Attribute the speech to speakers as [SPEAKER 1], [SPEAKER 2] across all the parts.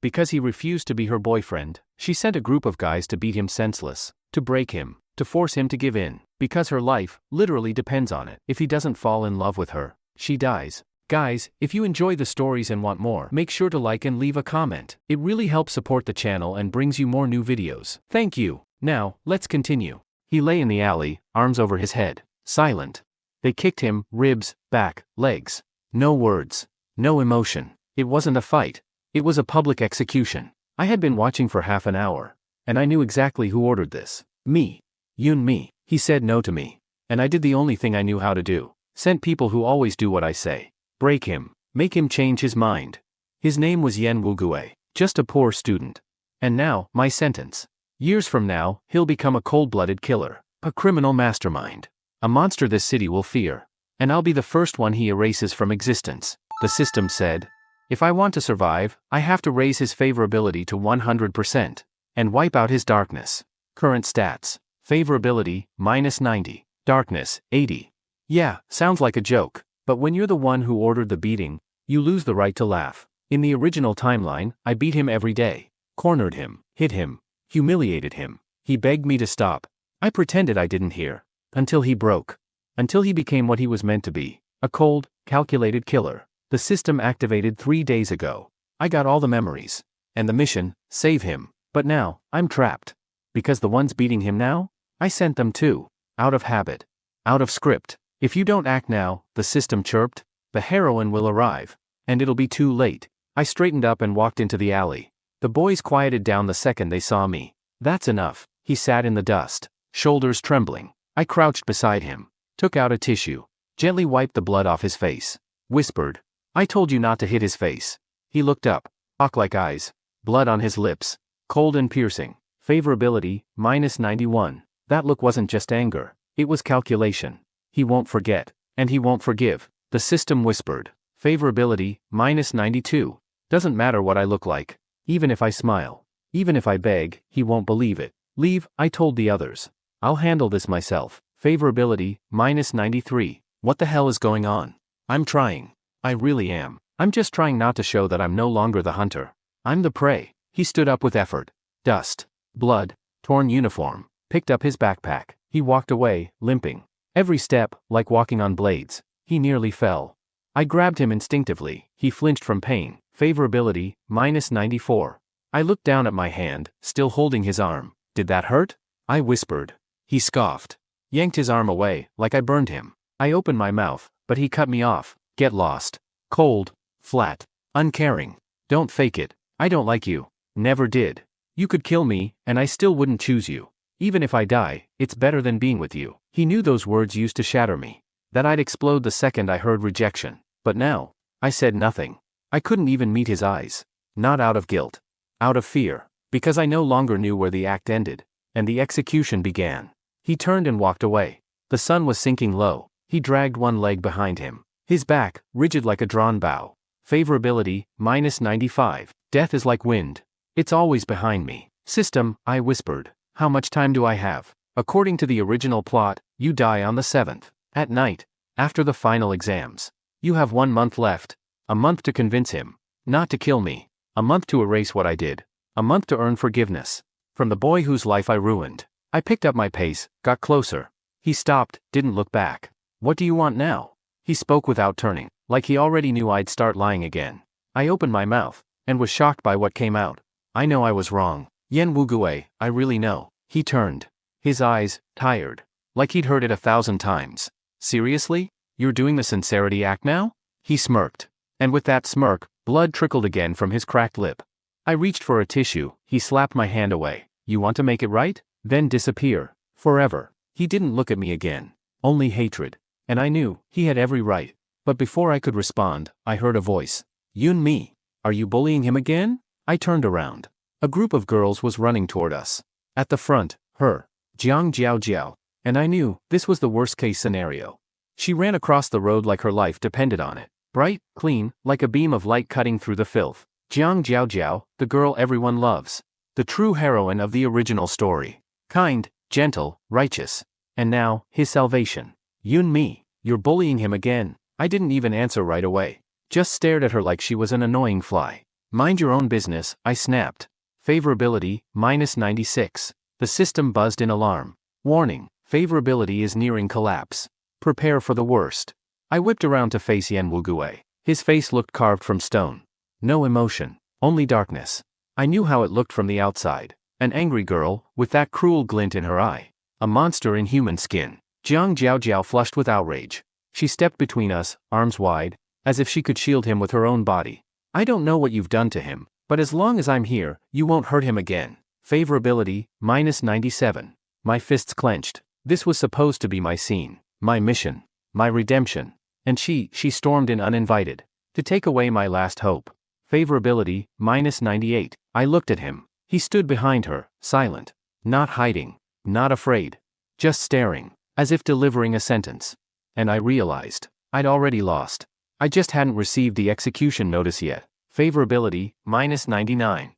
[SPEAKER 1] Because he refused to be her boyfriend, she sent a group of guys to beat him senseless, to break him, to force him to give in, because her life literally depends on it. If he doesn't fall in love with her, she dies. Guys, if you enjoy the stories and want more, make sure to like and leave a comment. It really helps support the channel and brings you more new videos. Thank you. Now, let's continue. He lay in the alley, arms over his head, silent. They kicked him, ribs, back, legs. No words. No emotion. It wasn't a fight. It was a public execution. I had been watching for half an hour, and I knew exactly who ordered this. Me. Me. He said no to me. And I did the only thing I knew how to do. Sent people who always do what I say. Break him. Make him change his mind. His name was Yen Wugue. Just a poor student. And now, my sentence. Years from now, he'll become a cold-blooded killer. A criminal mastermind. A monster this city will fear. And I'll be the first one he erases from existence. The system said. If I want to survive, I have to raise his favorability to 100%. And wipe out his darkness. Current stats. Favorability, -90. Darkness, 80. Yeah, sounds like a joke. But when you're the one who ordered the beating, you lose the right to laugh. In the original timeline, I beat him every day. Cornered him, hit him, humiliated him. He begged me to stop. I pretended I didn't hear. Until he broke. Until he became what he was meant to be. A cold, calculated killer. The system activated 3 days ago. I got all the memories. And the mission, save him. But now, I'm trapped. Because the ones beating him now? I sent them too. Out of habit. Out of script. If you don't act now, the system chirped, the heroine will arrive. And it'll be too late. I straightened up and walked into the alley. The boys quieted down the second they saw me. That's enough. He sat in the dust, shoulders trembling. I crouched beside him, took out a tissue, gently wiped the blood off his face. Whispered, I told you not to hit his face. He looked up, hawk-like eyes, blood on his lips, cold and piercing. Favorability, -91. That look wasn't just anger, it was calculation. He won't forget, and he won't forgive. The system whispered. Favorability, -92. Doesn't matter what I look like. Even if I smile. Even if I beg, he won't believe it. Leave, I told the others. I'll handle this myself. Favorability, -93. What the hell is going on? I'm trying. I really am. I'm just trying not to show that I'm no longer the hunter. I'm the prey. He stood up with effort. Dust. Blood. Torn uniform. Picked up his backpack. He walked away, limping. Every step, like walking on blades. He nearly fell. I grabbed him instinctively. He flinched from pain. Favorability, -94. I looked down at my hand, still holding his arm. Did that hurt? I whispered. He scoffed. Yanked his arm away, like I burned him. I opened my mouth, but he cut me off. Get lost. Cold. Flat. Uncaring. Don't fake it. I don't like you. Never did. You could kill me, and I still wouldn't choose you. Even if I die, it's better than being with you. He knew those words used to shatter me. That I'd explode the second I heard rejection. But now, I said nothing. I couldn't even meet his eyes. Not out of guilt. Out of fear. Because I no longer knew where the act ended. And the execution began. He turned and walked away. The sun was sinking low. He dragged one leg behind him. His back, rigid like a drawn bow. Favorability, -95. Death is like wind. It's always behind me. System, I whispered. How much time do I have? According to the original plot, you die on the 7th. At night. After the final exams. You have 1 month left. A month to convince him. Not to kill me. A month to erase what I did. A month to earn forgiveness. From the boy whose life I ruined. I picked up my pace, got closer. He stopped, didn't look back. What do you want now? He spoke without turning, like he already knew I'd start lying again. I opened my mouth, and was shocked by what came out. I know I was wrong. Yen Wugue, I really know. He turned. His eyes, tired. Like he'd heard it 1,000 times. Seriously? You're doing the sincerity act now? He smirked. And with that smirk, blood trickled again from his cracked lip. I reached for a tissue, he slapped my hand away. You want to make it right? Then disappear. Forever. He didn't look at me again. Only hatred. And I knew, he had every right. But before I could respond, I heard a voice. Yun Mi. Are you bullying him again? I turned around. A group of girls was running toward us. At the front, her. Jiang Jiao Jiao. And I knew, this was the worst case scenario. She ran across the road like her life depended on it. Bright, clean, like a beam of light cutting through the filth. Jiang Jiao Jiao, the girl everyone loves. The true heroine of the original story. Kind, gentle, righteous. And now, his salvation. Yun Mi, you're bullying him again. I didn't even answer right away. Just stared at her like she was an annoying fly. Mind your own business, I snapped. Favorability, -96. The system buzzed in alarm. Warning, favorability is nearing collapse. Prepare for the worst. I whipped around to face Yen Wugui. His face looked carved from stone. No emotion, only darkness. I knew how it looked from the outside. An angry girl, with that cruel glint in her eye. A monster in human skin. Jiang Jiaojiao flushed with outrage. She stepped between us, arms wide, as if she could shield him with her own body. I don't know what you've done to him, but as long as I'm here, you won't hurt him again. Favorability, -97. My fists clenched. This was supposed to be my scene, my mission, my redemption. And she stormed in uninvited. To take away my last hope. Favorability, -98. I looked at him. He stood behind her, silent. Not hiding. Not afraid. Just staring, as if delivering a sentence. And I realized, I'd already lost. I just hadn't received the execution notice yet. Favorability, -99.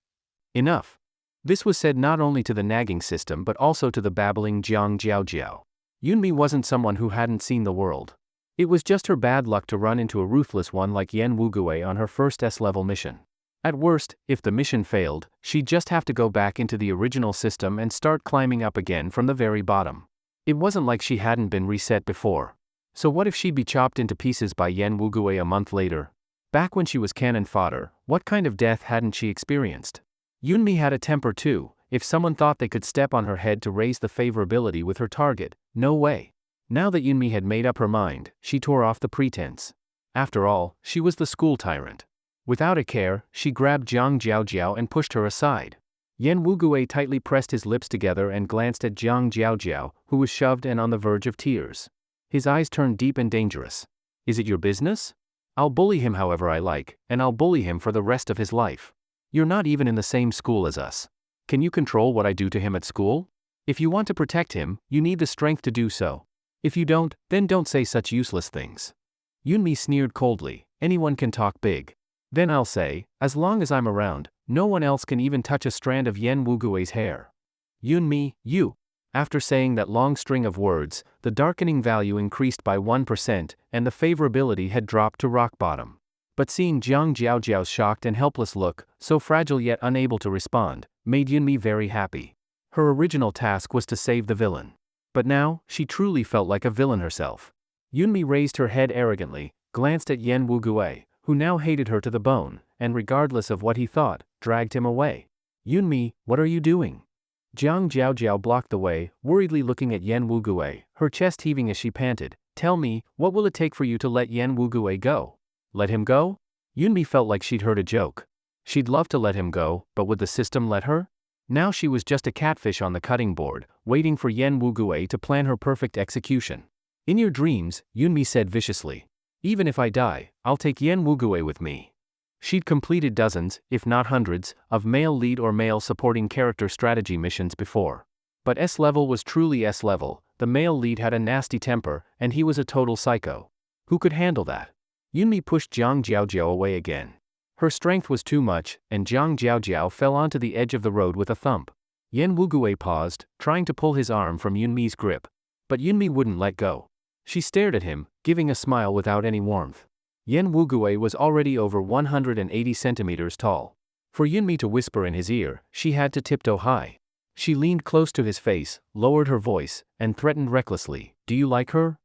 [SPEAKER 1] Enough. This was said not only to the nagging system but also to the babbling Jiang Jiaojiao. Yunmi wasn't someone who hadn't seen the world. It was just her bad luck to run into a ruthless one like Yen Wugui on her first S-level mission. At worst, if the mission failed, she'd just have to go back into the original system and start climbing up again from the very bottom. It wasn't like she hadn't been reset before. So what if she'd be chopped into pieces by Yen Wugui a month later? Back when she was cannon fodder, what kind of death hadn't she experienced? Yunmi had a temper too. If someone thought they could step on her head to raise the favorability with her target, no way. Now that Yunmi had made up her mind, she tore off the pretense. After all, she was the school tyrant. Without a care, she grabbed Jiang Jiaojiao and pushed her aside. Yen Wugui tightly pressed his lips together and glanced at Jiang Jiaojiao, who was shoved and on the verge of tears. His eyes turned deep and dangerous. Is it your business? I'll bully him however I like, and I'll bully him for the rest of his life. You're not even in the same school as us. Can you control what I do to him at school? If you want to protect him, you need the strength to do so. If you don't, then don't say such useless things. Yunmi sneered coldly. Anyone can talk big. Then I'll say, as long as I'm around, no one else can even touch a strand of Yen Wugui's hair. Yunmi, you. After saying that long string of words, the darkening value increased by 1% and the favorability had dropped to rock bottom. But seeing Jiang Jiaojiao's shocked and helpless look, so fragile yet unable to respond, made Yunmi very happy. Her original task was to save the villain. But now, she truly felt like a villain herself. Yunmi raised her head arrogantly, glanced at Yen Wugui, who now hated her to the bone, and regardless of what he thought, dragged him away. Yunmi, what are you doing? Jiang Jiaojiao blocked the way, worriedly looking at Yen Wugui, her chest heaving as she panted. Tell me, what will it take for you to let Yen Wugui go? Let him go? Yunmi felt like she'd heard a joke. She'd love to let him go, but would the system let her? Now she was just a catfish on the cutting board, waiting for Yen Wugui to plan her perfect execution. In your dreams, Yunmi said viciously. Even if I die, I'll take Yen Wugui with me. She'd completed dozens, if not hundreds, of male lead or male supporting character strategy missions before. But S-level was truly S-level. The male lead had a nasty temper, and he was a total psycho. Who could handle that? Yunmi pushed Jiang Jiaojiao away again. Her strength was too much, and Jiang Jiaojiao fell onto the edge of the road with a thump. Yen Wugui paused, trying to pull his arm from Yunmi's grip. But Yunmi wouldn't let go. She stared at him, giving a smile without any warmth. Yen Wugui was already over 180 centimeters tall. For Yunmi to whisper in his ear, she had to tiptoe high. She leaned close to his face, lowered her voice, and threatened recklessly, "Do you like her?"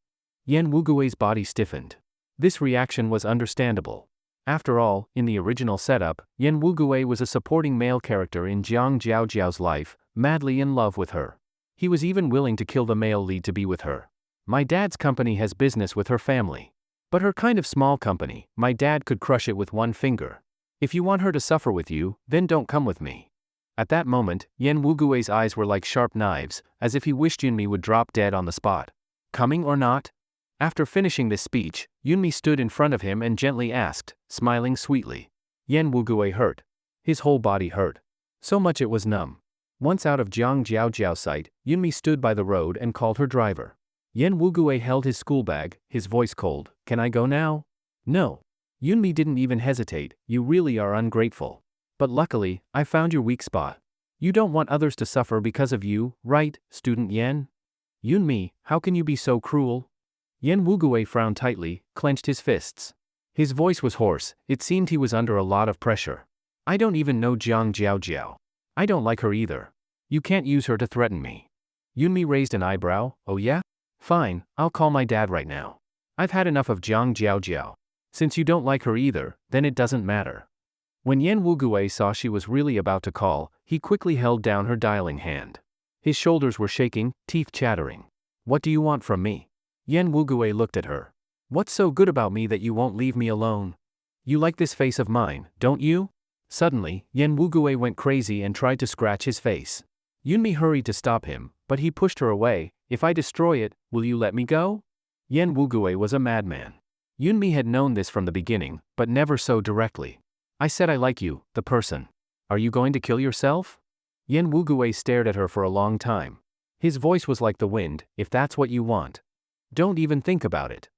[SPEAKER 1] Yen Wugui's body stiffened. This reaction was understandable. After all, in the original setup, Yen Wugui was a supporting male character in Jiang Jiaojiao's life, madly in love with her. He was even willing to kill the male lead to be with her. My dad's company has business with her family. But her kind of small company, my dad could crush it with one finger. If you want her to suffer with you, then don't come with me. At that moment, Yen Wugui's eyes were like sharp knives, as if he wished Yunmi would drop dead on the spot. Coming or not? After finishing this speech, Yunmi stood in front of him and gently asked, smiling sweetly. Yen Wugui hurt. His whole body hurt. So much it was numb. Once out of Jiang Jiaojiao's sight, Yunmi stood by the road and called her driver. Yen Wugui held his school bag, his voice cold. Can I go now? No. Yunmi didn't even hesitate. You really are ungrateful. But luckily, I found your weak spot. You don't want others to suffer because of you, right, student Yen? Yunmi, how can you be so cruel? Yen Wugui frowned tightly, clenched his fists. His voice was hoarse. It seemed he was under a lot of pressure. I don't even know Jiang Jiao. I don't like her either. You can't use her to threaten me. Yunmi raised an eyebrow. Oh yeah? Fine, I'll call my dad right now. I've had enough of Jiang Jiao. Since you don't like her either, then it doesn't matter. When Yan Wugui saw she was really about to call, he quickly held down her dialing hand. His shoulders were shaking, teeth chattering. What do you want from me? Yan Wugui looked at her. What's so good about me that you won't leave me alone? You like this face of mine, don't you? Suddenly, Yan Wugui went crazy and tried to scratch his face. Yunmi hurried to stop him, but he pushed her away. If I destroy it, will you let me go? Yan Wugui was a madman. Yunmi had known this from the beginning, but never so directly. I said I like you, the person. Are you going to kill yourself? Yan Wugui stared at her for a long time. His voice was like the wind. If that's what you want, don't even think about it.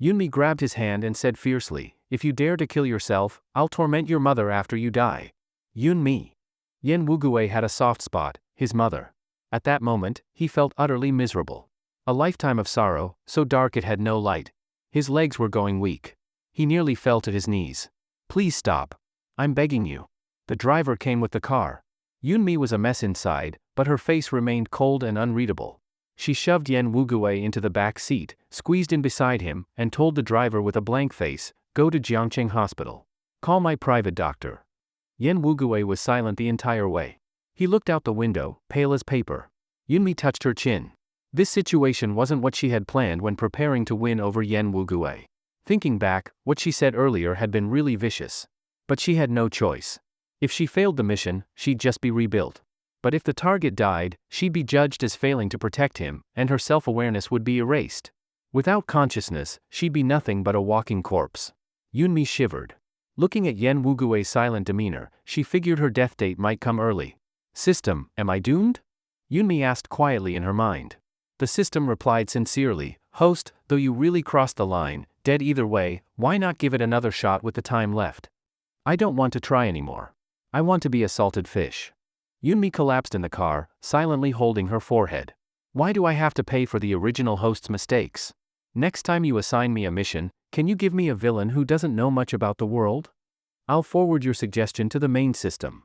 [SPEAKER 1] Yunmi grabbed his hand and said fiercely, if you dare to kill yourself, I'll torment your mother after you die. Yunmi. Yan Wugui had a soft spot, his mother. At that moment, he felt utterly miserable. A lifetime of sorrow, so dark it had no light. His legs were going weak. He nearly fell to his knees. Please stop. I'm begging you. The driver came with the car. Yunmi was a mess inside, but her face remained cold and unreadable. She shoved Yan Wugui into the back seat, squeezed in beside him, and told the driver with a blank face, go to Jiangcheng Hospital. Call my private doctor. Yan Wugui was silent the entire way. He looked out the window, pale as paper. Yunmi touched her chin. This situation wasn't what she had planned when preparing to win over Yan Wugui. Thinking back, what she said earlier had been really vicious. But she had no choice. If she failed the mission, she'd just be rebuilt. But if the target died, she'd be judged as failing to protect him, and her self-awareness would be erased. Without consciousness, she'd be nothing but a walking corpse. Yunmi shivered. Looking at Yan Wugui's silent demeanor, she figured her death date might come early. System, am I doomed? Yunmi asked quietly in her mind. The system replied sincerely, host, though you really crossed the line, dead either way, why not give it another shot with the time left? I don't want to try anymore. I want to be a salted fish. Yunmi collapsed in the car, silently holding her forehead. Why do I have to pay for the original host's mistakes? Next time you assign me a mission, can you give me a villain who doesn't know much about the world? I'll forward your suggestion to the main system.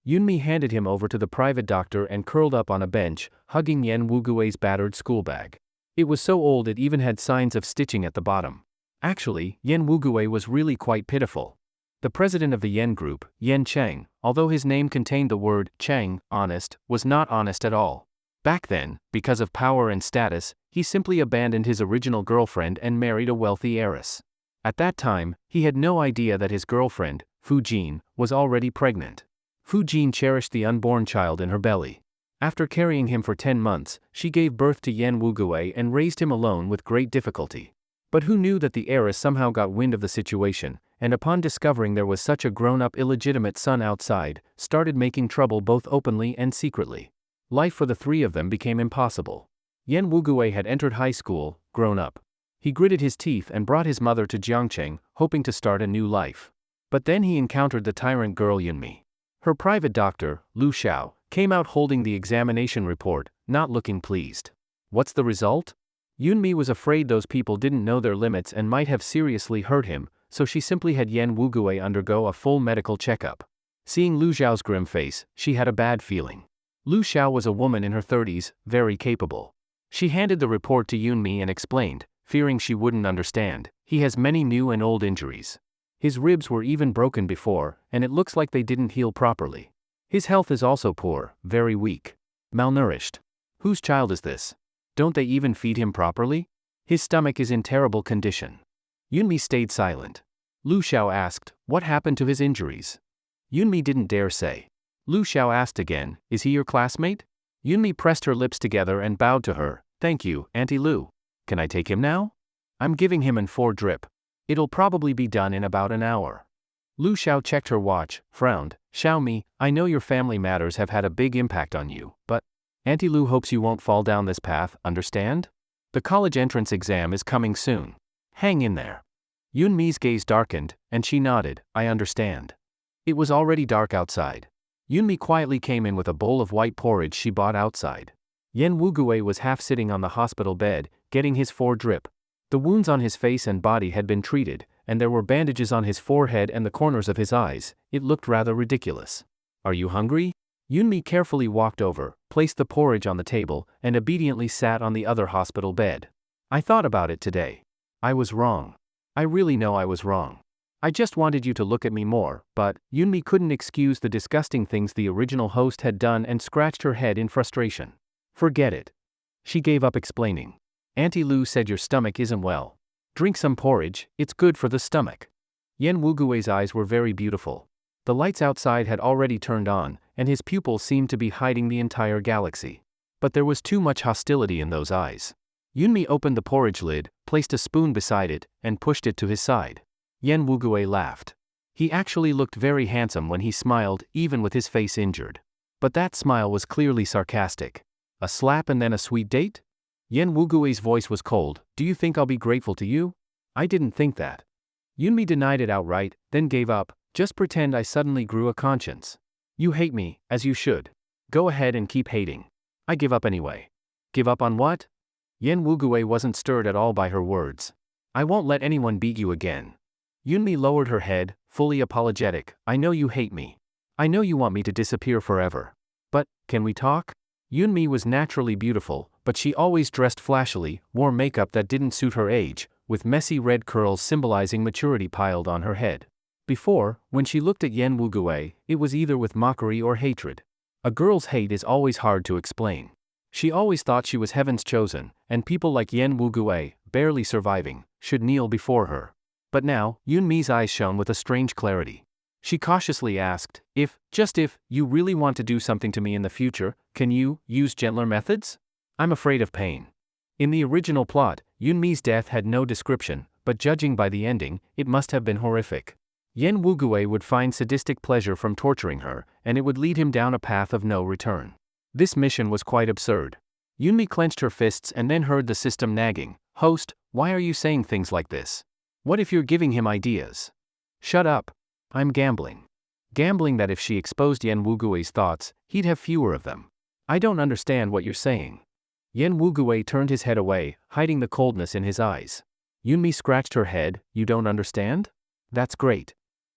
[SPEAKER 1] Yunmi handed him over to the private doctor and curled up on a bench, hugging Yan Wugui's battered school bag. It was so old it even had signs of stitching at the bottom. Actually, Yan Wugui was really quite pitiful. The president of the Yen group, Yen Cheng, although his name contained the word Cheng, honest, was not honest at all. Back then, because of power and status, he simply abandoned his original girlfriend and married a wealthy heiress. At that time, he had no idea that his girlfriend, Fu Jin, was already pregnant. Fu Jin cherished the unborn child in her belly. After carrying him for 10 months, she gave birth to Yan Wugui and raised him alone with great difficulty. But who knew that the heiress somehow got wind of the situation, and upon discovering there was such a grown-up illegitimate son outside, started making trouble both openly and secretly. Life for the three of them became impossible. Yan Wugui had entered high school, grown up. He gritted his teeth and brought his mother to Jiangcheng, hoping to start a new life. But then he encountered the tyrant girl Yunmi. Her private doctor, Lu Xiao, came out holding the examination report, not looking pleased. What's the result? Yunmi was afraid those people didn't know their limits and might have seriously hurt him, so she simply had Yan Wugui undergo a full medical checkup. Seeing Lu Xiao's grim face, she had a bad feeling. Lu Xiao was a woman in her 30s, very capable. She handed the report to Yunmi and explained, fearing she wouldn't understand, he has many new and old injuries. His ribs were even broken before, and it looks like they didn't heal properly. His health is also poor, very weak. Malnourished. Whose child is this? Don't they even feed him properly? His stomach is in terrible condition. Yunmi stayed silent. Lu Xiao asked, what happened to his injuries? Yunmi didn't dare say. Lu Xiao asked again, is he your classmate? Yunmi pressed her lips together and bowed to her, thank you, Auntie Lu. Can I take him now? I'm giving him an 4 drip. It'll probably be done in about an hour. Lu Xiao checked her watch, frowned, Xiaomi, I know your family matters have had a big impact on you, but Auntie Lu hopes you won't fall down this path, understand? The college entrance exam is coming soon. Hang in there. Yunmi's gaze darkened, and she nodded, I understand. It was already dark outside. Yunmi quietly came in with a bowl of white porridge she bought outside. Yan Wugui was half sitting on the hospital bed, getting his 4 drip. The wounds on his face and body had been treated, and there were bandages on his forehead and the corners of his eyes. It looked rather ridiculous. Are you hungry? Yunmi carefully walked over, placed the porridge on the table, and obediently sat on the other hospital bed. I thought about it today. I was wrong. I really know I was wrong. I just wanted you to look at me more, but Yunmi couldn't excuse the disgusting things the original host had done and scratched her head in frustration. Forget it. She gave up explaining. Auntie Lu said your stomach isn't well. Drink some porridge, it's good for the stomach. Yen Wugui's eyes were very beautiful. The lights outside had already turned on, and his pupils seemed to be hiding the entire galaxy. But there was too much hostility in those eyes. Yunmi opened the porridge lid, placed a spoon beside it, and pushed it to his side. Yen Wugui laughed. He actually looked very handsome when he smiled, even with his face injured. But that smile was clearly sarcastic. A slap and then a sweet date? Yen Wugui's voice was cold. Do you think I'll be grateful to you? I didn't think that. Yunmi denied it outright, then gave up. Just pretend I suddenly grew a conscience. You hate me, as you should. Go ahead and keep hating. I give up anyway. Give up on what? Yen Wugui wasn't stirred at all by her words. I won't let anyone beat you again. Yunmi lowered her head, fully apologetic. I know you hate me. I know you want me to disappear forever. But, can we talk? Yunmi was naturally beautiful, but she always dressed flashily, wore makeup that didn't suit her age, with messy red curls symbolizing maturity piled on her head. Before, when she looked at Yen Wugui, it was either with mockery or hatred. A girl's hate is always hard to explain. She always thought she was heaven's chosen, and people like Yen Wugui, barely surviving, should kneel before her. But now, Yunmi's eyes shone with a strange clarity. She cautiously asked, just if, you really want to do something to me in the future, can you use gentler methods? I'm afraid of pain. In the original plot, Yunmi's death had no description, but judging by the ending, it must have been horrific. Yen Wugui would find sadistic pleasure from torturing her, and it would lead him down a path of no return. This mission was quite absurd. Yunmi clenched her fists and then heard the system nagging. Host, why are you saying things like this? What if you're giving him ideas? Shut up. I'm gambling. Gambling that if she exposed Yen Wugui's thoughts, he'd have fewer of them. I don't understand what you're saying. Yen Wugui turned his head away, hiding the coldness in his eyes. Yunmi scratched her head. You don't understand? That's great.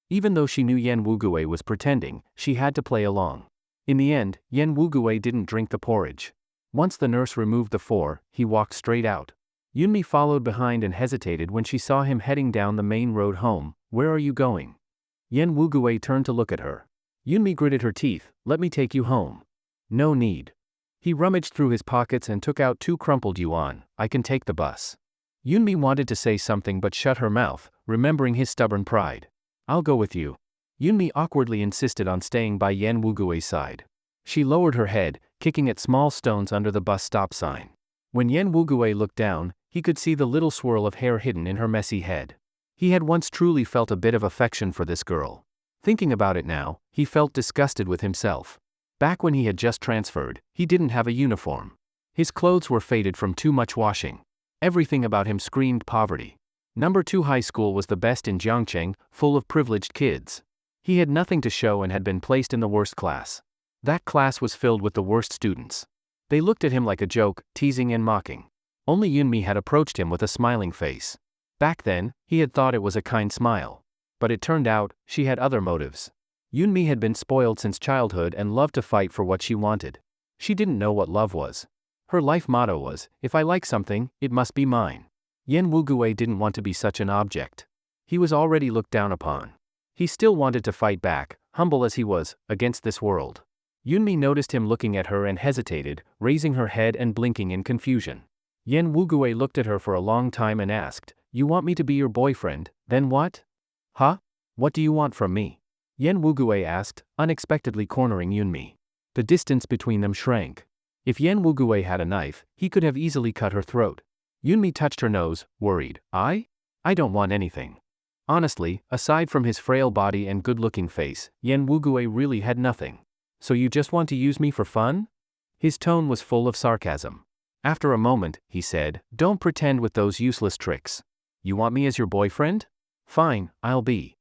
[SPEAKER 1] Even though she knew Yen Wugui was pretending, she had to play along. In the end, Yen Wugui didn't drink the porridge. Once the nurse removed the four, he walked straight out. Yunmi followed behind and hesitated when she saw him heading down the main road home. Where are you going? Yen Wugui turned to look at her. Yunmi gritted her teeth. Let me take you home. No need. He rummaged through his pockets and took out 2 crumpled yuan. I can take the bus. Yunmi wanted to say something but shut her mouth, remembering his stubborn pride. I'll go with you. Yunmi awkwardly insisted on staying by Yen Wugui's side. She lowered her head, kicking at small stones under the bus stop sign. When Yen Wugui looked down, he could see the little swirl of hair hidden in her messy head. He had once truly felt a bit of affection for this girl. Thinking about it now, he felt disgusted with himself. Back when he had just transferred, he didn't have a uniform. His clothes were faded from too much washing. Everything about him screamed poverty. Number 2 high school was the best in Jiangcheng, full of privileged kids. He had nothing to show and had been placed in the worst class. That class was filled with the worst students. They looked at him like a joke, teasing and mocking. Only Yunmi had approached him with a smiling face. Back then, he had thought it was a kind smile. But it turned out, she had other motives. Yunmi had been spoiled since childhood and loved to fight for what she wanted. She didn't know what love was. Her life motto was, if I like something, it must be mine. Yen Wugui didn't want to be such an object. He was already looked down upon. He still wanted to fight back, humble as he was, against this world. Yunmi noticed him looking at her and hesitated, raising her head and blinking in confusion. Yen Wugui looked at her for a long time and asked, You want me to be your boyfriend, then what? Huh? What do you want from me? Yen Wugui asked, unexpectedly cornering Yunmi. The distance between them shrank. If Yen Wugui had a knife, he could have easily cut her throat. Yunmi touched her nose, worried. I don't want anything. Honestly, aside from his frail body and good-looking face, Yen Wugui really had nothing. So you just want to use me for fun? His tone was full of sarcasm. After a moment, he said, Don't pretend with those useless tricks. You want me as your boyfriend? Fine, I'll be.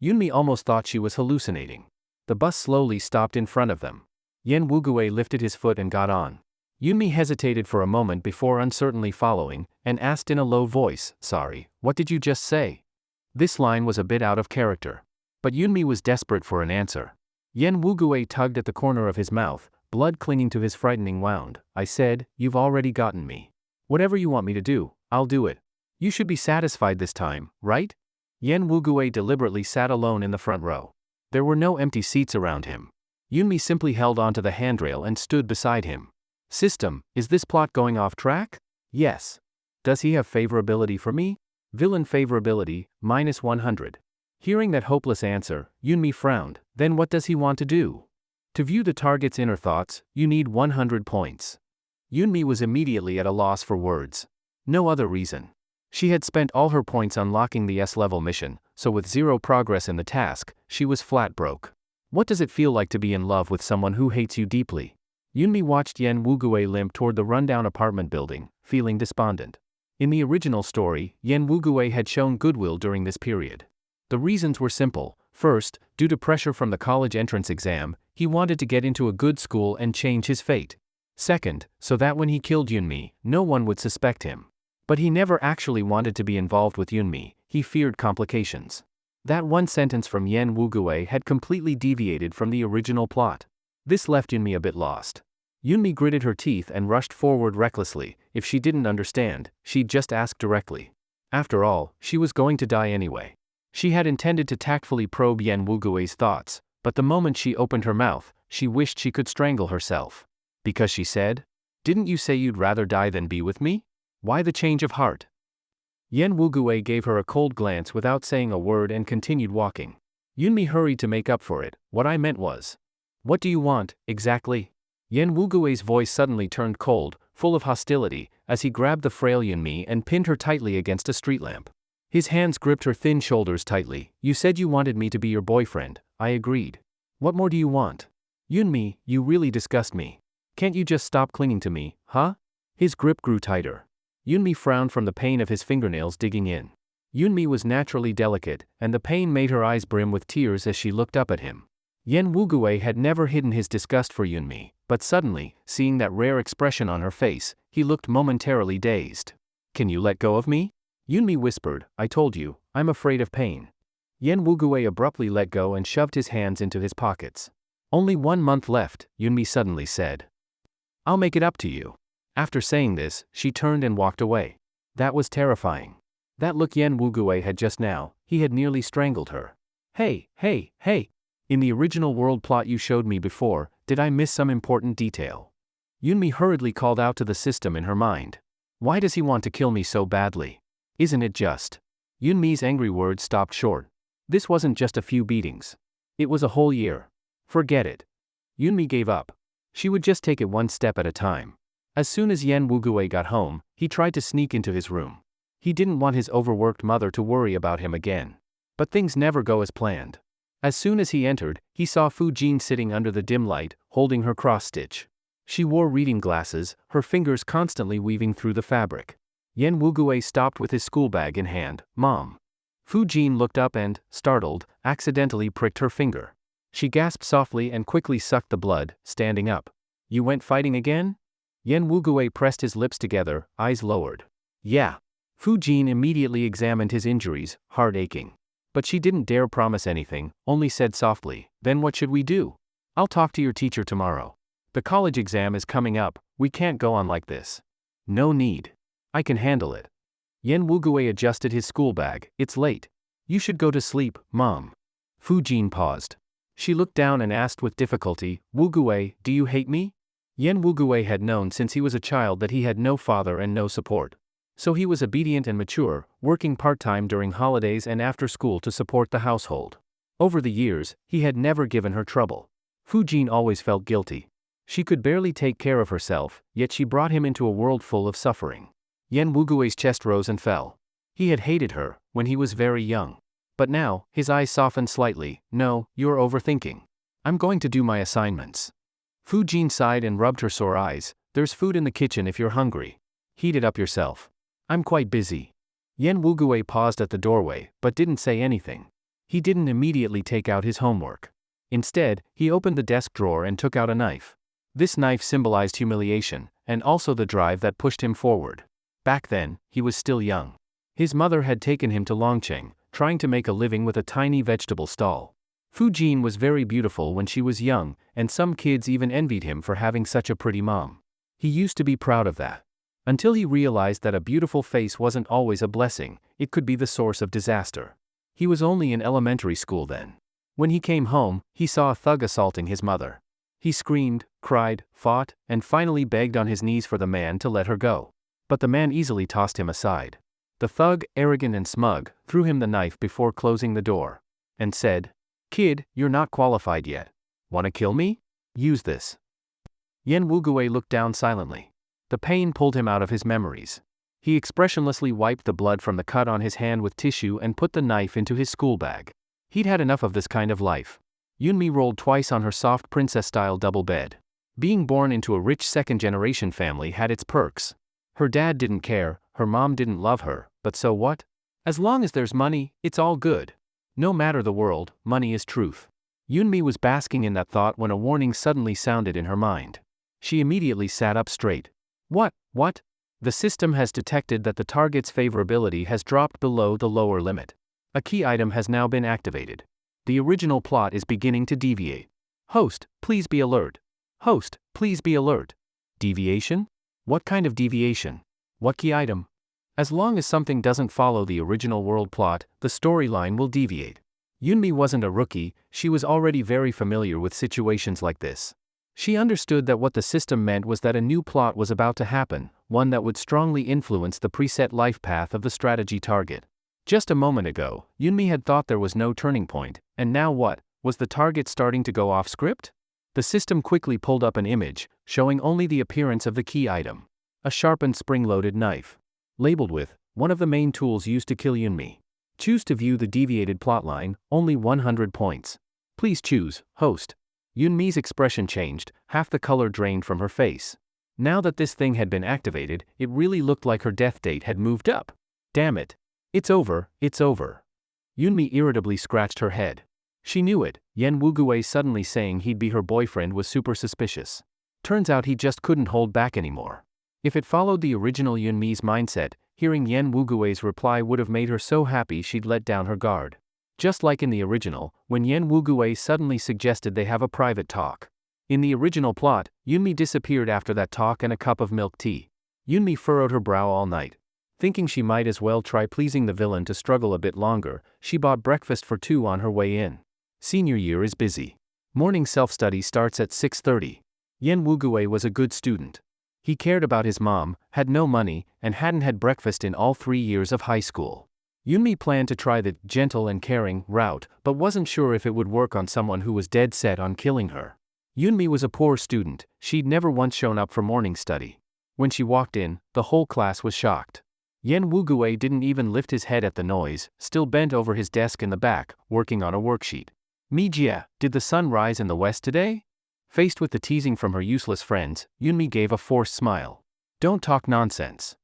[SPEAKER 1] Yunmi almost thought she was hallucinating. The bus slowly stopped in front of them. Yen Wugui lifted his foot and got on. Yunmi hesitated for a moment before uncertainly following, and asked in a low voice, Sorry, what did you just say? This line was a bit out of character. But Yunmi was desperate for an answer. Yen Wugui tugged at the corner of his mouth, blood clinging to his frightening wound. I said, you've already gotten me. Whatever you want me to do, I'll do it. You should be satisfied this time, right? Yen Wugui deliberately sat alone in the front row. There were no empty seats around him. Yunmi simply held onto the handrail and stood beside him. System, is this plot going off track? Yes. Does he have favorability for me? Villain favorability, -100. Hearing that hopeless answer, Yunmi frowned. Then what does he want to do? To view the target's inner thoughts, you need 100 points. Yunmi was immediately at a loss for words. No other reason. She had spent all her points unlocking the S-level mission, so with zero progress in the task, she was flat broke. What does it feel like to be in love with someone who hates you deeply? Yunmi watched Yen Wugui limp toward the rundown apartment building, feeling despondent. In the original story, Yen Wugui had shown goodwill during this period. The reasons were simple. First, due to pressure from the college entrance exam, he wanted to get into a good school and change his fate. Second, so that when he killed Yunmi, no one would suspect him. But he never actually wanted to be involved with Yunmi, he feared complications. That one sentence from Yen Wugui had completely deviated from the original plot. This left Yunmi a bit lost. Yunmi gritted her teeth and rushed forward recklessly. If she didn't understand, she'd just ask directly. After all, she was going to die anyway. She had intended to tactfully probe Yen Wugui's thoughts, but the moment she opened her mouth, she wished she could strangle herself. Because she said, "Didn't you say you'd rather die than be with me? Why the change of heart?" Yen Wugui gave her a cold glance without saying a word and continued walking. Yunmi hurried to make up for it. What I meant was, what do you want, exactly? Yen Wugui's voice suddenly turned cold, full of hostility, as he grabbed the frail Yunmi and pinned her tightly against a street lamp. His hands gripped her thin shoulders tightly. You said you wanted me to be your boyfriend. I agreed. What more do you want? Yunmi, you really disgust me. Can't you just stop clinging to me, huh? His grip grew tighter. Yunmi frowned from the pain of his fingernails digging in. Yunmi was naturally delicate, and the pain made her eyes brim with tears as she looked up at him. Yen Wugui had never hidden his disgust for Yunmi, but suddenly, seeing that rare expression on her face, he looked momentarily dazed. Can you let go of me? Yunmi whispered, I told you, I'm afraid of pain. Yen Wugui abruptly let go and shoved his hands into his pockets. Only 1 month left, Yunmi suddenly said. I'll make it up to you. After saying this, she turned and walked away. That was terrifying. That look Yen Wugui had just now, he had nearly strangled her. Hey! In the original world plot you showed me before, did I miss some important detail? Yunmi hurriedly called out to the system in her mind. Why does he want to kill me so badly? Isn't it just? Yunmi's angry words stopped short. This wasn't just a few beatings. It was a whole year. Forget it. Yunmi gave up. She would just take it one step at a time. As soon as Yen Wugui got home, he tried to sneak into his room. He didn't want his overworked mother to worry about him again. But things never go as planned. As soon as he entered, he saw Fu Jin sitting under the dim light, holding her cross-stitch. She wore reading glasses, her fingers constantly weaving through the fabric. Yen Wugui stopped with his school bag in hand. Mom. Fu Jin looked up and, startled, accidentally pricked her finger. She gasped softly and quickly sucked the blood, standing up. You went fighting again? Yen Wugui pressed his lips together, eyes lowered. Yeah. Fu Jin immediately examined his injuries, heart aching. But she didn't dare promise anything, only said softly, then what should we do? I'll talk to your teacher tomorrow. The college exam is coming up, we can't go on like this. No need. I can handle it. Yen Wugui adjusted his school bag. It's late. You should go to sleep, Mom. Fu Jin paused. She looked down and asked with difficulty, Wugui, do you hate me? Yen Wugui had known since he was a child that he had no father and no support. So he was obedient and mature, working part-time during holidays and after school to support the household. Over the years, he had never given her trouble. Fu Jin always felt guilty. She could barely take care of herself, yet she brought him into a world full of suffering. Yen Wugui's chest rose and fell. He had hated her when he was very young. But now, his eyes softened slightly. No, you're overthinking. I'm going to do my assignments. Fu Jin sighed and rubbed her sore eyes. There's food in the kitchen if you're hungry. Heat it up yourself. I'm quite busy. Yen Wugui paused at the doorway, but didn't say anything. He didn't immediately take out his homework. Instead, he opened the desk drawer and took out a knife. This knife symbolized humiliation, and also the drive that pushed him forward. Back then, he was still young. His mother had taken him to Longcheng, trying to make a living with a tiny vegetable stall. Fujin was very beautiful when she was young, and some kids even envied him for having such a pretty mom. He used to be proud of that. Until he realized that a beautiful face wasn't always a blessing, it could be the source of disaster. He was only in elementary school then. When he came home, he saw a thug assaulting his mother. He screamed, cried, fought, and finally begged on his knees for the man to let her go. But the man easily tossed him aside. The thug, arrogant and smug, threw him the knife before closing the door, and said, "Kid, you're not qualified yet. Wanna kill me? Use this." Yen Wuguei looked down silently. The pain pulled him out of his memories. He expressionlessly wiped the blood from the cut on his hand with tissue and put the knife into his school bag. He'd had enough of this kind of life. Yunmi rolled twice on her soft princess-style double bed. Being born into a rich second-generation family had its perks. Her dad didn't care, her mom didn't love her, but so what? As long as there's money, it's all good. No matter the world, money is truth. Yunmi was basking in that thought when a warning suddenly sounded in her mind. She immediately sat up straight. What? The system has detected that the target's favorability has dropped below the lower limit. A key item has now been activated. The original plot is beginning to deviate. Host, please be alert. Host, please be alert. Deviation? What kind of deviation? What key item? As long as something doesn't follow the original world plot, the storyline will deviate. Yunmi wasn't a rookie, she was already very familiar with situations like this. She understood that what the system meant was that a new plot was about to happen, one that would strongly influence the preset life path of the strategy target. Just a moment ago, Yunmi had thought there was no turning point, and now what? Was the target starting to go off script? The system quickly pulled up an image, showing only the appearance of the key item. A sharpened spring-loaded knife. Labeled with, one of the main tools used to kill Yunmi. Choose to view the deviated plotline, only 100 points. Please choose, host. Yunmi's expression changed, half the color drained from her face. Now that this thing had been activated, it really looked like her death date had moved up. Damn it. It's over. Yunmi irritably scratched her head. She knew it, Yen Wuguei suddenly saying he'd be her boyfriend was super suspicious. Turns out he just couldn't hold back anymore. If it followed the original Yunmi's mindset, hearing Yen Wuguei's reply would have made her so happy she'd let down her guard. Just like in the original, when Yen Wuguei suddenly suggested they have a private talk. In the original plot, Yunmi disappeared after that talk and a cup of milk tea. Yunmi furrowed her brow all night. Thinking she might as well try pleasing the villain to struggle a bit longer, she bought breakfast for two on her way in. Senior year is busy. Morning self-study starts at 6:30. Yen Wuguei was a good student. He cared about his mom, had no money, and hadn't had breakfast in all 3 years of high school. Yunmi planned to try the gentle and caring route, but wasn't sure if it would work on someone who was dead set on killing her. Yunmi was a poor student, she'd never once shown up for morning study. When she walked in, the whole class was shocked. Yen Wuguei didn't even lift his head at the noise, still bent over his desk in the back, working on a worksheet. Mijia, did the sun rise in the west today? Faced with the teasing from her useless friends, Yunmi gave a forced smile. Don't talk nonsense.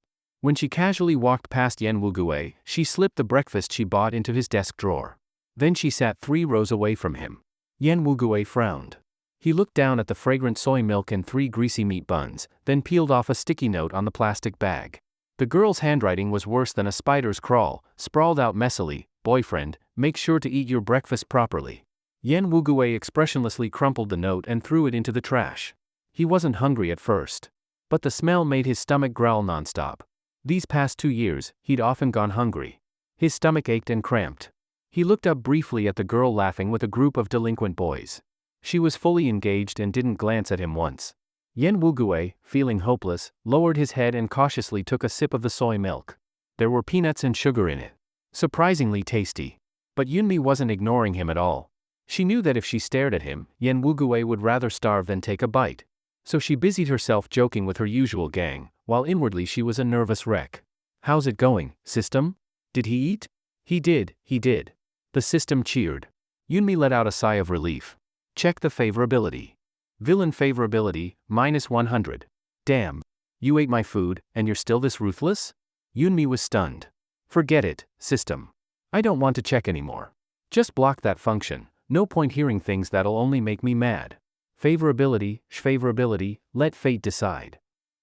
[SPEAKER 1] When she casually walked past Yen Wuguei, she slipped the breakfast she bought into his desk drawer. Then she sat 3 rows away from him. Yen Wuguei frowned. He looked down at the fragrant soy milk and 3 greasy meat buns, then peeled off a sticky note on the plastic bag. The girl's handwriting was worse than a spider's crawl, sprawled out messily, "Boyfriend, make sure to eat your breakfast properly." Yen Wuguei expressionlessly crumpled the note and threw it into the trash. He wasn't hungry at first. But the smell made his stomach growl nonstop. These past 2 years, he'd often gone hungry. His stomach ached and cramped. He looked up briefly at the girl laughing with a group of delinquent boys. She was fully engaged and didn't glance at him once. Yen Wuguei, feeling hopeless, lowered his head and cautiously took a sip of the soy milk. There were peanuts and sugar in it. Surprisingly tasty. But Yunmi wasn't ignoring him at all. She knew that if she stared at him, Yen Wuguei would rather starve than take a bite. So she busied herself joking with her usual gang, while inwardly she was a nervous wreck. How's it going, system? Did he eat? He did. The system cheered. Yunmi let out a sigh of relief. Check the favorability. Villain favorability, -100. Damn. You ate my food, and you're still this ruthless? Yunmi was stunned. Forget it, system. I don't want to check anymore. Just block that function. No point hearing things that'll only make me mad. Favorability, let fate decide.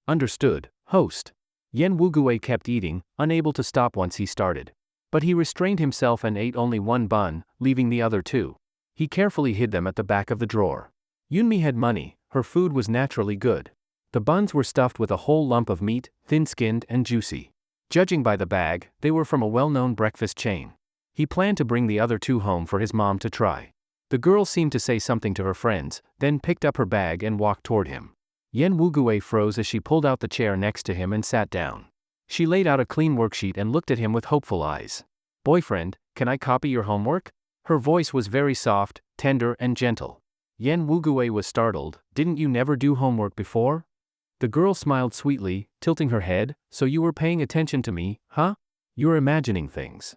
[SPEAKER 1] Understood, host. Yen Wuguei kept eating, unable to stop once he started. But he restrained himself and ate only one bun, leaving the other two. He carefully hid them at the back of the drawer. Yunmi had money, her food was naturally good. The buns were stuffed with a whole lump of meat, thin-skinned and juicy. Judging by the bag, they were from a well-known breakfast chain. He planned to bring the other two home for his mom to try. The girl seemed to say something to her friends, then picked up her bag and walked toward him. Yen Wugui froze as she pulled out the chair next to him and sat down. She laid out a clean worksheet and looked at him with hopeful eyes. "Boyfriend, can I copy your homework?" Her voice was very soft, tender and gentle. Yen Wugui was startled. "Didn't you never do homework before?" The girl smiled sweetly, tilting her head. "So you were paying attention to me, huh? You're imagining things."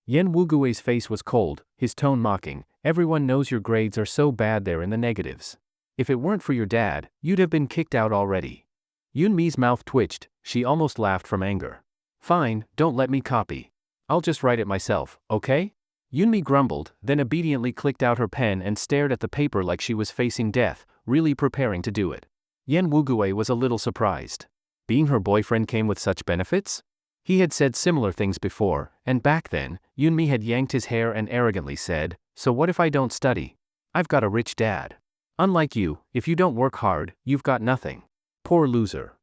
[SPEAKER 1] Yen Wugui's face was cold, his tone mocking. "Everyone knows your grades are so bad they're in the negatives. If it weren't for your dad, you'd have been kicked out already." Yunmi's mouth twitched, she almost laughed from anger. "Fine, don't let me copy. I'll just write it myself, okay?" Yunmi grumbled, then obediently clicked out her pen and stared at the paper like she was facing death, really preparing to do it. Yen Wugui was a little surprised. Being her boyfriend came with such benefits? He had said similar things before, and back then, Yunmi had yanked his hair and arrogantly said, "So what if I don't study? I've got a rich dad. Unlike you, if you don't work hard, you've got nothing. Poor loser."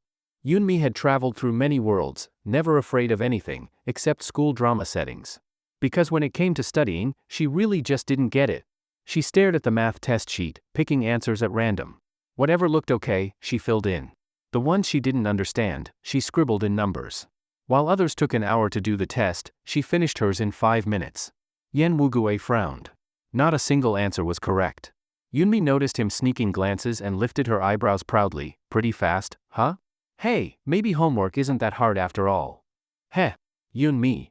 [SPEAKER 1] Yunmi had traveled through many worlds, never afraid of anything, except school drama settings. Because when it came to studying, she really just didn't get it. She stared at the math test sheet, picking answers at random. Whatever looked okay, she filled in. The ones she didn't understand, she scribbled in numbers. While others took an hour to do the test, she finished hers in 5 minutes. Yen Wugui frowned. Not a single answer was correct. Yunmi noticed him sneaking glances and lifted her eyebrows proudly. "Pretty fast, huh? Hey, maybe homework isn't that hard after all." Heh. Yunmi.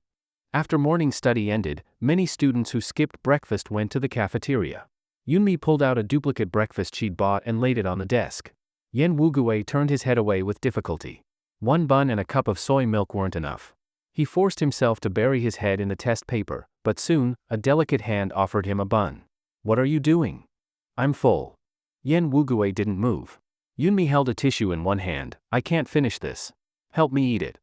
[SPEAKER 1] After morning study ended, many students who skipped breakfast went to the cafeteria. Yunmi pulled out a duplicate breakfast she'd bought and laid it on the desk. Yen Wugui turned his head away with difficulty. One bun and a cup of soy milk weren't enough. He forced himself to bury his head in the test paper, but soon, a delicate hand offered him a bun. "What are you doing?" "I'm full." Yen Wugui didn't move. Yunmi held a tissue in one hand. "I can't finish this. Help me eat it."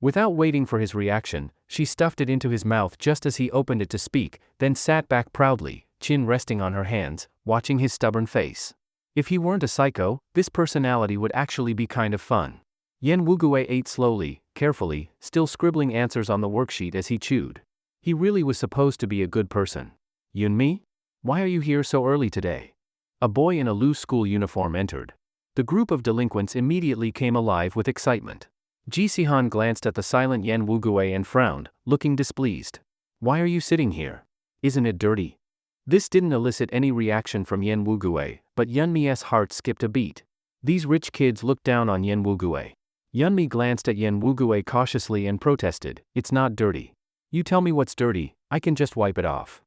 [SPEAKER 1] Without waiting for his reaction, she stuffed it into his mouth just as he opened it to speak, then sat back proudly, chin resting on her hands, watching his stubborn face. If he weren't a psycho, this personality would actually be kind of fun. Yen Wugui ate slowly, carefully, still scribbling answers on the worksheet as he chewed. He really was supposed to be a good person. "Yunmi? Why are you here so early today?" A boy in a loose school uniform entered. The group of delinquents immediately came alive with excitement. Ji Sihan glanced at the silent Yen Wugui and frowned, looking displeased. "Why are you sitting here? Isn't it dirty?" This didn't elicit any reaction from Yen Wugui, but Yunmi's heart skipped a beat. These rich kids looked down on Yen Wugui. Yunmi glanced at Yen Wugui cautiously and protested, "It's not dirty. You tell me what's dirty, I can just wipe it off."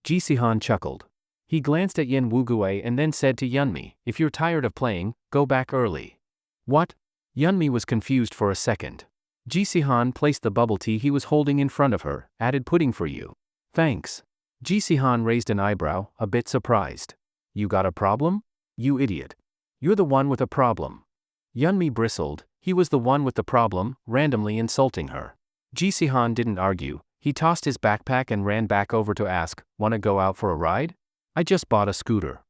[SPEAKER 1] Ji Sihan chuckled. He glanced at Yen Wugui and then said to Yunmi, "If you're tired of playing, go back early." "What?" Yunmi was confused for a second. Ji Sihan placed the bubble tea he was holding in front of her, "Added pudding for you." "Thanks." Ji Sihan raised an eyebrow, a bit surprised. "You got a problem? You idiot. You're the one with a problem." Yunmi bristled. He was the one with the problem, randomly insulting her. Ji Sihan didn't argue. He tossed his backpack and ran back over to ask, "Wanna go out for a ride? I just bought a scooter."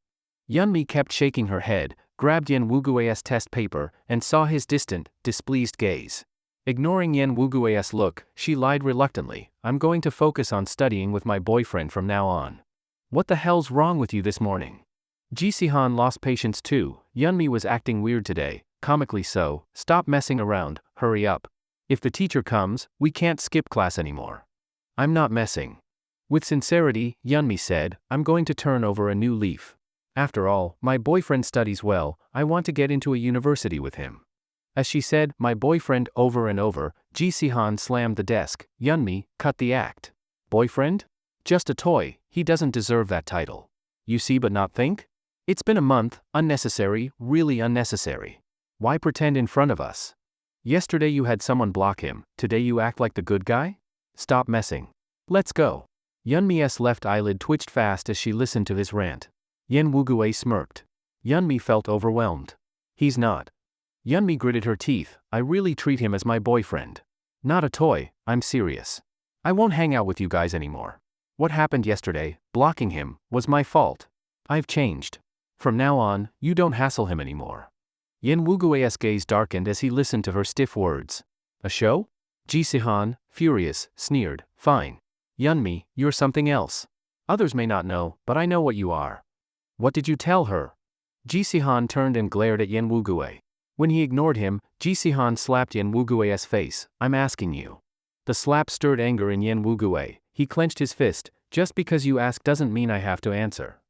[SPEAKER 1] Yunmi kept shaking her head, grabbed Yen Wugui's test paper, and saw his distant, displeased gaze. Ignoring Yen Wugui's look, she lied reluctantly, "I'm going to focus on studying with my boyfriend from now on." "What the hell's wrong with you this morning?" Ji Sihan lost patience too. Yunmi was acting weird today, comically so. "Stop messing around, hurry up. If the teacher comes, we can't skip class anymore." "I'm not messing." With sincerity, Yunmi said, "I'm going to turn over a new leaf. After all, my boyfriend studies well, I want to get into a university with him." As she said, "my boyfriend," over and over, Ji Sihan slammed the desk. "Yunmi, cut the act. Boyfriend? Just a toy, he doesn't deserve that title. You see but not think? It's been a month, unnecessary, really unnecessary. Why pretend in front of us? Yesterday you had someone block him, today you act like the good guy? Stop messing. Let's go." Yunmi's left eyelid twitched fast as she listened to his rant. Yen Wugui smirked. Yunmi felt overwhelmed. "He's not." Yunmi gritted her teeth. "I really treat him as my boyfriend. Not a toy, I'm serious." I won't hang out with you guys anymore. What happened yesterday, blocking him, was my fault. I've changed. From now on, you don't hassle him anymore. Yen Wugue's gaze darkened as he listened to her stiff words. A show? Ji Sihan, furious, sneered, fine. Yeonmi, you're something else. Others may not know, but I know what you are. What did you tell her? Ji Sihan turned and glared at Yen Wugue. When he ignored him, Ji Sihan slapped Yen Wugue's face. I'm asking you. The slap stirred anger in Yen Wugue. He clenched his fist. Just because you ask doesn't mean I have to answer.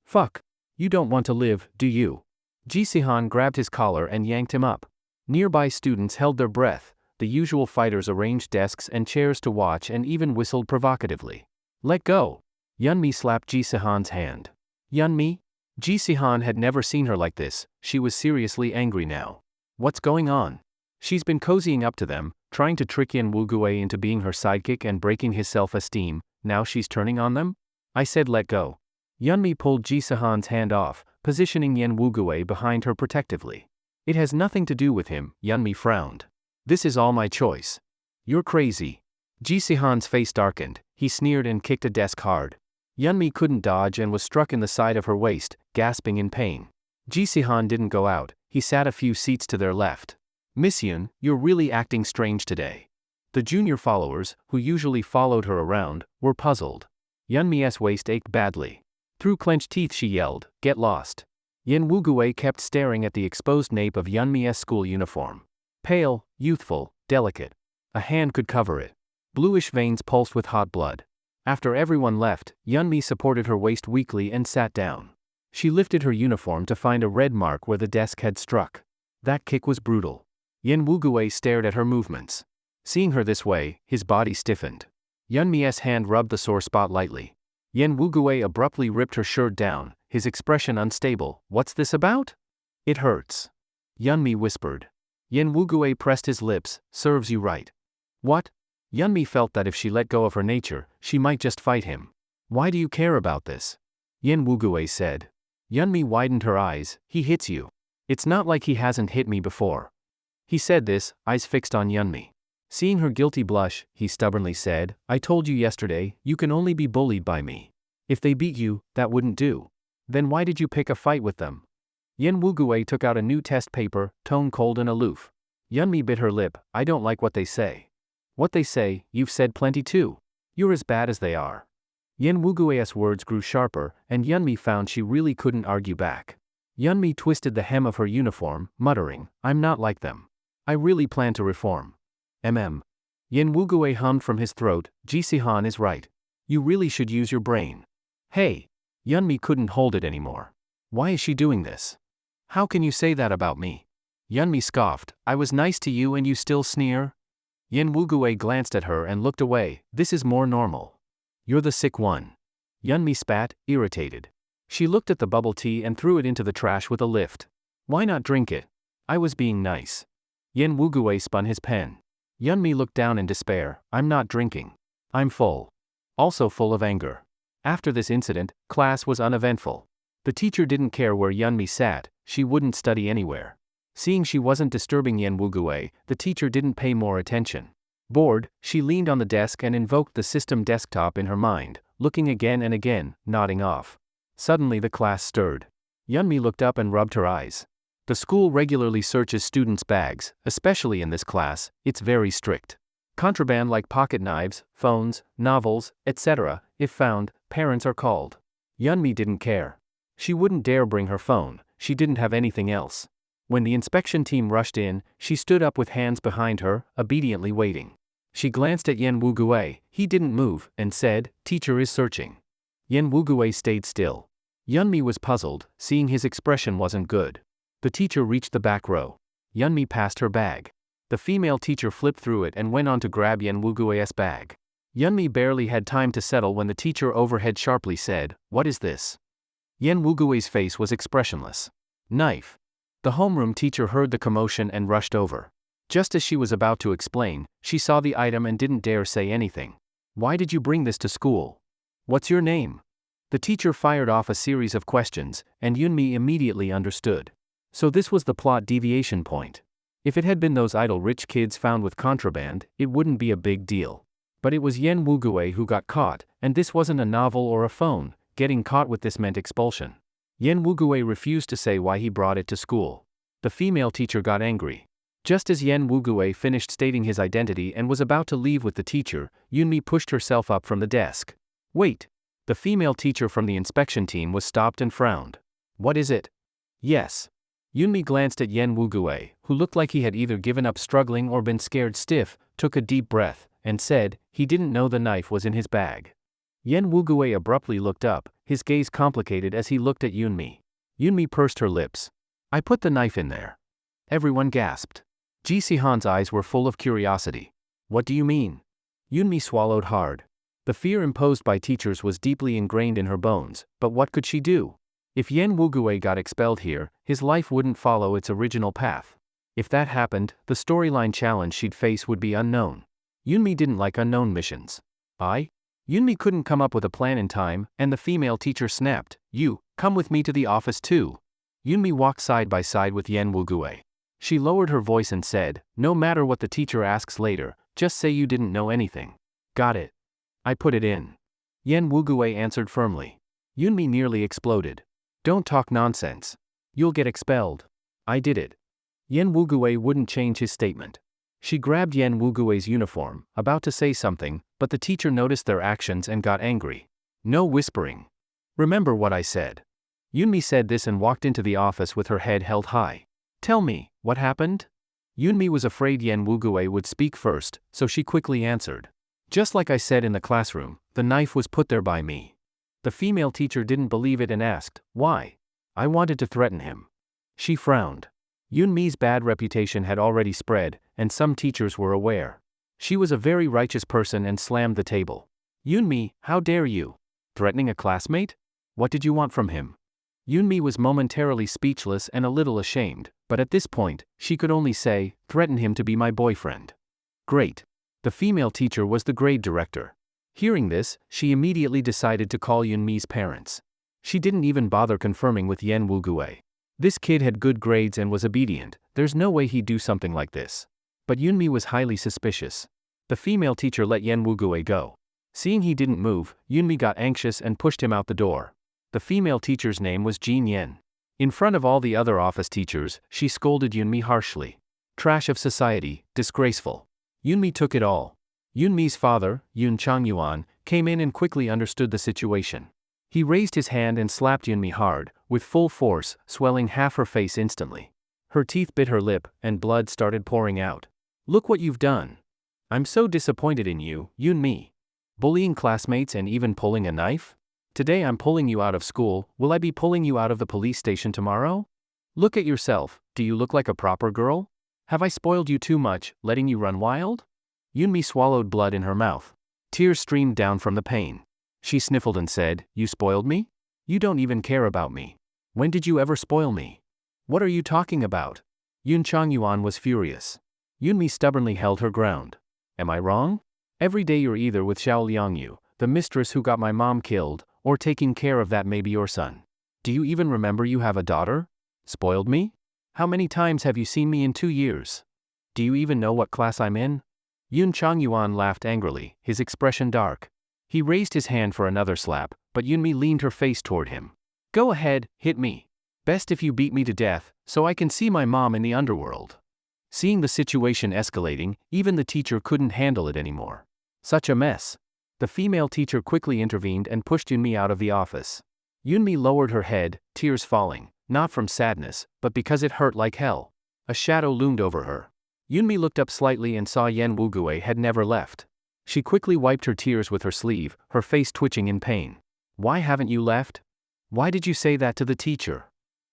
[SPEAKER 1] Fuck. You don't want to live, do you? Ji Sihan grabbed his collar and yanked him up. Nearby students held their breath. The usual fighters arranged desks and chairs to watch and even whistled provocatively. Let go. Yeonmi slapped Ji Sihan's hand. Yeonmi? Ji Sihan had never seen her like this. She was seriously angry now. What's going on? She's been cozying up to them, trying to trick Yen Wugue into being her sidekick and breaking his self-esteem. Now she's turning on them? I said let go. Yeonmi pulled Ji Sihan's hand off, positioning Yen Wugue behind her protectively. It has nothing to do with him, Yeonmi frowned. This is all my choice. You're crazy. Ji Sihan's face darkened. He sneered and kicked a desk hard. Yeonmi couldn't dodge and was struck in the side of her waist, gasping in pain. Ji Sihan didn't go out. He sat a few seats to their left. Miss Yeon, you're really acting strange today. The junior followers, who usually followed her around, were puzzled. Yeonmi's waist ached badly. Through clenched teeth she yelled, get lost. Yen Wugue kept staring at the exposed nape of Yeonmi's school uniform. Pale, youthful, delicate. A hand could cover it. Bluish veins pulsed with hot blood. After everyone left, Yeonmi supported her waist weakly and sat down. She lifted her uniform to find a red mark where the desk had struck. That kick was brutal. Yen Wugue stared at her movements. Seeing her this way, his body stiffened. Yeonmi's hand rubbed the sore spot lightly. Yen Wugue abruptly ripped her shirt down, his expression unstable. What's this about? It hurts. Yeonmi whispered. Yen Wugue pressed his lips. Serves you right. What? Yeonmi felt that if she let go of her nature, she might just fight him. Why do you care about this? Yen Wugue said. Yeonmi widened her eyes. He hits you. It's not like he hasn't hit me before. He said this, eyes fixed on Yeonmi. Seeing her guilty blush, he stubbornly said, I told you yesterday, you can only be bullied by me. If they beat you, that wouldn't do. Then why did you pick a fight with them? Yen Wugue took out a new test paper, tone cold and aloof. Yeonmi bit her lip. I don't like what they say. What they say, you've said plenty too. You're as bad as they are. Yen Wugue's words grew sharper, and Yeonmi found she really couldn't argue back. Yeonmi twisted the hem of her uniform, muttering, I'm not like them. I really plan to reform. Yen Wugue hummed from his throat, Ji Sihan is right. You really should use your brain. Hey! Yeonmi couldn't hold it anymore. Why is she doing this? How can you say that about me? Yeonmi scoffed, I was nice to you and you still sneer? Yen Wugue glanced at her and looked away. This is more normal. You're the sick one. Yeonmi spat, irritated. She looked at the bubble tea and threw it into the trash with a lift. Why not drink it? I was being nice. Yen Wugue spun his pen. Yeonmi looked down in despair. I'm not drinking. I'm full. Also full of anger. After this incident, class was uneventful. The teacher didn't care where Yeonmi sat, she wouldn't study anywhere. Seeing she wasn't disturbing Yen Wugue, the teacher didn't pay more attention. Bored, she leaned on the desk and invoked the system desktop in her mind, looking again and again, nodding off. Suddenly the class stirred. Yeonmi looked up and rubbed her eyes. The school regularly searches students' bags, especially in this class, it's very strict. Contraband like pocket knives, phones, novels, etc., if found, parents are called. Yeonmi didn't care. She wouldn't dare bring her phone, she didn't have anything else. When the inspection team rushed in, she stood up with hands behind her, obediently waiting. She glanced at Yen Wugue, he didn't move, and said, Teacher is searching. Yen Wugue stayed still. Yeonmi was puzzled, seeing his expression wasn't good. The teacher reached the back row. Yeonmi passed her bag. The female teacher flipped through it and went on to grab Yen Wugue's bag. Yeonmi barely had time to settle when the teacher overhead sharply said, What is this? Yen Wugue's face was expressionless. Knife. The homeroom teacher heard the commotion and rushed over. Just as she was about to explain, she saw the item and didn't dare say anything. Why did you bring this to school? What's your name? The teacher fired off a series of questions, and Yeonmi immediately understood. So this was the plot deviation point. If it had been those idle rich kids found with contraband, it wouldn't be a big deal. But it was Yen Wugue who got caught, and this wasn't a novel or a phone. Getting caught with this meant expulsion. Yen Wugue refused to say why he brought it to school. The female teacher got angry. Just as Yen Wugue finished stating his identity and was about to leave with the teacher, Yunmi pushed herself up from the desk. Wait! The female teacher from the inspection team was stopped and frowned. What is it? Yes. Yunmi glanced at Yen Wugue, who looked like he had either given up struggling or been scared stiff, took a deep breath, and said, he didn't know the knife was in his bag. Yen Wugue abruptly looked up, his gaze complicated as he looked at Yunmi. Yunmi pursed her lips. I put the knife in there. Everyone gasped. Ji Sihan's eyes were full of curiosity. What do you mean? Yunmi swallowed hard. The fear imposed by teachers was deeply ingrained in her bones, but what could she do? If Yen Wugue got expelled here, his life wouldn't follow its original path. If that happened, the storyline challenge she'd face would be unknown. Yunmi didn't like unknown missions. Yunmi couldn't come up with a plan in time, and the female teacher snapped, You, come with me to the office too. Yunmi walked side by side with Yen Wugue. She lowered her voice and said, no matter what the teacher asks later, just say you didn't know anything. Got it. I put it in. Yen Wugue answered firmly. Yunmi nearly exploded. Don't talk nonsense. You'll get expelled. I did it. Yen Wugue wouldn't change his statement. She grabbed Yen Wugue's uniform, about to say something, but the teacher noticed their actions and got angry. No whispering. Remember what I said. Yunmi said this and walked into the office with her head held high. Tell me, what happened? Yunmi was afraid Yen Wugue would speak first, so she quickly answered. Just like I said in the classroom, the knife was put there by me. The female teacher didn't believe it and asked, why? I wanted to threaten him. She frowned. Yunmi's bad reputation had already spread, and some teachers were aware. She was a very righteous person and slammed the table. Yunmi, how dare you? Threatening a classmate? What did you want from him? Yunmi was momentarily speechless and a little ashamed, but at this point, she could only say, threaten him to be my boyfriend. Great. The female teacher was the grade director. Hearing this, she immediately decided to call Yunmi's parents. She didn't even bother confirming with Yen Wugue. This kid had good grades and was obedient, there's no way he'd do something like this. But Yunmi was highly suspicious. The female teacher let Yen Wugue go. Seeing he didn't move, Yunmi got anxious and pushed him out the door. The female teacher's name was Jin Yen. In front of all the other office teachers, she scolded Yunmi harshly. Trash of society, disgraceful. Yunmi took it all. Yunmi's father, Yun Changyuan, came in and quickly understood the situation. He raised his hand and slapped Yunmi hard, with full force, swelling half her face instantly. Her teeth bit her lip, and blood started pouring out. Look what you've done. I'm so disappointed in you, Yunmi. Bullying classmates and even pulling a knife? Today I'm pulling you out of school, will I be pulling you out of the police station tomorrow? Look at yourself, do you look like a proper girl? Have I spoiled you too much, letting you run wild? Yunmi swallowed blood in her mouth. Tears streamed down from the pain. She sniffled and said, You spoiled me? You don't even care about me. When did you ever spoil me? What are you talking about? Yun Changyuan was furious. Yunmi stubbornly held her ground. Am I wrong? Every day you're either with Xiao Liangyu, the mistress who got my mom killed, or taking care of that maybe your son. Do you even remember you have a daughter? Spoiled me? How many times have you seen me in 2 years? Do you even know what class I'm in? Yun Changyuan laughed angrily, his expression dark. He raised his hand for another slap, but Yunmi leaned her face toward him. Go ahead, hit me. Best if you beat me to death, so I can see my mom in the underworld. Seeing the situation escalating, even the teacher couldn't handle it anymore. Such a mess. The female teacher quickly intervened and pushed Yunmi out of the office. Yunmi lowered her head, tears falling, not from sadness, but because it hurt like hell. A shadow loomed over her. Yunmi looked up slightly and saw Yen Wugue had never left. She quickly wiped her tears with her sleeve, her face twitching in pain. Why haven't you left? Why did you say that to the teacher?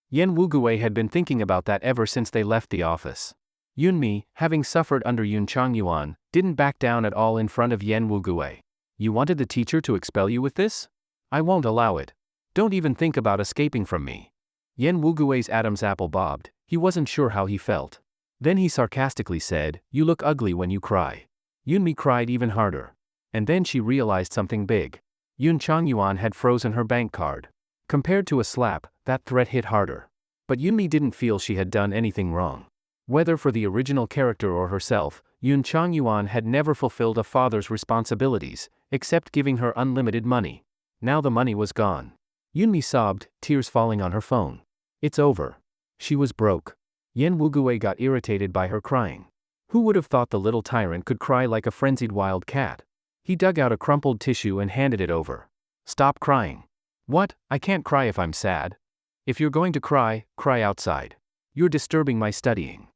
[SPEAKER 1] Yen Wugue had been thinking about that ever since they left the office. Yunmi, having suffered under Yun Changyuan, didn't back down at all in front of Yen Wugue. You wanted the teacher to expel you with this? I won't allow it. Don't even think about escaping from me. Yen Wugue's Adam's apple bobbed, he wasn't sure how he felt. Then he sarcastically said, You look ugly when you cry. Yunmi cried even harder. And then she realized something big. Yun Changyuan had frozen her bank card. Compared to a slap, that threat hit harder. But Yunmi didn't feel she had done anything wrong. Whether for the original character or herself, Yoon Chang-yuan had never fulfilled a father's responsibilities, except giving her unlimited money. Now the money was gone. Yunmi sobbed, tears falling on her phone. It's over. She was broke. Yen Wugui got irritated by her crying. Who would have thought the little tyrant could cry like a frenzied wild cat? He dug out a crumpled tissue and handed it over. Stop crying. What? I can't cry if I'm sad. If you're going to cry, cry outside. You're disturbing my studying.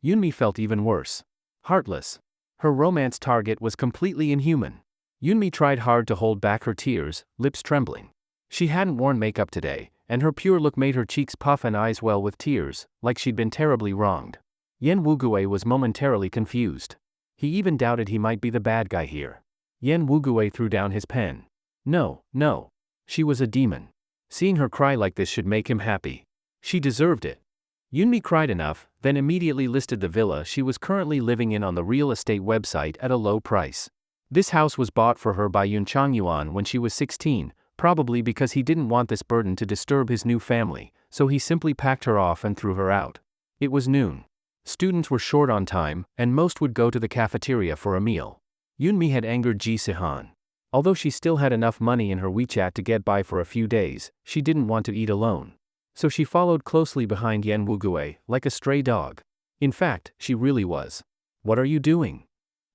[SPEAKER 1] Yunmi felt even worse. Heartless. Her romance target was completely inhuman. Yunmi tried hard to hold back her tears, lips trembling. She hadn't worn makeup today, and her pure look made her cheeks puff and eyes well with tears, like she'd been terribly wronged. Yen Wugui was momentarily confused. He even doubted he might be the bad guy here. Yen Wugui threw down his pen. No, no. She was a demon. Seeing her cry like this should make him happy. She deserved it. Yunmi cried enough, then immediately listed the villa she was currently living in on the real estate website at a low price. This house was bought for her by Yoon Chang-yuan when she was 16, probably because he didn't want this burden to disturb his new family, so he simply packed her off and threw her out. It was noon. Students were short on time, and most would go to the cafeteria for a meal. Yunmi had angered Ji Sihan. Although she still had enough money in her WeChat to get by for a few days, she didn't want to eat alone. So she followed closely behind Yen Wugui, like a stray dog. In fact, she really was. What are you doing?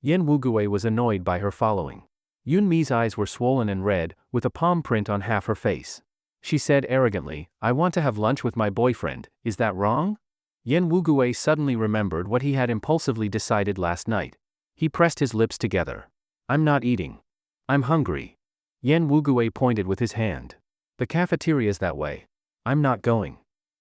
[SPEAKER 1] Yen Wugui was annoyed by her following. Yunmi's eyes were swollen and red, with a palm print on half her face. She said arrogantly, I want to have lunch with my boyfriend, is that wrong? Yen Wugui suddenly remembered what he had impulsively decided last night. He pressed his lips together. I'm not eating. I'm hungry. Yen Wugui pointed with his hand. The cafeteria's that way. I'm not going.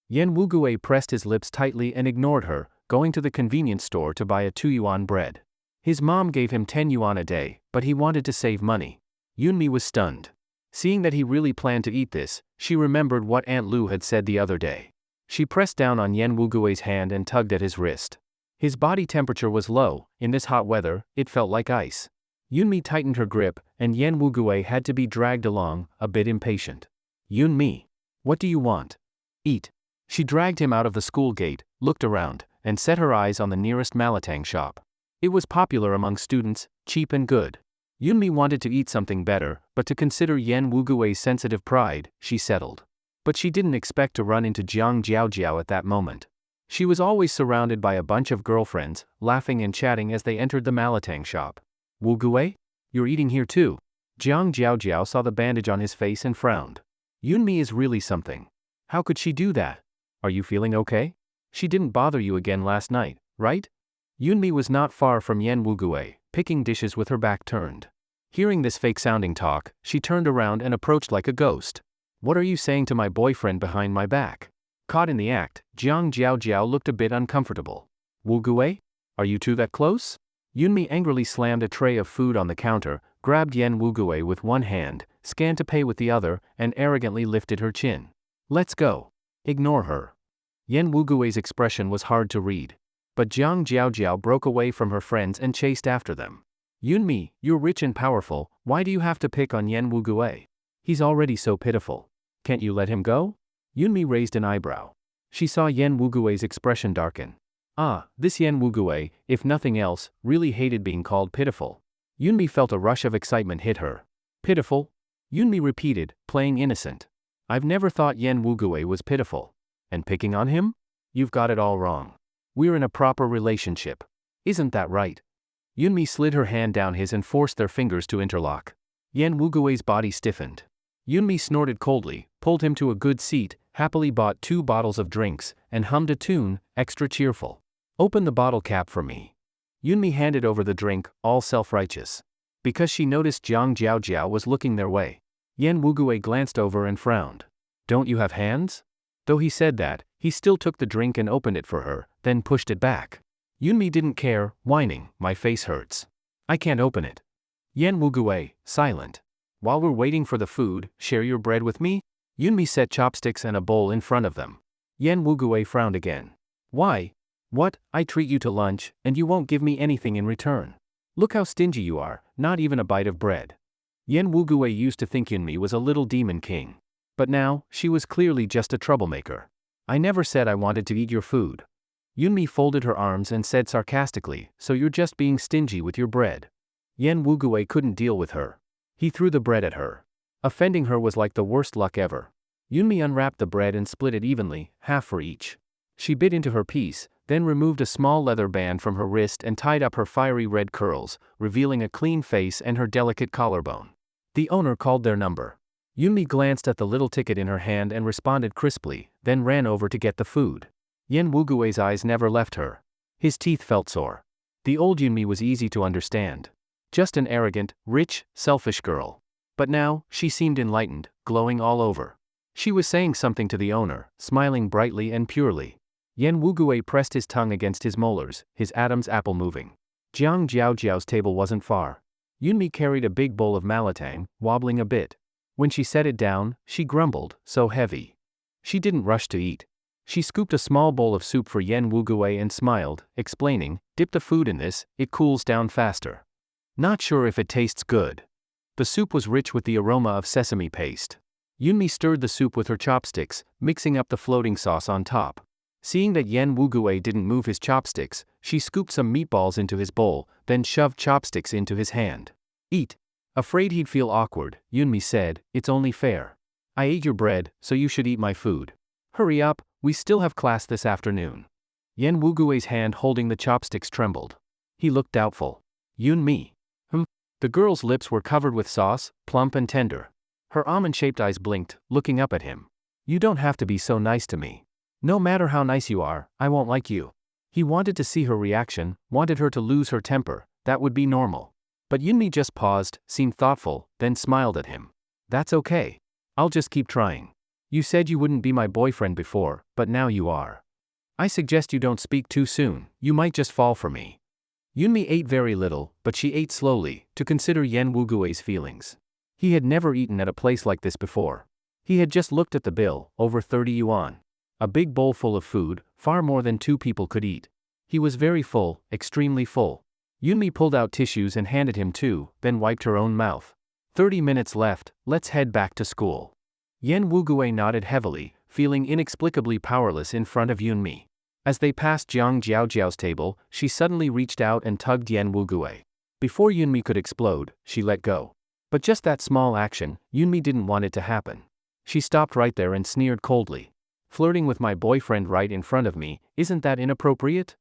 [SPEAKER 1] Yen Wugui pressed his lips tightly and ignored her, going to the convenience store to buy a 2 yuan bread. His mom gave him 10 yuan a day, but he wanted to save money. Yunmi was stunned. Seeing that he really planned to eat this, she remembered what Aunt Lu had said the other day. She pressed down on Yen Wugui's hand and tugged at his wrist. His body temperature was low. In this hot weather, it felt like ice. Yunmi tightened her grip, and Yen Wugui had to be dragged along, a bit impatient. Yunmi. What do you want? Eat. She dragged him out of the school gate, looked around, and set her eyes on the nearest Malatang shop. It was popular among students, cheap and good. Yunmi wanted to eat something better, but to consider Yen Wugui's sensitive pride, she settled. But she didn't expect to run into Jiang Jiaojiao at that moment. She was always surrounded by a bunch of girlfriends, laughing and chatting as they entered the Malatang shop. Wugui? You're eating here too. Jiang Jiaojiao saw the bandage on his face and frowned. Yunmi is really something. How could she do that? Are you feeling okay? She didn't bother you again last night, right? Yunmi was not far from Yen Wugui, picking dishes with her back turned. Hearing this fake-sounding talk, she turned around and approached like a ghost. What are you saying to my boyfriend behind my back? Caught in the act, Jiang Jiaojiao looked a bit uncomfortable. Wugui? Are you two that close? Yunmi angrily slammed a tray of food on the counter, grabbed Yen Wugui with one hand, scanned to pay with the other, and arrogantly lifted her chin. Let's go. Ignore her. Yen Wugui's expression was hard to read. But Jiang Jiaojiao broke away from her friends and chased after them. Yunmi, you're rich and powerful, why do you have to pick on Yen Wugui? He's already so pitiful. Can't you let him go? Yunmi raised an eyebrow. She saw Yen Wugui's expression darken. Ah, this Yen Wugui, if nothing else, really hated being called pitiful. Yunmi felt a rush of excitement hit her. Pitiful? Yunmi repeated, playing innocent. I've never thought Yen Wugui was pitiful. And picking on him? You've got it all wrong. We're in a proper relationship. Isn't that right? Yunmi slid her hand down his and forced their fingers to interlock. Yen Wugui's body stiffened. Yunmi snorted coldly, pulled him to a good seat, happily bought 2 bottles of drinks, and hummed a tune, extra cheerful. Open the bottle cap for me. Yunmi handed over the drink, all self-righteous. Because she noticed Jiang Jiaojiao was looking their way. Yen Wugui glanced over and frowned. Don't you have hands? Though he said that, he still took the drink and opened it for her, then pushed it back. Yunmi didn't care, whining, my face hurts. I can't open it. Yen Wugui, silent. While we're waiting for the food, share your bread with me? Yunmi set chopsticks and a bowl in front of them. Yen Wugui frowned again. Why? What? I treat you to lunch, and you won't give me anything in return. Look how stingy you are, not even a bite of bread. Yen Wugui used to think Yunmi was a little demon king. But now, she was clearly just a troublemaker. I never said I wanted to eat your food. Yunmi folded her arms and said sarcastically, so you're just being stingy with your bread. Yen Wugui couldn't deal with her. He threw the bread at her. Offending her was like the worst luck ever. Yunmi unwrapped the bread and split it evenly, half for each. She bit into her piece, then removed a small leather band from her wrist and tied up her fiery red curls, revealing a clean face and her delicate collarbone. The owner called their number. Yunmi glanced at the little ticket in her hand and responded crisply, then ran over to get the food. Yen Wugui's eyes never left her. His teeth felt sore. The old Yunmi was easy to understand. Just an arrogant, rich, selfish girl. But now, she seemed enlightened, glowing all over. She was saying something to the owner, smiling brightly and purely. Yen Wugui pressed his tongue against his molars, his Adam's apple moving. Jiang Jiaojiao's table wasn't far. Yunmi carried a big bowl of malatang, wobbling a bit. When she set it down, she grumbled, so heavy. She didn't rush to eat. She scooped a small bowl of soup for Yen Wugui and smiled, explaining, dip the food in this, it cools down faster. Not sure if it tastes good. The soup was rich with the aroma of sesame paste. Yunmi stirred the soup with her chopsticks, mixing up the floating sauce on top. Seeing that Yen Wugui didn't move his chopsticks, she scooped some meatballs into his bowl, then shoved chopsticks into his hand. Eat. Afraid he'd feel awkward, Yunmi said, it's only fair. I ate your bread, so you should eat my food. Hurry up, we still have class this afternoon. Yen Wugui's hand holding the chopsticks trembled. He looked doubtful. Yunmi. The girl's lips were covered with sauce, plump and tender. Her almond-shaped eyes blinked, looking up at him. You don't have to be so nice to me. No matter how nice you are, I won't like you. He wanted to see her reaction, wanted her to lose her temper, that would be normal. But Yunmi just paused, seemed thoughtful, then smiled at him. That's okay. I'll just keep trying. You said you wouldn't be my boyfriend before, but now you are. I suggest you don't speak too soon, you might just fall for me. Yunmi ate very little, but she ate slowly, to consider Yen Wugui's feelings. He had never eaten at a place like this before. He had just looked at the bill, over 30 yuan. A big bowl full of food, far more than 2 people could eat. He was very full, extremely full. Yunmi pulled out tissues and handed him 2, then wiped her own mouth. 30 minutes left, let's head back to school. Yen Wugui nodded heavily, feeling inexplicably powerless in front of Yunmi. As they passed Jiang Jiaojiao's table, she suddenly reached out and tugged Yen Wugui. Before Yunmi could explode, she let go. But just that small action, Yunmi didn't want it to happen. She stopped right there and sneered coldly. Flirting with my boyfriend right in front of me, isn't that inappropriate?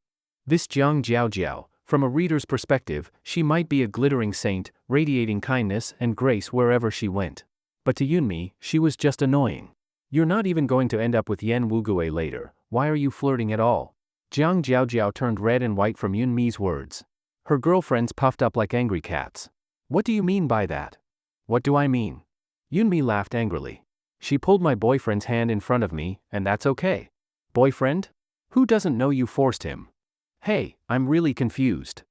[SPEAKER 1] This Jiang Jiaojiao, from a reader's perspective, she might be a glittering saint, radiating kindness and grace wherever she went. But to Yunmi, she was just annoying. You're not even going to end up with Yen Wugui later, why are you flirting at all? Jiang Jiaojiao turned red and white from Yunmi's words. Her girlfriends puffed up like angry cats. What do you mean by that? What do I mean? Yunmi laughed angrily. She pulled my boyfriend's hand in front of me, and that's okay. Boyfriend? Who doesn't know you forced him? Hey, I'm really confused.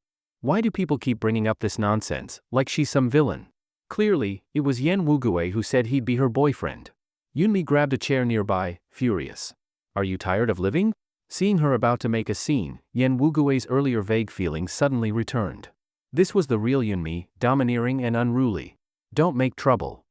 [SPEAKER 1] Why do people keep bringing up this nonsense, like she's some villain? Clearly, it was Yen Wugui who said he'd be her boyfriend. Yunmi grabbed a chair nearby, furious. Are you tired of living? Seeing her about to make a scene, Yen Wugui's earlier vague feelings suddenly returned. This was the real Yunmi, domineering and unruly. Don't make trouble.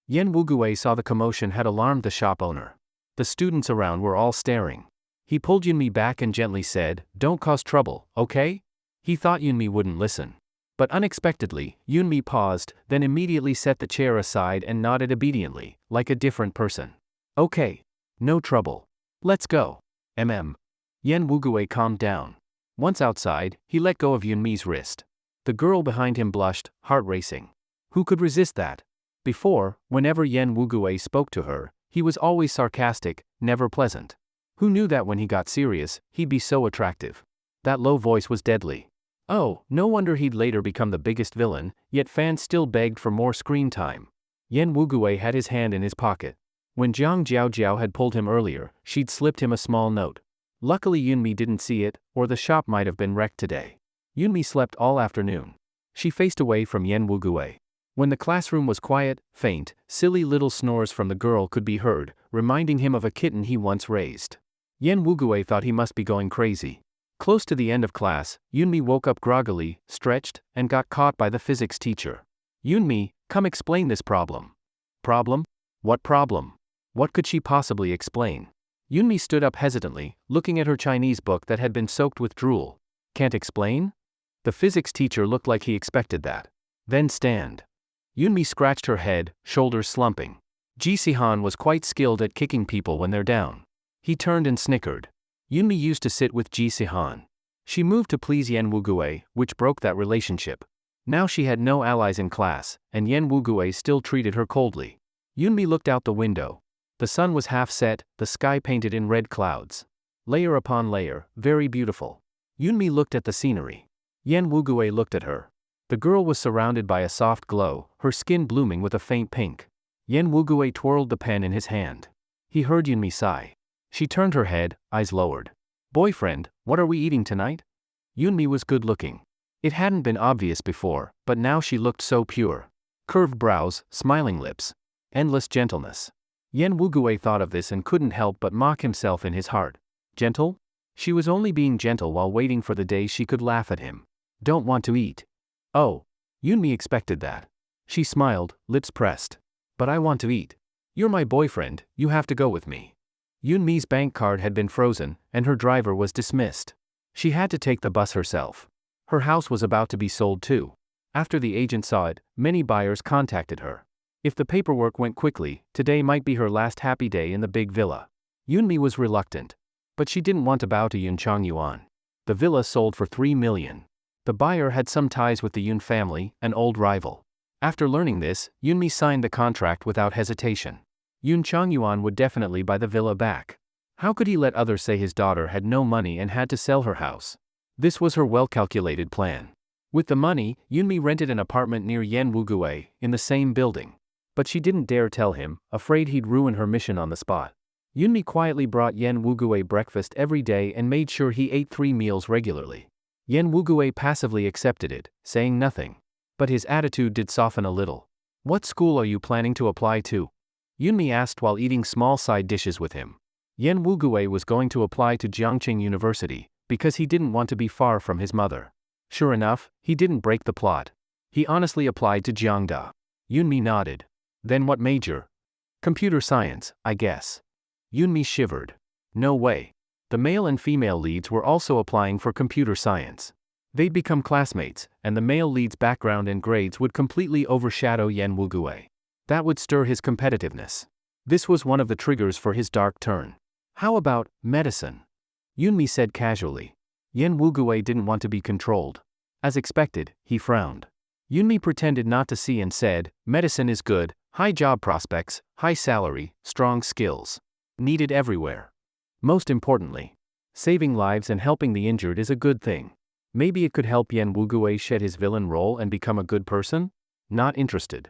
[SPEAKER 1] Yen Wugui saw the commotion had alarmed the shop owner. The students around were all staring. He pulled Yunmi back and gently said, don't cause trouble, okay? He thought Yunmi wouldn't listen. But unexpectedly, Yunmi paused, then immediately set the chair aside and nodded obediently, like a different person. Okay. No trouble. Let's go. Yen Wugui calmed down. Once outside, he let go of Yunmi's wrist. The girl behind him blushed, heart racing. Who could resist that? Before, whenever Yen Wugui spoke to her, he was always sarcastic, never pleasant. Who knew that when he got serious, he'd be so attractive? That low voice was deadly. Oh, no wonder he'd later become the biggest villain, yet fans still begged for more screen time. Yen Wugui had his hand in his pocket. When Jiang Jiaojiao had pulled him earlier, she'd slipped him a small note. Luckily Yunmi didn't see it, or the shop might have been wrecked today. Yunmi slept all afternoon. She faced away from Yen Wugui. When the classroom was quiet, faint, silly little snores from the girl could be heard, reminding him of a kitten he once raised. Yen Wugui thought he must be going crazy. Close to the end of class, Yunmi woke up groggily, stretched, and got caught by the physics teacher. Yunmi, come explain this problem. Problem? What problem? What could she possibly explain? Yunmi stood up hesitantly, looking at her Chinese book that had been soaked with drool. Can't explain? The physics teacher looked like he expected that. Then stand. Yunmi scratched her head, shoulders slumping. Ji Sihan was quite skilled at kicking people when they're down. He turned and snickered. Yunmi used to sit with Ji Sihan. She moved to please Yen Wugue, which broke that relationship. Now she had no allies in class, and Yen Wugue still treated her coldly. Yunmi looked out the window. The sun was half set, the sky painted in red clouds. Layer upon layer, very beautiful. Yunmi looked at the scenery. Yen Wugue looked at her. The girl was surrounded by a soft glow, her skin blooming with a faint pink. Yen Wugue twirled the pen in his hand. He heard Yunmi sigh. She turned her head, eyes lowered. Boyfriend, what are we eating tonight? Yunmi was good looking. It hadn't been obvious before, but now she looked so pure. Curved brows, smiling lips. Endless gentleness. Yen Wugue thought of this and couldn't help but mock himself in his heart. Gentle? She was only being gentle while waiting for the day she could laugh at him. Don't want to eat. Oh. Yunmi expected that. She smiled, lips pressed. But I want to eat. You're my boyfriend, you have to go with me. Yunmi's bank card had been frozen, and her driver was dismissed. She had to take the bus herself. Her house was about to be sold too. After the agent saw it, many buyers contacted her. If the paperwork went quickly, today might be her last happy day in the big villa. Yunmi was reluctant. But she didn't want to bow to Yun Changyuan. The villa sold for 3 million. The buyer had some ties with the Yun family, an old rival. After learning this, Yunmi signed the contract without hesitation. Yun Changyuan would definitely buy the villa back. How could he let others say his daughter had no money and had to sell her house? This was her well-calculated plan. With the money, Yunmi rented an apartment near Yen Wugue, in the same building. But she didn't dare tell him, afraid he'd ruin her mission on the spot. Yunmi quietly brought Yen Wugue breakfast every day and made sure he ate 3 meals regularly. Yen Wugue passively accepted it, saying nothing. But his attitude did soften a little. What school are you planning to apply to? Yunmi asked while eating small side dishes with him. Yen Wugue was going to apply to Jiangqing University, because he didn't want to be far from his mother. Sure enough, he didn't break the plot. He honestly applied to Jiangda. Yunmi nodded. Then what major? Computer science, I guess. Yunmi shivered. No way. The male and female leads were also applying for computer science. They'd become classmates, and the male lead's background and grades would completely overshadow Yen Wugue. That would stir his competitiveness. This was one of the triggers for his dark turn. How about medicine? Yunmi said casually. Yen Wugue didn't want to be controlled. As expected, he frowned. Yunmi pretended not to see and said, medicine is good, high job prospects, high salary, strong skills. Needed everywhere. Most importantly, saving lives and helping the injured is a good thing. Maybe it could help Yen Wugue shed his villain role and become a good person? Not interested.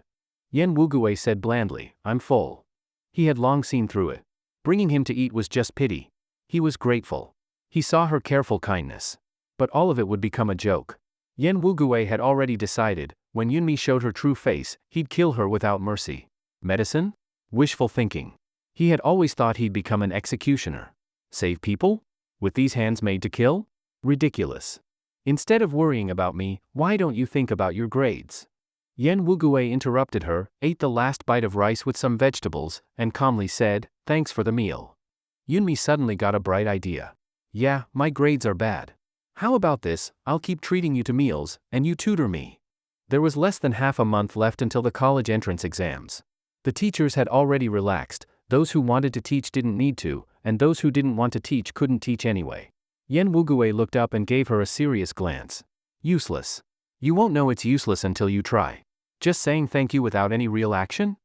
[SPEAKER 1] Yen Wugue said blandly, I'm full. He had long seen through it. Bringing him to eat was just pity. He was grateful. He saw her careful kindness. But all of it would become a joke. Yen Wugue had already decided, when Yunmi showed her true face, he'd kill her without mercy. Medicine? Wishful thinking. He had always thought he'd become an executioner. Save people? With these hands made to kill? Ridiculous. Instead of worrying about me, why don't you think about your grades? Yen Wugue interrupted her, ate the last bite of rice with some vegetables, and calmly said, thanks for the meal. Yunmi suddenly got a bright idea. Yeah, my grades are bad. How about this, I'll keep treating you to meals, and you tutor me. There was less than half a month left until the college entrance exams. The teachers had already relaxed, those who wanted to teach didn't need to, and those who didn't want to teach couldn't teach anyway. Yen Wugue looked up and gave her a serious glance. Useless. You won't know it's useless until you try. Just saying thank you without any real action?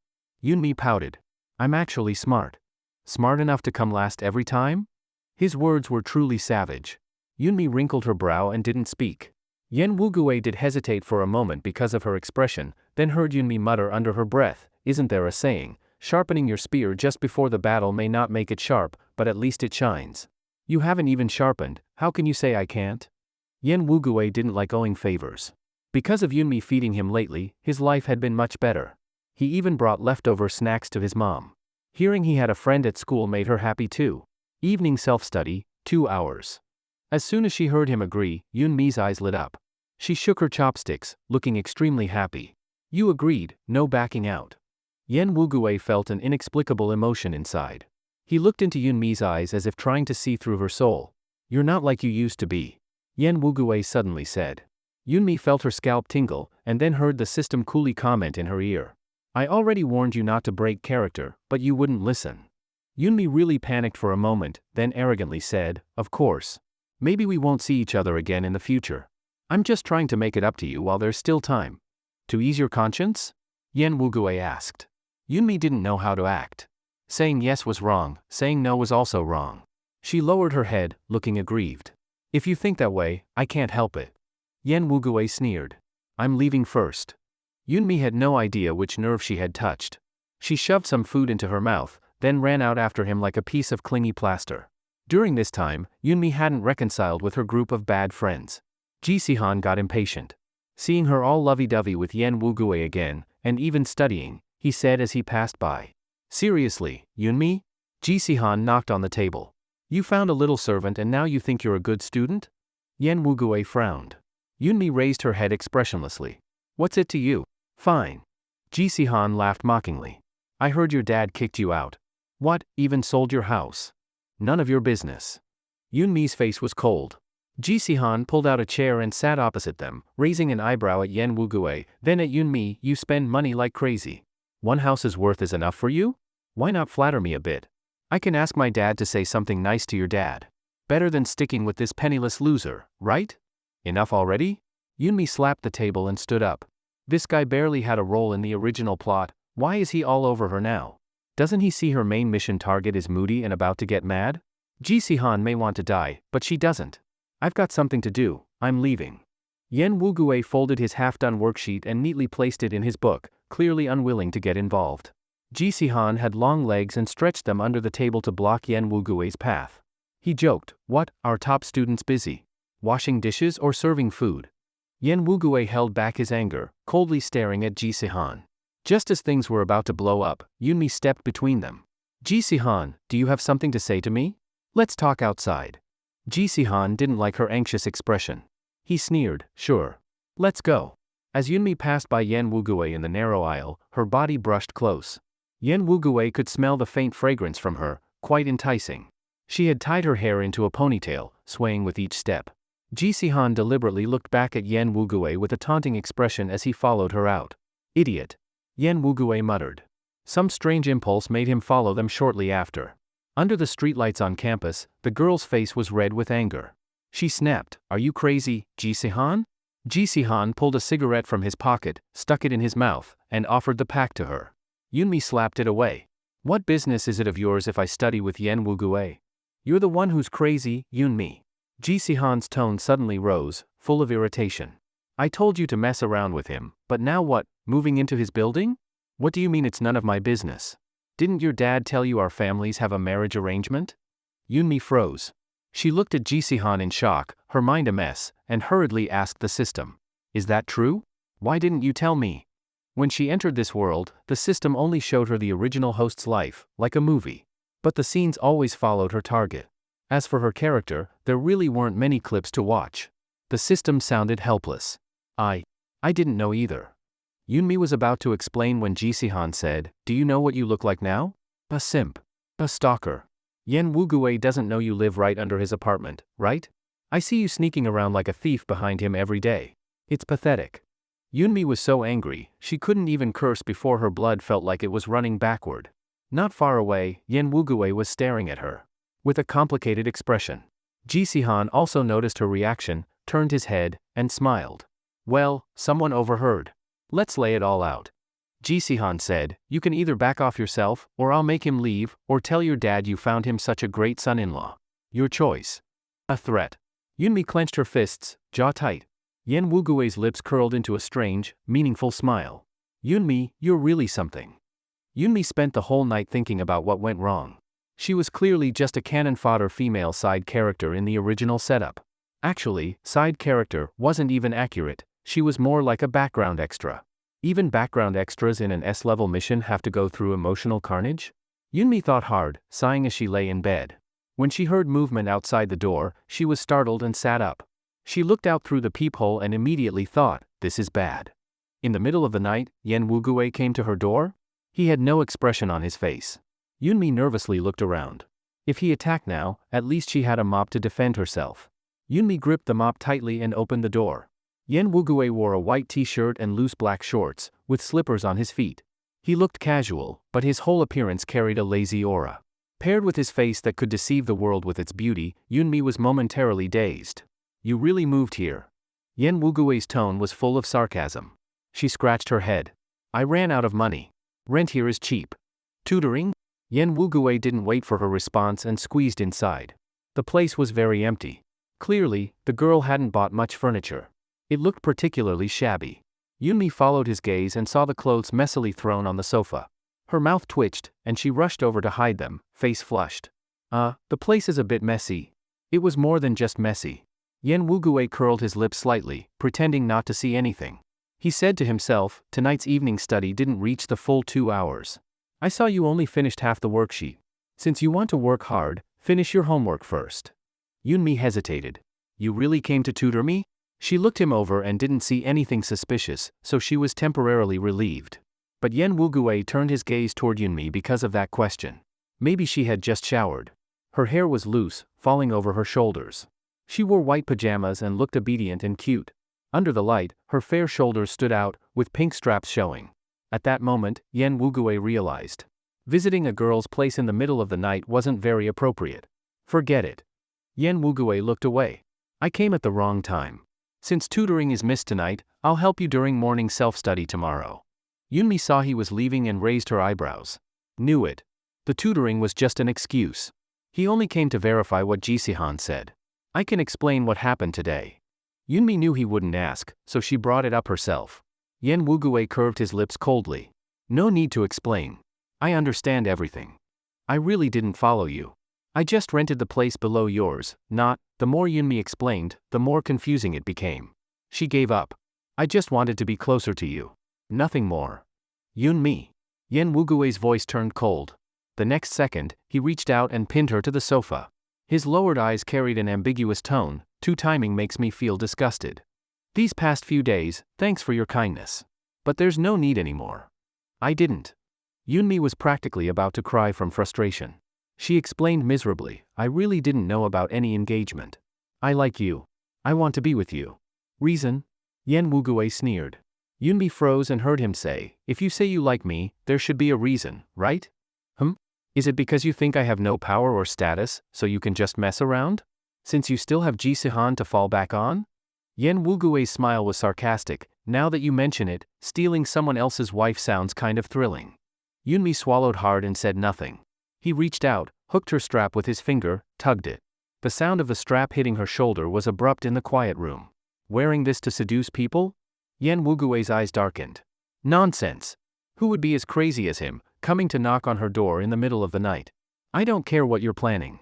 [SPEAKER 1] Yunmi pouted. I'm actually smart. Smart enough to come last every time? His words were truly savage. Yunmi wrinkled her brow and didn't speak. Yen Wugue did hesitate for a moment because of her expression, then heard Yunmi mutter under her breath, isn't there a saying, sharpening your spear just before the battle may not make it sharp, but at least it shines. You haven't even sharpened, how can you say I can't? Yen Wugue didn't like owing favors. Because of Yunmi feeding him lately, his life had been much better. He even brought leftover snacks to his mom. Hearing he had a friend at school made her happy too. Evening self-study, 2 hours. As soon as she heard him agree, Yunmi's eyes lit up. She shook her chopsticks, looking extremely happy. You agreed, no backing out. Yen Wugue felt an inexplicable emotion inside. He looked into Yunmi's eyes as if trying to see through her soul. You're not like you used to be, Yen Wugui suddenly said. Yunmi felt her scalp tingle, and then heard the system coolly comment in her ear. I already warned you not to break character, but you wouldn't listen. Yunmi really panicked for a moment, then arrogantly said, of course. Maybe we won't see each other again in the future. I'm just trying to make it up to you while there's still time. To ease your conscience? Yen Wugui asked. Yunmi didn't know how to act. Saying yes was wrong, saying no was also wrong. She lowered her head, looking aggrieved. If you think that way, I can't help it. Yen Wugui sneered. I'm leaving first. Yunmi had no idea which nerve she had touched. She shoved some food into her mouth, then ran out after him like a piece of clingy plaster. During this time, Yunmi hadn't reconciled with her group of bad friends. Ji Sihan got impatient. Seeing her all lovey-dovey with Yen Wugui again, and even studying, he said as he passed by. Seriously, Yunmi? Ji Sihan knocked on the table. You found a little servant and now you think you're a good student? Yen Wugui frowned. Yunmi raised her head expressionlessly. What's it to you? Fine. Ji Sihan laughed mockingly. I heard your dad kicked you out. What, even sold your house? None of your business. Yunmi's face was cold. Ji Sihan pulled out a chair and sat opposite them, raising an eyebrow at Yen Wugui, then at Yunmi. You spend money like crazy. One house's worth is enough for you? Why not flatter me a bit? I can ask my dad to say something nice to your dad. Better than sticking with this penniless loser, right? Enough already? Yunmi slapped the table and stood up. This guy barely had a role in the original plot, why is he all over her now? Doesn't he see her main mission target is moody and about to get mad? Ji Sihan may want to die, but she doesn't. I've got something to do, I'm leaving. Yen Wugui folded his half-done worksheet and neatly placed it in his book, clearly unwilling to get involved. Ji Sihan had long legs and stretched them under the table to block Yen Wugui's path. He joked, what, our top students busy? Washing dishes or serving food? Yen Wugui held back his anger, coldly staring at Ji Sihan. Just as things were about to blow up, Yunmi stepped between them. Ji Sihan, do you have something to say to me? Let's talk outside. Ji Sihan didn't like her anxious expression. He sneered, sure. Let's go. As Yunmi passed by Yen Wugui in the narrow aisle, her body brushed close. Yen Wugui could smell the faint fragrance from her, quite enticing. She had tied her hair into a ponytail, swaying with each step. Ji Sihan deliberately looked back at Yen Wugui with a taunting expression as he followed her out. Idiot. Yen Wugui muttered. Some strange impulse made him follow them shortly after. Under the streetlights on campus, the girl's face was red with anger. She snapped, are you crazy, Ji Sihan? Ji Sihan pulled a cigarette from his pocket, stuck it in his mouth, and offered the pack to her. Yunmi slapped it away. What business is it of yours if I study with Yen Wugui? You're the one who's crazy, Yunmi. Ji Sihan's tone suddenly rose, full of irritation. I told you to mess around with him, but now what, moving into his building? What do you mean it's none of my business? Didn't your dad tell you our families have a marriage arrangement? Yunmi froze. She looked at Ji Sihan in shock, her mind a mess, and hurriedly asked the system. Is that true? Why didn't you tell me? When she entered this world, the system only showed her the original host's life, like a movie. But the scenes always followed her target. As for her character, there really weren't many clips to watch. The system sounded helpless. I didn't know either. Yunmi was about to explain when Ji Sihan said, do you know what you look like now? A simp. A stalker. Yen Wugui doesn't know you live right under his apartment, right? I see you sneaking around like a thief behind him every day. It's pathetic. Yunmi was so angry, she couldn't even curse before her blood felt like it was running backward. Not far away, Yen Wugui was staring at her. With a complicated expression. Ji Sihan also noticed her reaction, turned his head, and smiled. Well, someone overheard. Let's lay it all out. Ji Sihan said, you can either back off yourself, or I'll make him leave, or tell your dad you found him such a great son-in-law. Your choice. A threat. Yunmi clenched her fists, jaw tight. Yen Wugui's lips curled into a strange, meaningful smile. Yunmi, you're really something. Yunmi spent the whole night thinking about what went wrong. She was clearly just a cannon fodder female side character in the original setup. Actually, side character wasn't even accurate, she was more like a background extra. Even background extras in an S-level mission have to go through emotional carnage? Yunmi thought hard, sighing as she lay in bed. When she heard movement outside the door, she was startled and sat up. She looked out through the peephole and immediately thought, this is bad. In the middle of the night, Yen Wugui came to her door? He had no expression on his face. Yunmi nervously looked around. If he attacked now, at least she had a mop to defend herself. Yunmi gripped the mop tightly and opened the door. Yen Wugue wore a white t-shirt and loose black shorts, with slippers on his feet. He looked casual, but his whole appearance carried a lazy aura. Paired with his face that could deceive the world with its beauty, Yunmi was momentarily dazed. You really moved here? Yen Wugue's tone was full of sarcasm. She scratched her head. I ran out of money. Rent here is cheap. Tutoring? Yen Wugue didn't wait for her response and squeezed inside. The place was very empty. Clearly, the girl hadn't bought much furniture. It looked particularly shabby. Yunmi followed his gaze and saw the clothes messily thrown on the sofa. Her mouth twitched, and she rushed over to hide them, face flushed. The place is a bit messy. It was more than just messy. Yen Wugue curled his lips slightly, pretending not to see anything. He said to himself, tonight's evening study didn't reach the full 2 hours. I saw you only finished half the worksheet. Since you want to work hard, finish your homework first. Yunmi hesitated. You really came to tutor me? She looked him over and didn't see anything suspicious, so she was temporarily relieved. But Yen Wugue turned his gaze toward Yunmi because of that question. Maybe she had just showered. Her hair was loose, falling over her shoulders. She wore white pajamas and looked obedient and cute. Under the light, her fair shoulders stood out, with pink straps showing. At that moment, Yen Wugue realized. Visiting a girl's place in the middle of the night wasn't very appropriate. Forget it. Yen Wugue looked away. I came at the wrong time. Since tutoring is missed tonight, I'll help you during morning self-study tomorrow. Yunmi saw he was leaving and raised her eyebrows. Knew it. The tutoring was just an excuse. He only came to verify what Jisihan said. I can explain what happened today. Yunmi knew he wouldn't ask, so she brought it up herself. Yen Wugue curved his lips coldly. No need to explain. I understand everything. I really didn't follow you. I just rented the place below yours, not. The more Yunmi explained, the more confusing it became. She gave up. I just wanted to be closer to you. Nothing more. Yunmi. Yen Wugue's voice turned cold. The next second, he reached out and pinned her to the sofa. His lowered eyes carried an ambiguous tone. Timing makes me feel disgusted. These past few days, thanks for your kindness. But there's no need anymore. I didn't. Yunmi was practically about to cry from frustration. She explained miserably, I really didn't know about any engagement. I like you. I want to be with you. Reason? Yen Wugue sneered. Yunmi froze and heard him say, if you say you like me, there should be a reason, right? Is it because you think I have no power or status, so you can just mess around? Since you still have Jisihan to fall back on? Yen Wugue's smile was sarcastic. Now that you mention it, stealing someone else's wife sounds kind of thrilling. Yunmi swallowed hard and said nothing. He reached out, hooked her strap with his finger, tugged it. The sound of the strap hitting her shoulder was abrupt in the quiet room. Wearing this to seduce people? Yen Wugue's eyes darkened. Nonsense. Who would be as crazy as him, coming to knock on her door in the middle of the night? I don't care what you're planning.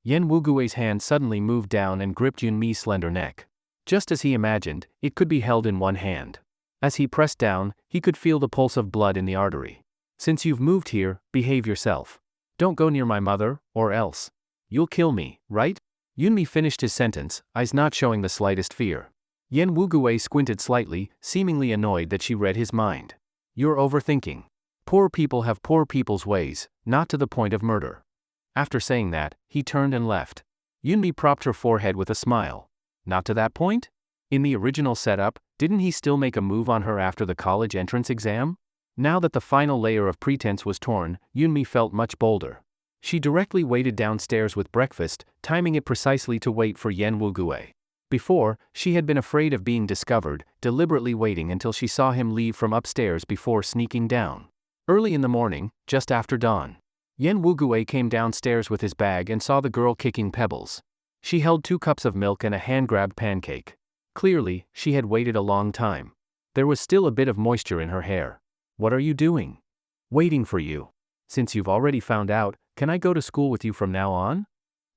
[SPEAKER 1] Yen Wugue's hand suddenly moved down and gripped Yunmi's slender neck. Just as he imagined, it could be held in one hand. As he pressed down, he could feel the pulse of blood in the artery. Since you've moved here, behave yourself. Don't go near my mother, or else. You'll kill me, right? Yunmi finished his sentence, eyes not showing the slightest fear. Yen Wugue squinted slightly, seemingly annoyed that she read his mind. You're overthinking. Poor people have poor people's ways, not to the point of murder. After saying that, he turned and left. Yunmi propped her forehead with a smile. Not to that point? In the original setup, didn't he still make a move on her after the college entrance exam? Now that the final layer of pretense was torn, Yunmi felt much bolder. She directly waited downstairs with breakfast, timing it precisely to wait for Yen Wugue. Before, she had been afraid of being discovered, deliberately waiting until she saw him leave from upstairs before sneaking down. Early in the morning, just after dawn, Yen Wugue came downstairs with his bag and saw the girl kicking pebbles. She held 2 cups of milk and a hand-grabbed pancake. Clearly, she had waited a long time. There was still a bit of moisture in her hair. What are you doing? Waiting for you. Since you've already found out, can I go to school with you from now on?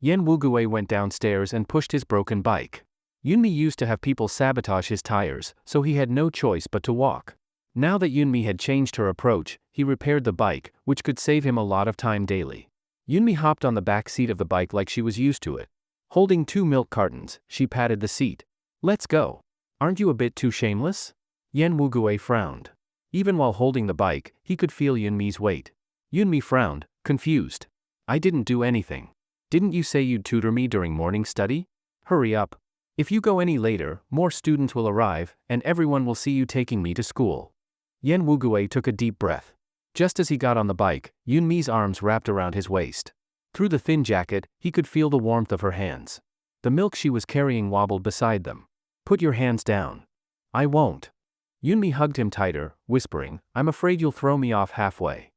[SPEAKER 1] Yen Wugue went downstairs and pushed his broken bike. Yunmi used to have people sabotage his tires, so he had no choice but to walk. Now that Yunmi had changed her approach, he repaired the bike, which could save him a lot of time daily. Yunmi hopped on the back seat of the bike like she was used to it. Holding 2 milk cartons, she patted the seat. Let's go. Aren't you a bit too shameless? Yen Wugue frowned. Even while holding the bike, he could feel Yunmi's weight. Yunmi frowned, confused. I didn't do anything. Didn't you say you'd tutor me during morning study? Hurry up. If you go any later, more students will arrive, and everyone will see you taking me to school. Yen Wugui took a deep breath. Just as he got on the bike, Yunmi's arms wrapped around his waist. Through the thin jacket, he could feel the warmth of her hands. The milk she was carrying wobbled beside them. Put your hands down. I won't. Yunmi hugged him tighter, whispering, I'm afraid you'll throw me off halfway.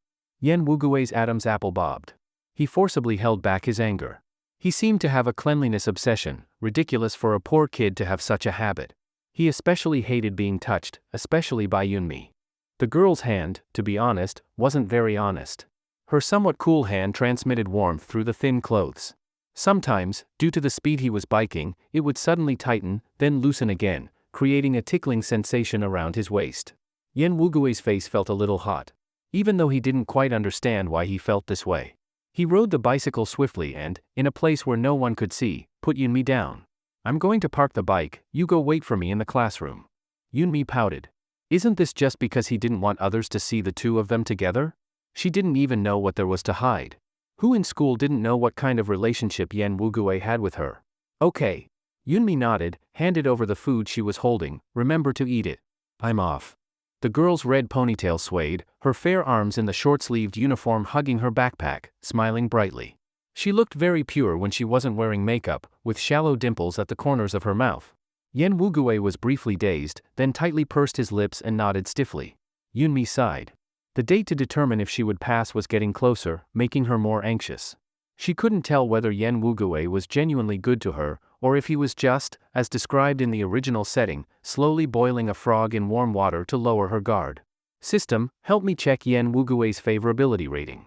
[SPEAKER 1] Yen Wugui's Adam's apple bobbed. He forcibly held back his anger. He seemed to have a cleanliness obsession, ridiculous for a poor kid to have such a habit. He especially hated being touched, especially by Yunmi. The girl's hand, to be honest, wasn't very honest. Her somewhat cool hand transmitted warmth through the thin clothes. Sometimes, due to the speed he was biking, it would suddenly tighten, then loosen again, creating a tickling sensation around his waist. Yen Wugui's face felt a little hot. Even though he didn't quite understand why he felt this way. He rode the bicycle swiftly and, in a place where no one could see, put Yunmi down. I'm going to park the bike, you go wait for me in the classroom. Yunmi pouted. Isn't this just because he didn't want others to see the two of them together? She didn't even know what there was to hide. Who in school didn't know what kind of relationship Yen Wugui had with her? Okay. Yunmi nodded, handed over the food she was holding, remember to eat it. I'm off. The girl's red ponytail swayed, her fair arms in the short-sleeved uniform hugging her backpack, smiling brightly. She looked very pure when she wasn't wearing makeup, with shallow dimples at the corners of her mouth. Yen Wugui was briefly dazed, then tightly pursed his lips and nodded stiffly. Yunmi sighed. The date to determine if she would pass was getting closer, making her more anxious. She couldn't tell whether Yen Wugui was genuinely good to her, or if he was just, as described in the original setting, slowly boiling a frog in warm water to lower her guard. System, help me check Yen Wugui's favorability rating.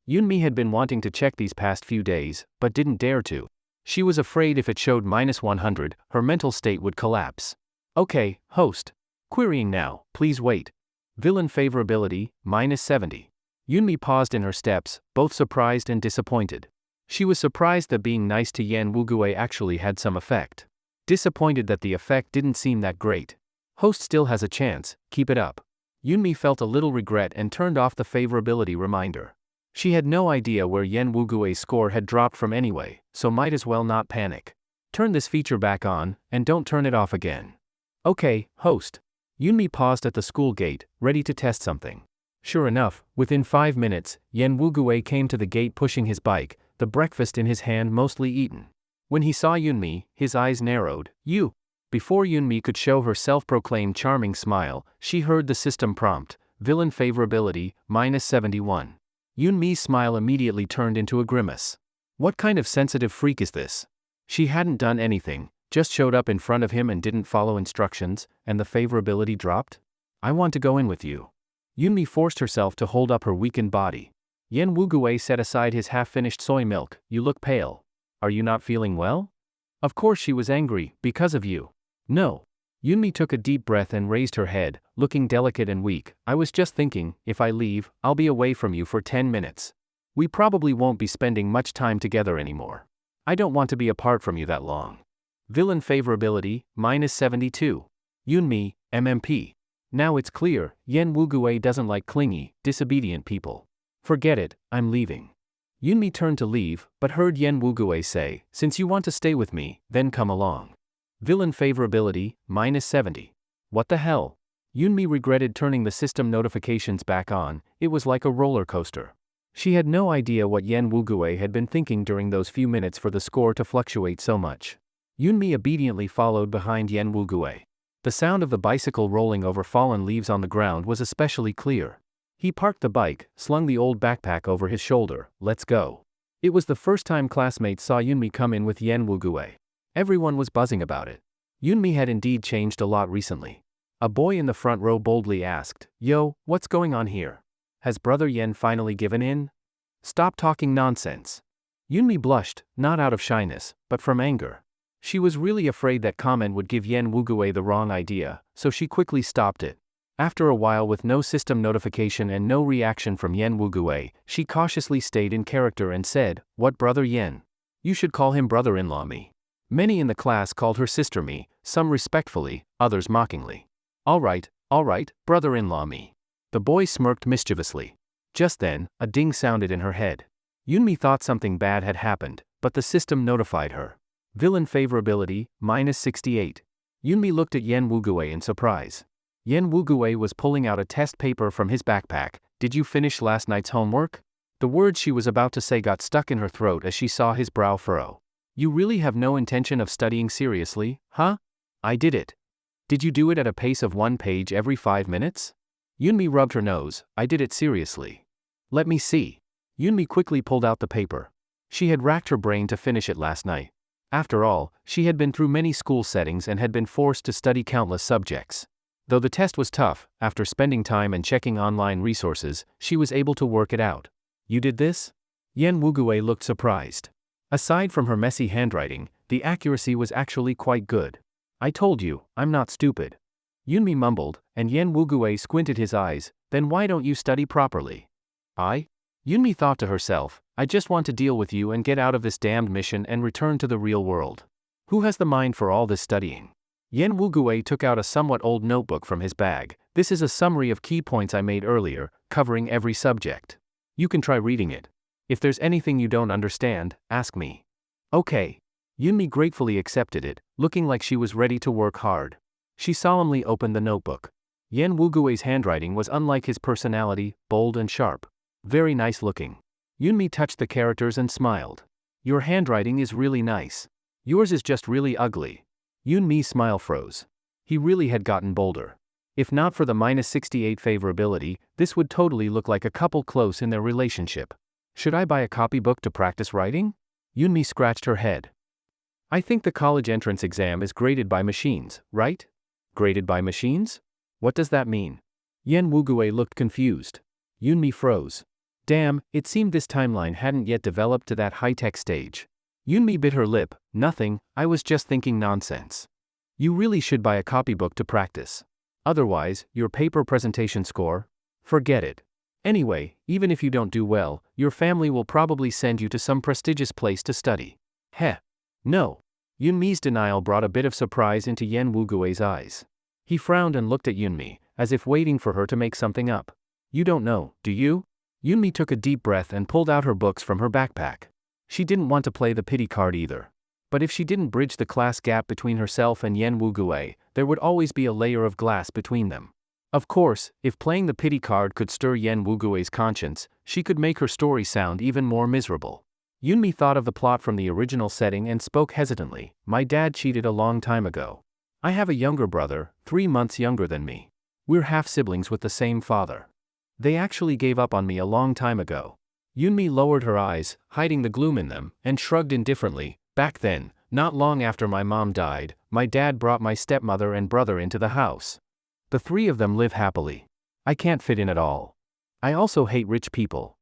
[SPEAKER 1] Yunmi had been wanting to check these past few days, but didn't dare to. She was afraid if it showed -100, her mental state would collapse. Okay, host. Querying now, please wait. Villain favorability, -70. Yunmi paused in her steps, both surprised and disappointed. She was surprised that being nice to Yen Wugui actually had some effect. Disappointed that the effect didn't seem that great. Host still has a chance, keep it up. Yunmi felt a little regret and turned off the favorability reminder. She had no idea where Yen Wugui's score had dropped from anyway, so might as well not panic. Turn this feature back on, and don't turn it off again. Okay, host. Yunmi paused at the school gate, ready to test something. Sure enough, within 5 minutes, Yen Wugui came to the gate pushing his bike, the breakfast in his hand mostly eaten. When he saw Yunmi, his eyes narrowed. You. Before Yunmi could show her self-proclaimed charming smile, she heard the system prompt, villain favorability, -71. Yunmi's smile immediately turned into a grimace. What kind of sensitive freak is this? She hadn't done anything, just showed up in front of him and didn't follow instructions, and the favorability dropped? I want to go in with you. Yunmi forced herself to hold up her weakened body. Yen Wugui set aside his half-finished soy milk. You look pale. Are you not feeling well? Of course she was angry, because of you. No. Yunmi took a deep breath and raised her head, looking delicate and weak. I was just thinking, if I leave, I'll be away from you for 10 minutes. We probably won't be spending much time together anymore. I don't want to be apart from you that long. Villain favorability, -72. Yunmi, MMP. Now it's clear, Yen Wugui doesn't like clingy, disobedient people. Forget it, I'm leaving. Yunmi turned to leave, but heard Yen Wugui say, since you want to stay with me, then come along. Villain favorability, -70. What the hell? Yunmi regretted turning the system notifications back on, it was like a roller coaster. She had no idea what Yen Wugui had been thinking during those few minutes for the score to fluctuate so much. Yunmi obediently followed behind Yen Wugui. The sound of the bicycle rolling over fallen leaves on the ground was especially clear. He parked the bike, slung the old backpack over his shoulder. Let's go. It was the first time classmates saw Yunmi come in with Yen Wugui. Everyone was buzzing about it. Yunmi had indeed changed a lot recently. A boy in the front row boldly asked, Yo, what's going on here? Has brother Yen finally given in? Stop talking nonsense. Yunmi blushed, not out of shyness, but from anger. She was really afraid that comment would give Yen Wugui the wrong idea, so she quickly stopped it. After a while, with no system notification and no reaction from Yen Wugui, she cautiously stayed in character and said, What brother Yen? You should call him brother-in-law me. Many in the class called her sister me, some respectfully, others mockingly. All right, brother-in-law me. The boy smirked mischievously. Just then, a ding sounded in her head. Yunmi thought something bad had happened, but the system notified her. Villain favorability, -68. Yunmi looked at Yen Wugue in surprise. Yen Wugue was pulling out a test paper from his backpack. Did you finish last night's homework? The words she was about to say got stuck in her throat as she saw his brow furrow. You really have no intention of studying seriously, huh? I did it. Did you do it at a pace of 1 page every 5 minutes? Yunmi rubbed her nose. I did it seriously. Let me see. Yunmi quickly pulled out the paper. She had racked her brain to finish it last night. After all, she had been through many school settings and had been forced to study countless subjects. Though the test was tough, after spending time and checking online resources, she was able to work it out. You did this? Yen Wugue looked surprised. Aside from her messy handwriting, the accuracy was actually quite good. I told you, I'm not stupid. Yunmi mumbled, and Yen Wugue squinted his eyes. Then why don't you study properly? Yunmi thought to herself, I just want to deal with you and get out of this damned mission and return to the real world. Who has the mind for all this studying? Yen Wugue took out a somewhat old notebook from his bag. This is a summary of key points I made earlier, covering every subject. You can try reading it. If there's anything you don't understand, ask me. Okay. Yunmi gratefully accepted it, looking like she was ready to work hard. She solemnly opened the notebook. Yen Wugue's handwriting was unlike his personality, bold and sharp. Very nice looking. Yunmi touched the characters and smiled. Your handwriting is really nice. Yours is just really ugly. Yunmi's smile froze. He really had gotten bolder. If not for the -68 favorability, this would totally look like a couple close in their relationship. Should I buy a copybook to practice writing? Yunmi scratched her head. I think the college entrance exam is graded by machines, right? Graded by machines? What does that mean? Yen Wugue looked confused. Yunmi froze. Damn, it seemed this timeline hadn't yet developed to that high-tech stage. Yunmi bit her lip. Nothing, I was just thinking nonsense. You really should buy a copybook to practice. Otherwise, your paper presentation score? Forget it. Anyway, even if you don't do well, your family will probably send you to some prestigious place to study. Heh. No. Yunmi's denial brought a bit of surprise into Yen Wugue's eyes. He frowned and looked at Yunmi, as if waiting for her to make something up. You don't know, do you? Yunmi took a deep breath and pulled out her books from her backpack. She didn't want to play the pity card either. But if she didn't bridge the class gap between herself and Yen Wugue, there would always be a layer of glass between them. Of course, if playing the pity card could stir Yen Wugue's conscience, she could make her story sound even more miserable. Yunmi thought of the plot from the original setting and spoke hesitantly. My dad cheated a long time ago. I have a younger brother, 3 months younger than me. We're half-siblings with the same father. They actually gave up on me a long time ago. Yunmi lowered her eyes, hiding the gloom in them, and shrugged indifferently. Back then, not long after my mom died, my dad brought my stepmother and brother into the house. The 3 of them live happily. I can't fit in at all. I also hate rich people.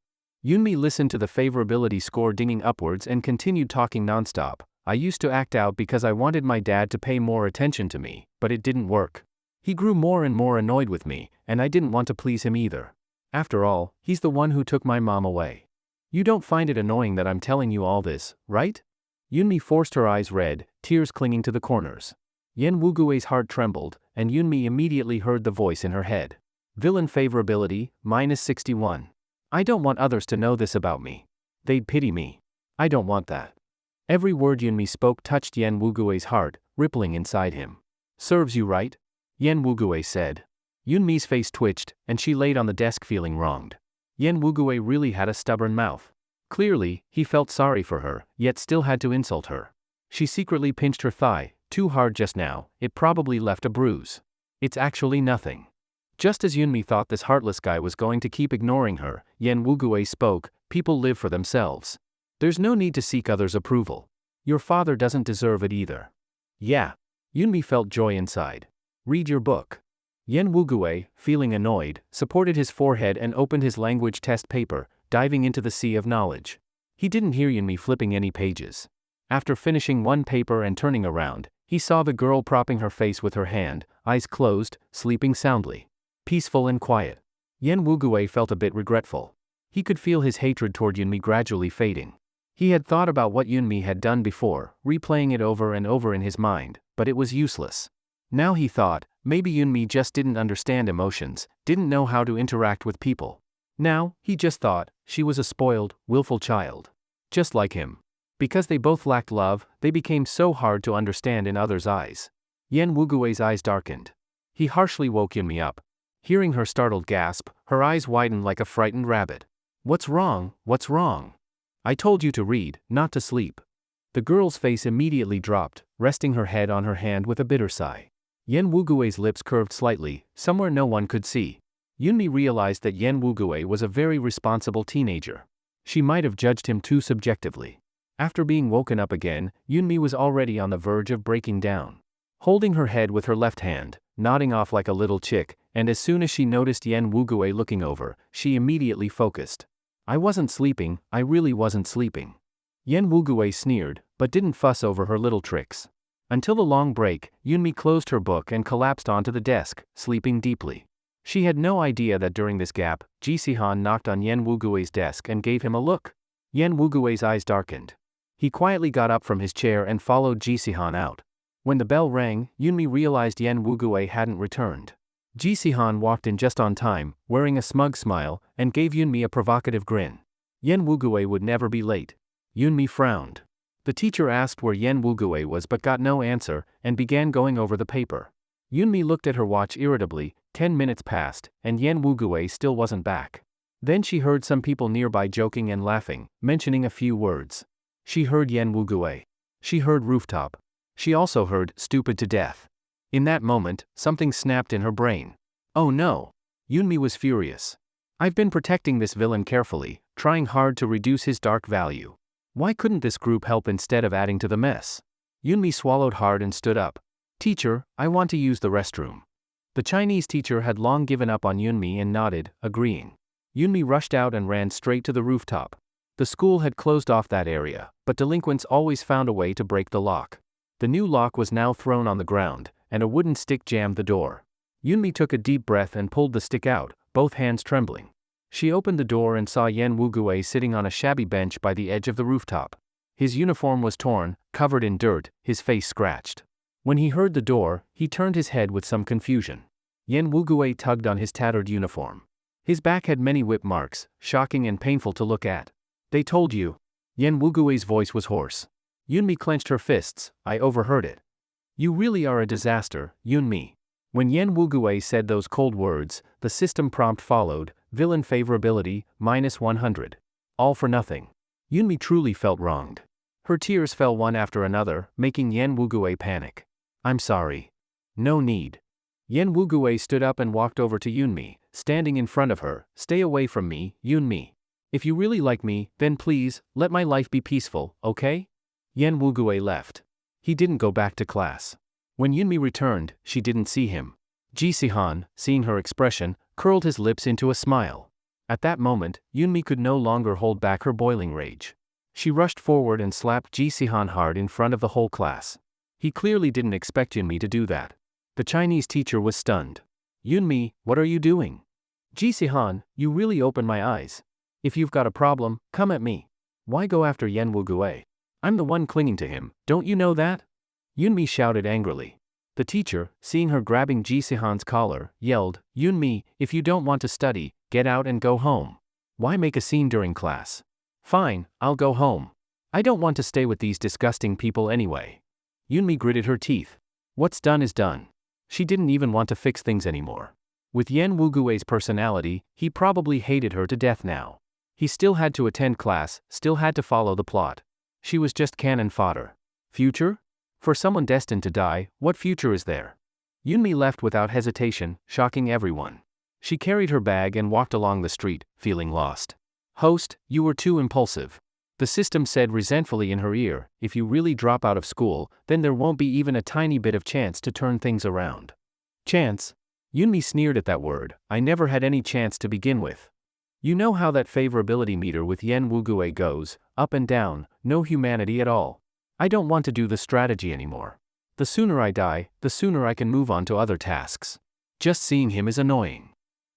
[SPEAKER 1] Yunmi listened to the favorability score dinging upwards and continued talking nonstop. I used to act out because I wanted my dad to pay more attention to me, but it didn't work. He grew more and more annoyed with me, and I didn't want to please him either. After all, he's the one who took my mom away. You don't find it annoying that I'm telling you all this, right? Yunmi forced her eyes red, tears clinging to the corners. Yen Wugue's heart trembled, and Yunmi immediately heard the voice in her head. Villain favorability, -61. I don't want others to know this about me. They'd pity me. I don't want that. Every word Yunmi spoke touched Yen Wugue's heart, rippling inside him. Serves you right? Yen Wugue said. Yunmi's face twitched, and she laid on the desk feeling wronged. Yen Wugue really had a stubborn mouth. Clearly, he felt sorry for her, yet still had to insult her. She secretly pinched her thigh, too hard just now, it probably left a bruise. It's actually nothing. Just as Yunmi thought this heartless guy was going to keep ignoring her, Yen Wugue spoke, people live for themselves. There's no need to seek others' approval. Your father doesn't deserve it either. Yeah. Yunmi felt joy inside. Read your book. Yen Wugue, feeling annoyed, supported his forehead and opened his language test paper, diving into the sea of knowledge. He didn't hear Yunmi flipping any pages. After finishing one paper and turning around, he saw the girl propping her face with her hand, eyes closed, sleeping soundly. Peaceful and quiet. Yen Wugue felt a bit regretful. He could feel his hatred toward Yunmi gradually fading. He had thought about what Yunmi had done before, replaying it over and over in his mind, but it was useless. Now he thought, maybe Yunmi just didn't understand emotions, didn't know how to interact with people. Now, he just thought, she was a spoiled, willful child. Just like him. Because they both lacked love, they became so hard to understand in others' eyes. Yen Wugui's eyes darkened. He harshly woke Yunmi up. Hearing her startled gasp, her eyes widened like a frightened rabbit. What's wrong? What's wrong? I told you to read, not to sleep. The girl's face immediately dropped, resting her head on her hand with a bitter sigh. Yen Wugui's lips curved slightly, somewhere no one could see. Yunmi realized that Yen Wugui was a very responsible teenager. She might have judged him too subjectively. After being woken up again, Yunmi was already on the verge of breaking down. Holding her head with her left hand, nodding off like a little chick, and as soon as she noticed Yen Wugui looking over, she immediately focused. I wasn't sleeping, I really wasn't sleeping. Yen Wugui sneered, but didn't fuss over her little tricks. Until the long break, Yunmi closed her book and collapsed onto the desk, sleeping deeply. She had no idea that during this gap, Ji-si-han knocked on Yen Wugui's desk and gave him a look. Yen Wugui's eyes darkened. He quietly got up from his chair and followed Ji-si-han out. When the bell rang, Yunmi realized Yen Wugui hadn't returned. Ji-si-han walked in just on time, wearing a smug smile, and gave Yunmi a provocative grin. Yen Wugui would never be late. Yunmi frowned. The teacher asked where Yen Wugui was but got no answer, and began going over the paper. Yunmi looked at her watch irritably. 10 minutes passed, and Yen Wugui still wasn't back. Then she heard some people nearby joking and laughing, mentioning a few words. She heard Yen Wugui. She heard rooftop. She also heard stupid to death. In that moment, something snapped in her brain. Oh no! Yunmi was furious. I've been protecting this villain carefully, trying hard to reduce his dark value. Why couldn't this group help instead of adding to the mess? Yunmi swallowed hard and stood up. Teacher, I want to use the restroom. The Chinese teacher had long given up on Yunmi and nodded, agreeing. Yunmi rushed out and ran straight to the rooftop. The school had closed off that area, but delinquents always found a way to break the lock. The new lock was now thrown on the ground, and a wooden stick jammed the door. Yunmi took a deep breath and pulled the stick out, both hands trembling. She opened the door and saw Yen Wugui sitting on a shabby bench by the edge of the rooftop. His uniform was torn, covered in dirt, his face scratched. When he heard the door, he turned his head with some confusion. Yen Wugui tugged on his tattered uniform. His back had many whip marks, shocking and painful to look at. They told you. Yen Wugui's voice was hoarse. Yunmi clenched her fists. I overheard it. You really are a disaster, Yunmi. When Yen Wugui said those cold words, the system prompt followed, villain favorability, -100. All for nothing. Yunmi truly felt wronged. Her tears fell one after another, making Yen Wugui panic. I'm sorry. No need. Yen Wugui stood up and walked over to Yunmi, standing in front of her. Stay away from me, Yunmi. If you really like me, then please, let my life be peaceful, okay? Yen Wugui left. He didn't go back to class. When Yunmi returned, she didn't see him. Ji-si-han, seeing her expression, curled his lips into a smile. At that moment, Yunmi could no longer hold back her boiling rage. She rushed forward and slapped Ji-si-han hard in front of the whole class. He clearly didn't expect Yunmi to do that. The Chinese teacher was stunned. Yunmi, what are you doing? Ji-si-han, you really opened my eyes. If you've got a problem, come at me. Why go after Yen Wugui? I'm the one clinging to him, don't you know that? Yunmi shouted angrily. The teacher, seeing her grabbing Ji-si-han's collar, yelled, Yunmi, if you don't want to study, get out and go home. Why make a scene during class? Fine, I'll go home. I don't want to stay with these disgusting people anyway. Yunmi gritted her teeth. What's done is done. She didn't even want to fix things anymore. With Yen Wugui's personality, he probably hated her to death now. He still had to attend class, still had to follow the plot. She was just cannon fodder. Future? For someone destined to die, what future is there? Yunmi left without hesitation, shocking everyone. She carried her bag and walked along the street, feeling lost. Host, you were too impulsive. The system said resentfully in her ear, if you really drop out of school, then there won't be even a tiny bit of chance to turn things around. Chance? Yunmi sneered at that word. I never had any chance to begin with. You know how that favorability meter with Yen Wugui goes, up and down, no humanity at all. I don't want to do the strategy anymore. The sooner I die, the sooner I can move on to other tasks. Just seeing him is annoying.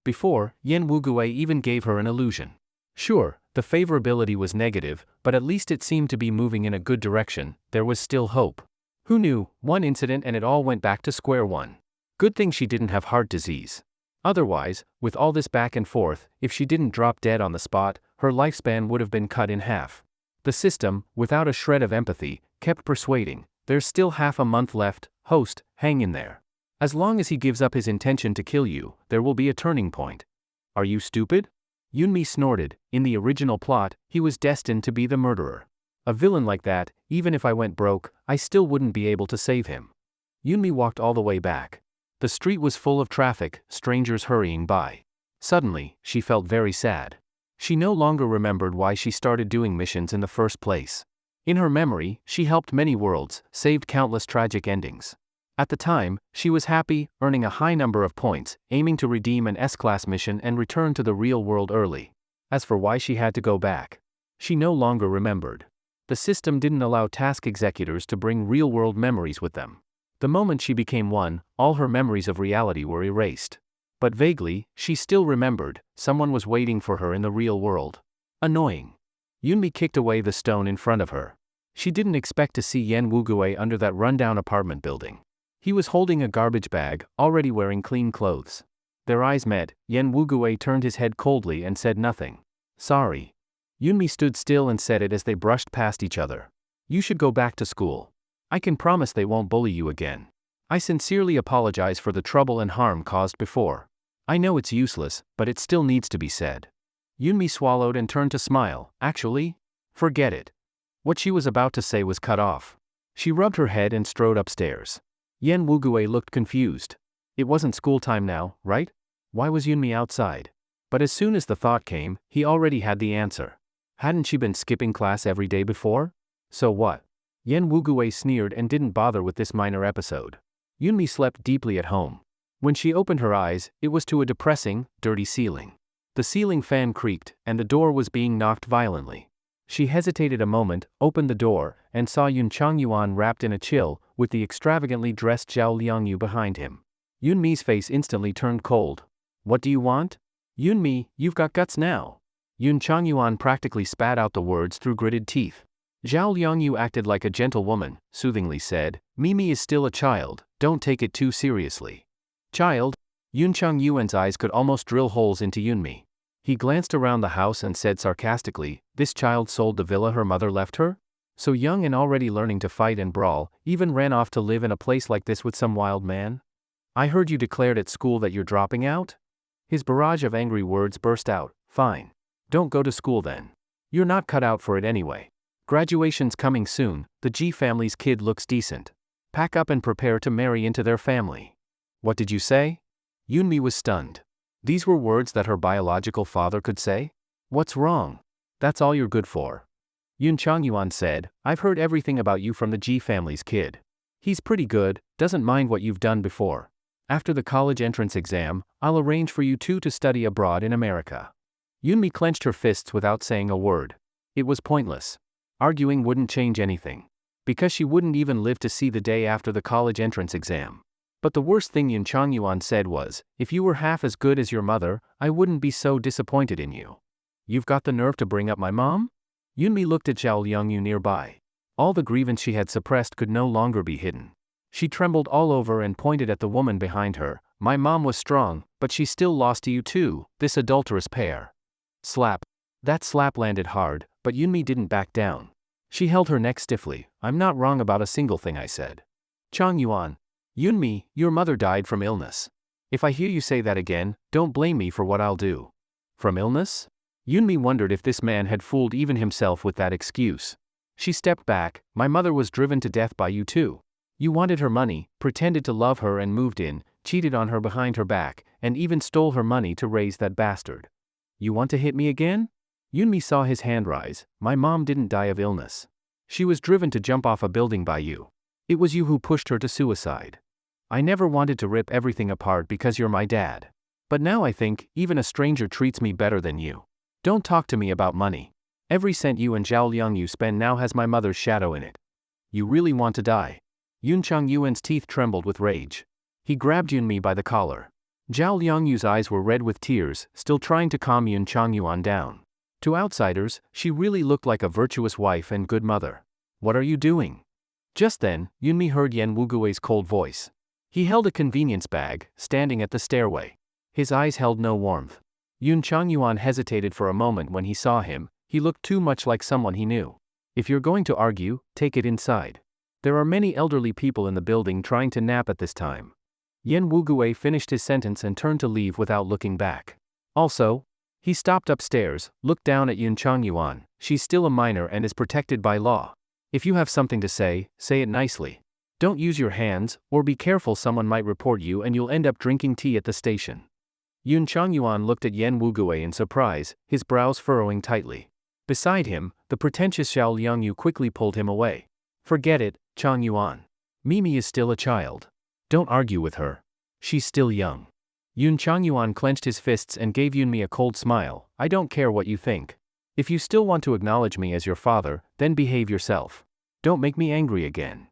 [SPEAKER 1] Before, Yen Wugui even gave her an illusion. Sure, the favorability was negative, but at least it seemed to be moving in a good direction. There was still hope. Who knew, one incident and it all went back to square one. Good thing she didn't have heart disease. Otherwise, with all this back and forth, if she didn't drop dead on the spot, her lifespan would have been cut in half. The system, without a shred of empathy, kept persuading, "There's still half a month left, host, hang in there. As long as he gives up his intention to kill you, there will be a turning point." Are you stupid? Yunmi snorted. In the original plot, he was destined to be the murderer. A villain like that, even if I went broke, I still wouldn't be able to save him. Yunmi walked all the way back. The street was full of traffic, strangers hurrying by. Suddenly, she felt very sad. She no longer remembered why she started doing missions in the first place. In her memory, she helped many worlds, saved countless tragic endings. At the time, she was happy, earning a high number of points, aiming to redeem an S-class mission and return to the real world early. As for why she had to go back, she no longer remembered. The system didn't allow task executors to bring real-world memories with them. The moment she became one, all her memories of reality were erased. But vaguely, she still remembered, someone was waiting for her in the real world. Annoying. Yunmi kicked away the stone in front of her. She didn't expect to see Yen Wuguei under that rundown apartment building. He was holding a garbage bag, already wearing clean clothes. Their eyes met. Yen Wuguei turned his head coldly and said nothing. Sorry. Yunmi stood still and said it as they brushed past each other. You should go back to school. I can promise they won't bully you again. I sincerely apologize for the trouble and harm caused before. I know it's useless, but it still needs to be said. Yunmi swallowed and turned to smile. Actually? Forget it. What she was about to say was cut off. She rubbed her head and strode upstairs. Yen Wuguei looked confused. It wasn't school time now, right? Why was Yunmi outside? But as soon as the thought came, he already had the answer. Hadn't she been skipping class every day before? So what? Yen Wuguei sneered and didn't bother with this minor episode. Yunmi slept deeply at home. When she opened her eyes, it was to a depressing, dirty ceiling. The ceiling fan creaked, and the door was being knocked violently. She hesitated a moment, opened the door, and saw Yun Changyuan wrapped in a chill, with the extravagantly dressed Zhao Liangyu behind him. Yunmi's face instantly turned cold. What do you want? Yunmi, you've got guts now. Yun Changyuan practically spat out the words through gritted teeth. Zhao Liangyu acted like a gentlewoman, soothingly said, Mimi is still a child, don't take it too seriously. Child? Yun Changyuan's eyes could almost drill holes into Yunmi. He glanced around the house and said sarcastically, this child sold the villa her mother left her? So young and already learning to fight and brawl, even ran off to live in a place like this with some wild man? I heard you declared at school that you're dropping out? His barrage of angry words burst out. Fine. Don't go to school then. You're not cut out for it anyway. Graduation's coming soon, the G family's kid looks decent. Pack up and prepare to marry into their family. What did you say? Yunmi was stunned. These were words that her biological father could say? What's wrong? That's all you're good for. Yun Changyuan said, I've heard everything about you from the G family's kid. He's pretty good, doesn't mind what you've done before. After the college entrance exam, I'll arrange for you two to study abroad in America. Yunmi clenched her fists without saying a word. It was pointless. Arguing wouldn't change anything. Because she wouldn't even live to see the day after the college entrance exam. But the worst thing Yun Changyuan said was, if you were half as good as your mother, I wouldn't be so disappointed in you. You've got the nerve to bring up my mom? Yunmi looked at Zhao Liangyu nearby. All the grievance she had suppressed could no longer be hidden. She trembled all over and pointed at the woman behind her. My mom was strong, but she still lost to you too, this adulterous pair. Slap. That slap landed hard, but Yunmi didn't back down. She held her neck stiffly. I'm not wrong about a single thing I said. Changyuan. Yunmi, your mother died from illness. If I hear you say that again, don't blame me for what I'll do. From illness? Yunmi wondered if this man had fooled even himself with that excuse. She stepped back. My mother was driven to death by you too. You wanted her money, pretended to love her and moved in, cheated on her behind her back, and even stole her money to raise that bastard. You want to hit me again? Yunmi saw his hand rise. My mom didn't die of illness. She was driven to jump off a building by you. It was you who pushed her to suicide. I never wanted to rip everything apart because you're my dad. But now I think, even a stranger treats me better than you. Don't talk to me about money. Every cent you and Zhao Liangyu spend now has my mother's shadow in it. You really want to die? Yun Changyuan's teeth trembled with rage. He grabbed Yunmi by the collar. Zhao Liangyu's eyes were red with tears, still trying to calm Yun Changyuan down. To outsiders, she really looked like a virtuous wife and good mother. What are you doing? Just then, Yunmi heard Yen Wuguei's cold voice. He held a convenience bag, standing at the stairway. His eyes held no warmth. Yoon Changyuan hesitated for a moment when he saw him. He looked too much like someone he knew. If you're going to argue, take it inside. There are many elderly people in the building trying to nap at this time. Yen Wugui finished his sentence and turned to leave without looking back. Also, he stopped upstairs, looked down at Yoon Changyuan. She's still a minor and is protected by law. If you have something to say it nicely. Don't use your hands, or be careful, someone might report you and you'll end up drinking tea at the station. Yoon Changyuan looked at Yen Wugui in surprise, his brows furrowing tightly. Beside him, the pretentious Xiao Liangyu quickly pulled him away. Forget it, Changyuan. Mimi is still a child. Don't argue with her. She's still young. Yoon Changyuan clenched his fists and gave Yunmi a cold smile. I don't care what you think. If you still want to acknowledge me as your father, then behave yourself. Don't make me angry again.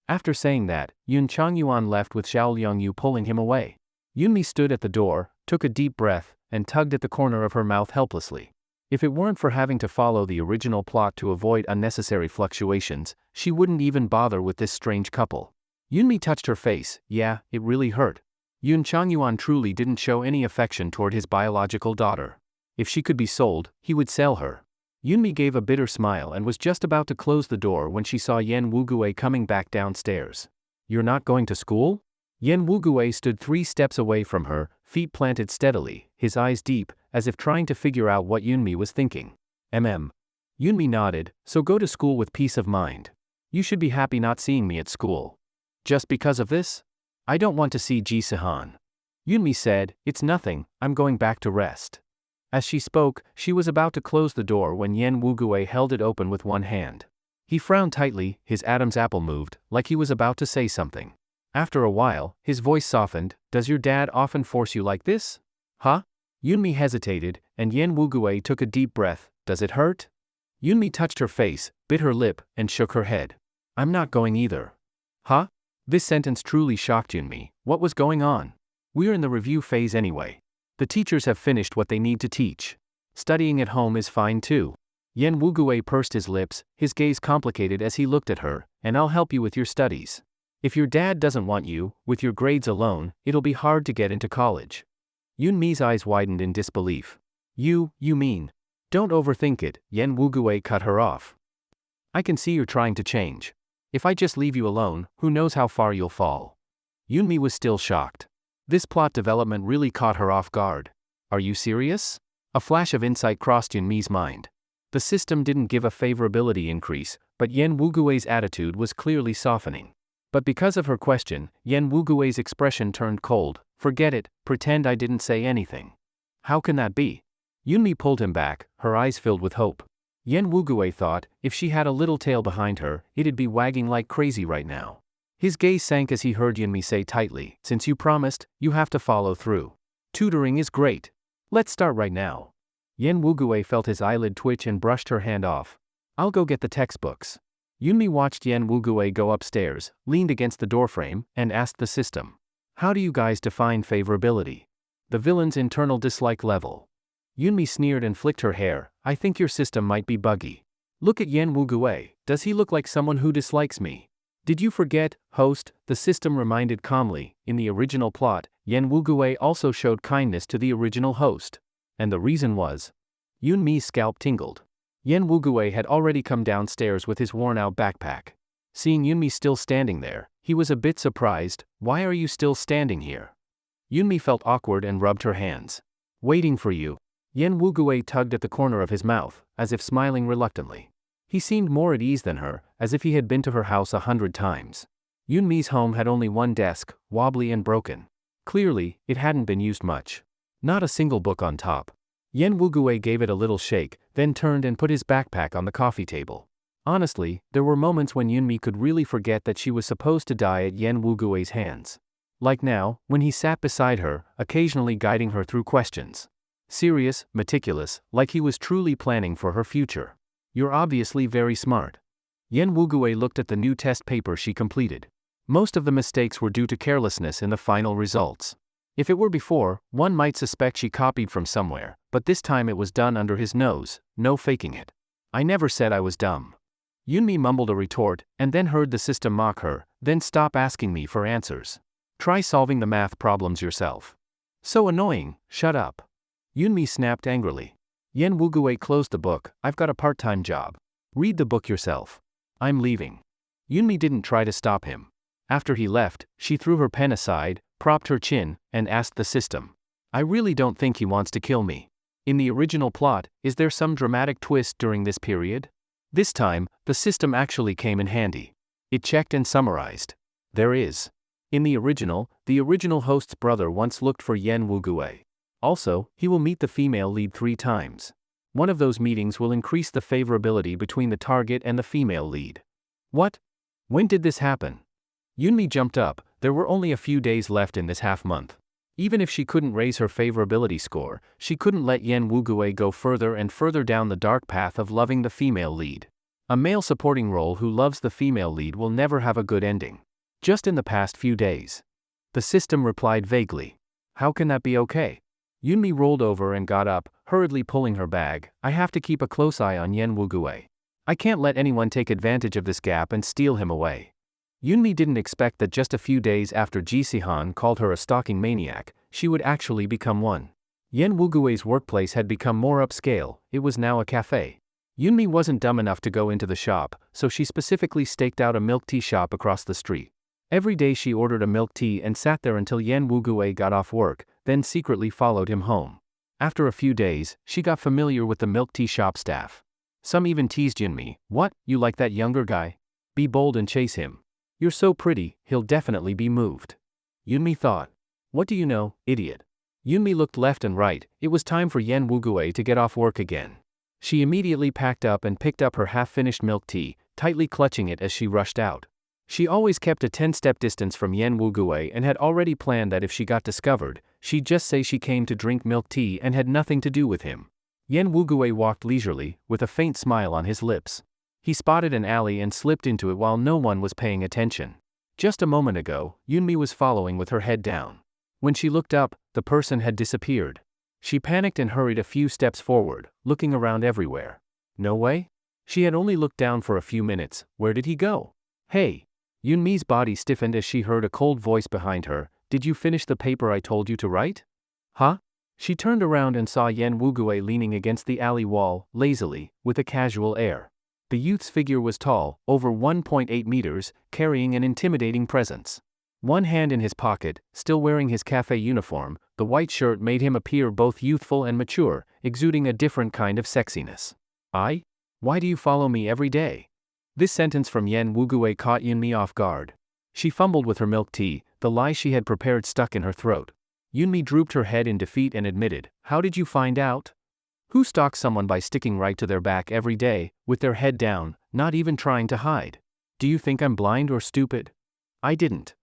[SPEAKER 1] After saying that, Yoon Changyuan left with Xiao Liangyu pulling him away. Yunmi stood at the door, took a deep breath, and tugged at the corner of her mouth helplessly. If it weren't for having to follow the original plot to avoid unnecessary fluctuations, she wouldn't even bother with this strange couple. Yunmi touched her face. Yeah, it really hurt. Yoon Changyuan truly didn't show any affection toward his biological daughter. If she could be sold, he would sell her. Yunmi gave a bitter smile and was just about to close the door when she saw Yen Wugui coming back downstairs. You're not going to school? Yen Wugui stood 3 steps away from her, feet planted steadily, his eyes deep, as if trying to figure out what Yunmi was thinking. Yunmi nodded. So go to school with peace of mind. You should be happy not seeing me at school. Just because of this? I don't want to see Ji Sihan. Yunmi said, it's nothing, I'm going back to rest. As she spoke, she was about to close the door when Yen Wugui held it open with one hand. He frowned tightly, his Adam's apple moved, like he was about to say something. After a while, his voice softened. Does your dad often force you like this? Huh? Yunmi hesitated, and Yen Wugui took a deep breath. Does it hurt? Yunmi touched her face, bit her lip, and shook her head. I'm not going either. Huh? This sentence truly shocked Yunmi. What was going on? We're in the review phase anyway. The teachers have finished what they need to teach. Studying at home is fine too. Yen Wugui pursed his lips, his gaze complicated as he looked at her. And I'll help you with your studies. If your dad doesn't want you, with your grades alone, it'll be hard to get into college. Yunmi's eyes widened in disbelief. You mean? Don't overthink it, Yen Wugui cut her off. I can see you're trying to change. If I just leave you alone, who knows how far you'll fall. Yunmi was still shocked. This plot development really caught her off guard. Are you serious? A flash of insight crossed Yunmi's mind. The system didn't give a favorability increase, but Yen Wugui's attitude was clearly softening. But because of her question, Yen Wugui's expression turned cold. Forget it, pretend I didn't say anything. How can that be? Yunmi pulled him back, her eyes filled with hope. Yen Wugui thought, if she had a little tail behind her, it'd be wagging like crazy right now. His gaze sank as he heard Yunmi say tightly, since you promised, you have to follow through. Tutoring is great. Let's start right now. Yen Wugui felt his eyelid twitch and brushed her hand off. I'll go get the textbooks. Yunmi watched Yen Wugui go upstairs, leaned against the doorframe, and asked the system. How do you guys define favorability? The villain's internal dislike level. Yunmi sneered and flicked her hair. I think your system might be buggy. Look at Yen Wugui. Does he look like someone who dislikes me? Did you forget, host? The system reminded calmly. In the original plot, Yen Wugui also showed kindness to the original host. And the reason was. Yunmi's scalp tingled. Yen Wugui had already come downstairs with his worn-out backpack. Seeing Yunmi still standing there, he was a bit surprised. Why are you still standing here? Yunmi felt awkward and rubbed her hands. Waiting for you. Yen Wugui tugged at the corner of his mouth, as if smiling reluctantly. He seemed more at ease than her, as if he had been to her house 100 times. Yunmi's home had only one desk, wobbly and broken. Clearly, it hadn't been used much. Not a single book on top. Yen Wugui gave it a little shake, then turned and put his backpack on the coffee table. Honestly, there were moments when Yunmi could really forget that she was supposed to die at Yen Wugui's hands. Like now, when he sat beside her, occasionally guiding her through questions. Serious, meticulous, like he was truly planning for her future. You're obviously very smart. Yen Wugui looked at the new test paper she completed. Most of the mistakes were due to carelessness in the final results. If it were before, one might suspect she copied from somewhere, but this time it was done under his nose, no faking it. I never said I was dumb. Yunmi mumbled a retort, and then heard the system mock her, then stop asking me for answers. Try solving the math problems yourself. So annoying, shut up. Yunmi snapped angrily. Yen Wugui closed the book. I've got a part-time job. Read the book yourself. I'm leaving. Yunmi didn't try to stop him. After he left, she threw her pen aside, propped her chin, and asked the system. I really don't think he wants to kill me. In the original plot, is there some dramatic twist during this period? This time, the system actually came in handy. It checked and summarized. There is. In the original host's brother once looked for Yen Wugui. Also, he will meet the female lead 3 times. One of those meetings will increase the favorability between the target and the female lead. What? When did this happen? Yunmi jumped up. There were only a few days left in this half-month. Even if she couldn't raise her favorability score, she couldn't let Yen Wugui go further and further down the dark path of loving the female lead. A male supporting role who loves the female lead will never have a good ending. Just in the past few days. The system replied vaguely. How can that be okay? Yunmi rolled over and got up, hurriedly pulling her bag. I have to keep a close eye on Yen Wugui. I can't let anyone take advantage of this gap and steal him away. Yunmi didn't expect that just a few days after Ji Sihan called her a stalking maniac, she would actually become one. Yen Wugui's workplace had become more upscale. It was now a cafe. Yunmi wasn't dumb enough to go into the shop, so she specifically staked out a milk tea shop across the street. Every day she ordered a milk tea and sat there until Yen Wugui got off work, then secretly followed him home. After a few days, she got familiar with the milk tea shop staff. Some even teased Yunmi. What, you like that younger guy? Be bold and chase him. You're so pretty, he'll definitely be moved. Yunmi thought. What do you know, idiot? Yunmi looked left and right. It was time for Yen Wugui to get off work again. She immediately packed up and picked up her half-finished milk tea, tightly clutching it as she rushed out. She always kept a 10-step distance from Yen Wugui and had already planned that if she got discovered, she'd just say she came to drink milk tea and had nothing to do with him. Yen Wugui walked leisurely, with a faint smile on his lips. He spotted an alley and slipped into it while no one was paying attention. Just a moment ago, Yunmi was following with her head down. When she looked up, the person had disappeared. She panicked and hurried a few steps forward, looking around everywhere. No way? She had only looked down for a few minutes. Where did he go? Hey! Yunmi's body stiffened as she heard a cold voice behind her. Did you finish the paper I told you to write? Huh? She turned around and saw Yen Wugui leaning against the alley wall, lazily, with a casual air. The youth's figure was tall, over 1.8 meters, carrying an intimidating presence. One hand in his pocket, still wearing his cafe uniform, the white shirt made him appear both youthful and mature, exuding a different kind of sexiness. Why do you follow me every day? This sentence from Yen Wugui caught Yunmi off guard. She fumbled with her milk tea, the lie she had prepared stuck in her throat. Yunmi drooped her head in defeat and admitted, How did you find out? Who stalks someone by sticking right to their back every day, with their head down, not even trying to hide? Do you think I'm blind or stupid? I didn't.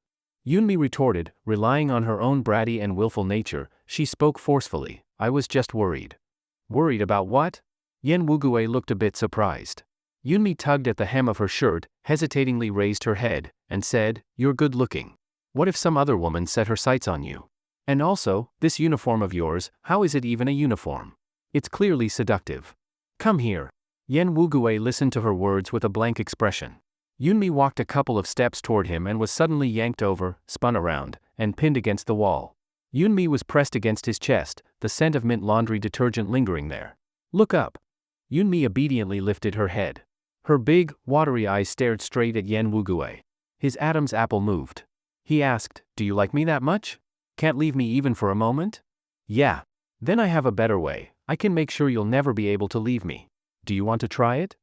[SPEAKER 1] Yunmi retorted, relying on her own bratty and willful nature. She spoke forcefully. I was just worried. Worried about what? Yen Wugui looked a bit surprised. Yunmi tugged at the hem of her shirt, hesitatingly raised her head, and said, You're good looking. What if some other woman set her sights on you? And also, this uniform of yours, how is it even a uniform? It's clearly seductive. Come here. Yen Wugui listened to her words with a blank expression. Yunmi walked a couple of steps toward him and was suddenly yanked over, spun around, and pinned against the wall. Yunmi was pressed against his chest, the scent of mint laundry detergent lingering there. Look up. Yunmi obediently lifted her head. Her big, watery eyes stared straight at Yen Wugui. His Adam's apple moved. He asked, Do you like me that much? Can't leave me even for a moment? Yeah. Then I have a better way. I can make sure you'll never be able to leave me. Do you want to try it?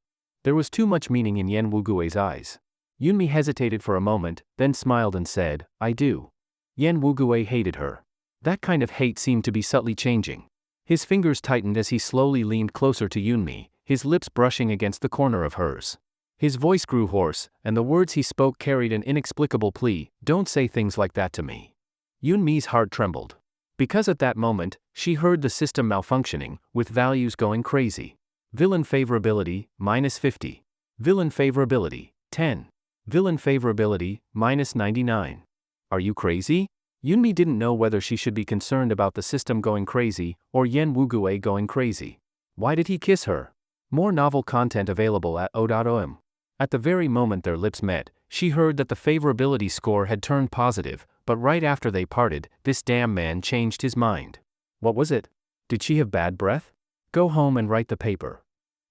[SPEAKER 1] There was too much meaning in Yen Wugui's eyes. Yunmi hesitated for a moment, then smiled and said, I do. Yen Wugui hated her. That kind of hate seemed to be subtly changing. His fingers tightened as he slowly leaned closer to Yunmi, his lips brushing against the corner of hers. His voice grew hoarse, and the words he spoke carried an inexplicable plea, Don't say things like that to me. Yunmi's heart trembled. Because at that moment, she heard the system malfunctioning, with values going crazy. Villain favorability, -50. Villain favorability, 10. Villain favorability, -99. Are you crazy? Yunmi didn't know whether she should be concerned about the system going crazy, or Yen Wugui going crazy. Why did he kiss her? More novel content available at o.om. At the very moment their lips met, she heard that the favorability score had turned positive, but right after they parted, this damn man changed his mind. What was it? Did she have bad breath? Go home and write the paper.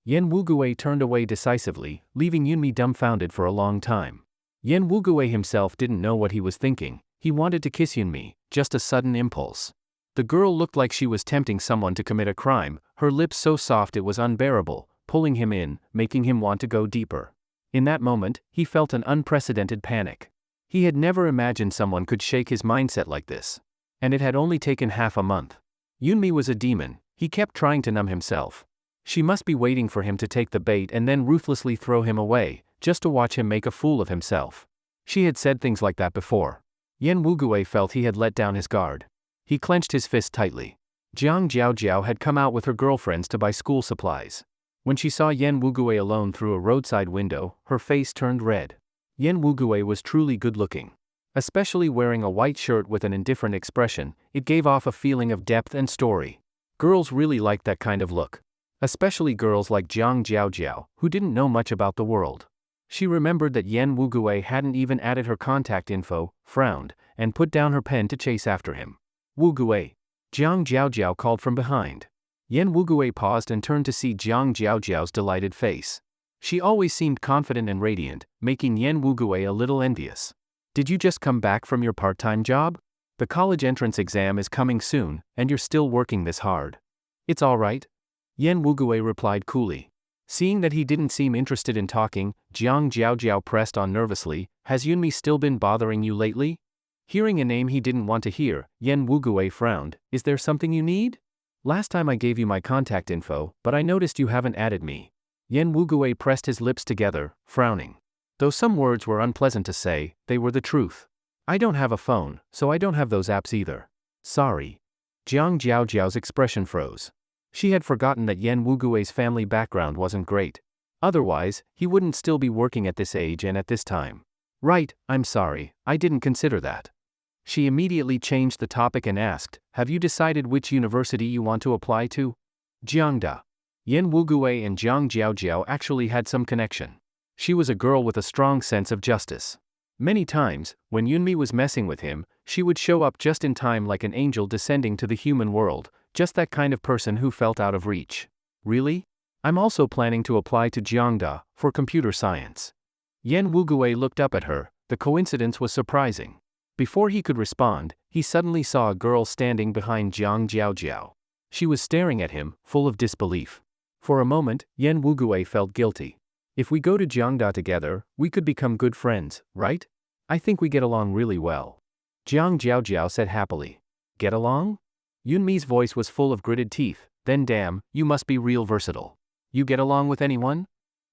[SPEAKER 1] Yen Woogue turned away decisively, leaving Yunmi dumbfounded for a long time. Yen Woogue himself didn't know what he was thinking. He wanted to kiss Yunmi, just a sudden impulse. The girl looked like she was tempting someone to commit a crime, her lips so soft it was unbearable, pulling him in, making him want to go deeper. In that moment, he felt an unprecedented panic. He had never imagined someone could shake his mindset like this. And it had only taken half a month. Yunmi was a demon, he kept trying to numb himself. She must be waiting for him to take the bait and then ruthlessly throw him away, just to watch him make a fool of himself. She had said things like that before. Yen Woogue felt he had let down his guard. He clenched his fist tightly. Jiang Jiaojiao had come out with her girlfriends to buy school supplies. When she saw Yen Woogue alone through a roadside window, her face turned red. Yen Woogue was truly good-looking. Especially wearing a white shirt with an indifferent expression, it gave off a feeling of depth and story. Girls really liked that kind of look. Especially girls like Jiang Jiaojiao, who didn't know much about the world. She remembered that Yen Woogue hadn't even added her contact info, frowned, and put down her pen to chase after him. Woogue. Jiang Jiaojiao called from behind. Yen Woogue paused and turned to see Jiang Jiaojiao's delighted face. She always seemed confident and radiant, making Yen Woogue a little envious. Did you just come back from your part-time job? The college entrance exam is coming soon, and you're still working this hard. It's all right. Yen Woogue replied coolly. Seeing that he didn't seem interested in talking, Jiang Jiaojiao pressed on nervously, has Yunmi still been bothering you lately? Hearing a name he didn't want to hear, Yen Woogue frowned. Is there something you need? Last time I gave you my contact info, but I noticed you haven't added me. Yen Woogue pressed his lips together, frowning. Though some words were unpleasant to say, they were the truth. I don't have a phone, so I don't have those apps either. Sorry. Jiang Jiaojiao's expression froze. She had forgotten that Yen Woogue's family background wasn't great. Otherwise, he wouldn't still be working at this age and at this time. Right, I'm sorry, I didn't consider that. She immediately changed the topic and asked, have you decided which university you want to apply to? Jiangda. Yen Woogue and Jiang Jiaojiao actually had some connection. She was a girl with a strong sense of justice. Many times, when Yunmi was messing with him, she would show up just in time like an angel descending to the human world, just that kind of person who felt out of reach. Really? I'm also planning to apply to Jiangda, for computer science. Yen Woogue looked up at her, the coincidence was surprising. Before he could respond, he suddenly saw a girl standing behind Jiang Jiaojiao. She was staring at him, full of disbelief. For a moment, Yen Woogue felt guilty. If we go to Jiangda together, we could become good friends, right? I think we get along really well. Jiang Jiaojiao said happily. Get along? Yunmi's voice was full of gritted teeth. Then damn, you must be real versatile. You get along with anyone?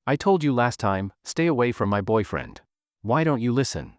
[SPEAKER 1] I told you last time, stay away from my boyfriend. Why don't you listen?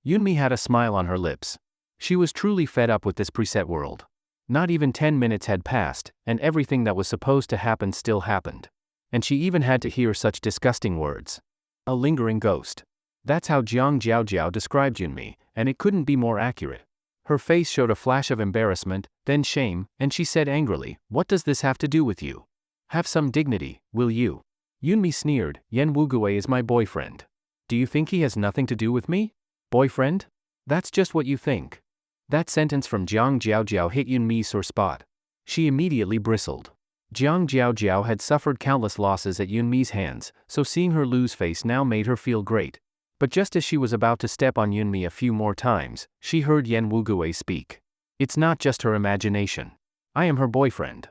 [SPEAKER 1] Yunmi had a smile on her lips. She was truly fed up with this preset world. Not even 10 minutes had passed, and everything that was supposed to happen still happened. And she even had to hear such disgusting words. A lingering ghost. That's how Jiang Jiaojiao described Yunmi, and it couldn't be more accurate. Her face showed a flash of embarrassment, then shame, and she said angrily, what does this have to do with you? Have some dignity, will you? Yunmi sneered, Yen Woogue is my boyfriend. Do you think he has nothing to do with me? Boyfriend? That's just what you think. That sentence from Jiang Jiaojiao hit Yunmi's sore spot. She immediately bristled. Jiang Jiaojiao had suffered countless losses at Yunmi's hands, so seeing her lose face now made her feel great. But just as she was about to step on Yunmi a few more times, she heard Yen Woogue speak. It's not just her imagination. I am her boyfriend.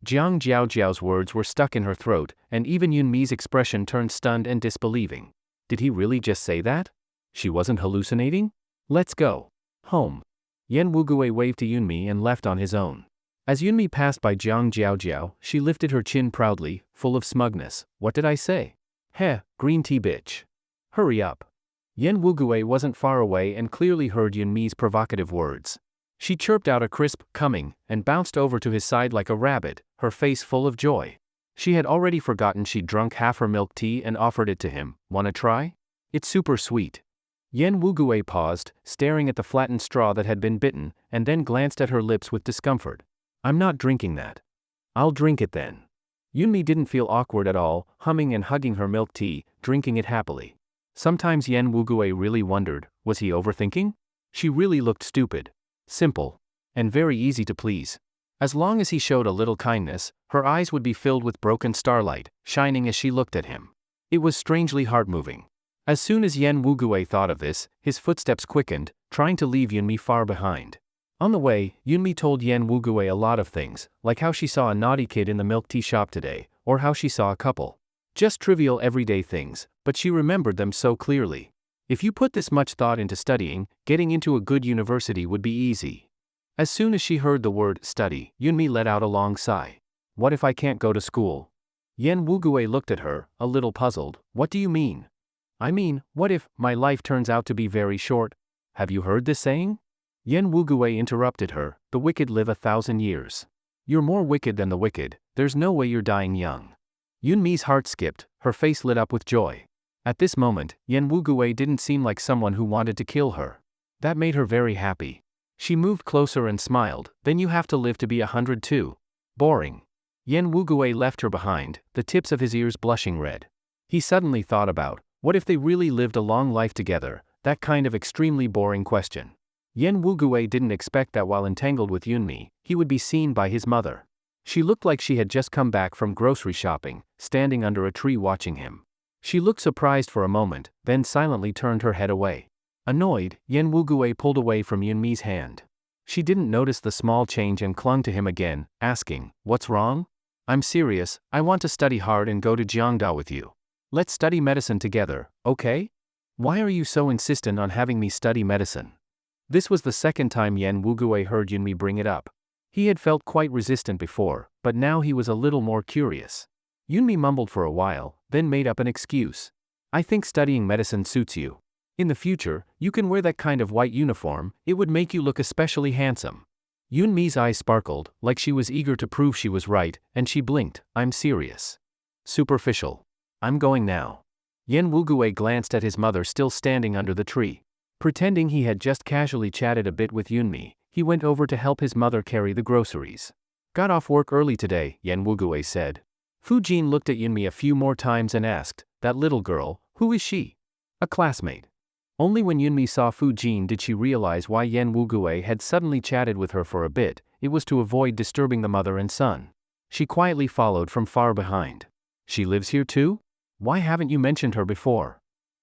[SPEAKER 1] Jiang Jiaojiao's words were stuck in her throat, and even Yunmi's expression turned stunned and disbelieving. Did he really just say that? She wasn't hallucinating? Let's go. Home. Yen Woogue waved to Yunmi and left on his own. As Yunmi passed by Jiang Jiaojiao, she lifted her chin proudly, full of smugness. What did I say? Heh, green tea bitch. Hurry up. Yen Woogue wasn't far away and clearly heard Yunmi's provocative words. She chirped out a crisp, coming, and bounced over to his side like a rabbit, her face full of joy. She had already forgotten she'd drunk half her milk tea and offered it to him. Wanna try? It's super sweet. Yen Woogue paused, staring at the flattened straw that had been bitten, and then glanced at her lips with discomfort. I'm not drinking that. I'll drink it then. Yunmi didn't feel awkward at all, humming and hugging her milk tea, drinking it happily. Sometimes Yen Woogue really wondered, was he overthinking? She really looked stupid, simple, and very easy to please. As long as he showed a little kindness, her eyes would be filled with broken starlight, shining as she looked at him. It was strangely heart-moving. As soon as Yen Wugui thought of this, his footsteps quickened, trying to leave Yunmi far behind. On the way, Yunmi told Yen Wugui a lot of things, like how she saw a naughty kid in the milk tea shop today, or how she saw a couple. Just trivial everyday things, but she remembered them so clearly. If you put this much thought into studying, getting into a good university would be easy. As soon as she heard the word study, Yunmi let out a long sigh. What if I can't go to school? Yen Wugui looked at her, a little puzzled. What do you mean? I mean, what if my life turns out to be very short? Have you heard this saying? Yen Wugui interrupted her. The wicked live 1,000 years. You're more wicked than the wicked. There's no way you're dying young. Yunmi's heart skipped, her face lit up with joy. At this moment, Yen Wugui didn't seem like someone who wanted to kill her. That made her very happy. She moved closer and smiled. Then you have to live to be 100 too. Boring. Yen Wugui left her behind, the tips of his ears blushing red. He suddenly thought about, what if they really lived a long life together, that kind of extremely boring question. Yen Wugui didn't expect that while entangled with Yunmi, he would be seen by his mother. She looked like she had just come back from grocery shopping, standing under a tree watching him. She looked surprised for a moment, then silently turned her head away. Annoyed, Yen Wugui pulled away from Yunmi's hand. She didn't notice the small change and clung to him again, asking, "What's wrong?" "I'm serious, I want to study hard and go to Jiangda with you. Let's study medicine together, okay? Why are you so insistent on having me study medicine?" This was the second time Yen Wugui heard Yunmi bring it up. He had felt quite resistant before, but now he was a little more curious. Yunmi mumbled for a while, then made up an excuse. "I think studying medicine suits you. In the future, you can wear that kind of white uniform, it would make you look especially handsome." Yunmi's eyes sparkled, like she was eager to prove she was right, and she blinked. "I'm serious." Superficial. "I'm going now." Yen Wugui glanced at his mother still standing under the tree. Pretending he had just casually chatted a bit with Yunmi, he went over to help his mother carry the groceries. "Got off work early today," Yen Wugui said. Fujin looked at Yunmi a few more times and asked, "That little girl, who is she?" "A classmate." Only when Yunmi saw Fujin did she realize why Yen Wugui had suddenly chatted with her for a bit. It was to avoid disturbing the mother and son. She quietly followed from far behind. "She lives here too? Why haven't you mentioned her before?"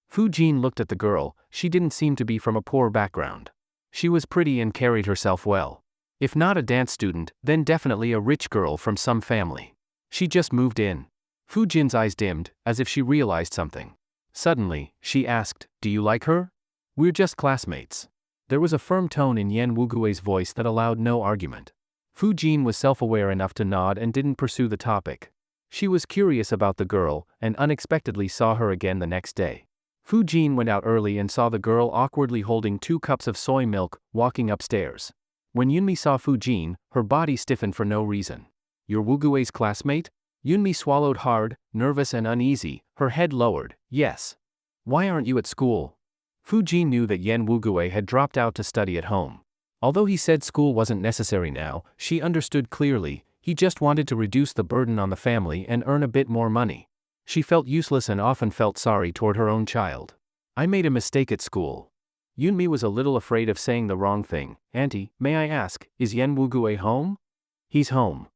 [SPEAKER 1] Fujin looked at the girl. She didn't seem to be from a poor background. She was pretty and carried herself well. If not a dance student, then definitely a rich girl from some family. She just moved in. Fujin's eyes dimmed, as if she realized something. Suddenly, she asked, "Do you like her?" "We're just classmates." There was a firm tone in Yen Wugui's voice that allowed no argument. Fujin was self-aware enough to nod and didn't pursue the topic. She was curious about the girl, and unexpectedly saw her again the next day. Fujin went out early and saw the girl awkwardly holding 2 cups of soy milk, walking upstairs. When Yunmi saw Fujin, her body stiffened for no reason. "You're Wugui's classmate?" Yunmi swallowed hard, nervous and uneasy, her head lowered. "Yes." "Why aren't you at school?" Fujin knew that Yen Wugui had dropped out to study at home. Although he said school wasn't necessary now, she understood clearly, he just wanted to reduce the burden on the family and earn a bit more money. She felt useless and often felt sorry toward her own child. "I made a mistake at school." Yunmi was a little afraid of saying the wrong thing. "Auntie, may I ask, is Yen Wugui home?" "He's home."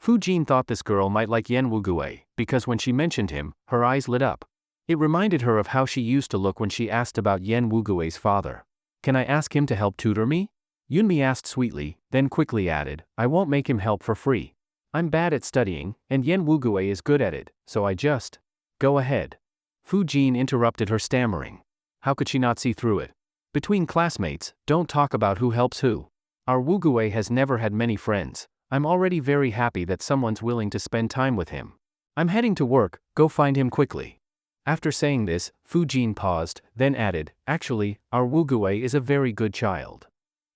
[SPEAKER 1] Fujin thought this girl might like Yen Wugui, because when she mentioned him, her eyes lit up. It reminded her of how she used to look when she asked about Yen Wugui's father. "Can I ask him to help tutor me?" Yunmi asked sweetly, then quickly added, "I won't make him help for free. I'm bad at studying, and Yen Wugui is good at it, so I just..." "Go ahead." Fujin interrupted her, stammering. How could she not see through it? "Between classmates, don't talk about who helps who. Our Wugui has never had many friends. I'm already very happy that someone's willing to spend time with him. I'm heading to work, go find him quickly." After saying this, Fujin paused, then added, "Actually, our Wugui is a very good child."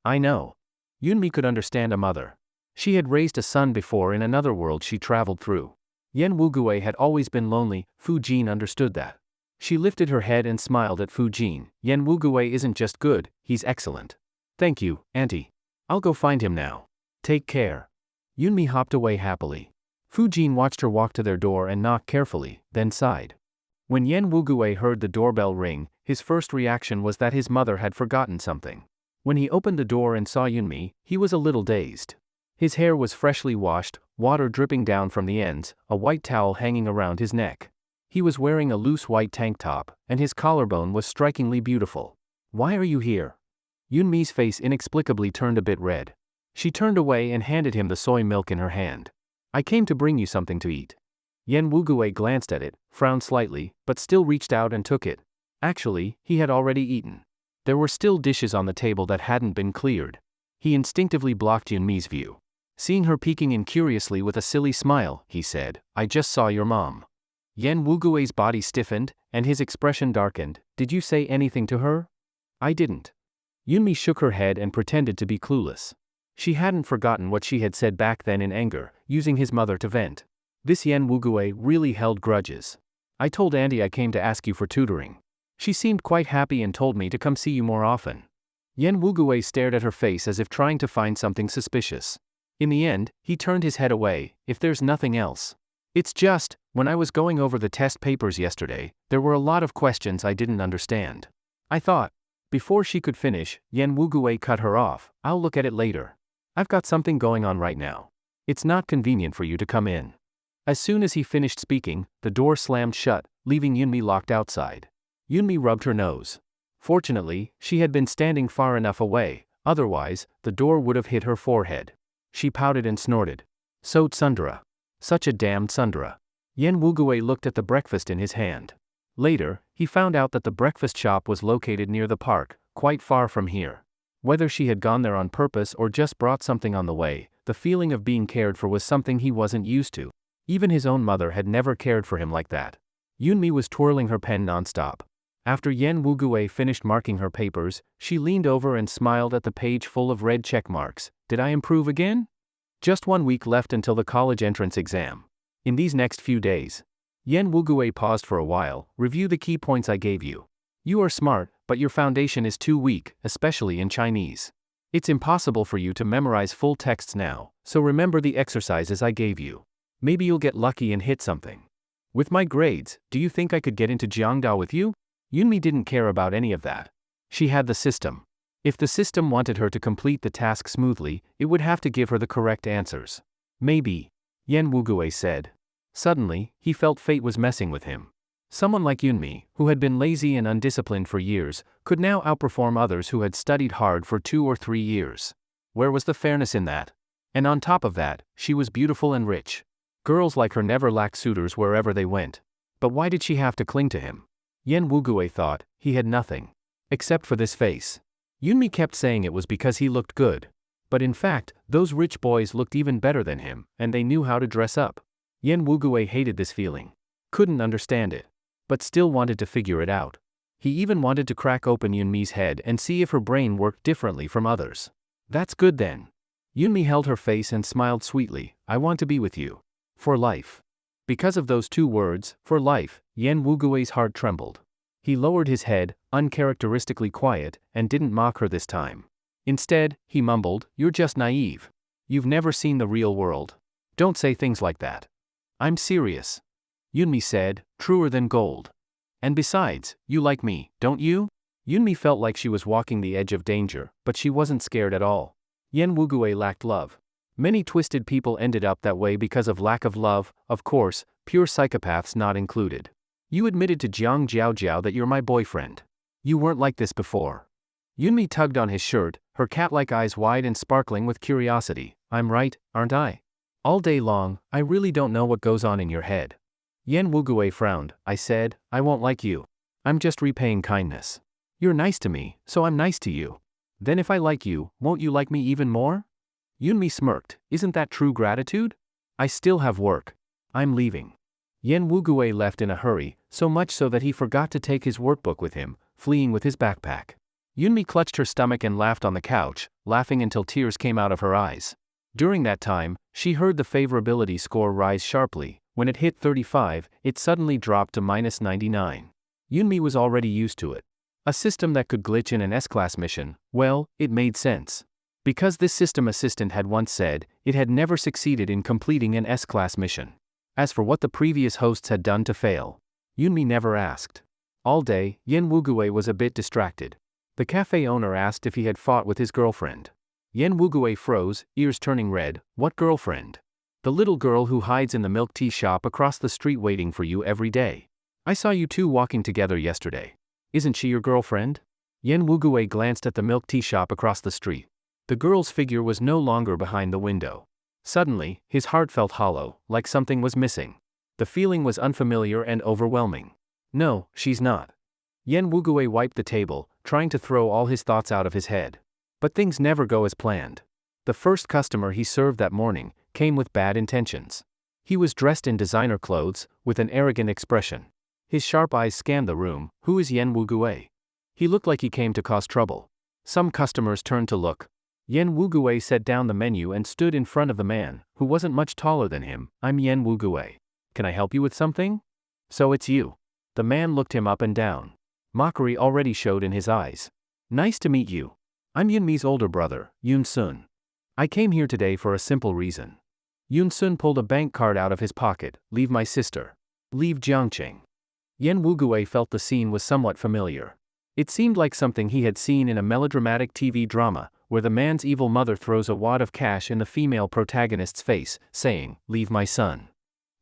[SPEAKER 1] "I know." Yunmi could understand a mother. She had raised a son before in another world she traveled through. Yen Wugui had always been lonely, Fujin understood that. She lifted her head and smiled at Fujin. "Yen Wugui isn't just good, he's excellent." "Thank you, Auntie. I'll go find him now. Take care." Yunmi hopped away happily. Fujin watched her walk to their door and knock carefully, then sighed. When Yen Wugui heard the doorbell ring, his first reaction was that his mother had forgotten something. When he opened the door and saw Yunmi, he was a little dazed. His hair was freshly washed, water dripping down from the ends, a white towel hanging around his neck. He was wearing a loose white tank top, and his collarbone was strikingly beautiful. "Why are you here?" Yunmi's face inexplicably turned a bit red. She turned away and handed him the soy milk in her hand. "I came to bring you something to eat." Yen Wugue glanced at it, frowned slightly, but still reached out and took it. Actually, he had already eaten. There were still dishes on the table that hadn't been cleared. He instinctively blocked Yunmi's view. Seeing her peeking in curiously with a silly smile, he said, "I just saw your mom." Yen Wugue's body stiffened, and his expression darkened. "Did you say anything to her?" "I didn't." Yunmi shook her head and pretended to be clueless. She hadn't forgotten what she had said back then in anger, using his mother to vent. This Yen Wugue really held grudges. "I told Auntie I came to ask you for tutoring. She seemed quite happy and told me to come see you more often." Yen Wugue stared at her face as if trying to find something suspicious. In the end, he turned his head away. "If there's nothing else. It's just, when I was going over the test papers yesterday, there were a lot of questions I didn't understand. I thought." Before she could finish, Yen Wugue cut her off. "I'll look at it later. I've got something going on right now. It's not convenient for you to come in." As soon as he finished speaking, the door slammed shut, leaving Yunmi locked outside. Yunmi rubbed her nose. Fortunately, she had been standing far enough away, otherwise, the door would have hit her forehead. She pouted and snorted. "So tsundere. Such a damned tsundere." Yen Wugue looked at the breakfast in his hand. Later, he found out that the breakfast shop was located near the park, quite far from here. Whether she had gone there on purpose or just brought something on the way, the feeling of being cared for was something he wasn't used to. Even his own mother had never cared for him like that. Yunmi was twirling her pen nonstop. After Yen Wugue finished marking her papers, she leaned over and smiled at the page full of red check marks. "Did I improve again?" Just 1 week left until the college entrance exam. In these next few days. Yen Wugue paused for a while. "Review the key points I gave you. You are smart, but your foundation is too weak, especially in Chinese. It's impossible for you to memorize full texts now, so remember the exercises I gave you. Maybe you'll get lucky and hit something. With my grades, do you think I could get into Jiangdao with you?" Yunmi didn't care about any of that. She had the system. If the system wanted her to complete the task smoothly, it would have to give her the correct answers. "Maybe," Yen Wugue said. Suddenly, he felt fate was messing with him. Someone like Yunmi, who had been lazy and undisciplined for years, could now outperform others who had studied hard for 2 or 3 years. Where was the fairness in that? And on top of that, she was beautiful and rich. Girls like her never lacked suitors wherever they went. But why did she have to cling to him? Yen Wugue thought, he had nothing. Except for this face. Yunmi kept saying it was because he looked good. But in fact, those rich boys looked even better than him, and they knew how to dress up. Yen Wugue hated this feeling. Couldn't understand it. But still wanted to figure it out. He even wanted to crack open Yunmi's head and see if her brain worked differently from others. "That's good then." Yunmi held her face and smiled sweetly. "I want to be with you. For life." Because of those 2 words, for life, Yen Wugue's heart trembled. He lowered his head, uncharacteristically quiet, and didn't mock her this time. Instead, he mumbled, "You're just naive. You've never seen the real world. Don't say things like that." "I'm serious." Yunmi said, truer than gold. "And besides, you like me, don't you?" Yunmi felt like she was walking the edge of danger, but she wasn't scared at all. Yen Wugue lacked love. Many twisted people ended up that way because of lack of love, of course, pure psychopaths not included. "You admitted to Jiang Jiaojiao that you're my boyfriend. You weren't like this before." Yunmi tugged on his shirt, her cat-like eyes wide and sparkling with curiosity. "I'm right, aren't I? All day long, I really don't know what goes on in your head." Yen Wugue frowned. "I said, I won't like you. I'm just repaying kindness. You're nice to me, so I'm nice to you. Then if I like you, won't you like me even more?" Yunmi smirked. "Isn't that true gratitude? I still have work. I'm leaving." Yen Wugue left in a hurry, so much so that he forgot to take his workbook with him, fleeing with his backpack. Yunmi clutched her stomach and laughed on the couch, laughing until tears came out of her eyes. During that time, she heard the favorability score rise sharply. When it hit 35, it suddenly dropped to -99. Yunmi was already used to it. A system that could glitch in an S-class mission, well, it made sense. Because this system assistant had once said, it had never succeeded in completing an S-class mission. As for what the previous hosts had done to fail, Yunmi never asked. All day, Yen Wugue was a bit distracted. The cafe owner asked if he had fought with his girlfriend. Yen Wugui froze, ears turning red. What girlfriend? The little girl who hides in the milk tea shop across the street waiting for you every day. I saw you two walking together yesterday. Isn't she your girlfriend? Yen Wugui glanced at the milk tea shop across the street. The girl's figure was no longer behind the window. Suddenly, his heart felt hollow, like something was missing. The feeling was unfamiliar and overwhelming. No, she's not. Yen Wugui wiped the table, trying to throw all his thoughts out of his head. But things never go as planned. The first customer he served that morning came with bad intentions. He was dressed in designer clothes, with an arrogant expression. His sharp eyes scanned the room. Who is Yen Wugui? He looked like he came to cause trouble. Some customers turned to look. Yen Wugui set down the menu and stood in front of the man, who wasn't much taller than him. I'm Yen Wugui. Can I help you with something? So it's you. The man looked him up and down. Mockery already showed in his eyes. Nice to meet you. I'm Yunmi's older brother, Yun-sun. I came here today for a simple reason. Yun-sun pulled a bank card out of his pocket. Leave my sister. Leave Jiangqing. Yen Wugui felt the scene was somewhat familiar. It seemed like something he had seen in a melodramatic TV drama, where the man's evil mother throws a wad of cash in the female protagonist's face, saying, "Leave my son."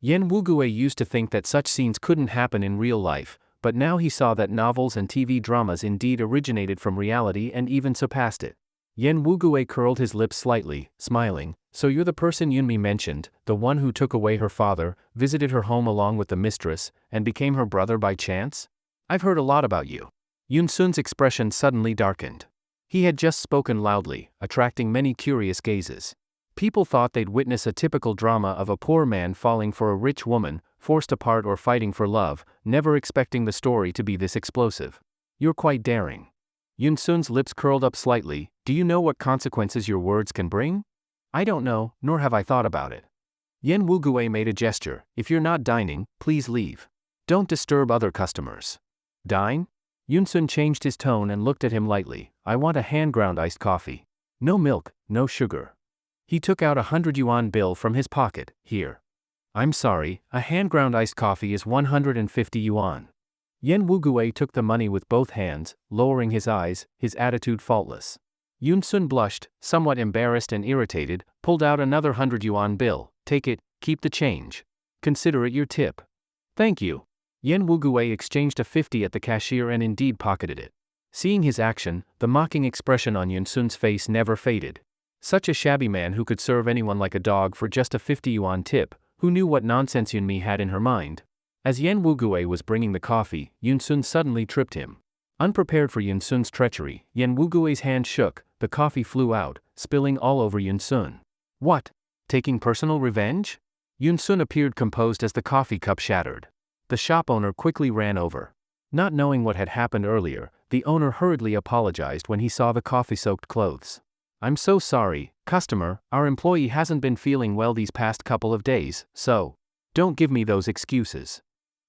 [SPEAKER 1] Yen Wugui used to think that such scenes couldn't happen in real life, but now he saw that novels and TV dramas indeed originated from reality and even surpassed it. Yen Wugui curled his lips slightly, smiling. So you're the person Yunmi mentioned, the one who took away her father, visited her home along with the mistress, and became her brother by chance? I've heard a lot about you. Yun-sun's expression suddenly darkened. He had just spoken loudly, attracting many curious gazes. People thought they'd witness a typical drama of a poor man falling for a rich woman, forced apart or fighting for love, never expecting the story to be this explosive. You're quite daring. Yun-sun's lips curled up slightly. Do you know what consequences your words can bring? I don't know, nor have I thought about it. Yen Wugui made a gesture. If you're not dining, please leave. Don't disturb other customers. Dine? Yun-sun changed his tone and looked at him lightly. I want a hand-ground iced coffee. No milk, no sugar. He took out a 100 yuan bill from his pocket. Here. I'm sorry, a hand-ground iced coffee is 150 yuan. Yen Wugui took the money with both hands, lowering his eyes, his attitude faultless. Yun-sun blushed, somewhat embarrassed and irritated, pulled out another 100 yuan bill. Take it, keep the change. Consider it your tip. Thank you. Yen Wugui exchanged a 50 at the cashier and indeed pocketed it. Seeing his action, the mocking expression on Yun-sun's face never faded. Such a shabby man who could serve anyone like a dog for just a 50 yuan tip, who knew what nonsense Yunmi had in her mind. As Yen Wugui was bringing the coffee, Yun-sun suddenly tripped him. Unprepared for Yun-sun's treachery, Yen Wugui's hand shook, the coffee flew out, spilling all over Yun-sun. What? Taking personal revenge? Yun-sun appeared composed as the coffee cup shattered. The shop owner quickly ran over. Not knowing what had happened earlier, the owner hurriedly apologized when he saw the coffee-soaked clothes. I'm so sorry, customer, our employee hasn't been feeling well these past couple of days, so don't give me those excuses.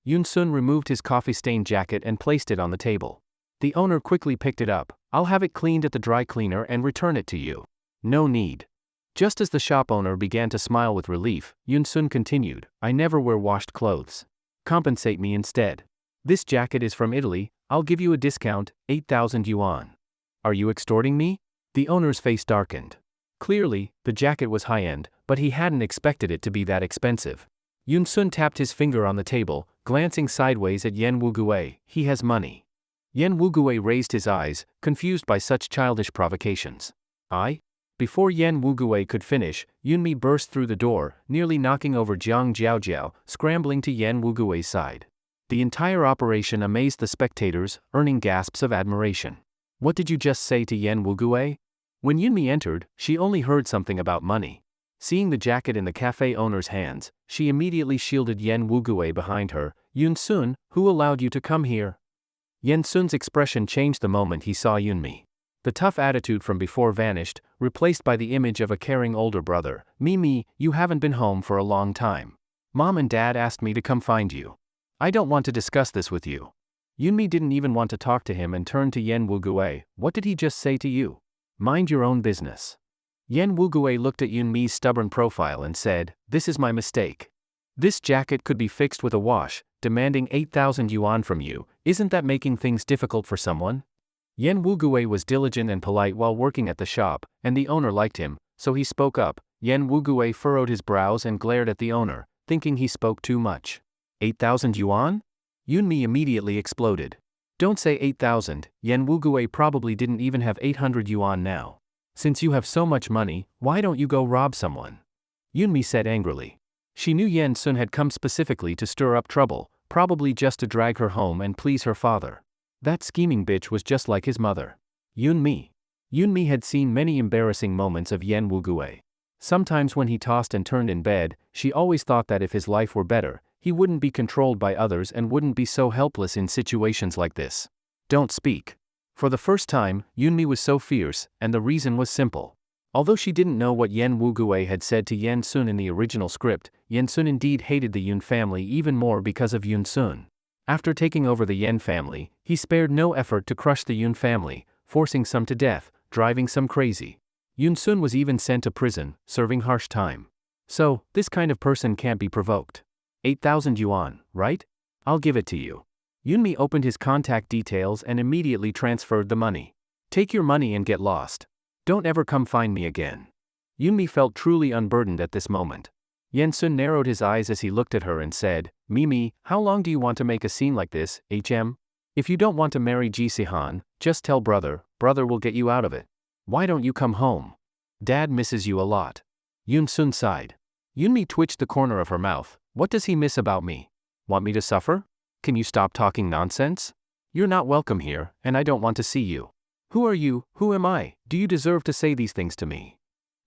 [SPEAKER 1] Yun-sun removed his coffee-stained jacket and placed it on the table. The owner quickly picked it up. I'll have it cleaned at the dry cleaner and return it to you. No need. Just as the shop owner began to smile with relief, Yun-sun continued, I never wear washed clothes. Compensate me instead. This jacket is from Italy, I'll give you a discount, 8,000 yuan. Are you extorting me? The owner's face darkened. Clearly, the jacket was high-end, but he hadn't expected it to be that expensive. Yun-sun tapped his finger on the table, glancing sideways at Yen Wugui. He has money. Yen Wugui raised his eyes, confused by such childish provocations. I? Before Yen Wugui could finish, Yunmi burst through the door, nearly knocking over Jiang Jiaojiao, scrambling to Yen Wugui's side. The entire operation amazed the spectators, earning gasps of admiration. What did you just say to Yen Wugui? When Yunmi entered, she only heard something about money. Seeing the jacket in the cafe owner's hands, she immediately shielded Yen Wugui behind her. Yun-sun, who allowed you to come here? Yen-sun's expression changed the moment he saw Yunmi. The tough attitude from before vanished, replaced by the image of a caring older brother. Mimi, you haven't been home for a long time. Mom and Dad asked me to come find you. I don't want to discuss this with you. Yunmi didn't even want to talk to him and turned to Yen Wugui. What did he just say to you? Mind your own business. Yen Wugui looked at Yunmi's stubborn profile and said, this is my mistake. This jacket could be fixed with a wash, demanding 8,000 yuan from you. Isn't that making things difficult for someone? Yen Wugui was diligent and polite while working at the shop, and the owner liked him, so he spoke up. Yen Wugui furrowed his brows and glared at the owner, thinking he spoke too much. 8,000 yuan? Yunmi immediately exploded. Don't say 8,000, Yen Wugui probably didn't even have 800 yuan now. Since you have so much money, why don't you go rob someone? Yunmi said angrily. She knew Yen Sun had come specifically to stir up trouble, probably just to drag her home and please her father. That scheming bitch was just like his mother. Yunmi. Yunmi had seen many embarrassing moments of Yen Wugui. Sometimes when he tossed and turned in bed, she always thought that if his life were better, he wouldn't be controlled by others and wouldn't be so helpless in situations like this. Don't speak. For the first time, Yunmi was so fierce, and the reason was simple. Although she didn't know what Yen Wugui had said to Yen Sun in the original script, Yen Sun indeed hated the Yun family even more because of Yun Sun. After taking over the Yen family, he spared no effort to crush the Yun family, forcing some to death, driving some crazy. Yun Sun was even sent to prison, serving harsh time. So, this kind of person can't be provoked. 8,000 yuan, right? I'll give it to you. Yunmi opened his contact details and immediately transferred the money. Take your money and get lost. Don't ever come find me again. Yunmi felt truly unburdened at this moment. Yen Sun narrowed his eyes as he looked at her and said, Mimi, how long do you want to make a scene like this, HM? If you don't want to marry Ji Sihan, just tell brother will get you out of it. Why don't you come home? Dad misses you a lot. Yun Sun sighed. Yunmi twitched the corner of her mouth. What does he miss about me? Want me to suffer? Can you stop talking nonsense? You're not welcome here, and I don't want to see you. Who are you? Who am I? Do you deserve to say these things to me?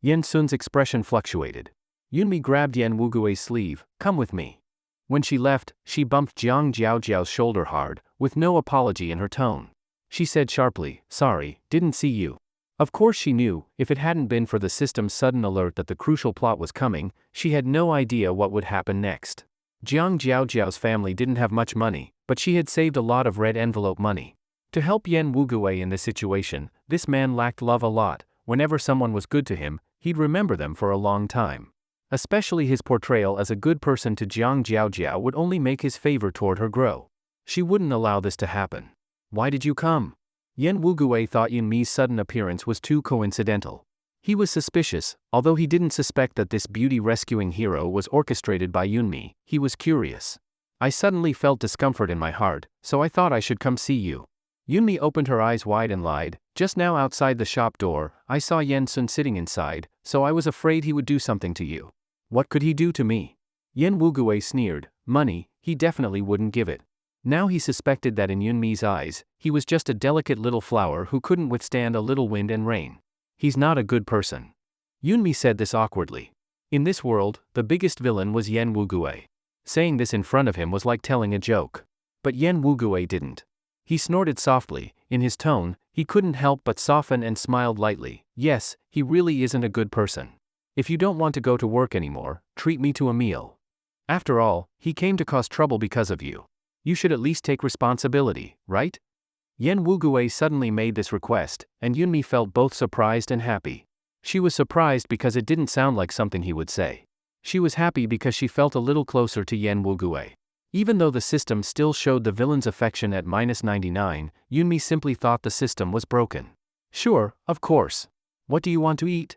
[SPEAKER 1] Yen Sun's expression fluctuated. Yunmi grabbed Yen Wugui's sleeve. Come with me. When she left, she bumped Jiang Jiaojiao's shoulder hard, with no apology in her tone. She said sharply, Sorry, didn't see you. Of course she knew, if it hadn't been for the system's sudden alert that the crucial plot was coming, she had no idea what would happen next. Jiang Jiaojiao's family didn't have much money, but she had saved a lot of red envelope money. To help Yen Wugui in this situation, this man lacked love a lot. Whenever someone was good to him, he'd remember them for a long time. Especially his portrayal as a good person to Jiang Jiaojiao would only make his favor toward her grow. She wouldn't allow this to happen. Why did you come? Yen Wugui thought Yunmi's sudden appearance was too coincidental. He was suspicious, although he didn't suspect that this beauty-rescuing hero was orchestrated by Yunmi, he was curious. I suddenly felt discomfort in my heart, so I thought I should come see you. Yunmi opened her eyes wide and lied. Just now outside the shop door, I saw Yen Sun sitting inside, so I was afraid he would do something to you. What could he do to me? Yen Wugui sneered. Money, he definitely wouldn't give it. Now he suspected that in Yunmi's eyes, he was just a delicate little flower who couldn't withstand a little wind and rain. He's not a good person. Yunmi said this awkwardly. In this world, the biggest villain was Yen Wugui. Saying this in front of him was like telling a joke. But Yen Wugui didn't. He snorted softly. In his tone, he couldn't help but soften and smiled lightly. Yes, he really isn't a good person. If you don't want to go to work anymore, treat me to a meal. After all, he came to cause trouble because of you. You should at least take responsibility, right? Yen Wugui suddenly made this request, and Yunmi felt both surprised and happy. She was surprised because it didn't sound like something he would say. She was happy because she felt a little closer to Yen Wugui. Even though the system still showed the villain's affection at -99, Yunmi simply thought the system was broken. Sure, of course. What do you want to eat?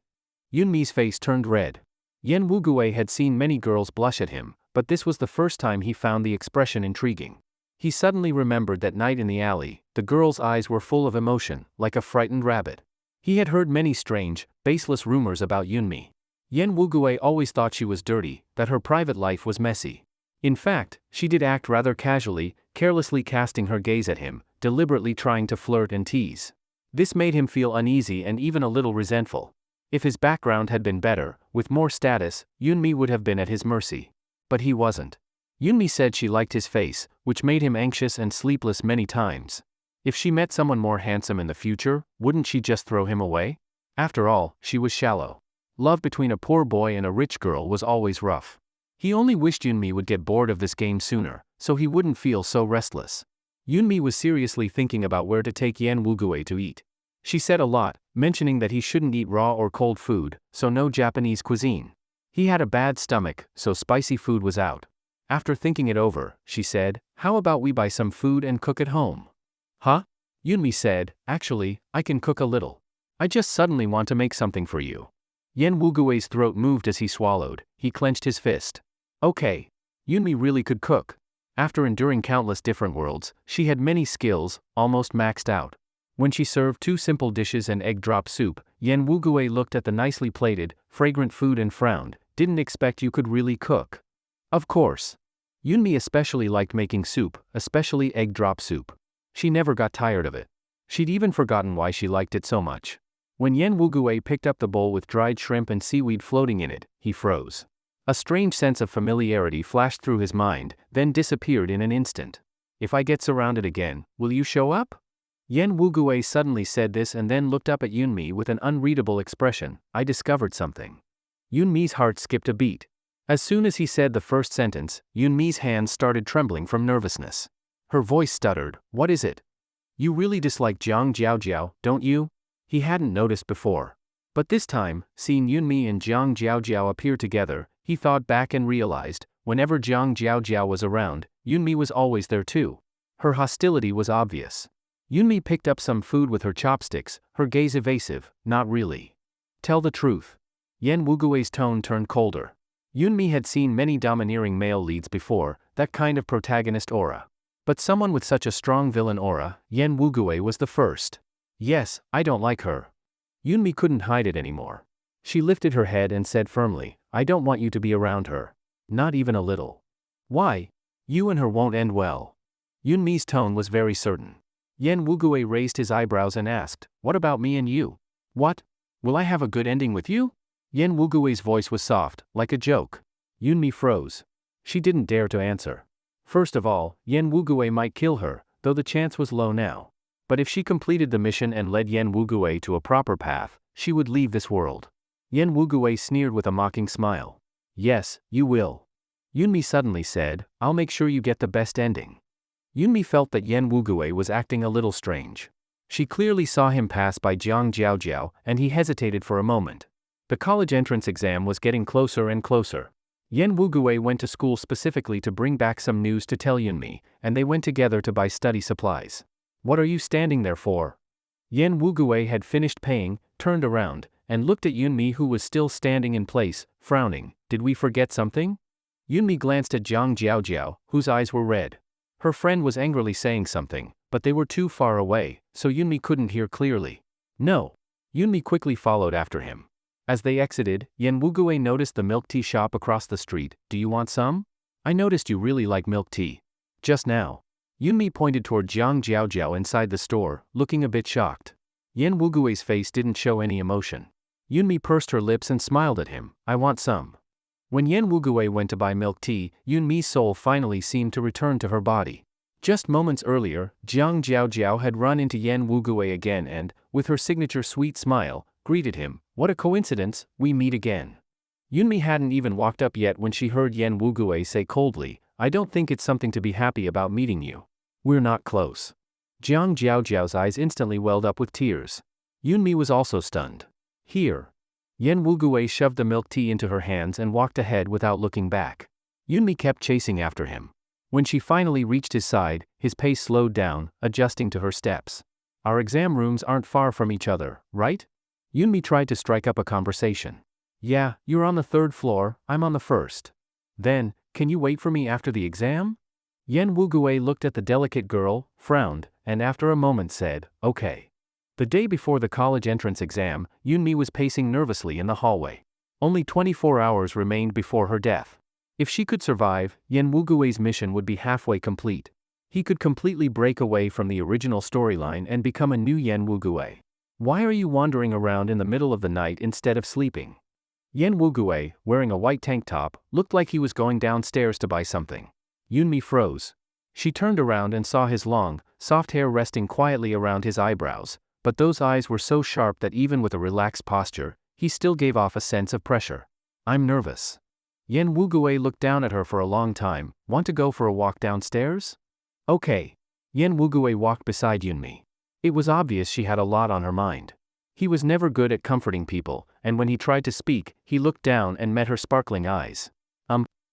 [SPEAKER 1] Yunmi's face turned red. Yen Wugui had seen many girls blush at him, but this was the first time he found the expression intriguing. He suddenly remembered that night in the alley, the girl's eyes were full of emotion, like a frightened rabbit. He had heard many strange, baseless rumors about Yunmi. Yen Wugui always thought she was dirty, that her private life was messy. In fact, she did act rather casually, carelessly casting her gaze at him, deliberately trying to flirt and tease. This made him feel uneasy and even a little resentful. If his background had been better, with more status, Yunmi would have been at his mercy. But he wasn't. Yunmi said she liked his face, which made him anxious and sleepless many times. If she met someone more handsome in the future, wouldn't she just throw him away? After all, she was shallow. Love between a poor boy and a rich girl was always rough. He only wished Yunmi would get bored of this game sooner, so he wouldn't feel so restless. Yunmi was seriously thinking about where to take Yen Wugui to eat. She said a lot, mentioning that he shouldn't eat raw or cold food, so no Japanese cuisine. He had a bad stomach, so spicy food was out. After thinking it over, she said, how about we buy some food and cook at home? Huh? Yunmi said, actually, I can cook a little. I just suddenly want to make something for you. Yen Wugui's throat moved as he swallowed, he clenched his fist. Okay. Yunmi really could cook. After enduring countless different worlds, she had many skills, almost maxed out. When she served 2 simple dishes and egg drop soup, Yen Wugui looked at the nicely plated, fragrant food and frowned, didn't expect you could really cook. Of course. Yunmi especially liked making soup, especially egg drop soup. She never got tired of it. She'd even forgotten why she liked it so much. When Yen Wugui picked up the bowl with dried shrimp and seaweed floating in it, he froze. A strange sense of familiarity flashed through his mind, then disappeared in an instant. If I get surrounded again, will you show up? Yen Wugui suddenly said this and then looked up at Yunmi with an unreadable expression. I discovered something. Yunmi's heart skipped a beat. As soon as he said the first sentence, Yunmi's hands started trembling from nervousness. Her voice stuttered, what is it? You really dislike Jiang Jiaojiao, don't you? He hadn't noticed before. But this time, seeing Yunmi and Jiang Jiaojiao appear together, he thought back and realized, whenever Jiang Jiaojiao was around, Yunmi was always there too. Her hostility was obvious. Yunmi picked up some food with her chopsticks, her gaze evasive, not really. Tell the truth. Yen Wugui's tone turned colder. Yunmi had seen many domineering male leads before, that kind of protagonist aura. But someone with such a strong villain aura, Yen Wugui was the first. Yes, I don't like her. Yunmi couldn't hide it anymore. She lifted her head and said firmly, I don't want you to be around her. Not even a little. Why? You and her won't end well. Yunmi's tone was very certain. Yen Wugui raised his eyebrows and asked, what about me and you? What? Will I have a good ending with you? Yen Wugui's voice was soft, like a joke. Yunmi froze. She didn't dare to answer. First of all, Yen Wugui might kill her, though the chance was low now. But if she completed the mission and led Yen Wugui to a proper path, she would leave this world. Yen Wugui sneered with a mocking smile. Yes, you will. Yunmi suddenly said, I'll make sure you get the best ending. Yunmi felt that Yen Wugui was acting a little strange. She clearly saw him pass by Jiang Jiaojiao, and he hesitated for a moment. The college entrance exam was getting closer and closer. Yen Wugui went to school specifically to bring back some news to tell Yunmi, and they went together to buy study supplies. What are you standing there for? Yen Wugui had finished paying, turned around, and looked at Yunmi who was still standing in place, frowning. Did we forget something? Yunmi glanced at Jiang Jiaojiao, whose eyes were red. Her friend was angrily saying something, but they were too far away, so Yunmi couldn't hear clearly. No. Yunmi quickly followed after him. As they exited, Yen Wugui noticed the milk tea shop across the street. Do you want some? I noticed you really like milk tea. Just now. Yunmi pointed toward Jiang Jiaojiao inside the store, looking a bit shocked. Yen Wugui's face didn't show any emotion. Yunmi pursed her lips and smiled at him. I want some. When Yen Wugui went to buy milk tea, Yunmi's soul finally seemed to return to her body. Just moments earlier, Jiang Jiaojiao had run into Yen Wugui again and, with her signature sweet smile, greeted him. What a coincidence, we meet again. Yunmi hadn't even walked up yet when she heard Yen Wugui say coldly, I don't think it's something to be happy about meeting you. We're not close. Jiang Jiaojiao's eyes instantly welled up with tears. Yunmi was also stunned. Here. Yen Wugui shoved the milk tea into her hands and walked ahead without looking back. Yunmi kept chasing after him. When she finally reached his side, his pace slowed down, adjusting to her steps. Our exam rooms aren't far from each other, right? Yunmi tried to strike up a conversation. Yeah, you're on the 3rd floor, I'm on the 1st. Then, can you wait for me after the exam? Yen Wugui looked at the delicate girl, frowned, and after a moment said, okay. The day before the college entrance exam, Yunmi was pacing nervously in the hallway. Only 24 hours remained before her death. If she could survive, Yen Wugui's mission would be halfway complete. He could completely break away from the original storyline and become a new Yen Wugui. Why are you wandering around in the middle of the night instead of sleeping? Yen Wugui, wearing a white tank top, looked like he was going downstairs to buy something. Yunmi froze. She turned around and saw his long, soft hair resting quietly around his eyebrows, but those eyes were so sharp that even with a relaxed posture, he still gave off a sense of pressure. I'm nervous. Yen Wugui looked down at her for a long time. Want to go for a walk downstairs? Okay. Yen Wugui walked beside Yunmi. It was obvious she had a lot on her mind. He was never good at comforting people, and when he tried to speak, he looked down and met her sparkling eyes.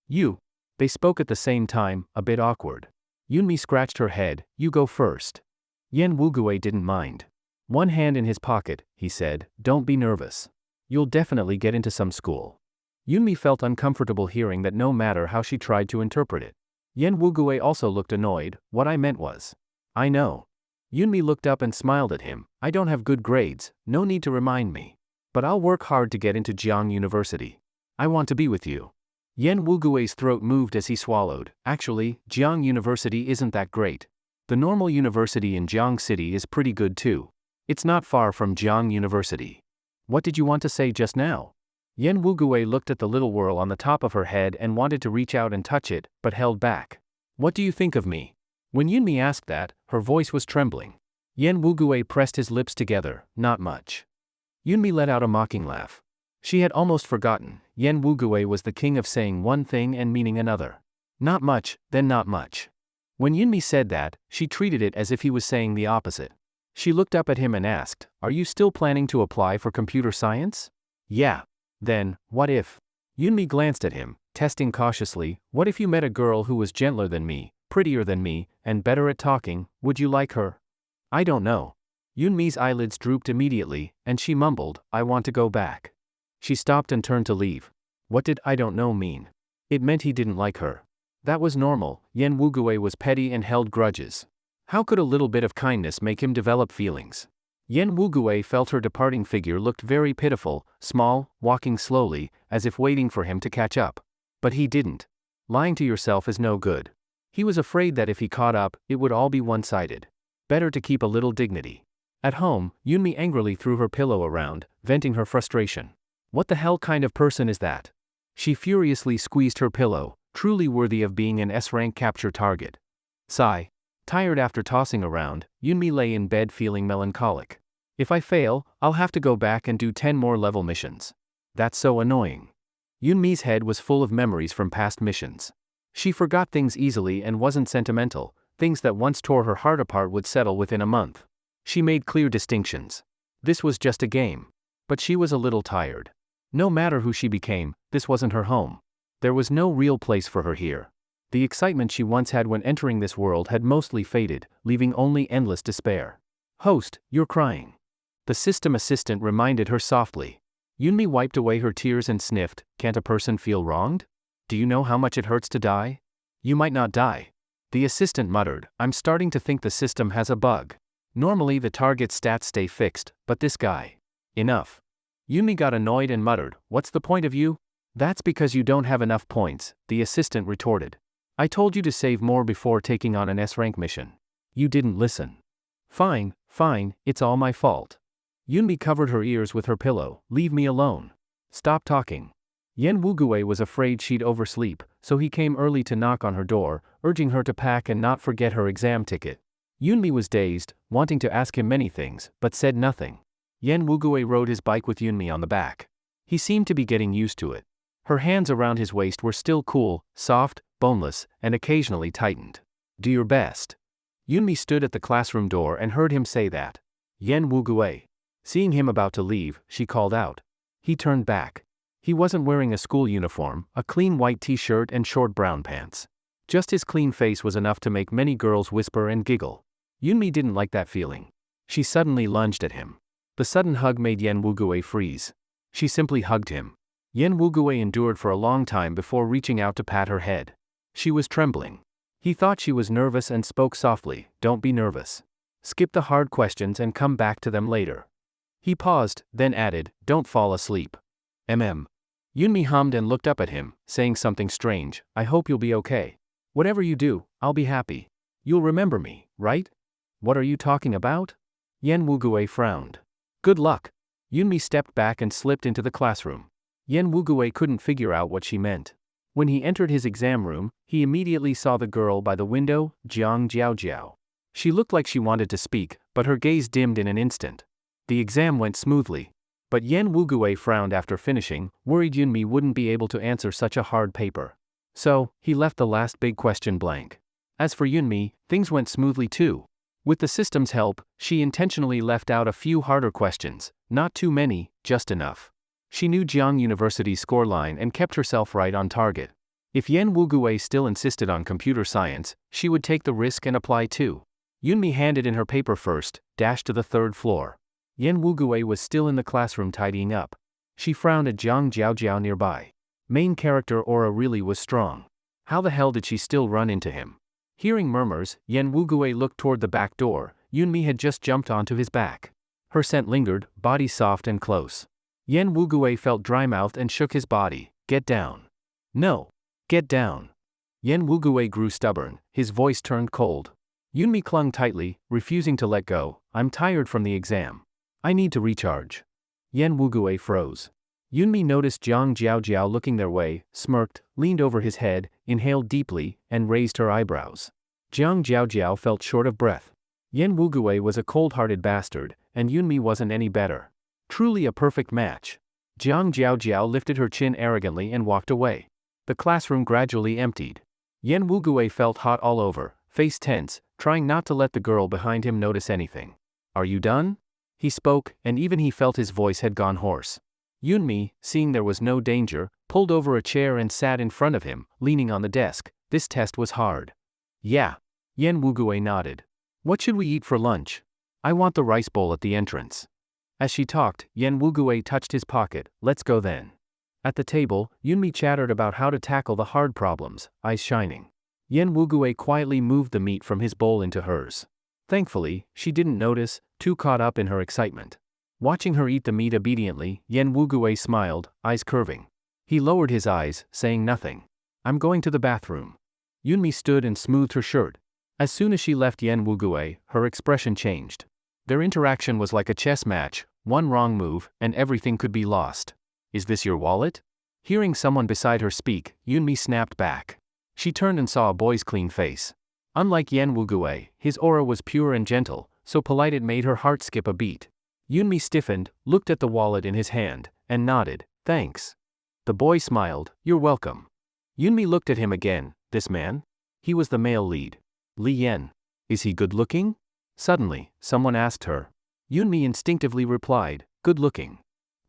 [SPEAKER 1] You. They spoke at the same time, a bit awkward. Yunmi scratched her head. You go first. Yen Wugue didn't mind. One hand in his pocket, he said, "Don't be nervous. You'll definitely get into some school." Yunmi felt uncomfortable hearing that no matter how she tried to interpret it. Yen Wugue also looked annoyed. "What I meant was, I know." Yunmi looked up and smiled at him. "I don't have good grades, no need to remind me. But I'll work hard to get into Jiang University. I want to be with you." Yen Wugue's throat moved as he swallowed. "Actually, Jiang University isn't that great. The normal university in Jiang City is pretty good too. It's not far from Jiang University." "What did you want to say just now?" Yen Wugue looked at the little whirl on the top of her head and wanted to reach out and touch it, but held back. "What do you think of me?" When Yunmi asked that, her voice was trembling. Yen Wugue pressed his lips together. "Not much." Yunmi let out a mocking laugh. She had almost forgotten, Yen Wugue was the king of saying one thing and meaning another. "Not much, then not much." When Yunmi said that, she treated it as if he was saying the opposite. She looked up at him and asked, "Are you still planning to apply for computer science?" "Yeah." "Then, what if?" Yunmi glanced at him, testing cautiously. "What if you met a girl who was gentler than me, prettier than me, and better at talking? Would you like her?" "I don't know." Yunmi's eyelids drooped immediately, and she mumbled, "I want to go back." She stopped and turned to leave. What did "I don't know" mean? It meant he didn't like her. That was normal. Yen Wugue was petty and held grudges. How could a little bit of kindness make him develop feelings? Yen Wugue felt her departing figure looked very pitiful, small, walking slowly, as if waiting for him to catch up. But he didn't. Lying to yourself is no good. He was afraid that if he caught up, it would all be one-sided. Better to keep a little dignity. At home, Yunmi angrily threw her pillow around, venting her frustration. What the hell kind of person is that? She furiously squeezed her pillow, truly worthy of being an S-rank capture target. Sigh. Tired after tossing around, Yunmi lay in bed feeling melancholic. If I fail, I'll have to go back and do 10 more level missions. That's so annoying. Yunmi's head was full of memories from past missions. She forgot things easily and wasn't sentimental. Things that once tore her heart apart would settle within a month. She made clear distinctions. This was just a game. But she was a little tired. No matter who she became, this wasn't her home. There was no real place for her here. The excitement she once had when entering this world had mostly faded, leaving only endless despair. "Host, you're crying." The system assistant reminded her softly. Yunmi wiped away her tears and sniffed. "Can't a person feel wronged? Do you know how much it hurts to die? You might not die." The assistant muttered, "I'm starting to think the system has a bug. Normally the target stats stay fixed, but this guy." "Enough." Yunmi got annoyed and muttered, "What's the point of you?" "That's because you don't have enough points," the assistant retorted. "I told you to save more before taking on an S-rank mission. You didn't listen." Fine, it's all my fault." Yunmi covered her ears with her pillow. "Leave me alone. Stop talking." Yen Wugue was afraid she'd oversleep, so he came early to knock on her door, urging her to pack and not forget her exam ticket. Yunmi was dazed, wanting to ask him many things, but said nothing. Yen Wugue rode his bike with Yunmi on the back. He seemed to be getting used to it. Her hands around his waist were still cool, soft, boneless, and occasionally tightened. "Do your best." Yunmi stood at the classroom door and heard him say that. Yen Wugue. Seeing him about to leave, she called out. He turned back. He wasn't wearing a school uniform, a clean white t-shirt and short brown pants. Just his clean face was enough to make many girls whisper and giggle. Yunmi didn't like that feeling. She suddenly lunged at him. The sudden hug made Yen Wugue freeze. She simply hugged him. Yen Wugue endured for a long time before reaching out to pat her head. She was trembling. He thought she was nervous and spoke softly, "Don't be nervous. Skip the hard questions and come back to them later." He paused, then added, "Don't fall asleep." Yunmi hummed and looked up at him, saying something strange. "I hope you'll be okay. Whatever you do, I'll be happy. You'll remember me, right?" "What are you talking about?" Yen Wugue frowned. "Good luck." Yunmi stepped back and slipped into the classroom. Yen Wugue couldn't figure out what she meant. When he entered his exam room, he immediately saw the girl by the window, Jiang Jiaojiao. She looked like she wanted to speak, but her gaze dimmed in an instant. The exam went smoothly. But Yen Wugue frowned after finishing, worried Yunmi wouldn't be able to answer such a hard paper. So, he left the last big question blank. As for Yunmi, things went smoothly too. With the system's help, she intentionally left out a few harder questions, not too many, just enough. She knew Jiang University's scoreline and kept herself right on target. If Yen Wugue still insisted on computer science, she would take the risk and apply too. Yunmi handed in her paper first, dashed to the third floor. Yen Wugui was still in the classroom tidying up. She frowned at Jiang Jiaojiao nearby. Main character aura really was strong. How the hell did she still run into him? Hearing murmurs, Yen Wugui looked toward the back door. Yunmi had just jumped onto his back. Her scent lingered, body soft and close. Yen Wugui felt dry-mouthed and shook his body. Get down. No. Get down. Yen Wugui grew stubborn, his voice turned cold. Yunmi clung tightly, refusing to let go. I'm tired from the exam. I need to recharge. Yen Wugui froze. Yunmi noticed Jiang Jiaojiao looking their way, smirked, leaned over his head, inhaled deeply, and raised her eyebrows. Jiang Jiaojiao felt short of breath. Yen Wugui was a cold-hearted bastard, and Yunmi wasn't any better. Truly a perfect match. Jiang Jiaojiao lifted her chin arrogantly and walked away. The classroom gradually emptied. Yen Wugui felt hot all over, face tense, trying not to let the girl behind him notice anything. Are you done? He spoke, and even he felt his voice had gone hoarse. Yunmi, seeing there was no danger, pulled over a chair and sat in front of him, leaning on the desk. This test was hard. Yeah. Yen Wugui nodded. What should we eat for lunch? I want the rice bowl at the entrance. As she talked, Yen Wugui touched his pocket. Let's go then. At the table, Yunmi chattered about how to tackle the hard problems, eyes shining. Yen Wugui quietly moved the meat from his bowl into hers. Thankfully, she didn't notice, too caught up in her excitement. Watching her eat the meat obediently, Yen Wugui smiled, eyes curving. He lowered his eyes, saying nothing. I'm going to the bathroom. Yunmi stood and smoothed her shirt. As soon as she left Yen Wugui, her expression changed. Their interaction was like a chess match, one wrong move, and everything could be lost. Is this your wallet? Hearing someone beside her speak, Yunmi snapped back. She turned and saw a boy's clean face. Unlike Yen Wugui, his aura was pure and gentle, so polite it made her heart skip a beat. Yunmi stiffened, looked at the wallet in his hand, and nodded, thanks. The boy smiled, you're welcome. Yunmi looked at him again, this man? He was the male lead. Li Yen. Is he good looking? Suddenly, someone asked her. Yunmi instinctively replied, good looking.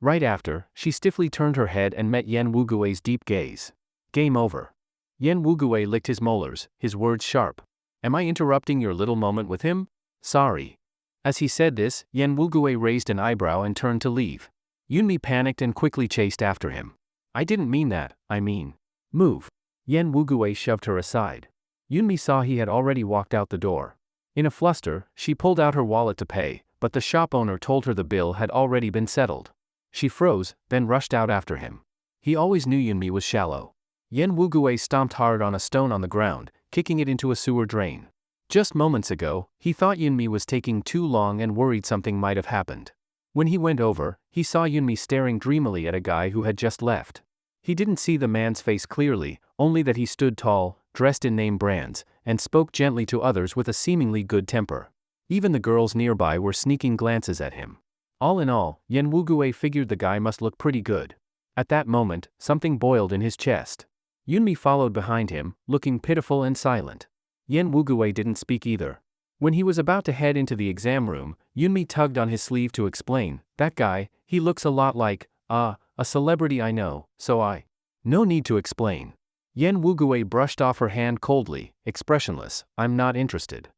[SPEAKER 1] Right after, she stiffly turned her head and met Yen Wugui's deep gaze. Game over. Yen Wugui licked his molars, his words sharp. Am I interrupting your little moment with him? Sorry. As he said this, Yen Wugui raised an eyebrow and turned to leave. Yunmi panicked and quickly chased after him. I didn't mean that, I mean. Move. Yen Wugui shoved her aside. Yunmi saw he had already walked out the door. In a fluster, she pulled out her wallet to pay, but the shop owner told her the bill had already been settled. She froze, then rushed out after him. He always knew Yunmi was shallow. Yen Wugui stomped hard on a stone on the ground, kicking it into a sewer drain. Just moments ago, he thought Yunmi was taking too long and worried something might have happened. When he went over, he saw Yunmi staring dreamily at a guy who had just left. He didn't see the man's face clearly, only that he stood tall, dressed in name brands, and spoke gently to others with a seemingly good temper. Even the girls nearby were sneaking glances at him. All in all, Yen Wugui figured the guy must look pretty good. At that moment, something boiled in his chest. Yunmi followed behind him, looking pitiful and silent. Yen Wugui didn't speak either. When he was about to head into the exam room, Yunmi tugged on his sleeve to explain, that guy, he looks a lot like, a celebrity I know, so I. No need to explain. Yen Wugui brushed off her hand coldly, expressionless, I'm not interested.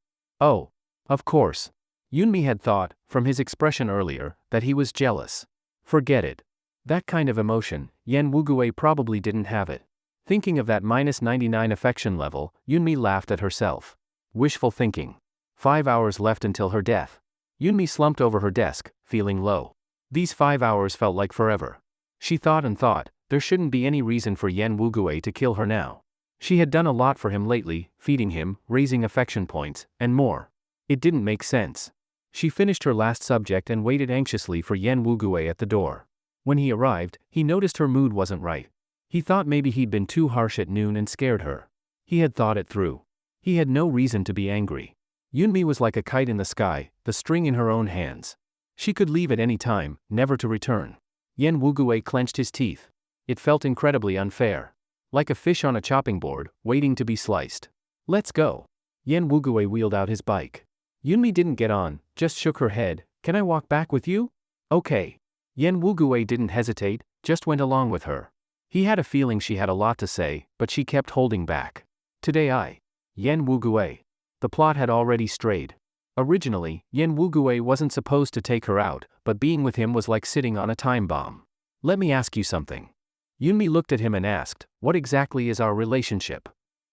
[SPEAKER 1] Oh. Of course. Yunmi had thought, from his expression earlier, that he was jealous. Forget it. That kind of emotion, Yen Wugui probably didn't have it. Thinking of that -99 affection level, Yunmi laughed at herself. Wishful thinking. 5 hours left until her death. Yunmi slumped over her desk, feeling low. These 5 hours felt like forever. She thought and thought, there shouldn't be any reason for Yen Wugui to kill her now. She had done a lot for him lately, feeding him, raising affection points, and more. It didn't make sense. She finished her last subject and waited anxiously for Yen Wugui at the door. When he arrived, he noticed her mood wasn't right. He thought maybe he'd been too harsh at noon and scared her. He had thought it through. He had no reason to be angry. Yunmi was like a kite in the sky, the string in her own hands. She could leave at any time, never to return. Yen Wugui clenched his teeth. It felt incredibly unfair. Like a fish on a chopping board, waiting to be sliced. Let's go. Yen Wugui wheeled out his bike. Yunmi didn't get on, just shook her head. Can I walk back with you? Okay. Yen Wugui didn't hesitate, just went along with her. He had a feeling she had a lot to say, but she kept holding back. Today Yen Wugui. The plot had already strayed. Originally, Yen Wugui wasn't supposed to take her out, but being with him was like sitting on a time bomb. Let me ask you something. Yunmi looked at him and asked, what exactly is our relationship?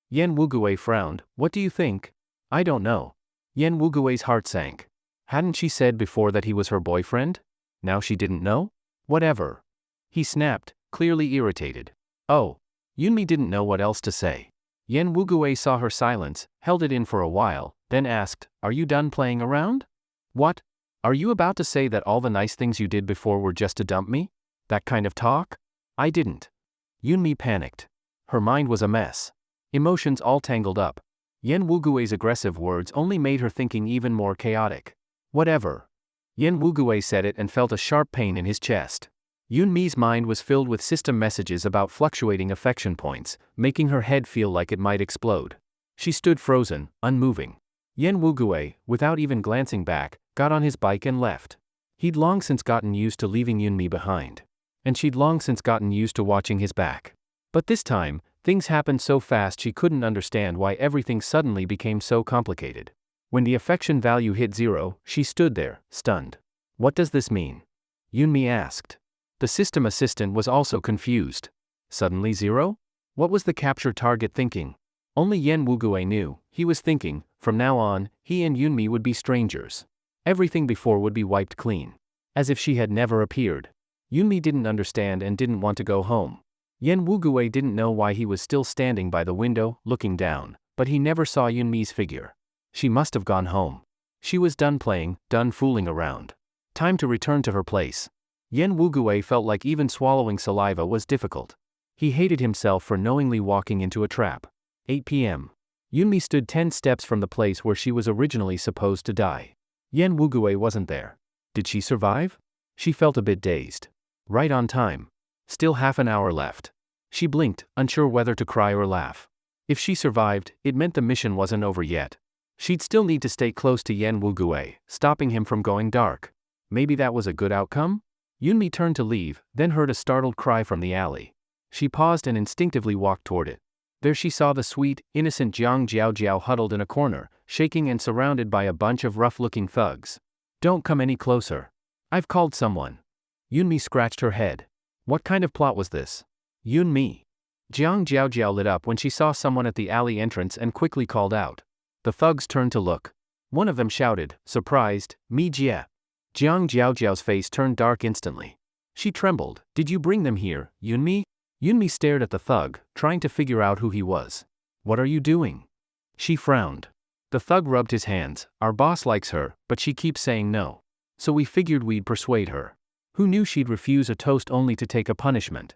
[SPEAKER 1] Yen Wugui frowned, what do you think? I don't know. Yen Wugui's heart sank. Hadn't she said before that he was her boyfriend? Now she didn't know? Whatever. He snapped, clearly irritated. Oh. Yunmi didn't know what else to say. Yen Wugui saw her silence, held it in for a while, then asked, are you done playing around? What? Are you about to say that all the nice things you did before were just to dump me? That kind of talk? I didn't. Yunmi panicked. Her mind was a mess. Emotions all tangled up. Yen Wugui's aggressive words only made her thinking even more chaotic. Whatever. Yen Wugui said it and felt a sharp pain in his chest. Yunmi's mind was filled with system messages about fluctuating affection points, making her head feel like it might explode. She stood frozen, unmoving. Yen Wugui, without even glancing back, got on his bike and left. He'd long since gotten used to leaving Yunmi behind. And she'd long since gotten used to watching his back. But this time, things happened so fast she couldn't understand why everything suddenly became so complicated. When the affection value hit 0, she stood there, stunned. What does this mean? Yunmi asked. The system assistant was also confused. Suddenly 0? What was the capture target thinking? Only Yen Wugui knew. He was thinking, from now on, he and Yunmi would be strangers. Everything before would be wiped clean. As if she had never appeared. Yunmi didn't understand and didn't want to go home. Yen Wugui didn't know why he was still standing by the window, looking down, but he never saw Yunmi's figure. She must have gone home. She was done playing, done fooling around. Time to return to her place. Yen Wugui felt like even swallowing saliva was difficult. He hated himself for knowingly walking into a trap. 8 p.m. Yunmi stood 10 steps from the place where she was originally supposed to die. Yen Wugui wasn't there. Did she survive? She felt a bit dazed. Right on time. Still half an hour left. She blinked, unsure whether to cry or laugh. If she survived, it meant the mission wasn't over yet. She'd still need to stay close to Yen Wugui, stopping him from going dark. Maybe that was a good outcome? Yunmi turned to leave, then heard a startled cry from the alley. She paused and instinctively walked toward it. There she saw the sweet, innocent Jiang Jiaojiao huddled in a corner, shaking and surrounded by a bunch of rough-looking thugs. Don't come any closer. I've called someone. Yunmi scratched her head. What kind of plot was this? Yunmi. Jiang Jiaojiao lit up when she saw someone at the alley entrance and quickly called out. The thugs turned to look. One of them shouted, surprised, Mi Jie. Jiang Jiaojiao's face turned dark instantly. She trembled. Did you bring them here, Yunmi? Yunmi stared at the thug, trying to figure out who he was. What are you doing? She frowned. The thug rubbed his hands. Our boss likes her, but she keeps saying no. So we figured we'd persuade her. Who knew she'd refuse a toast only to take a punishment?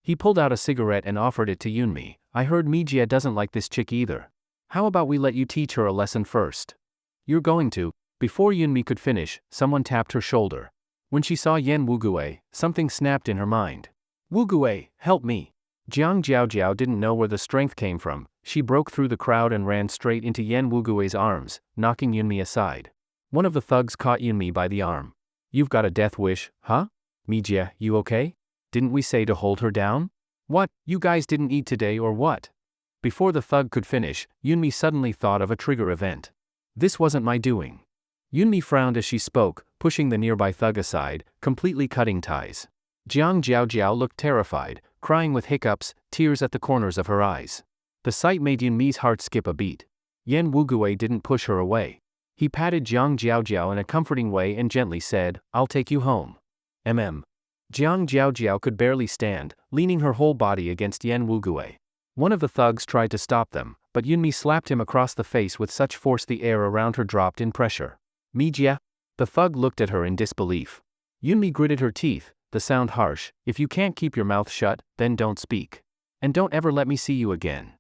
[SPEAKER 1] He pulled out a cigarette and offered it to Yunmi. I heard Mi Jie doesn't like this chick either. How about we let you teach her a lesson first? You're going to. Before Yunmi could finish, someone tapped her shoulder. When she saw Yen Wugui, something snapped in her mind. Wugui, help me. Jiang Jiaojiao didn't know where the strength came from. She broke through the crowd and ran straight into Yen Wugui's arms, knocking Yunmi aside. One of the thugs caught Yunmi by the arm. You've got a death wish, huh? Mi Jie, you okay? Didn't we say to hold her down? What, you guys didn't eat today or what? Before the thug could finish, Yunmi suddenly thought of a trigger event. This wasn't my doing. Yunmi frowned as she spoke, pushing the nearby thug aside, completely cutting ties. Jiang Jiaojiao looked terrified, crying with hiccups, tears at the corners of her eyes. The sight made Yunmi's heart skip a beat. Yen Wugui didn't push her away. He patted Jiang Jiaojiao in a comforting way and gently said, I'll take you home. Jiang Jiaojiao could barely stand, leaning her whole body against Yen Wugui. One of the thugs tried to stop them, but Yunmi slapped him across the face with such force the air around her dropped in pressure. Mi Jie? The thug looked at her in disbelief. Yunmi gritted her teeth, the sound harsh. If you can't keep your mouth shut, then don't speak. And don't ever let me see you again.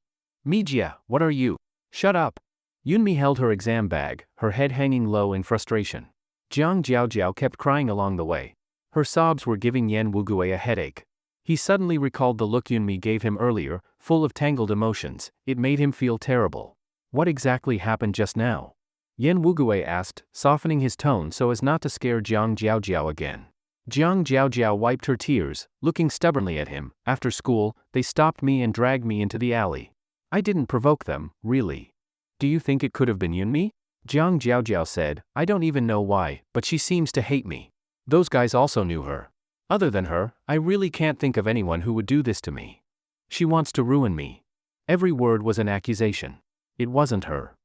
[SPEAKER 1] Mi Jie, what are you? Shut up. Yunmi held her exam bag, her head hanging low in frustration. Jiang Jiaojiao kept crying along the way. Her sobs were giving Yen Wugui a headache. He suddenly recalled the look Yunmi gave him earlier, full of tangled emotions. It made him feel terrible. What exactly happened just now? Yen Wugui asked, softening his tone so as not to scare Jiang Jiaojiao again. Jiang Jiaojiao wiped her tears, looking stubbornly at him. After school, they stopped me and dragged me into the alley. I didn't provoke them, really. Do you think it could have been Yunmi? Jiang Jiaojiao said, I don't even know why, but she seems to hate me. Those guys also knew her. Other than her, I really can't think of anyone who would do this to me. She wants to ruin me. Every word was an accusation. It wasn't her.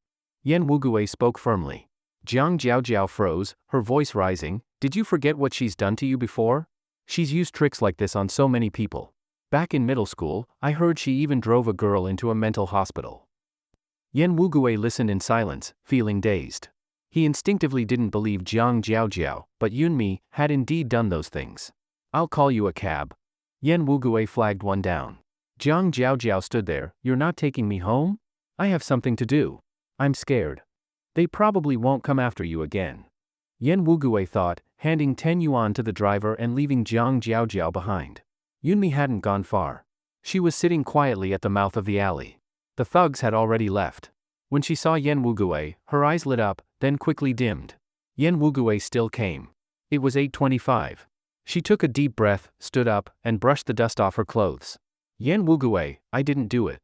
[SPEAKER 1] Yan Wugui spoke firmly. Jiang Jiaojiao froze, her voice rising. Did you forget what she's done to you before? She's used tricks like this on so many people. Back in middle school, I heard she even drove a girl into a mental hospital. Yan Wugui listened in silence, feeling dazed. He instinctively didn't believe Jiang Jiaojiao, but Yunmi had indeed done those things. I'll call you a cab. Yan Wugui flagged one down. Jiang Jiaojiao stood there. You're not taking me home? I have something to do. I'm scared. They probably won't come after you again. Yan Wugui thought, handing 10 yuan to the driver and leaving Jiang Jiaojiao behind. Yunmi hadn't gone far. She was sitting quietly at the mouth of the alley. The thugs had already left. When she saw Yan Wugui, her eyes lit up, then quickly dimmed. Yan Wugui still came. It was 8:25. She took a deep breath, stood up, and brushed the dust off her clothes. Yan Wugui, I didn't do it.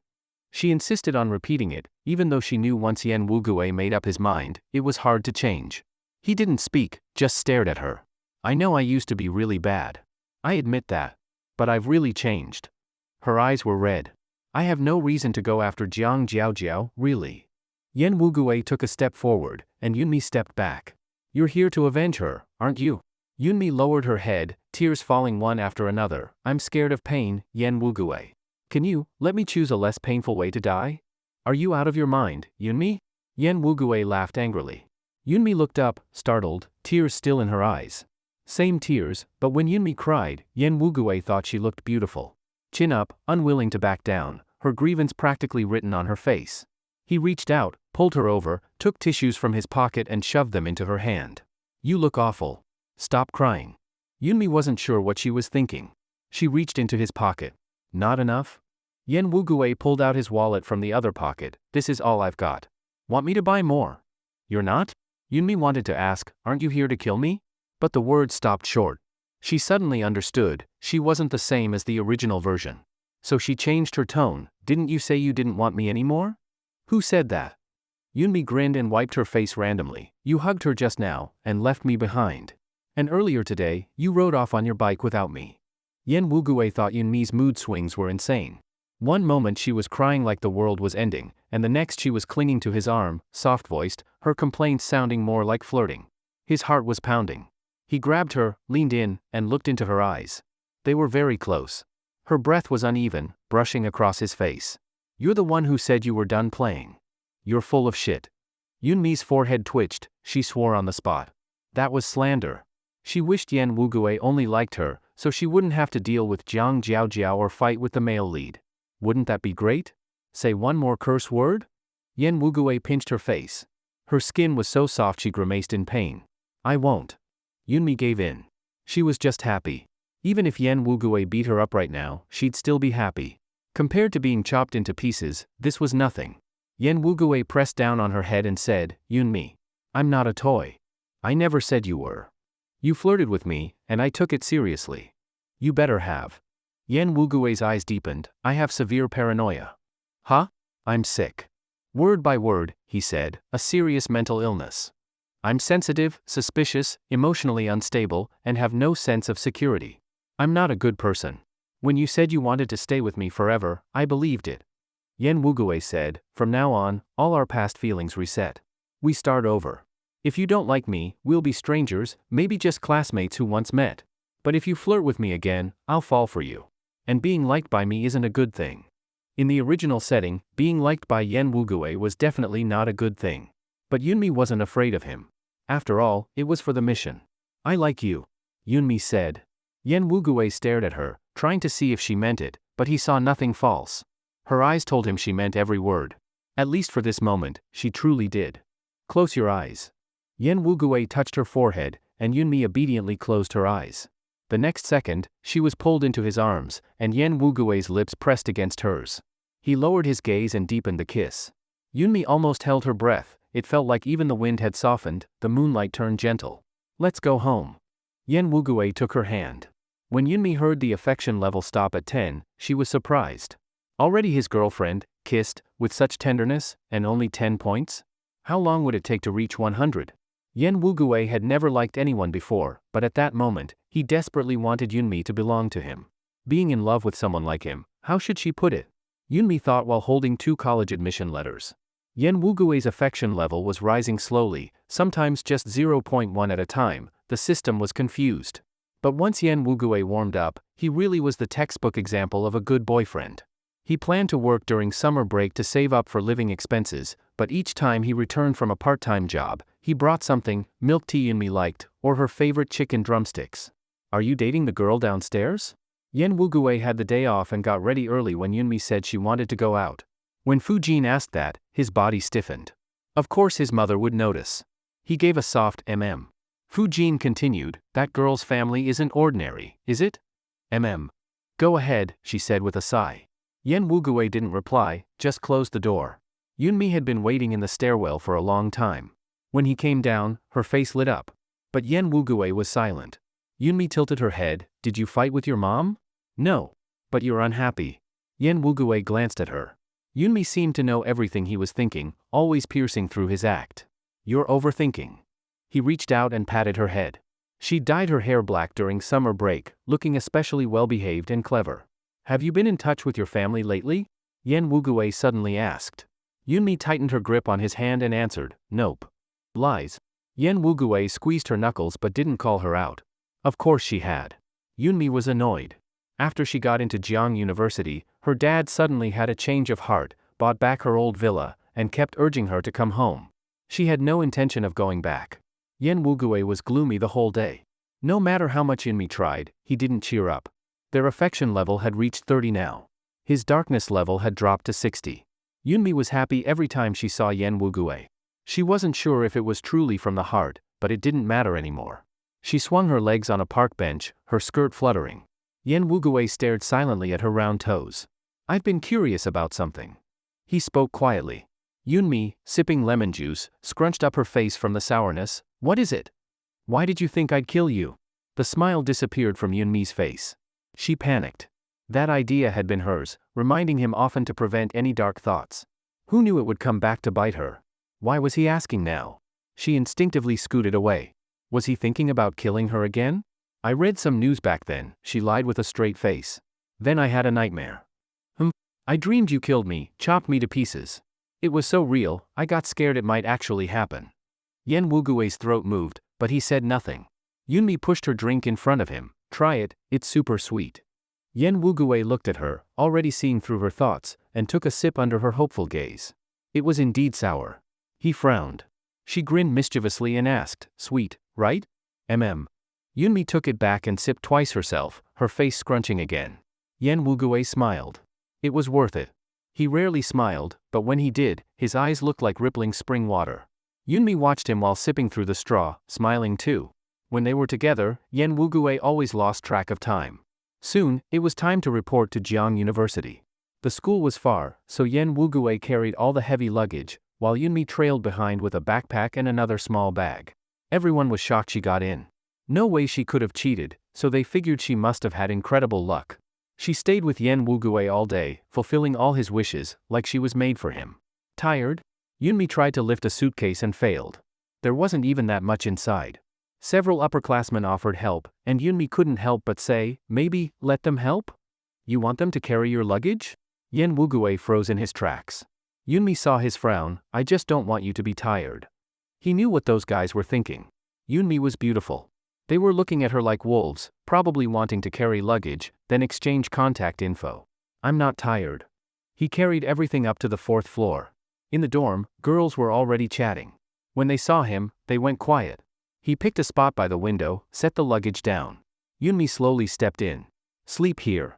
[SPEAKER 1] She insisted on repeating it, even though she knew once Yan Wugui made up his mind, it was hard to change. He didn't speak, just stared at her. I know I used to be really bad. I admit that. But I've really changed. Her eyes were red. I have no reason to go after Jiang Jiaojiao, really. Yan Wugui took a step forward, and Yunmi stepped back. You're here to avenge her, aren't you? Yunmi lowered her head, tears falling one after another. I'm scared of pain, Yan Wugui. Can you let me choose a less painful way to die? Are you out of your mind, Yunmi? Yan Wugui laughed angrily. Yunmi looked up, startled, tears still in her eyes. Same tears, but when Yunmi cried, Yan Wugui thought she looked beautiful. Chin up, unwilling to back down, her grievance practically written on her face. He reached out, pulled her over, took tissues from his pocket and shoved them into her hand. You look awful. Stop crying. Yunmi wasn't sure what she was thinking. She reached into his pocket. Not enough? Yan Wugui pulled out his wallet from the other pocket. This is all I've got. Want me to buy more? You're not? Yunmi wanted to ask, aren't you here to kill me? But the words stopped short. She suddenly understood, she wasn't the same as the original version. So she changed her tone. Didn't you say you didn't want me anymore? Who said that? Yunmi grinned and wiped her face randomly. You hugged her just now, and left me behind. And earlier today, you rode off on your bike without me. Yan Wugui thought Yunmi's mood swings were insane. One moment she was crying like the world was ending, and the next she was clinging to his arm, soft-voiced, her complaints sounding more like flirting. His heart was pounding. He grabbed her, leaned in, and looked into her eyes. They were very close. Her breath was uneven, brushing across his face. You're the one who said you were done playing. You're full of shit. Yunmi's forehead twitched, she swore on the spot. That was slander. She wished Yan Wugui only liked her, so she wouldn't have to deal with Jiang Jiaojiao or fight with the male lead. Wouldn't that be great? Say one more curse word? Yan Wugui pinched her face. Her skin was so soft she grimaced in pain. I won't. Yunmi gave in. She was just happy. Even if Yan Wugui beat her up right now, she'd still be happy. Compared to being chopped into pieces, this was nothing. Yan Wugui pressed down on her head and said, Yunmi, I'm not a toy. I never said you were. You flirted with me, and I took it seriously. You better have. Yan Wugui's eyes deepened. I have severe paranoia. Huh? I'm sick. Word by word, he said, a serious mental illness. I'm sensitive, suspicious, emotionally unstable, and have no sense of security. I'm not a good person. When you said you wanted to stay with me forever, I believed it. Yan Wugui said, from now on, all our past feelings reset. We start over. If you don't like me, we'll be strangers, maybe just classmates who once met. But if you flirt with me again, I'll fall for you. And being liked by me isn't a good thing. In the original setting, being liked by Yan Wugui was definitely not a good thing. But Yunmi wasn't afraid of him. After all, it was for the mission. I like you, Yunmi said. Yan Wugui stared at her, trying to see if she meant it, but he saw nothing false. Her eyes told him she meant every word. At least for this moment, she truly did. Close your eyes. Yan Wugui touched her forehead, and Yunmi obediently closed her eyes. The next second, she was pulled into his arms, and Yan Wugui's lips pressed against hers. He lowered his gaze and deepened the kiss. Yunmi almost held her breath. It felt like even the wind had softened, the moonlight turned gentle. Let's go home. Yan Wugui took her hand. When Yunmi heard the affection level stop at 10, she was surprised. Already his girlfriend, kissed, with such tenderness, and only 10 points? How long would it take to reach 100? Yen Wugui had never liked anyone before, but at that moment, he desperately wanted Yunmi to belong to him. Being in love with someone like him, how should she put it? Yunmi thought while holding 2 college admission letters. Yen Wugui's affection level was rising slowly, sometimes just 0.1 at a time. The system was confused. But once Yen Wugui warmed up, he really was the textbook example of a good boyfriend. He planned to work during summer break to save up for living expenses, but each time he returned from a part-time job, he brought something, milk tea Yunmi liked, or her favorite chicken drumsticks. Are you dating the girl downstairs? Yen Wugui had the day off and got ready early when Yunmi said she wanted to go out. When Fujin asked that, his body stiffened. Of course his mother would notice. He gave a soft mm. Fujin continued, that girl's family isn't ordinary, is it? Go ahead, she said with a sigh. Yen Wugui didn't reply, just closed the door. Yunmi had been waiting in the stairwell for a long time. When he came down, her face lit up. But Yen Wugui was silent. Yunmi tilted her head, did you fight with your mom? No. But you're unhappy. Yen Wugui glanced at her. Yunmi seemed to know everything he was thinking, always piercing through his act. You're overthinking. He reached out and patted her head. She dyed her hair black during summer break, looking especially well-behaved and clever. Have you been in touch with your family lately? Yen Wugui suddenly asked. Yunmi tightened her grip on his hand and answered, nope. Lies. Yen Wugui squeezed her knuckles but didn't call her out. Of course she had. Yunmi was annoyed. After she got into Jiang University, her dad suddenly had a change of heart, bought back her old villa, and kept urging her to come home. She had no intention of going back. Yen Wugui was gloomy the whole day. No matter how much Yunmi tried, he didn't cheer up. Their affection level had reached 30 now. His darkness level had dropped to 60. Yunmi was happy every time she saw Yen Wugui. She wasn't sure if it was truly from the heart, but it didn't matter anymore. She swung her legs on a park bench, her skirt fluttering. Yen Wugui stared silently at her round toes. I've been curious about something. He spoke quietly. Yunmi, sipping lemon juice, scrunched up her face from the sourness. What is it? Why did you think I'd kill you? The smile disappeared from Yunmi's face. She panicked. That idea had been hers, reminding him often to prevent any dark thoughts. Who knew it would come back to bite her? Why was he asking now? She instinctively scooted away. Was he thinking about killing her again? I read some news back then, she lied with a straight face. Then I had a nightmare. I dreamed you killed me, chopped me to pieces. It was so real, I got scared it might actually happen. Yen Wugui's throat moved, but he said nothing. Yunmi pushed her drink in front of him. Try it, it's super sweet. Yen Wugui looked at her, already seeing through her thoughts, and took a sip under her hopeful gaze. It was indeed sour. He frowned. She grinned mischievously and asked, sweet, right? Yunmi took it back and sipped twice herself, her face scrunching again. Yen Wugui smiled. It was worth it. He rarely smiled, but when he did, his eyes looked like rippling spring water. Yunmi watched him while sipping through the straw, smiling too. When they were together, Yen Wugui always lost track of time. Soon, it was time to report to Jiang University. The school was far, so Yen Wugui carried all the heavy luggage, while Yunmi trailed behind with a backpack and another small bag. Everyone was shocked she got in. No way she could have cheated, so they figured she must have had incredible luck. She stayed with Yen Wugui all day, fulfilling all his wishes, like she was made for him. Tired? Yunmi tried to lift a suitcase and failed. There wasn't even that much inside. Several upperclassmen offered help, and Yunmi couldn't help but say, maybe, let them help? You want them to carry your luggage? Yen Wugui froze in his tracks. Yunmi saw his frown, I just don't want you to be tired. He knew what those guys were thinking. Yunmi was beautiful. They were looking at her like wolves, probably wanting to carry luggage, then exchange contact info. I'm not tired. He carried everything up to the 4th floor. In the dorm, girls were already chatting. When they saw him, they went quiet. He picked a spot by the window, set the luggage down. Yunmi slowly stepped in. Sleep here.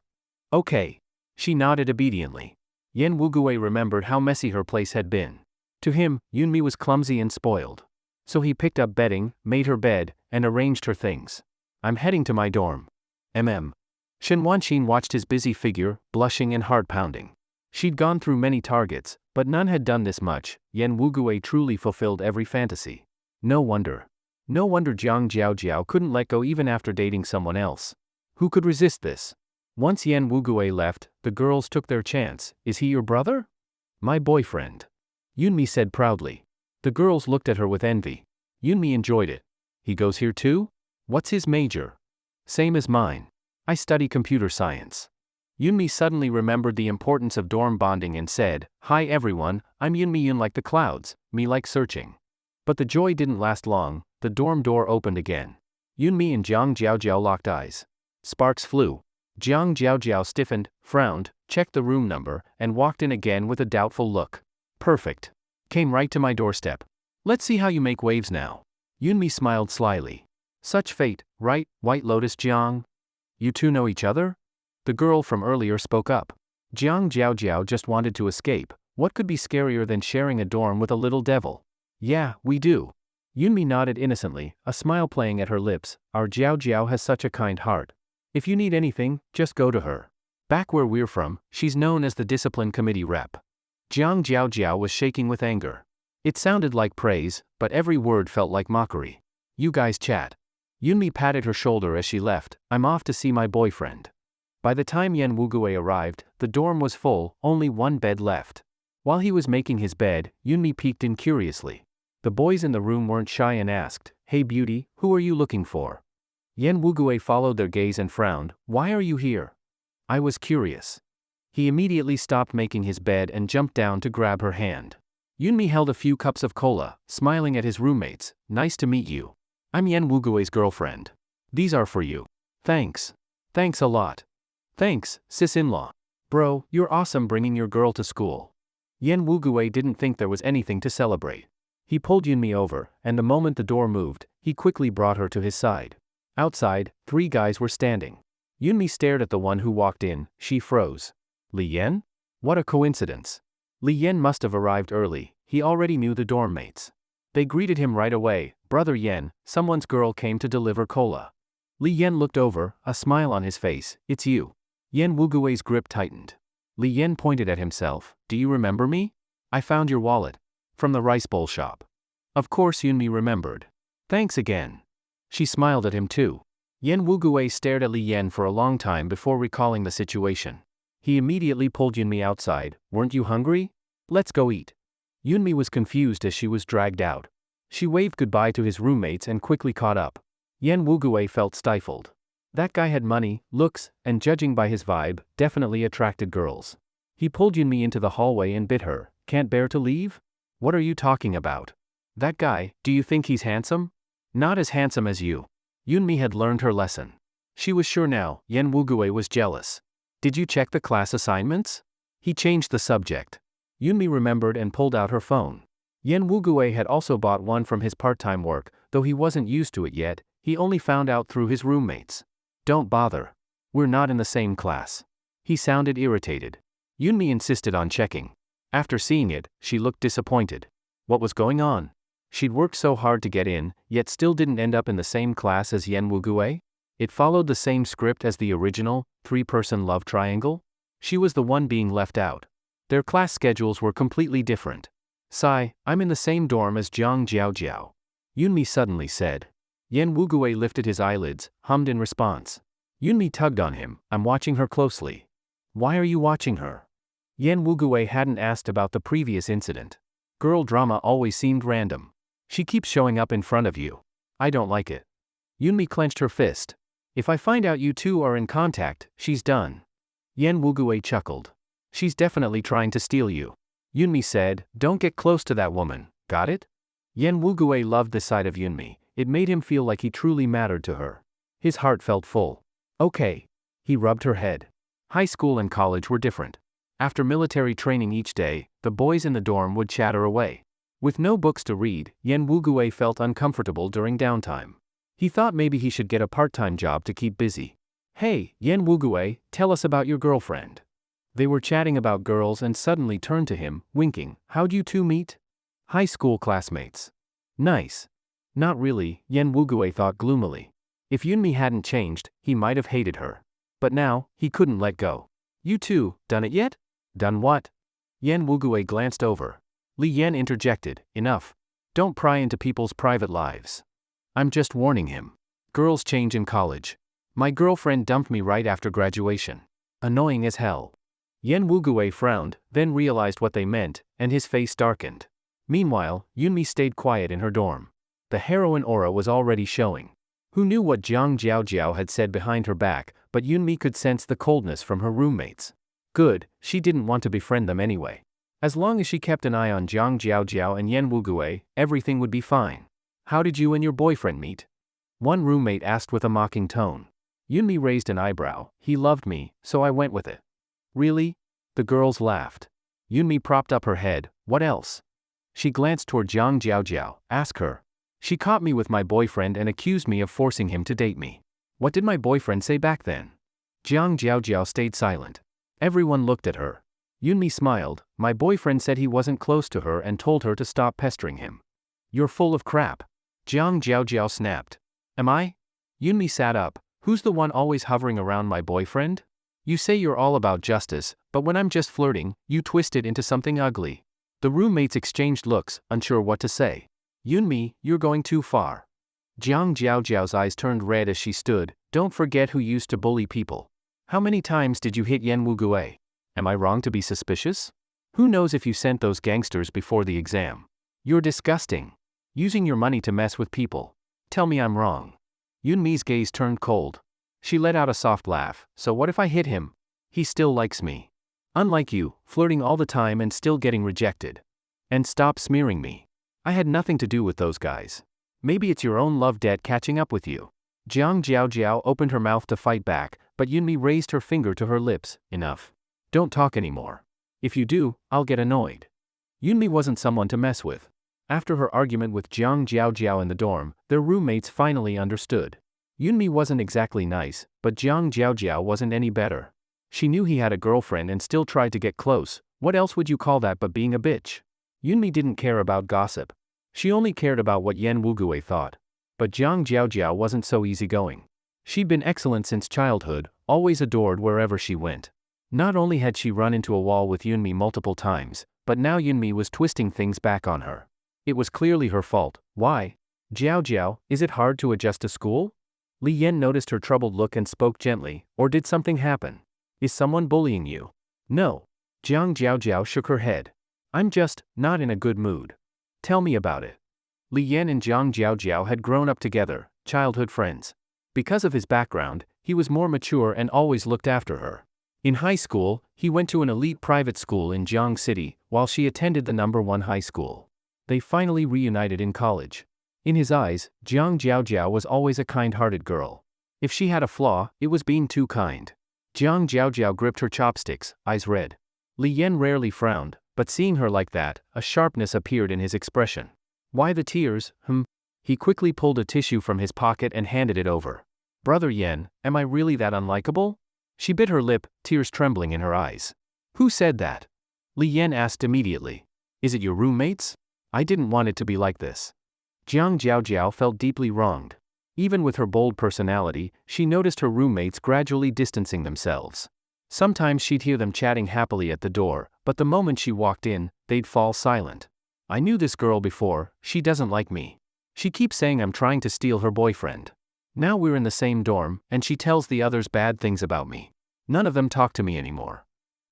[SPEAKER 1] Okay. She nodded obediently. Yen Wugui remembered how messy her place had been. To him, Yunmi was clumsy and spoiled. So he picked up bedding, made her bed, and arranged her things. I'm heading to my dorm. Shen Wanqin watched his busy figure, blushing and heart-pounding. She'd gone through many targets, but none had done this much. Yen Wugui truly fulfilled every fantasy. No wonder Jiang Jiaojiao couldn't let go even after dating someone else. Who could resist this? Once Yen Wugui left, the girls took their chance. Is he your brother? My boyfriend. Yunmi said proudly. The girls looked at her with envy. Yunmi enjoyed it. He goes here too? What's his major? Same as mine. I study computer science. Yunmi suddenly remembered the importance of dorm bonding and said, "Hi everyone, I'm Yunmi Yun like the clouds, me like searching." But the joy didn't last long. The dorm door opened again. Yunmi and Jiang Jiaojiao locked eyes. Sparks flew. Jiang Jiaojiao stiffened, frowned, checked the room number, and walked in again with a doubtful look. Perfect. Came right to my doorstep. Let's see how you make waves now. Yunmi smiled slyly. Such fate, right, White Lotus Jiang? You two know each other? The girl from earlier spoke up. Jiang Jiaojiao just wanted to escape. What could be scarier than sharing a dorm with a little devil? Yeah, we do. Yunmi nodded innocently, a smile playing at her lips. Our Jiaojiao has such a kind heart. If you need anything, just go to her. Back where we're from, she's known as the discipline committee rep. Jiang Jiaojiao was shaking with anger. It sounded like praise, but every word felt like mockery. You guys chat. Yunmi patted her shoulder as she left. I'm off to see my boyfriend. By the time Yan Wugui arrived, the dorm was full, only one bed left. While he was making his bed, Yunmi peeked in curiously. The boys in the room weren't shy and asked, "Hey beauty, who are you looking for?" Yan Wugui followed their gaze and frowned. "Why are you here?" I was curious. He immediately stopped making his bed and jumped down to grab her hand. Yunmi held a few cups of cola, smiling at his roommates. "Nice to meet you. I'm Yan Wugui's girlfriend. These are for you." "Thanks. Thanks a lot." "Thanks, sis-in-law. Bro, you're awesome bringing your girl to school." Yan Wugui didn't think there was anything to celebrate. He pulled Yunmi over, and the moment the door moved, he quickly brought her to his side. Outside, 3 guys were standing. Yunmi stared at the one who walked in. She froze. Li Yan? What a coincidence. Li Yan must have arrived early. He already knew the dorm mates. They greeted him right away. "Brother Yan, someone's girl came to deliver cola." Li Yan looked over, a smile on his face. "It's you." Yan Wugui's grip tightened. Li Yan pointed at himself. "Do you remember me? I found your wallet. From the rice bowl shop." Of course Yunmi remembered. "Thanks again." She smiled at him too. Yan Wugui stared at Li Yan for a long time before recalling the situation. He immediately pulled Yunmi outside. "Weren't you hungry? Let's go eat." Yunmi was confused as she was dragged out. She waved goodbye to his roommates and quickly caught up. Yan Wugui felt stifled. That guy had money, looks, and judging by his vibe, definitely attracted girls. He pulled Yunmi into the hallway and bit her. "Can't bear to leave? What are you talking about? That guy, do you think he's handsome? Not as handsome as you." Yunmi had learned her lesson. She was sure now. Yan Wugui was jealous. "Did you check the class assignments?" He changed the subject. Yunmi remembered and pulled out her phone. Yan Wugui had also bought one from his part-time work, though he wasn't used to it yet. He only found out through his roommates. "Don't bother. We're not in the same class." He sounded irritated. Yunmi insisted on checking. After seeing it, she looked disappointed. What was going on? She'd worked so hard to get in, yet still didn't end up in the same class as Yan Wugui? It followed the same script as the original, 3-person love triangle? She was the one being left out. Their class schedules were completely different. "Sigh, I'm in the same dorm as Jiang Jiaojiao," Yunmi suddenly said. Yan Wugui lifted his eyelids, hummed in response. Yunmi tugged on him. "I'm watching her closely." "Why are you watching her?" Yan Wugui hadn't asked about the previous incident. Girl drama always seemed random. "She keeps showing up in front of you. I don't like it." Yunmi clenched her fist. "If I find out you two are in contact, she's done." Yan Wugui chuckled. "She's definitely trying to steal you." Yunmi said, "Don't get close to that woman, got it?" Yan Wugui loved this side of Yunmi. It made him feel like he truly mattered to her. His heart felt full. "Okay." He rubbed her head. High school and college were different. After military training each day, the boys in the dorm would chatter away. With no books to read, Yan Wugui felt uncomfortable during downtime. He thought maybe he should get a part-time job to keep busy. "Hey, Yan Wugui, tell us about your girlfriend." They were chatting about girls and suddenly turned to him, winking. "How'd you two meet?" "High school classmates." "Nice." Not really, Yan Wugui thought gloomily. If Yunmi hadn't changed, he might have hated her. But now, he couldn't let go. "You two, done it yet?" "Done what?" Yan Wugui glanced over. Li Yan interjected, "Enough. Don't pry into people's private lives." "I'm just warning him. Girls change in college. My girlfriend dumped me right after graduation. Annoying as hell." Yan Wugui frowned, then realized what they meant, and his face darkened. Meanwhile, Yunmi stayed quiet in her dorm. The heroine aura was already showing. Who knew what Jiang Jiaojiao had said behind her back, but Yunmi could sense the coldness from her roommates. Good, she didn't want to befriend them anyway. As long as she kept an eye on Jiang Jiaojiao and Yan Wugue, everything would be fine. How did you and your boyfriend meet? One roommate asked with a mocking tone. Yunmi raised an eyebrow. He loved me, so I went with it. Really? The girls laughed. Yunmi propped up her head. What else? She glanced toward Jiang Jiaojiao. Ask her. She caught me with my boyfriend and accused me of forcing him to date me. What did my boyfriend say back then? Jiang Jiaojiao stayed silent. Everyone looked at her. Yunmi smiled. My boyfriend said he wasn't close to her and told her to stop pestering him. You're full of crap. Jiang Jiaojiao snapped. Am I? Yunmi sat up. Who's the one always hovering around my boyfriend? You say you're all about justice, but when I'm just flirting, you twist it into something ugly. The roommates exchanged looks, unsure what to say. Yunmi, you're going too far. Jiang Jiaojiao's eyes turned red as she stood. Don't forget who used to bully people. How many times did you hit Yan Wugue? Am I wrong to be suspicious? Who knows if you sent those gangsters before the exam? You're disgusting. Using your money to mess with people. Tell me I'm wrong. Yunmi's gaze turned cold. She let out a soft laugh. So what if I hit him? He still likes me. Unlike you, flirting all the time and still getting rejected. And stop smearing me. I had nothing to do with those guys. Maybe it's your own love debt catching up with you. Jiang Jiaojiao opened her mouth to fight back, but Yunmi raised her finger to her lips. Enough. Don't talk anymore. If you do, I'll get annoyed. Yunmi wasn't someone to mess with. After her argument with Jiang Jiaojiao in the dorm, their roommates finally understood. Yunmi wasn't exactly nice, but Jiang Jiaojiao wasn't any better. She knew he had a girlfriend and still tried to get close. What else would you call that but being a bitch? Yunmi didn't care about gossip. She only cared about what Yan Wugue thought. But Jiang Jiaojiao wasn't so easygoing. She'd been excellent since childhood, always adored wherever she went. Not only had she run into a wall with Yunmi multiple times, but now Yunmi was twisting things back on her. It was clearly her fault. Why? Jiaojiao, is it hard to adjust to school? Li Yan noticed her troubled look and spoke gently. Or did something happen? Is someone bullying you? No. Jiang Jiaojiao shook her head. I'm just not in a good mood. Tell me about it. Li Yan and Jiang Jiaojiao had grown up together, childhood friends. Because of his background, he was more mature and always looked after her. In high school, he went to an elite private school in Jiang City, while she attended the #1 high school. They finally reunited in college. In his eyes, Jiang Jiaojiao was always a kind-hearted girl. If she had a flaw, it was being too kind. Jiang Jiaojiao gripped her chopsticks, eyes red. Li Yan rarely frowned, but seeing her like that, a sharpness appeared in his expression. Why the tears? He quickly pulled a tissue from his pocket and handed it over. Brother Yan, am I really that unlikable? She bit her lip, tears trembling in her eyes. Who said that? Li Yan asked immediately. Is it your roommates? I didn't want it to be like this. Jiang Jiaojiao felt deeply wronged. Even with her bold personality, she noticed her roommates gradually distancing themselves. Sometimes she'd hear them chatting happily at the door, but the moment she walked in, they'd fall silent. I knew this girl before, she doesn't like me. She keeps saying I'm trying to steal her boyfriend. Now we're in the same dorm, and she tells the others bad things about me. None of them talk to me anymore.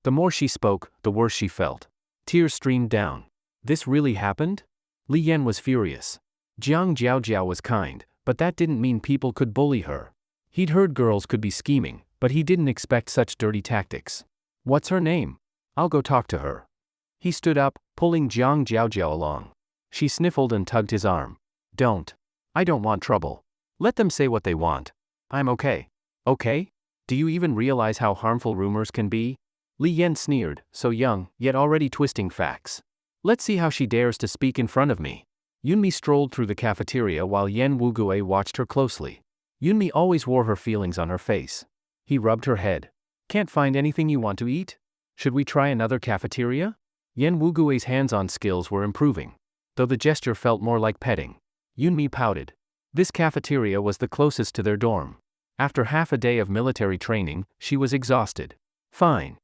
[SPEAKER 1] The more she spoke, the worse she felt. Tears streamed down. This really happened? Li Yan was furious. Jiang Jiaojiao was kind, but that didn't mean people could bully her. He'd heard girls could be scheming, but he didn't expect such dirty tactics. What's her name? I'll go talk to her. He stood up, pulling Jiang Jiaojiao along. She sniffled and tugged his arm. Don't. I don't want trouble. Let them say what they want. I'm okay. Okay? Do you even realize how harmful rumors can be? Li Yan sneered, so young, yet already twisting facts. Let's see how she dares to speak in front of me. Yunmi strolled through the cafeteria while Yan Wugue watched her closely. Yunmi always wore her feelings on her face. He rubbed her head. Can't find anything you want to eat? Should we try another cafeteria? Yan Wugue's hands-on skills were improving, though the gesture felt more like petting. Yunmi pouted. This cafeteria was the closest to their dorm. After half a day of military training, she was exhausted. Fine.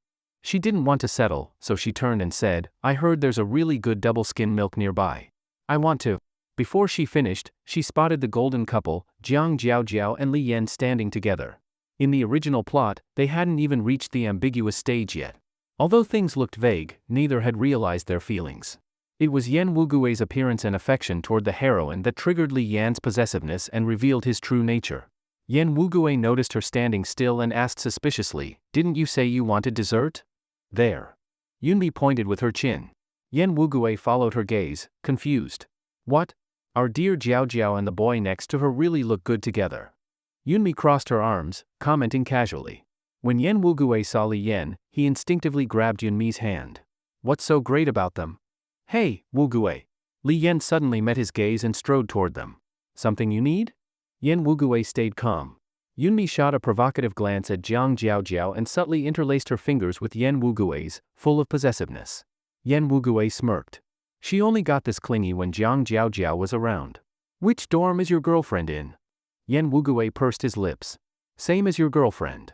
[SPEAKER 1] She didn't want to settle, so she turned and said, I heard there's a really good double skim milk nearby. I want to. Before she finished, she spotted the golden couple, Jiang Jiaojiao and Li Yan standing together. In the original plot, they hadn't even reached the ambiguous stage yet. Although things looked vague, neither had realized their feelings. It was Yen Wugui's appearance and affection toward the heroine that triggered Li Yan's possessiveness and revealed his true nature. Yen Wugui noticed her standing still and asked suspiciously, "Didn't you say you wanted dessert?" "There." Yunmi pointed with her chin. Yen Wugui followed her gaze, confused. "What? Our dear Jiao Jiao and the boy next to her really look good together." Yunmi crossed her arms, commenting casually. When Yen Wugui saw Li Yan, he instinctively grabbed Yunmi's hand. "What's so great about them?" "Hey, Wugui." Li Yan suddenly met his gaze and strode toward them. "Something you need?" Yen Wugui stayed calm. Yunmi shot a provocative glance at Jiang Jiao and subtly interlaced her fingers with Yen Wugui's, full of possessiveness. Yen Wugui smirked. She only got this clingy when Jiang Jiao was around. "Which dorm is your girlfriend in?" Yen Wugui pursed his lips. "Same as your girlfriend."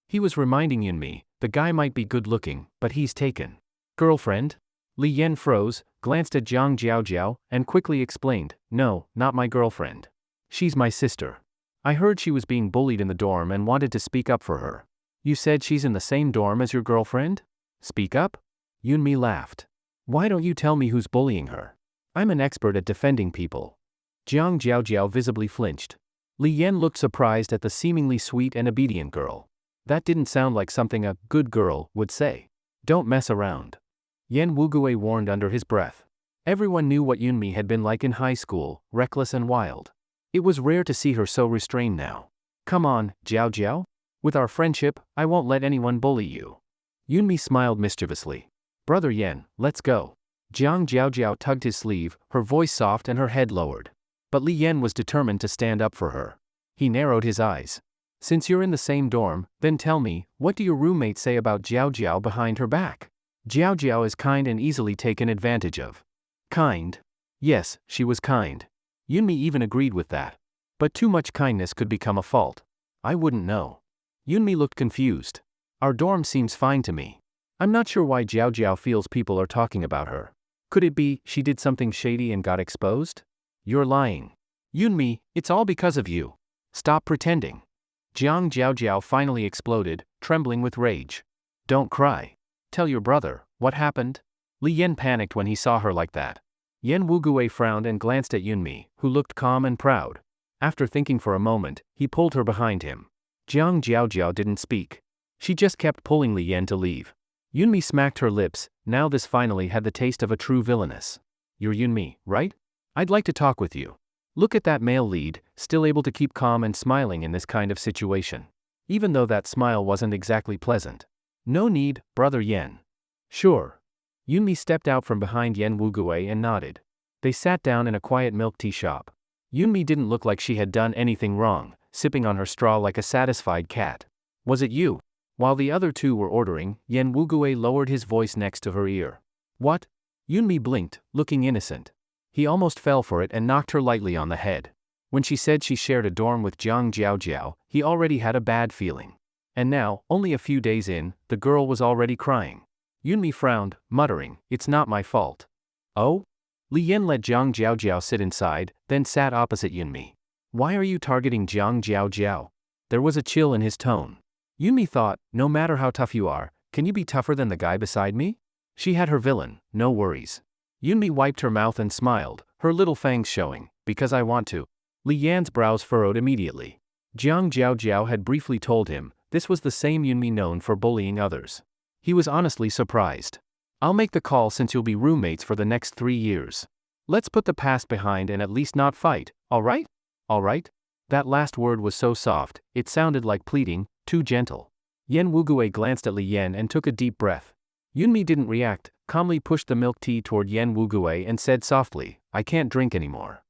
[SPEAKER 1] He was reminding Yunmi, the guy might be good looking, but he's taken. "Girlfriend?" Li Yan froze, glanced at Jiang Jiao, and quickly explained, "No, not my girlfriend. She's my sister. I heard she was being bullied in the dorm and wanted to speak up for her." "You said she's in the same dorm as your girlfriend? Speak up?" Yunmi laughed. "Why don't you tell me who's bullying her? I'm an expert at defending people." Jiang Jiao visibly flinched. Li Yan looked surprised at the seemingly sweet and obedient girl. That didn't sound like something a good girl would say. "Don't mess around." Yen Wugui warned under his breath. Everyone knew what Yunmi had been like in high school, reckless and wild. It was rare to see her so restrained now. "Come on, Jiao. With our friendship, I won't let anyone bully you." Yunmi smiled mischievously. "Brother Yen, let's go." Jiang Jiao tugged his sleeve, her voice soft and her head lowered. But Li Yan was determined to stand up for her. He narrowed his eyes. "Since you're in the same dorm, then tell me, what do your roommates say about Jiao behind her back?" "Jiao is kind and easily taken advantage of." "Kind?" Yes, she was kind. Yunmi even agreed with that. But too much kindness could become a fault. "I wouldn't know." Yunmi looked confused. "Our dorm seems fine to me. I'm not sure why Jiao feels people are talking about her. Could it be she did something shady and got exposed?" "You're lying. Yunmi, it's all because of you. Stop pretending." Jiang Jiao finally exploded, trembling with rage. "Don't cry. Tell your brother, what happened?" Li Yan panicked when he saw her like that. Yen Wugui frowned and glanced at Yunmi, who looked calm and proud. After thinking for a moment, he pulled her behind him. Jiang Jiao didn't speak. She just kept pulling Li Yan to leave. Yunmi smacked her lips. Now this finally had the taste of a true villainess. "You're Yunmi, right? I'd like to talk with you." Look at that male lead, still able to keep calm and smiling in this kind of situation. Even though that smile wasn't exactly pleasant. "No need, brother Yen." "Sure." Yunmi stepped out from behind Yen Wugui and nodded. They sat down in a quiet milk tea shop. Yunmi didn't look like she had done anything wrong, sipping on her straw like a satisfied cat. "Was it you?" While the other two were ordering, Yen Wugui lowered his voice next to her ear. "What?" Yunmi blinked, looking innocent. He almost fell for it and knocked her lightly on the head. When she said she shared a dorm with Jiang Jiao, he already had a bad feeling. And now, only a few days in, the girl was already crying. Yunmi frowned, muttering, "It's not my fault." "Oh?" Li Yan let Jiang Jiao sit inside, then sat opposite Yunmi. "Why are you targeting Jiang Jiao? There was a chill in his tone. Yunmi thought, no matter how tough you are, can you be tougher than the guy beside me? She had her villain, no worries. Yunmi wiped her mouth and smiled, her little fangs showing, "Because I want to." Li Yan's brows furrowed immediately. Jiang Jiao had briefly told him, this was the same Yunmi known for bullying others. He was honestly surprised. "I'll make the call since you'll be roommates for the next 3 years. Let's put the past behind and at least not fight, alright? Alright?" That last word was so soft, it sounded like pleading, too gentle. Yen Wugui glanced at Li Yan and took a deep breath. Yunmi didn't react, calmly pushed the milk tea toward Yen Wugui and said softly, "I can't drink anymore."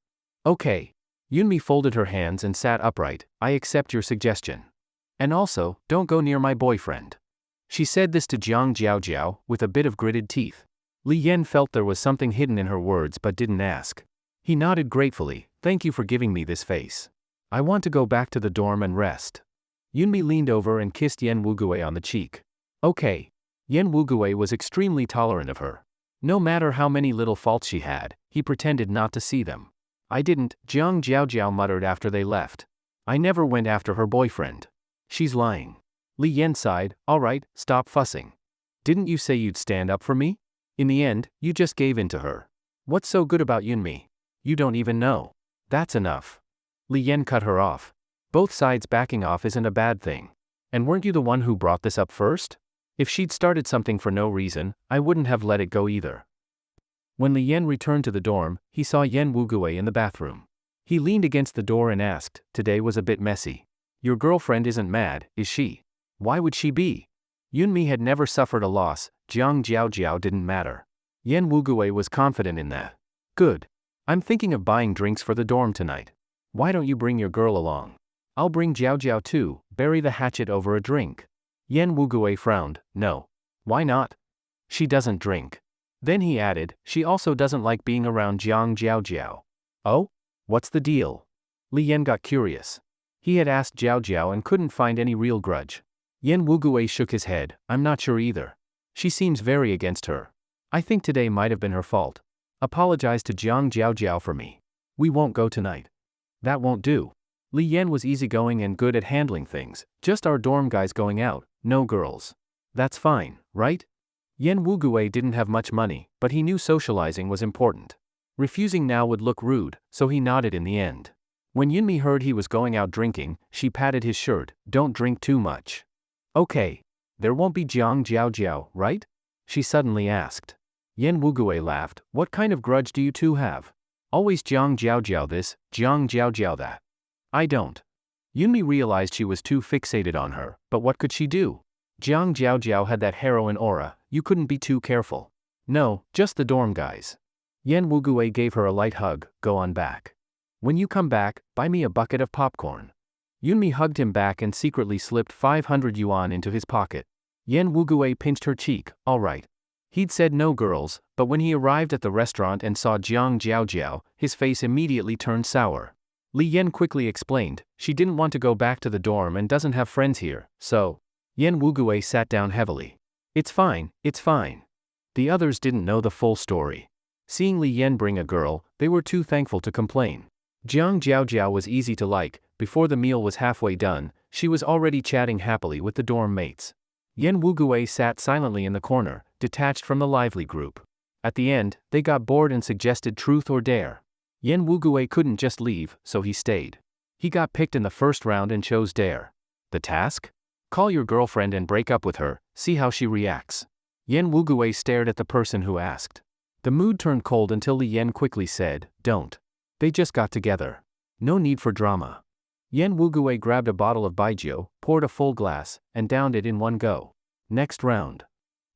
[SPEAKER 1] "Okay." Yunmi folded her hands and sat upright, "I accept your suggestion. And also, don't go near my boyfriend." She said this to Jiang Jiao with a bit of gritted teeth. Li Yan felt there was something hidden in her words but didn't ask. He nodded gratefully, "Thank you for giving me this face. I want to go back to the dorm and rest." Yunmi leaned over and kissed Yen Wugui on the cheek. "Okay." Yen Wugui was extremely tolerant of her. No matter how many little faults she had, he pretended not to see them. "I didn't," Jiang Jiao muttered after they left. "I never went after her boyfriend." "She's lying." Li Yan sighed, "Alright, stop fussing. Didn't you say you'd stand up for me? In the end, you just gave in to her." What's so good about Yunmi? You don't even know. That's enough. Li Yan cut her off. Both sides backing off isn't a bad thing. And weren't you the one who brought this up first? If she'd started something for no reason, I wouldn't have let it go either. When Li Yan returned to the dorm, he saw Yan Wugui in the bathroom. He leaned against the door and asked, "Today was a bit messy. Your girlfriend isn't mad, is she? Why would she be?" Yunmi had never suffered a loss, Jiang Jiaojiao didn't matter. Yan Wugui was confident in that. Good. I'm thinking of buying drinks for the dorm tonight. Why don't you bring your girl along? I'll bring Jiao Jiao too, bury the hatchet over a drink. Yan Wugui frowned, no. Why not? She doesn't drink. Then he added, she also doesn't like being around Jiang Jiaojiao. Oh? What's the deal? Li Yan got curious. He had asked Jiao Jiao and couldn't find any real grudge. Yan Wugui shook his head, I'm not sure either. She seems very against her. I think today might have been her fault. Apologize to Jiang Jiaojiao for me. We won't go tonight. That won't do. Li Yan was easygoing and good at handling things, just our dorm guys going out, no girls. That's fine, right? Yan Wugui didn't have much money, but he knew socializing was important. Refusing now would look rude, so he nodded in the end. When Yunmi heard he was going out drinking, she patted his shirt, don't drink too much. Okay. There won't be Jiang Jiaojiao, right? She suddenly asked. Yan Wugui laughed, what kind of grudge do you two have? Always Jiang Jiaojiao this, Jiang Jiaojiao that. I don't. Yunmi realized she was too fixated on her, but what could she do? Jiang Jiaojiao had that heroine aura, you couldn't be too careful. No, just the dorm guys. Yan Wugui gave her a light hug, go on back. When you come back, buy me a bucket of popcorn. Yunmi hugged him back and secretly slipped 500 yuan into his pocket. Yan Wugui pinched her cheek, all right. He'd said no girls, but when he arrived at the restaurant and saw Jiang Jiaojiao, his face immediately turned sour. Li Yan quickly explained, she didn't want to go back to the dorm and doesn't have friends here, so. Yan Wugui sat down heavily. It's fine, it's fine. The others didn't know the full story. Seeing Li Yan bring a girl, they were too thankful to complain. Jiang Jiaojiao was easy to like, before the meal was halfway done, she was already chatting happily with the dorm mates. Yan Wugui sat silently in the corner, detached from the lively group. At the end, they got bored and suggested truth or dare. Yan Wugui couldn't just leave, so he stayed. He got picked in the first round and chose dare. The task? Call your girlfriend and break up with her, see how she reacts. Yan Wugui stared at the person who asked. The mood turned cold until Li Yan quickly said, don't. They just got together. No need for drama. Yan Wugui grabbed a bottle of baijiu, poured a full glass, and downed it in one go. Next round.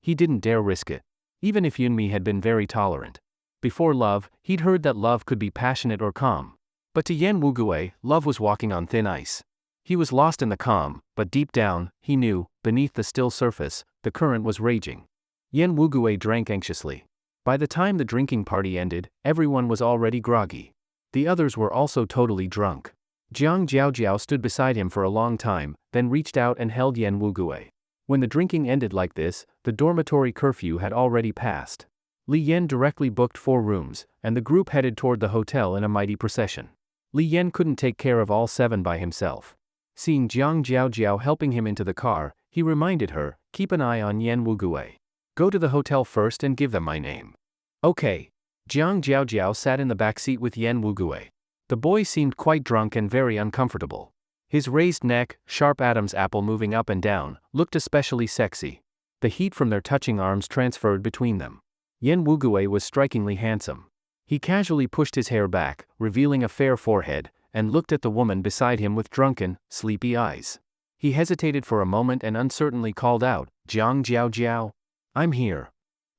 [SPEAKER 1] He didn't dare risk it. Even if Yunmi had been very tolerant. Before love, he'd heard that love could be passionate or calm. But to Yan Wugui, love was walking on thin ice. He was lost in the calm, but deep down, he knew, beneath the still surface, the current was raging. Yan Wugui drank anxiously. By the time the drinking party ended, everyone was already groggy. The others were also totally drunk. Jiang Jiaojiao stood beside him for a long time, then reached out and held Yan Wugui. When the drinking ended like this, the dormitory curfew had already passed. Li Yan directly booked 4 rooms, and the group headed toward the hotel in a mighty procession. Li Yan couldn't take care of all 7 by himself. Seeing Jiang Jiaojiao helping him into the car, he reminded her, keep an eye on Yan Wugui. Go to the hotel first and give them my name. Okay. Jiang Jiaojiao sat in the back seat with Yan Wugui. The boy seemed quite drunk and very uncomfortable. His raised neck, sharp Adam's apple moving up and down, looked especially sexy. The heat from their touching arms transferred between them. Yan Wugui was strikingly handsome. He casually pushed his hair back, revealing a fair forehead, and looked at the woman beside him with drunken, sleepy eyes. He hesitated for a moment and uncertainly called out, Jiang Jiaojiao? I'm here.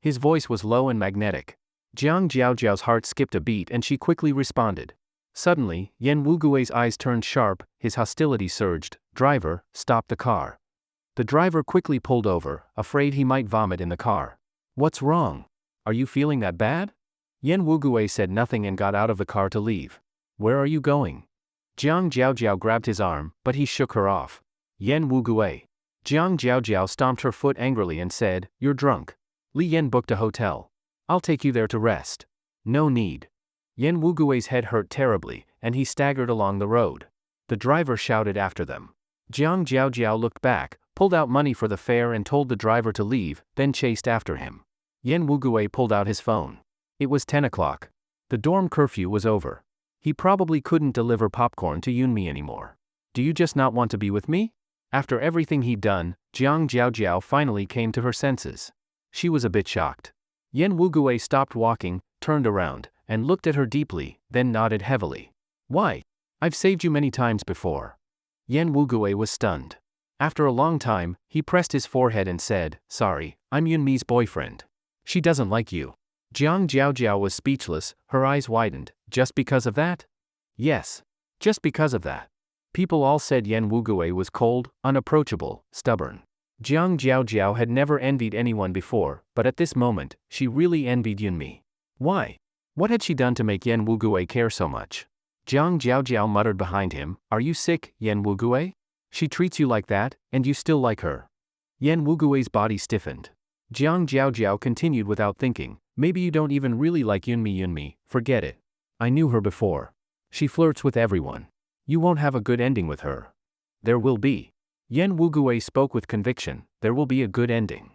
[SPEAKER 1] His voice was low and magnetic. Jiang Jiaojiao's heart skipped a beat and she quickly responded. Suddenly, Yan Wugui's eyes turned sharp, his hostility surged. Driver, stop the car. The driver quickly pulled over, afraid he might vomit in the car. What's wrong? Are you feeling that bad? Yan Wugui said nothing and got out of the car to leave. Where are you going? Jiang Jiaojiao grabbed his arm, but he shook her off. Yan Wugui. Jiang Jiaojiao stomped her foot angrily and said, you're drunk. Li Yan booked a hotel. I'll take you there to rest. No need. Yan Wugui's head hurt terribly, and he staggered along the road. The driver shouted after them. Jiang Jiaojiao looked back, pulled out money for the fare and told the driver to leave, then chased after him. Yan Wugui pulled out his phone. It was 10 o'clock. The dorm curfew was over. He probably couldn't deliver popcorn to Yunmi anymore. Do you just not want to be with me? After everything he'd done, Jiang Jiaojiao finally came to her senses. She was a bit shocked. Yen Wuguei stopped walking, turned around, and looked at her deeply, then nodded heavily. Why? I've saved you many times before. Yen Wuguei was stunned. After a long time, he pressed his forehead and said, Sorry, I'm Yunmi's boyfriend. She doesn't like you. Jiang Jiaojiao was speechless, her eyes widened. Just because of that? Yes. Just because of that. People all said Yen Wuguei was cold, unapproachable, stubborn. Jiang Jiaojiao had never envied anyone before, but at this moment, she really envied Yunmi. Why? What had she done to make Yen Wuguei care so much? Jiang Jiaojiao muttered behind him, Are you sick, Yen Wuguei? She treats you like that, and you still like her. Yen Wuguei's body stiffened. Jiang Jiaojiao continued without thinking, Maybe you don't even really like Yunmi, forget it. I knew her before. She flirts with everyone. You won't have a good ending with her. There will be. Yen Wuguei spoke with conviction, there will be a good ending.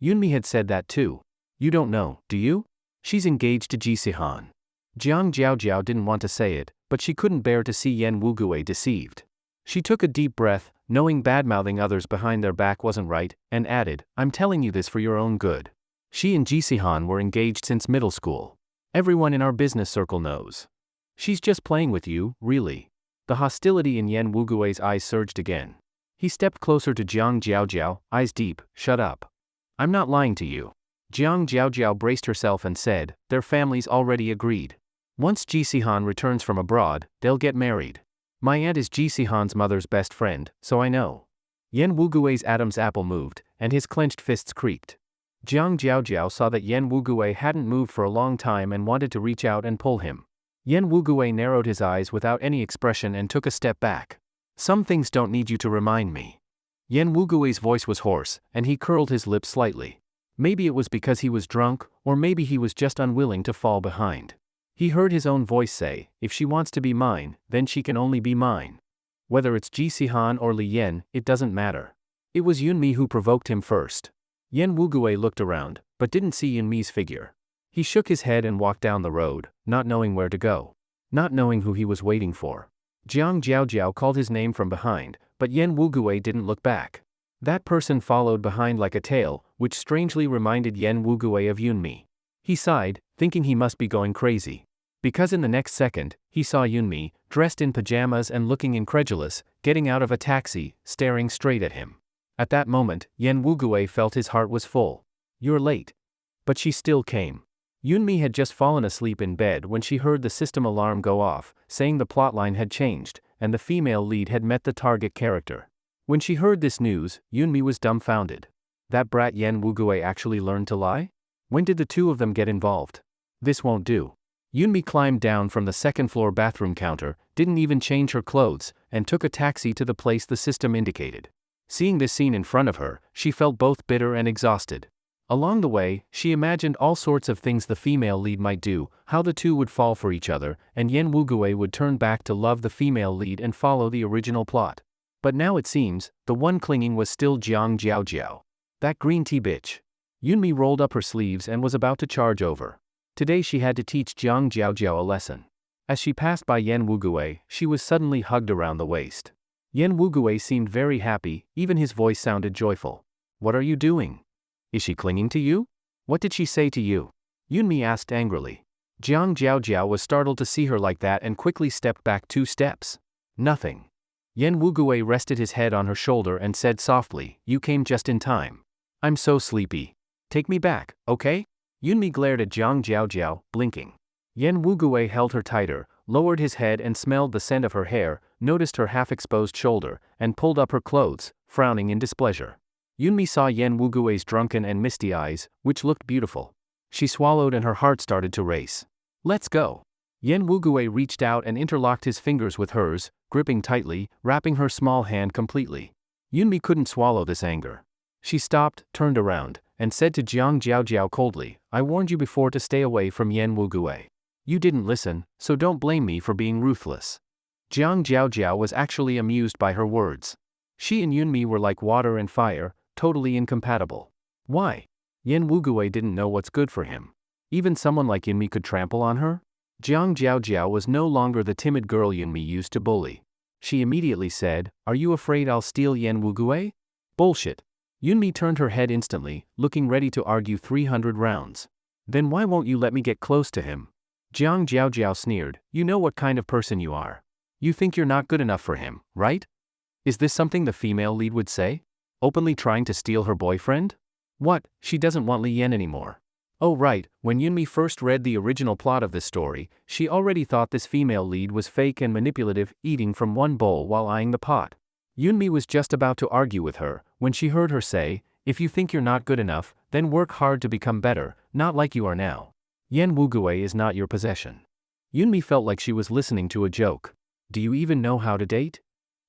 [SPEAKER 1] Yunmi had said that too. You don't know, do you? She's engaged to Ji Sihan. Jiang Jiaojiao didn't want to say it, but she couldn't bear to see Yen Wuguei deceived. She took a deep breath, knowing badmouthing others behind their back wasn't right, and added, I'm telling you this for your own good. She and Ji Sihan were engaged since middle school. Everyone in our business circle knows. She's just playing with you, really. The hostility in Yen Wuguei's eyes surged again. He stepped closer to Jiang Jiaojiao, eyes deep, Shut up. I'm not lying to you. Jiang Jiaojiao braced herself and said, Their families already agreed. Once Ji Sihan returns from abroad, they'll get married. My aunt is Ji Sihan's mother's best friend, so I know. Yen Wuguei's Adam's apple moved, and his clenched fists creaked. Jiang Jiaojiao saw that Yen Wuguei hadn't moved for a long time and wanted to reach out and pull him. Yen Wuguei narrowed his eyes without any expression and took a step back. Some things don't need you to remind me. Yen Wuguei's voice was hoarse, and he curled his lips slightly. Maybe it was because he was drunk, or maybe he was just unwilling to fall behind. He heard his own voice say, If she wants to be mine, then she can only be mine. Whether it's Ji Sihan or Li Yen, it doesn't matter. It was Yunmi who provoked him first. Yen Wuguei looked around, but didn't see Yunmi's figure. He shook his head and walked down the road, not knowing where to go. Not knowing who he was waiting for. Jiang Jiaojiao called his name from behind, but Yen Wuguei didn't look back. That person followed behind like a tail, which strangely reminded Yen Wuguei of Yunmi. He sighed, thinking he must be going crazy. Because in the next second, he saw Yunmi, dressed in pajamas and looking incredulous, getting out of a taxi, staring straight at him. At that moment, Yen Wuguei felt his heart was full. You're late. But she still came. Yunmi had just fallen asleep in bed when she heard the system alarm go off, saying the plotline had changed, and the female lead had met the target character. When she heard this news, Yunmi was dumbfounded. That brat Yen Wuguei actually learned to lie? When did the two of them get involved? This won't do. Yunmi climbed down from the second-floor bathroom counter, didn't even change her clothes, and took a taxi to the place the system indicated. Seeing this scene in front of her, she felt both bitter and exhausted. Along the way, she imagined all sorts of things the female lead might do, how the two would fall for each other, and Yen Wuguei would turn back to love the female lead and follow the original plot. But now it seems, the one clinging was still Jiang Jiaojiao. That green tea bitch. Yunmi rolled up her sleeves and was about to charge over. Today she had to teach Jiang Jiaojiao a lesson. As she passed by Yen Wuguei, she was suddenly hugged around the waist. Yen Wuguei seemed very happy, even his voice sounded joyful. What are you doing? Is she clinging to you? What did she say to you? Yunmi asked angrily. Jiang Jiaojiao was startled to see her like that and quickly stepped back 2 steps. Nothing. Yen Wuguei rested his head on her shoulder and said softly, You came just in time. I'm so sleepy. Take me back, okay? Yunmi glared at Jiang Jiaojiao, blinking. Yen Wuguei held her tighter, lowered his head and smelled the scent of her hair, noticed her half-exposed shoulder, and pulled up her clothes, frowning in displeasure. Yunmi saw Yen Wuguei's drunken and misty eyes, which looked beautiful. She swallowed and her heart started to race. Let's go. Yen Wuguei reached out and interlocked his fingers with hers, gripping tightly, wrapping her small hand completely. Yunmi couldn't swallow this anger. She stopped, turned around, and said to Jiang Jiaojiao coldly, I warned you before to stay away from Yen Wuguei. You didn't listen, so don't blame me for being ruthless. Jiang Jiaojiao was actually amused by her words. She and Yunmi were like water and fire, totally incompatible. Why? Yen Wuguei didn't know what's good for him. Even someone like Yunmi could trample on her? Jiang Jiaojiao was no longer the timid girl Yunmi used to bully. She immediately said, "Are you afraid I'll steal Yan Wugui?" Bullshit. Yunmi turned her head instantly, looking ready to argue 300 rounds. Then why won't you let me get close to him? Jiang Jiaojiao sneered, "You know what kind of person you are. You think you're not good enough for him, right?" Is this something the female lead would say? Openly trying to steal her boyfriend? What, she doesn't want Li Yan anymore. Oh right, when Yunmi first read the original plot of this story, she already thought this female lead was fake and manipulative, eating from one bowl while eyeing the pot. Yunmi was just about to argue with her, when she heard her say, "If you think you're not good enough, then work hard to become better, not like you are now. Yan Wugui is not your possession." Yunmi felt like she was listening to a joke. Do you even know how to date?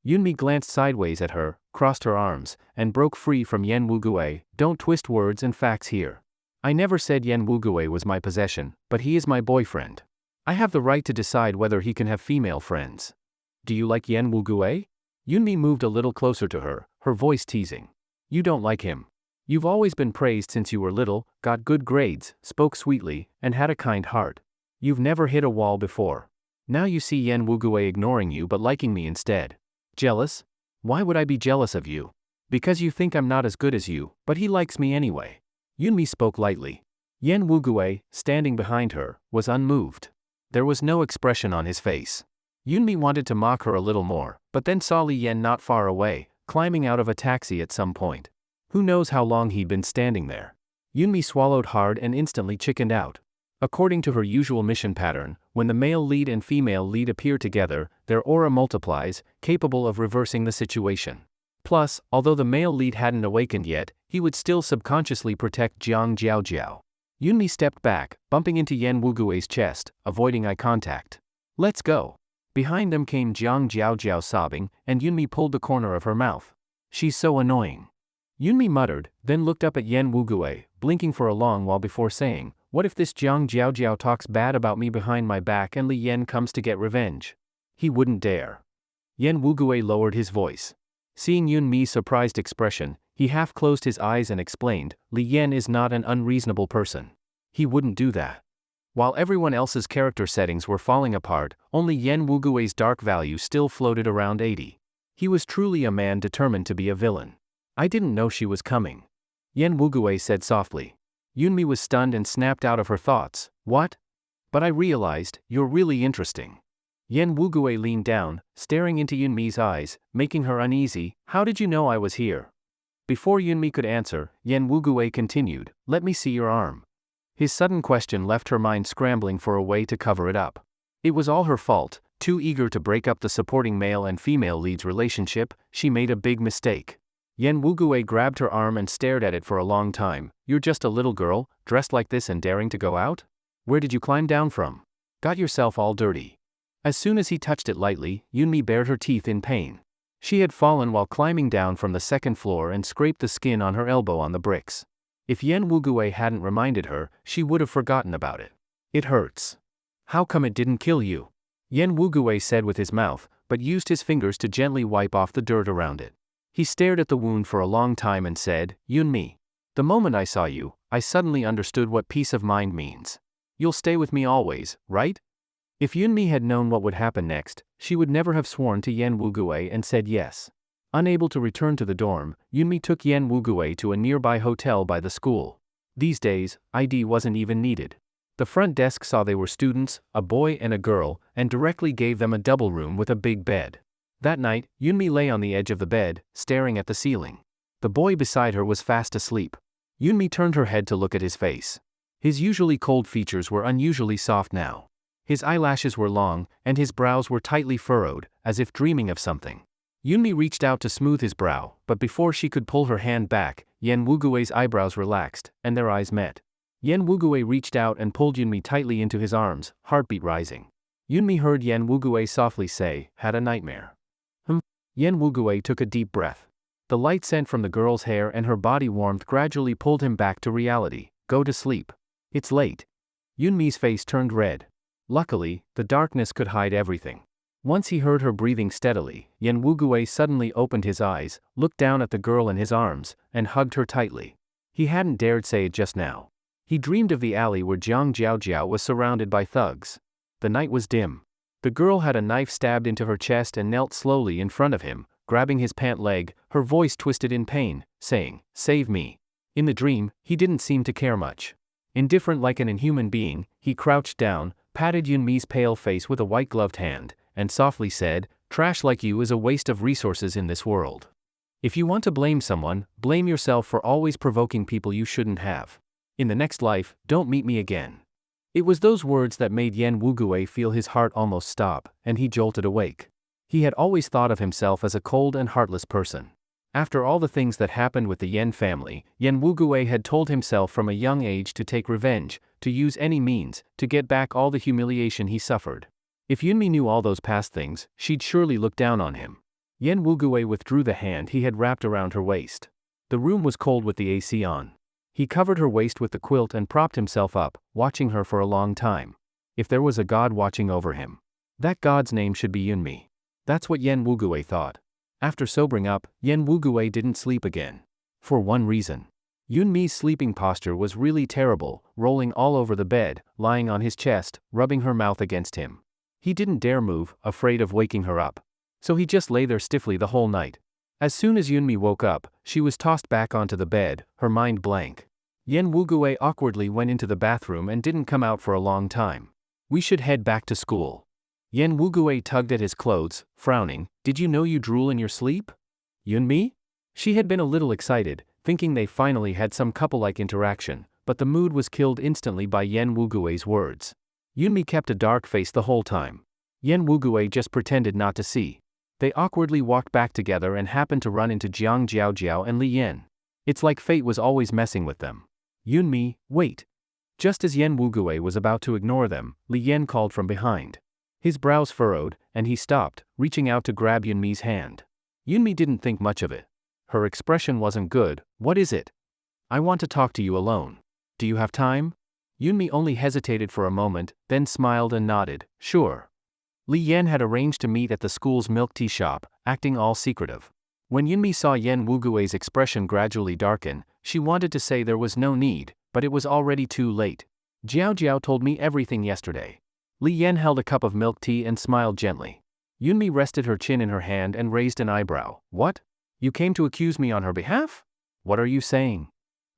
[SPEAKER 1] Yunmi glanced sideways at her, crossed her arms, and broke free from Yan Wugui. Don't twist words and facts here. I never said Yan Wugui was my possession, but he is my boyfriend. I have the right to decide whether he can have female friends. Do you like Yan Wugui? Yunmi moved a little closer to her, her voice teasing. You don't like him. You've always been praised since you were little, got good grades, spoke sweetly, and had a kind heart. You've never hit a wall before. Now you see Yan Wugui ignoring you but liking me instead. Jealous? Why would I be jealous of you? Because you think I'm not as good as you, but he likes me anyway. Yunmi spoke lightly. Yan Wugui, standing behind her, was unmoved. There was no expression on his face. Yunmi wanted to mock her a little more, but then saw Li Yan not far away, climbing out of a taxi at some point. Who knows how long he'd been standing there. Yunmi swallowed hard and instantly chickened out. According to her usual mission pattern, when the male lead and female lead appear together, their aura multiplies, capable of reversing the situation. Plus, although the male lead hadn't awakened yet, he would still subconsciously protect Jiang Jiaojiao. Yunmi stepped back, bumping into Yan Wugui's chest, avoiding eye contact. Let's go. Behind them came Jiang Jiaojiao sobbing, and Yunmi pulled the corner of her mouth. She's so annoying. Yunmi muttered, then looked up at Yan Wugui, blinking for a long while before saying, what if this Jiang Jiaojiao talks bad about me behind my back and Li Yan comes to get revenge? He wouldn't dare. Yan Wugui lowered his voice. Seeing Yunmi's surprised expression, he half closed his eyes and explained, Li Yan is not an unreasonable person. He wouldn't do that. While everyone else's character settings were falling apart, only Yan Wugui's dark value still floated around 80. He was truly a man determined to be a villain. I didn't know she was coming. Yan Wugui said softly. Yunmi was stunned and snapped out of her thoughts. What? But I realized, you're really interesting. Yan Wugui leaned down, staring into Yunmi's eyes, making her uneasy. How did you know I was here? Before Yunmi could answer, Yan Wugui continued, let me see your arm. His sudden question left her mind scrambling for a way to cover it up. It was all her fault. Too eager to break up the supporting male and female lead's relationship, she made a big mistake. Yan Wugui grabbed her arm and stared at it for a long time. You're just a little girl, dressed like this and daring to go out? Where did you climb down from? Got yourself all dirty. As soon as he touched it lightly, Yunmi bared her teeth in pain. She had fallen while climbing down from the second floor and scraped the skin on her elbow on the bricks. If Yan Wugui hadn't reminded her, she would have forgotten about it. It hurts. How come it didn't kill you? Yan Wugui said with his mouth, but used his fingers to gently wipe off the dirt around it. He stared at the wound for a long time and said, Yunmi. The moment I saw you, I suddenly understood what peace of mind means. You'll stay with me always, right? If Yunmi had known what would happen next, she would never have sworn to Yan Wugui and said yes. Unable to return to the dorm, Yunmi took Yan Wugui to a nearby hotel by the school. These days, ID wasn't even needed. The front desk saw they were students, a boy and a girl, and directly gave them a double room with a big bed. That night, Yunmi lay on the edge of the bed, staring at the ceiling. The boy beside her was fast asleep. Yunmi turned her head to look at his face. His usually cold features were unusually soft now. His eyelashes were long, and his brows were tightly furrowed, as if dreaming of something. Yunmi reached out to smooth his brow, but before she could pull her hand back, Yan Wugui's eyebrows relaxed, and their eyes met. Yan Wugui reached out and pulled Yunmi tightly into his arms, heartbeat rising. Yunmi heard Yan Wugui softly say, had a nightmare. Yan Wugui took a deep breath. The light scent from the girl's hair and her body warmth gradually pulled him back to reality. Go to sleep. It's late. Yunmi's face turned red. Luckily, the darkness could hide everything. Once he heard her breathing steadily, Yan Wugui suddenly opened his eyes, looked down at the girl in his arms, and hugged her tightly. He hadn't dared say it just now. He dreamed of the alley where Jiang Jiaojiao was surrounded by thugs. The night was dim. The girl had a knife stabbed into her chest and knelt slowly in front of him, grabbing his pant leg, her voice twisted in pain, saying, "Save me." In the dream, he didn't seem to care much. Indifferent like an inhuman being, he crouched down, patted Yunmi's pale face with a white-gloved hand, and softly said, "Trash like you is a waste of resources in this world. If you want to blame someone, blame yourself for always provoking people you shouldn't have. In the next life, don't meet me again." It was those words that made Yan Wugui feel his heart almost stop, and he jolted awake. He had always thought of himself as a cold and heartless person. After all the things that happened with the Yan family, Yan Wugui had told himself from a young age to take revenge, to use any means, to get back all the humiliation he suffered. If Yunmi knew all those past things, she'd surely look down on him. Yan Wugui withdrew the hand he had wrapped around her waist. The room was cold with the AC on. He covered her waist with the quilt and propped himself up, watching her for a long time. If there was a god watching over him, that god's name should be Yunmi. That's what Yan Wugui thought. After sobering up, Yan Wugui didn't sleep again. For one reason. Yunmi's sleeping posture was really terrible, rolling all over the bed, lying on his chest, rubbing her mouth against him. He didn't dare move, afraid of waking her up. So he just lay there stiffly the whole night. As soon as Yunmi woke up, she was tossed back onto the bed, her mind blank. Yan Wugui awkwardly went into the bathroom and didn't come out for a long time. "We should head back to school." Yan Wugui tugged at his clothes, frowning. "Did you know you drool in your sleep?" "Yunmi?" She had been a little excited, thinking they finally had some couple-like interaction, but the mood was killed instantly by Yan Wugui's words. Yunmi kept a dark face the whole time. Yan Wugui just pretended not to see. They awkwardly walked back together and happened to run into Jiang Jiaojiao and Li Yan. It's like fate was always messing with them. "Yunmi, wait." Just as Yan Wugui was about to ignore them, Li Yan called from behind. His brows furrowed, and he stopped, reaching out to grab Yunmi's hand. Yunmi didn't think much of it. Her expression wasn't good. "What is it?" "I want to talk to you alone. Do you have time?" Yunmi only hesitated for a moment, then smiled and nodded, "Sure." Li Yan had arranged to meet at the school's milk tea shop, acting all secretive. When Yunmi saw Yan Wugui's expression gradually darken, she wanted to say there was no need, but it was already too late. "Jiao Jiao told me everything yesterday." Li Yan held a cup of milk tea and smiled gently. Yunmi rested her chin in her hand and raised an eyebrow. "What? You came to accuse me on her behalf? What are you saying?"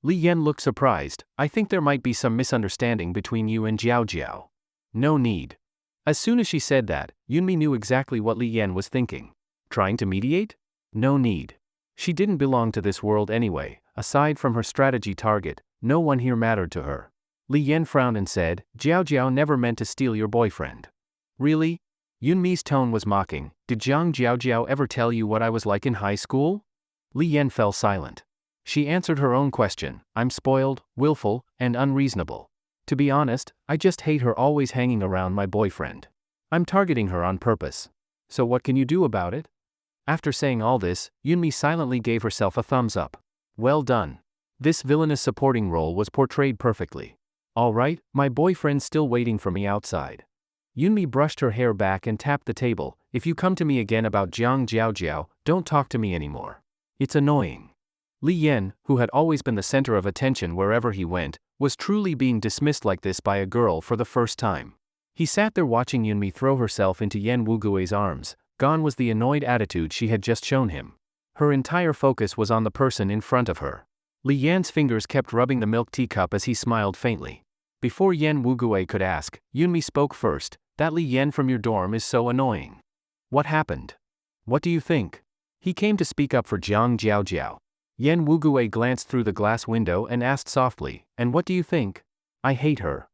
[SPEAKER 1] Li Yan looked surprised. "I think there might be some misunderstanding between you and Jiao Jiao." "No need." As soon as she said that, Yunmi knew exactly what Li Yan was thinking. Trying to mediate? No need. She didn't belong to this world anyway. Aside from her strategy target, no one here mattered to her. Li Yan frowned and said, "Jiao Jiao never meant to steal your boyfriend." "Really?" Yunmi's tone was mocking. "Did Jiang Jiaojiao ever tell you what I was like in high school?" Li Yan fell silent. She answered her own question. "I'm spoiled, willful, and unreasonable. To be honest, I just hate her always hanging around my boyfriend. I'm targeting her on purpose. So what can you do about it?" After saying all this, Yunmi silently gave herself a thumbs up. Well done. This villainous supporting role was portrayed perfectly. "All right, my boyfriend's still waiting for me outside." Yunmi brushed her hair back and tapped the table. "If you come to me again about Jiang Jiaojiao, don't talk to me anymore. It's annoying." Li Yan, who had always been the center of attention wherever he went, was truly being dismissed like this by a girl for the first time. He sat there watching Yunmi throw herself into Yan Wugui's arms. Gone was the annoyed attitude she had just shown him. Her entire focus was on the person in front of her. Li Yan's fingers kept rubbing the milk teacup as he smiled faintly. Before Yan Wugui could ask, Yunmi spoke first. "That Li Yan from your dorm is so annoying. What happened? What do you think?" He came to speak up for Jiang Jiaojiao. Yan Wugui glanced through the glass window and asked softly, "And what do you think?" "I hate her."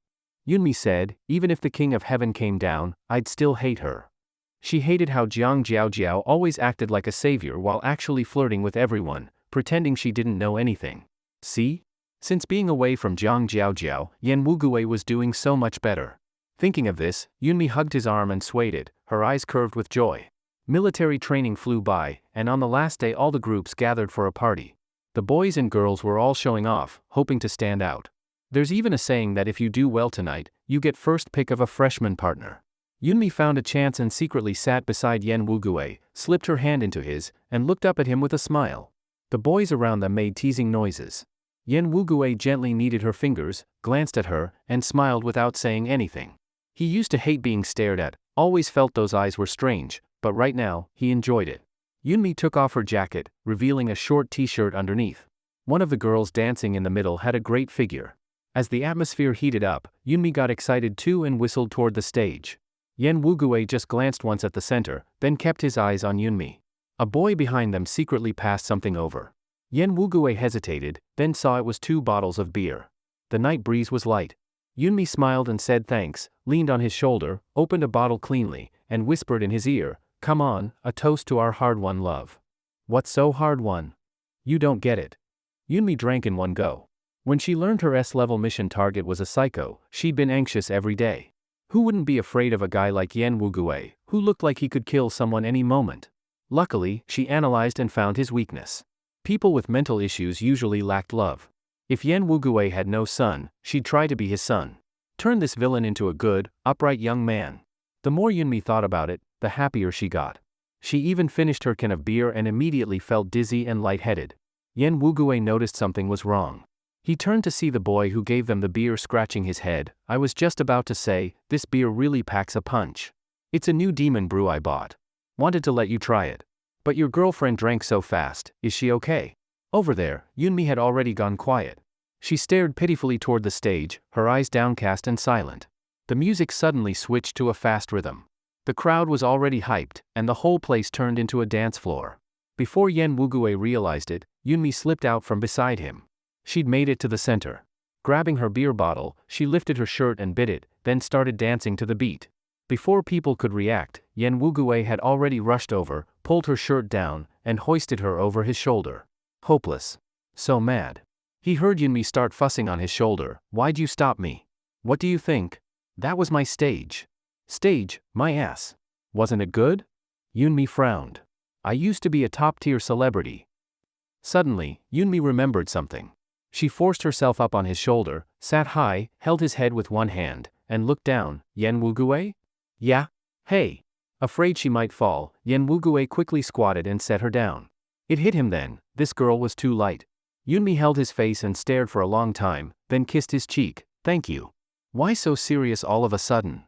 [SPEAKER 1] Yunmi said, "Even if the King of Heaven came down, I'd still hate her." She hated how Jiang Jiaojiao always acted like a savior while actually flirting with everyone, pretending she didn't know anything. See? Since being away from Jiang Jiaojiao, Yan Wugui was doing so much better. Thinking of this, Yunmi hugged his arm and swayed it, her eyes curved with joy. Military training flew by, and on the last day all the groups gathered for a party. The boys and girls were all showing off, hoping to stand out. There's even a saying that if you do well tonight, you get first pick of a freshman partner. Yunmi found a chance and secretly sat beside Yan Wugui, slipped her hand into his, and looked up at him with a smile. The boys around them made teasing noises. Yen Wugue gently kneaded her fingers, glanced at her, and smiled without saying anything. He used to hate being stared at, always felt those eyes were strange, but right now, he enjoyed it. Yunmi took off her jacket, revealing a short t-shirt underneath. One of the girls dancing in the middle had a great figure. As the atmosphere heated up, Yunmi got excited too and whistled toward the stage. Yen Wugue just glanced once at the center, then kept his eyes on Yunmi. A boy behind them secretly passed something over. Yen Wugue hesitated, then saw it was 2 bottles of beer. The night breeze was light. Yunmi smiled and said thanks, leaned on his shoulder, opened a bottle cleanly, and whispered in his ear, "Come on, a toast to our hard-won love." "What's so hard-won? You don't get it." Yunmi drank in one go. When she learned her S-level mission target was a psycho, she'd been anxious every day. Who wouldn't be afraid of a guy like Yen Wugue, who looked like he could kill someone any moment? Luckily, she analyzed and found his weakness. People with mental issues usually lacked love. If Yen Wugue had no son, she'd try to be his son. Turn this villain into a good, upright young man. The more Yunmi thought about it, the happier she got. She even finished her can of beer and immediately felt dizzy and lightheaded. Yen Wugue noticed something was wrong. He turned to see the boy who gave them the beer scratching his head. "I was just about to say, this beer really packs a punch. It's a new demon brew I bought. Wanted to let you try it. But your girlfriend drank so fast, is she okay?" Over there, Yunmi had already gone quiet. She stared pitifully toward the stage, her eyes downcast and silent. The music suddenly switched to a fast rhythm. The crowd was already hyped, and the whole place turned into a dance floor. Before Yen Wugue realized it, Yunmi slipped out from beside him. She'd made it to the center. Grabbing her beer bottle, she lifted her shirt and bit it, then started dancing to the beat. Before people could react, Yen Wugue had already rushed over, pulled her shirt down, and hoisted her over his shoulder. Hopeless. So mad. He heard Yunmi start fussing on his shoulder. "Why'd you stop me? What do you think? That was my stage." "Stage, my ass. Wasn't it good?" Yunmi frowned. "I used to be a top-tier celebrity." Suddenly, Yunmi remembered something. She forced herself up on his shoulder, sat high, held his head with one hand, and looked down. "Yen Wugue?" "Yeah? Hey." Afraid she might fall, Yen Wugue quickly squatted and set her down. It hit him then, this girl was too light. Yunmi held his face and stared for a long time, then kissed his cheek. "Thank you. Why so serious all of a sudden?"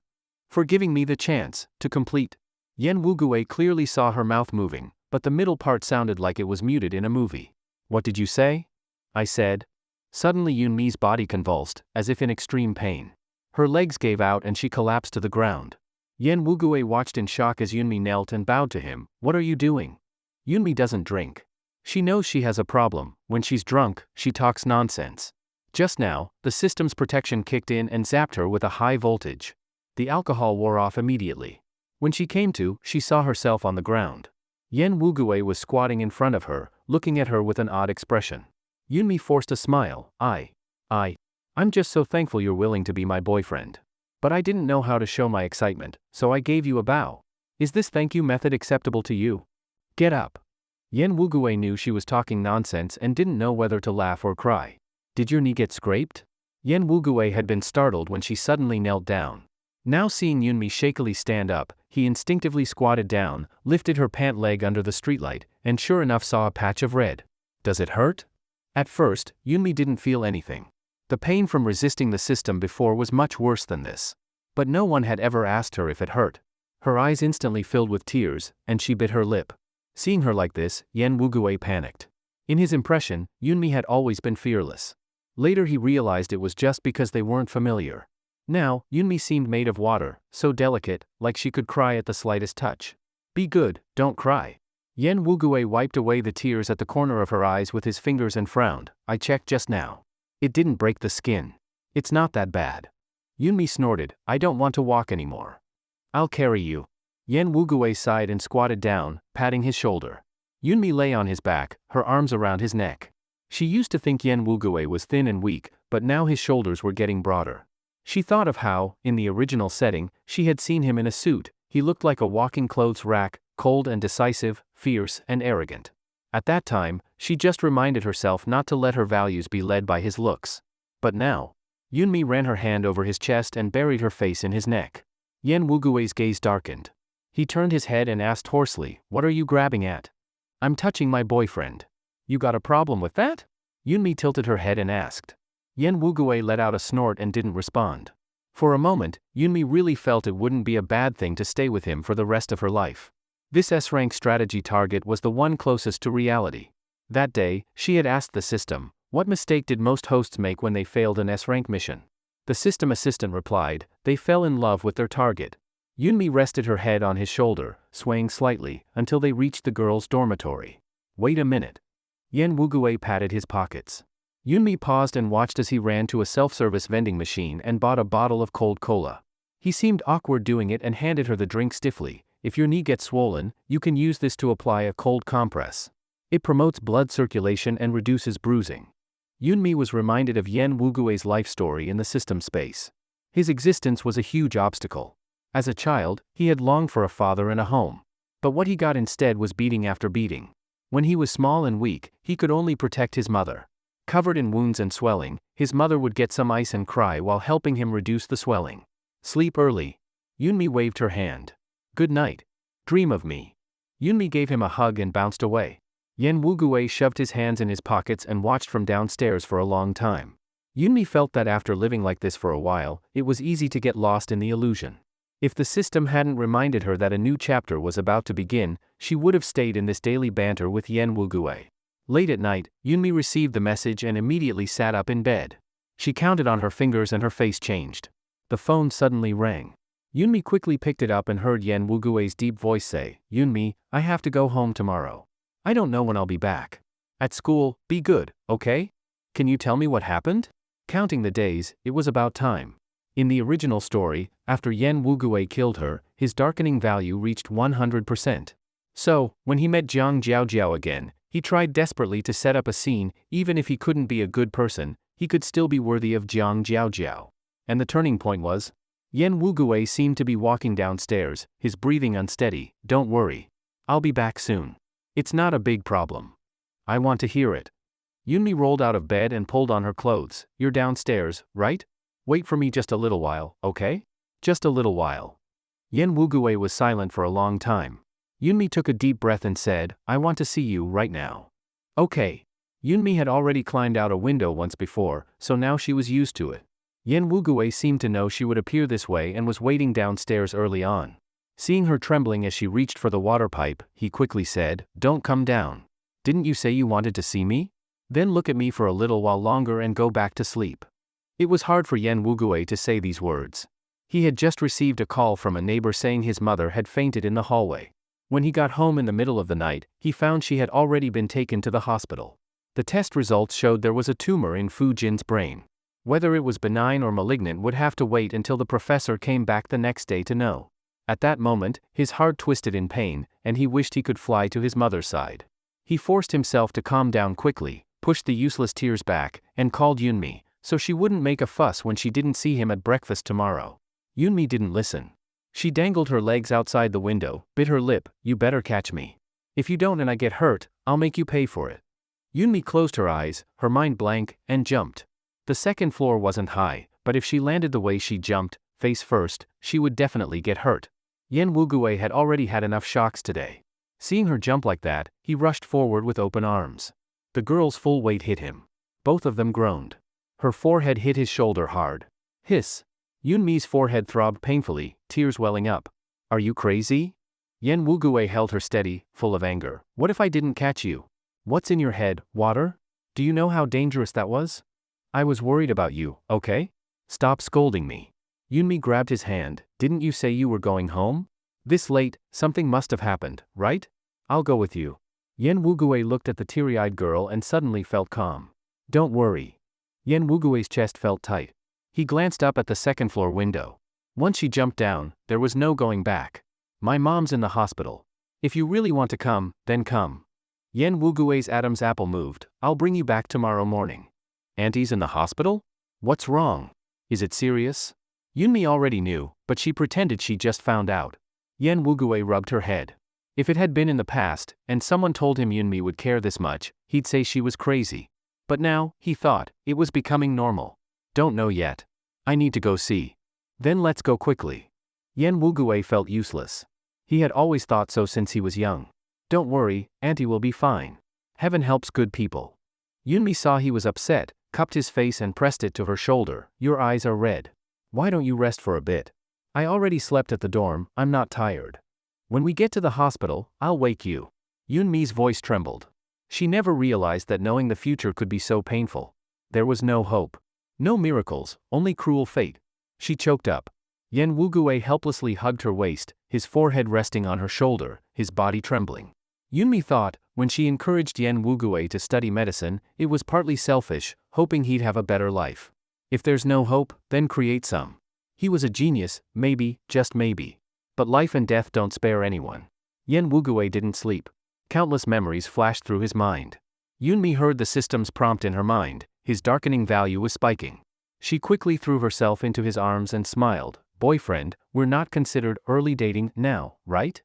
[SPEAKER 1] "For giving me the chance to complete." Yen Wugue clearly saw her mouth moving, but the middle part sounded like it was muted in a movie. "What did you say?" "I said." Suddenly Yunmi's body convulsed, as if in extreme pain. Her legs gave out and she collapsed to the ground. Yen Wugue watched in shock as Yunmi knelt and bowed to him. "What are you doing?" Yunmi doesn't drink. She knows she has a problem. When she's drunk, she talks nonsense. Just now, the system's protection kicked in and zapped her with a high voltage. The alcohol wore off immediately. When she came to, she saw herself on the ground. Yen Wugue was squatting in front of her, looking at her with an odd expression. Yunmi forced a smile. I'm just so thankful you're willing to be my boyfriend. But I didn't know how to show my excitement, so I gave you a bow. Is this thank you method acceptable to you? Get up." Yen Wugue knew she was talking nonsense and didn't know whether to laugh or cry. "Did your knee get scraped?" Yen Wugue had been startled when she suddenly knelt down. Now seeing Yunmi shakily stand up, he instinctively squatted down, lifted her pant leg under the streetlight, and sure enough saw a patch of red. "Does it hurt?" At first, Yunmi didn't feel anything. The pain from resisting the system before was much worse than this. But no one had ever asked her if it hurt. Her eyes instantly filled with tears, and she bit her lip. Seeing her like this, Yen Wugue panicked. In his impression, Yunmi had always been fearless. Later he realized it was just because they weren't familiar. Now, Yunmi seemed made of water, so delicate, like she could cry at the slightest touch. "Be good, don't cry." Yen Wugue wiped away the tears at the corner of her eyes with his fingers and frowned. "I checked just now. It didn't break the skin. It's not that bad." Yunmi snorted. "I don't want to walk anymore." "I'll carry you." Yen Wugue sighed and squatted down, patting his shoulder. Yunmi lay on his back, her arms around his neck. She used to think Yen Wugue was thin and weak, but now his shoulders were getting broader. She thought of how, in the original setting, she had seen him in a suit. He looked like a walking clothes rack, cold and decisive, fierce and arrogant. At that time, she just reminded herself not to let her values be led by his looks. But now, Yunmi ran her hand over his chest and buried her face in his neck. Yen Wugue's gaze darkened. He turned his head and asked hoarsely, "What are you grabbing at?" "I'm touching my boyfriend." "You got a problem with that?" Yunmi tilted her head and asked. Yen Wugui let out a snort and didn't respond. For a moment, Yunmi really felt it wouldn't be a bad thing to stay with him for the rest of her life. This S-rank strategy target was the one closest to reality. That day, she had asked the system, what mistake did most hosts make when they failed an S-rank mission? The system assistant replied, they fell in love with their target. Yunmi rested her head on his shoulder, swaying slightly, until they reached the girls' dormitory. Wait a minute. Yen Wugui patted his pockets. Yunmi paused and watched as he ran to a self-service vending machine and bought a bottle of cold cola. He seemed awkward doing it and handed her the drink stiffly. If your knee gets swollen, you can use this to apply a cold compress. It promotes blood circulation and reduces bruising. Yunmi was reminded of Yen Wugui's life story in the system space. His existence was a huge obstacle. As a child, he had longed for a father and a home. But what he got instead was beating after beating. When he was small and weak, he could only protect his mother. Covered in wounds and swelling, his mother would get some ice and cry while helping him reduce the swelling. Sleep early. Yunmi waved her hand. Good night. Dream of me. Yunmi gave him a hug and bounced away. Yen Wugui shoved his hands in his pockets and watched from downstairs for a long time. Yunmi felt that after living like this for a while, it was easy to get lost in the illusion. If the system hadn't reminded her that a new chapter was about to begin, she would have stayed in this daily banter with Yen Wugui. Late at night, Yunmi received the message and immediately sat up in bed. She counted on her fingers and her face changed. The phone suddenly rang. Yunmi quickly picked it up and heard Yen Wugui's deep voice say, Yunmi, I have to go home tomorrow. I don't know when I'll be back. At school, be good, okay? Can you tell me what happened? Counting the days, it was about time. In the original story, after Yen Wugui killed her, his darkening value reached 100%. So, when he met Jiang Jiaojiao again, he tried desperately to set up a scene. Even if he couldn't be a good person, he could still be worthy of Jiang Jiaojiao. And the turning point was? Yen Wugui seemed to be walking downstairs, his breathing unsteady. Don't worry. I'll be back soon. It's not a big problem. I want to hear it. Yunmi rolled out of bed and pulled on her clothes. You're downstairs, right? Wait for me just a little while, okay? Just a little while. Yen Wugui was silent for a long time. Yunmi took a deep breath and said, I want to see you right now. Okay. Yunmi had already climbed out a window once before, so now she was used to it. Yen Wugui seemed to know she would appear this way and was waiting downstairs early on. Seeing her trembling as she reached for the water pipe, he quickly said, Don't come down. Didn't you say you wanted to see me? Then look at me for a little while longer and go back to sleep. It was hard for Yen Wugui to say these words. He had just received a call from a neighbor saying his mother had fainted in the hallway. When he got home in the middle of the night, he found she had already been taken to the hospital. The test results showed there was a tumor in Fu Jin's brain. Whether it was benign or malignant would have to wait until the professor came back the next day to know. At that moment, his heart twisted in pain, and he wished he could fly to his mother's side. He forced himself to calm down quickly, pushed the useless tears back, and called Yunmi, so she wouldn't make a fuss when she didn't see him at breakfast tomorrow. Yunmi didn't listen. She dangled her legs outside the window, bit her lip, you better catch me. If you don't and I get hurt, I'll make you pay for it. Yunmi closed her eyes, her mind blank, and jumped. The second floor wasn't high, but if she landed the way she jumped, face first, she would definitely get hurt. Yen Wugui had already had enough shocks today. Seeing her jump like that, he rushed forward with open arms. The girl's full weight hit him. Both of them groaned. Her forehead hit his shoulder hard. Hiss. Yunmi's forehead throbbed painfully, tears welling up. Are you crazy? Yen Wugui held her steady, full of anger. What if I didn't catch you? What's in your head, water? Do you know how dangerous that was? I was worried about you, okay? Stop scolding me. Yunmi grabbed his hand. Didn't you say you were going home? This late, something must have happened, right? I'll go with you. Yen Wugui looked at the teary-eyed girl and suddenly felt calm. Don't worry. Yen Wugui's chest felt tight. He glanced up at the second-floor window. Once she jumped down, there was no going back. My mom's in the hospital. If you really want to come, then come. Yen Wugui's Adam's apple moved. I'll bring you back tomorrow morning. Auntie's in the hospital? What's wrong? Is it serious? Yunmi already knew, but she pretended she just found out. Yen Wugui rubbed her head. If it had been in the past, and someone told him Yunmi would care this much, he'd say she was crazy. But now, he thought, it was becoming normal. Don't know yet. I need to go see. Then let's go quickly. Yen Wugui felt useless. He had always thought so since he was young. Don't worry, Auntie will be fine. Heaven helps good people. Yunmi saw he was upset, cupped his face and pressed it to her shoulder. Your eyes are red. Why don't you rest for a bit? I already slept at the dorm, I'm not tired. When we get to the hospital, I'll wake you. Yunmi's voice trembled. She never realized that knowing the future could be so painful. There was no hope. No miracles, only cruel fate. She choked up. Yen Wugui helplessly hugged her waist, his forehead resting on her shoulder, his body trembling. Yunmi thought, when she encouraged Yen Wugui to study medicine, it was partly selfish, hoping he'd have a better life. If there's no hope, then create some. He was a genius, maybe, just maybe. But life and death don't spare anyone. Yen Wugui didn't sleep. Countless memories flashed through his mind. Yunmi heard the system's prompt in her mind, his darkening value was spiking. She quickly threw herself into his arms and smiled. Boyfriend, we're not considered early dating now, right?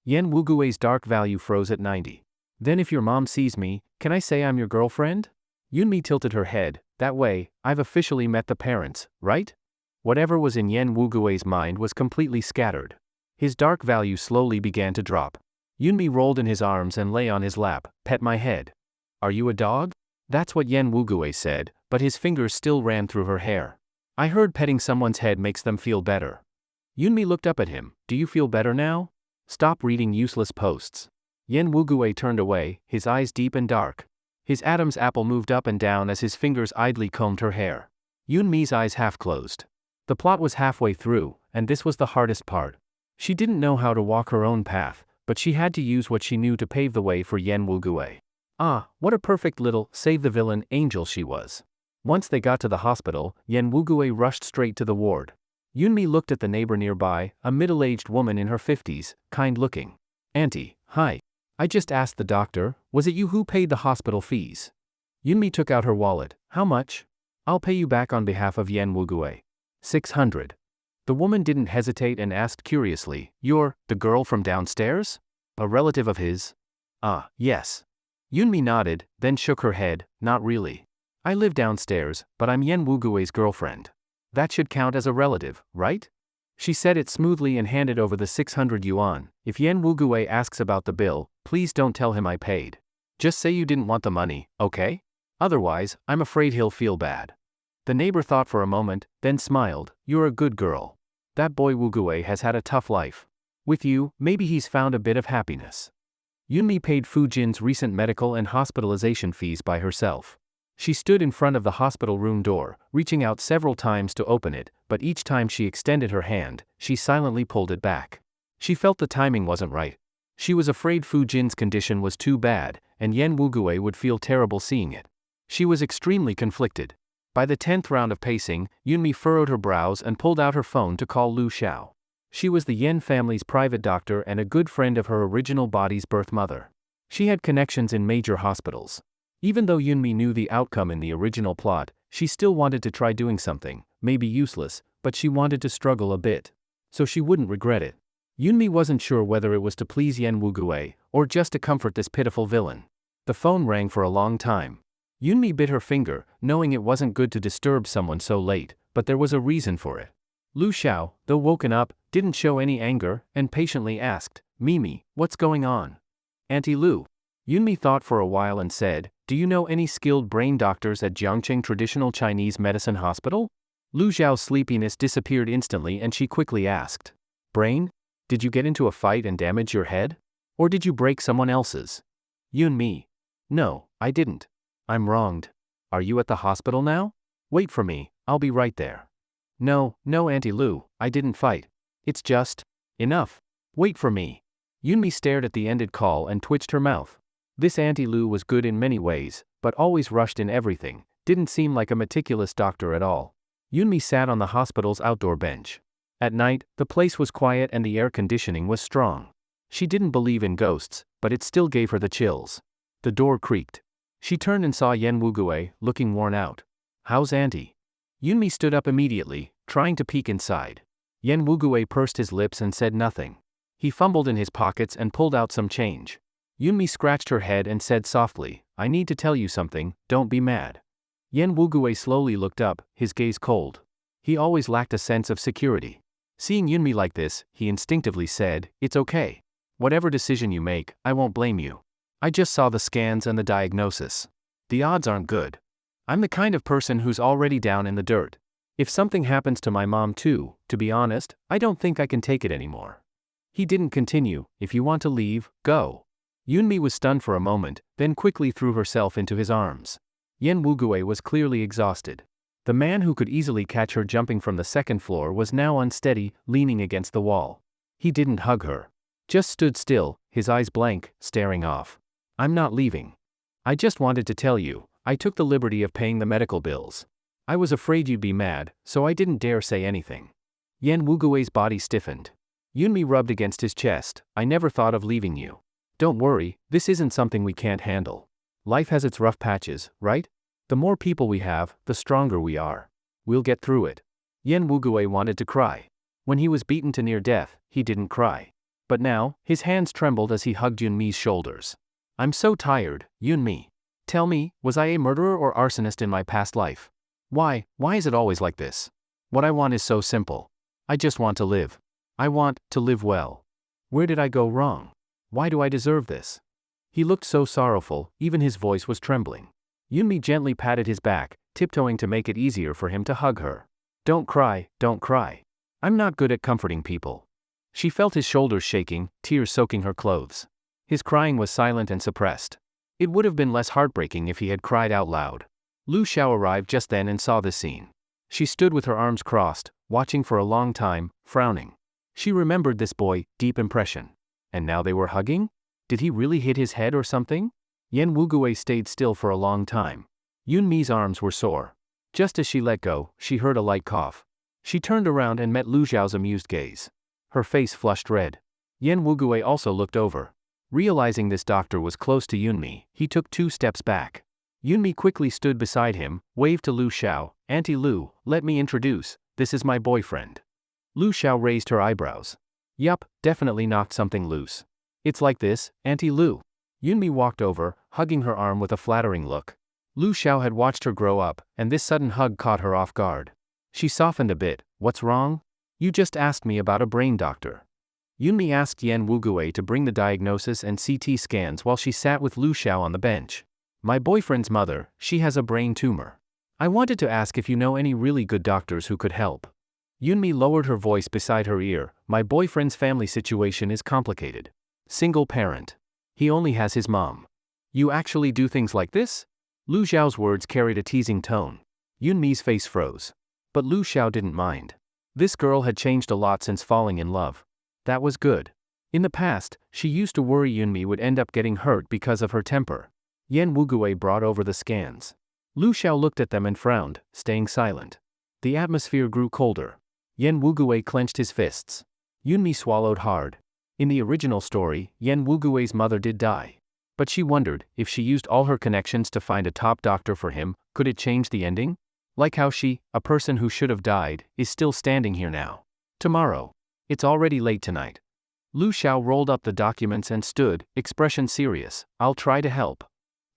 [SPEAKER 1] Yen Wugui's dark value froze at 90. Then if your mom sees me, can I say I'm your girlfriend? Yunmi tilted her head. That way, I've officially met the parents, right? Whatever was in Yen Wugui's mind was completely scattered. His dark value slowly began to drop. Yunmi rolled in his arms and lay on his lap. Pet my head. Are you a dog? That's what Yen Wugui said, but his fingers still ran through her hair. I heard petting someone's head makes them feel better. Yunmi looked up at him. Do you feel better now? Stop reading useless posts. Yen Wugui turned away, his eyes deep and dark. His Adam's apple moved up and down as his fingers idly combed her hair. Yunmi's eyes half closed. The plot was halfway through, and this was the hardest part. She didn't know how to walk her own path, but she had to use what she knew to pave the way for Yen Wugui. Ah, what a perfect little save-the-villain angel she was. Once they got to the hospital, Yen Wugui rushed straight to the ward. Yunmi looked at the neighbor nearby, a middle-aged woman in her 50s, kind-looking. Auntie, hi. I just asked the doctor, was it you who paid the hospital fees? Yunmi took out her wallet. How much? I'll pay you back on behalf of Yen Wugui. 600. The woman didn't hesitate and asked curiously, You're the girl from downstairs? A relative of his? Ah, yes. Yunmi nodded, then shook her head. Not really. I live downstairs, but I'm Yen Wugui's girlfriend. That should count as a relative, right? She said it smoothly and handed over the 600 yuan. If Yen Wugui asks about the bill, please don't tell him I paid. Just say you didn't want the money, okay? Otherwise, I'm afraid he'll feel bad. The neighbor thought for a moment, then smiled. You're a good girl. That boy Wugui has had a tough life. With you, maybe he's found a bit of happiness. Yunmi paid Fujin's recent medical and hospitalization fees by herself. She stood in front of the hospital room door, reaching out several times to open it, but each time she extended her hand, she silently pulled it back. She felt the timing wasn't right. She was afraid Fujin's condition was too bad, and Yen Wugui would feel terrible seeing it. She was extremely conflicted. By the 10th round of pacing, Yunmi furrowed her brows and pulled out her phone to call Lu Xiao. She was the Yen family's private doctor and a good friend of her original body's birth mother. She had connections in major hospitals. Even though Yunmi knew the outcome in the original plot, she still wanted to try doing something, maybe useless, but she wanted to struggle a bit. So she wouldn't regret it. Yunmi wasn't sure whether it was to please Yen Wugui, or just to comfort this pitiful villain. The phone rang for a long time. Yunmi bit her finger, knowing it wasn't good to disturb someone so late, but there was a reason for it. Lu Xiao, though woken up, didn't show any anger, and patiently asked, Mimi, what's going on? Auntie Lu. Yunmi thought for a while and said, Do you know any skilled brain doctors at Jiangqing Traditional Chinese Medicine Hospital? Lu Xiao's sleepiness disappeared instantly and she quickly asked, Brain? Did you get into a fight and damage your head? Or did you break someone else's? Yunmi. No, I didn't. I'm wronged. Are you at the hospital now? Wait for me, I'll be right there. No, Auntie Lu, I didn't fight. It's just... Enough. Wait for me. Yunmi stared at the ended call and twitched her mouth. This Auntie Lu was good in many ways, but always rushed in everything, didn't seem like a meticulous doctor at all. Yunmi sat on the hospital's outdoor bench. At night, the place was quiet and the air conditioning was strong. She didn't believe in ghosts, but it still gave her the chills. The door creaked. She turned and saw Yen Wugui, looking worn out. How's Auntie? Yunmi stood up immediately, trying to peek inside. Yen Wugui pursed his lips and said nothing. He fumbled in his pockets and pulled out some change. Yunmi scratched her head and said softly, I need to tell you something, don't be mad. Yen Wugui slowly looked up, his gaze cold. He always lacked a sense of security. Seeing Yunmi like this, he instinctively said, It's okay. Whatever decision you make, I won't blame you. I just saw the scans and the diagnosis. The odds aren't good. I'm the kind of person who's already down in the dirt. If something happens to my mom too, to be honest, I don't think I can take it anymore. He didn't continue. If you want to leave, go. Yunmi was stunned for a moment, then quickly threw herself into his arms. Yen Wugue was clearly exhausted. The man who could easily catch her jumping from the second floor was now unsteady, leaning against the wall. He didn't hug her. Just stood still, his eyes blank, staring off. I'm not leaving. I just wanted to tell you, I took the liberty of paying the medical bills. I was afraid you'd be mad, so I didn't dare say anything. Yen Wugue's body stiffened. Yunmi rubbed against his chest. I never thought of leaving you. Don't worry, this isn't something we can't handle. Life has its rough patches, right? The more people we have, the stronger we are. We'll get through it. Yen Wugue wanted to cry. When he was beaten to near death, he didn't cry. But now, his hands trembled as he hugged Yunmi's shoulders. I'm so tired, Yunmi. Tell me, was I a murderer or arsonist in my past life? Why is it always like this? What I want is so simple. I just want to live. I want to live well. Where did I go wrong? Why do I deserve this? He looked so sorrowful, even his voice was trembling. Yunmi gently patted his back, tiptoeing to make it easier for him to hug her. Don't cry, don't cry. I'm not good at comforting people. She felt his shoulders shaking, tears soaking her clothes. His crying was silent and suppressed. It would have been less heartbreaking if he had cried out loud. Lu Xiao arrived just then and saw this scene. She stood with her arms crossed, watching for a long time, frowning. She remembered this boy, deep impression. And now they were hugging? Did he really hit his head or something? Yen Wugue stayed still for a long time. Yunmi's arms were sore. Just as she let go, she heard a light cough. She turned around and met Lu Xiao's amused gaze. Her face flushed red. Yen Wugue also looked over. Realizing this doctor was close to Yunmi, he took 2 steps back. Yunmi quickly stood beside him, waved to Lu Xiao. Auntie Lu, let me introduce, this is my boyfriend. Lu Xiao raised her eyebrows. Yup, definitely knocked something loose. It's like this, Auntie Lu. Yunmi walked over, hugging her arm with a flattering look. Lu Xiao had watched her grow up, and this sudden hug caught her off guard. She softened a bit. What's wrong? You just asked me about a brain doctor. Yunmi asked Yen Wugue to bring the diagnosis and CT scans while she sat with Lu Xiao on the bench. My boyfriend's mother, she has a brain tumor. I wanted to ask if you know any really good doctors who could help. Yunmi lowered her voice beside her ear. My boyfriend's family situation is complicated. Single parent. He only has his mom. You actually do things like this? Lu Xiao's words carried a teasing tone. Yunmi's face froze. But Lu Xiao didn't mind. This girl had changed a lot since falling in love. That was good. In the past, she used to worry Yunmi would end up getting hurt because of her temper. Yen Wugue brought over the scans. Lu Xiao looked at them and frowned, staying silent. The atmosphere grew colder. Yen Wugue clenched his fists. Yunmi swallowed hard. In the original story, Yen Wugue's mother did die. But she wondered, if she used all her connections to find a top doctor for him, could it change the ending? Like how she, a person who should have died, is still standing here now. Tomorrow. It's already late tonight. Lu Xiao rolled up the documents and stood, expression serious. I'll try to help.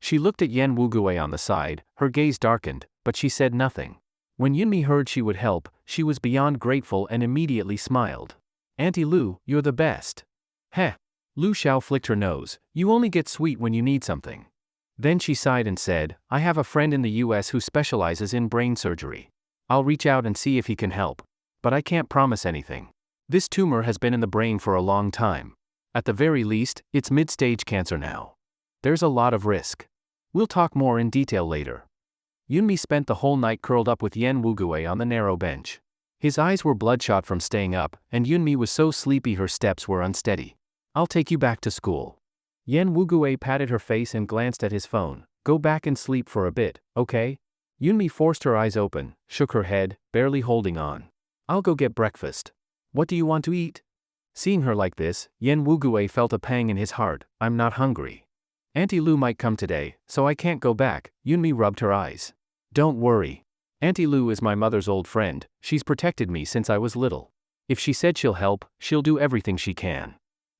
[SPEAKER 1] She looked at Yen Wugue on the side, her gaze darkened, but she said nothing. When Yunmi heard she would help, she was beyond grateful and immediately smiled. Auntie Lu, you're the best. Heh. Lu Xiao flicked her nose. You only get sweet when you need something. Then she sighed and said, I have a friend in the US who specializes in brain surgery. I'll reach out and see if he can help. But I can't promise anything. This tumor has been in the brain for a long time. At the very least, it's mid-stage cancer now. There's a lot of risk. We'll talk more in detail later. Yunmi spent the whole night curled up with Yen Wugue on the narrow bench. His eyes were bloodshot from staying up, and Yunmi was so sleepy her steps were unsteady. I'll take you back to school. Yen Wugue patted her face and glanced at his phone. Go back and sleep for a bit, okay? Yunmi forced her eyes open, shook her head, barely holding on. I'll go get breakfast. What do you want to eat? Seeing her like this, Yen Wugue felt a pang in his heart. I'm not hungry. Auntie Lu might come today, so I can't go back. Yunmi rubbed her eyes. Don't worry. Auntie Lu is my mother's old friend. She's protected me since I was little. If she said she'll help, she'll do everything she can.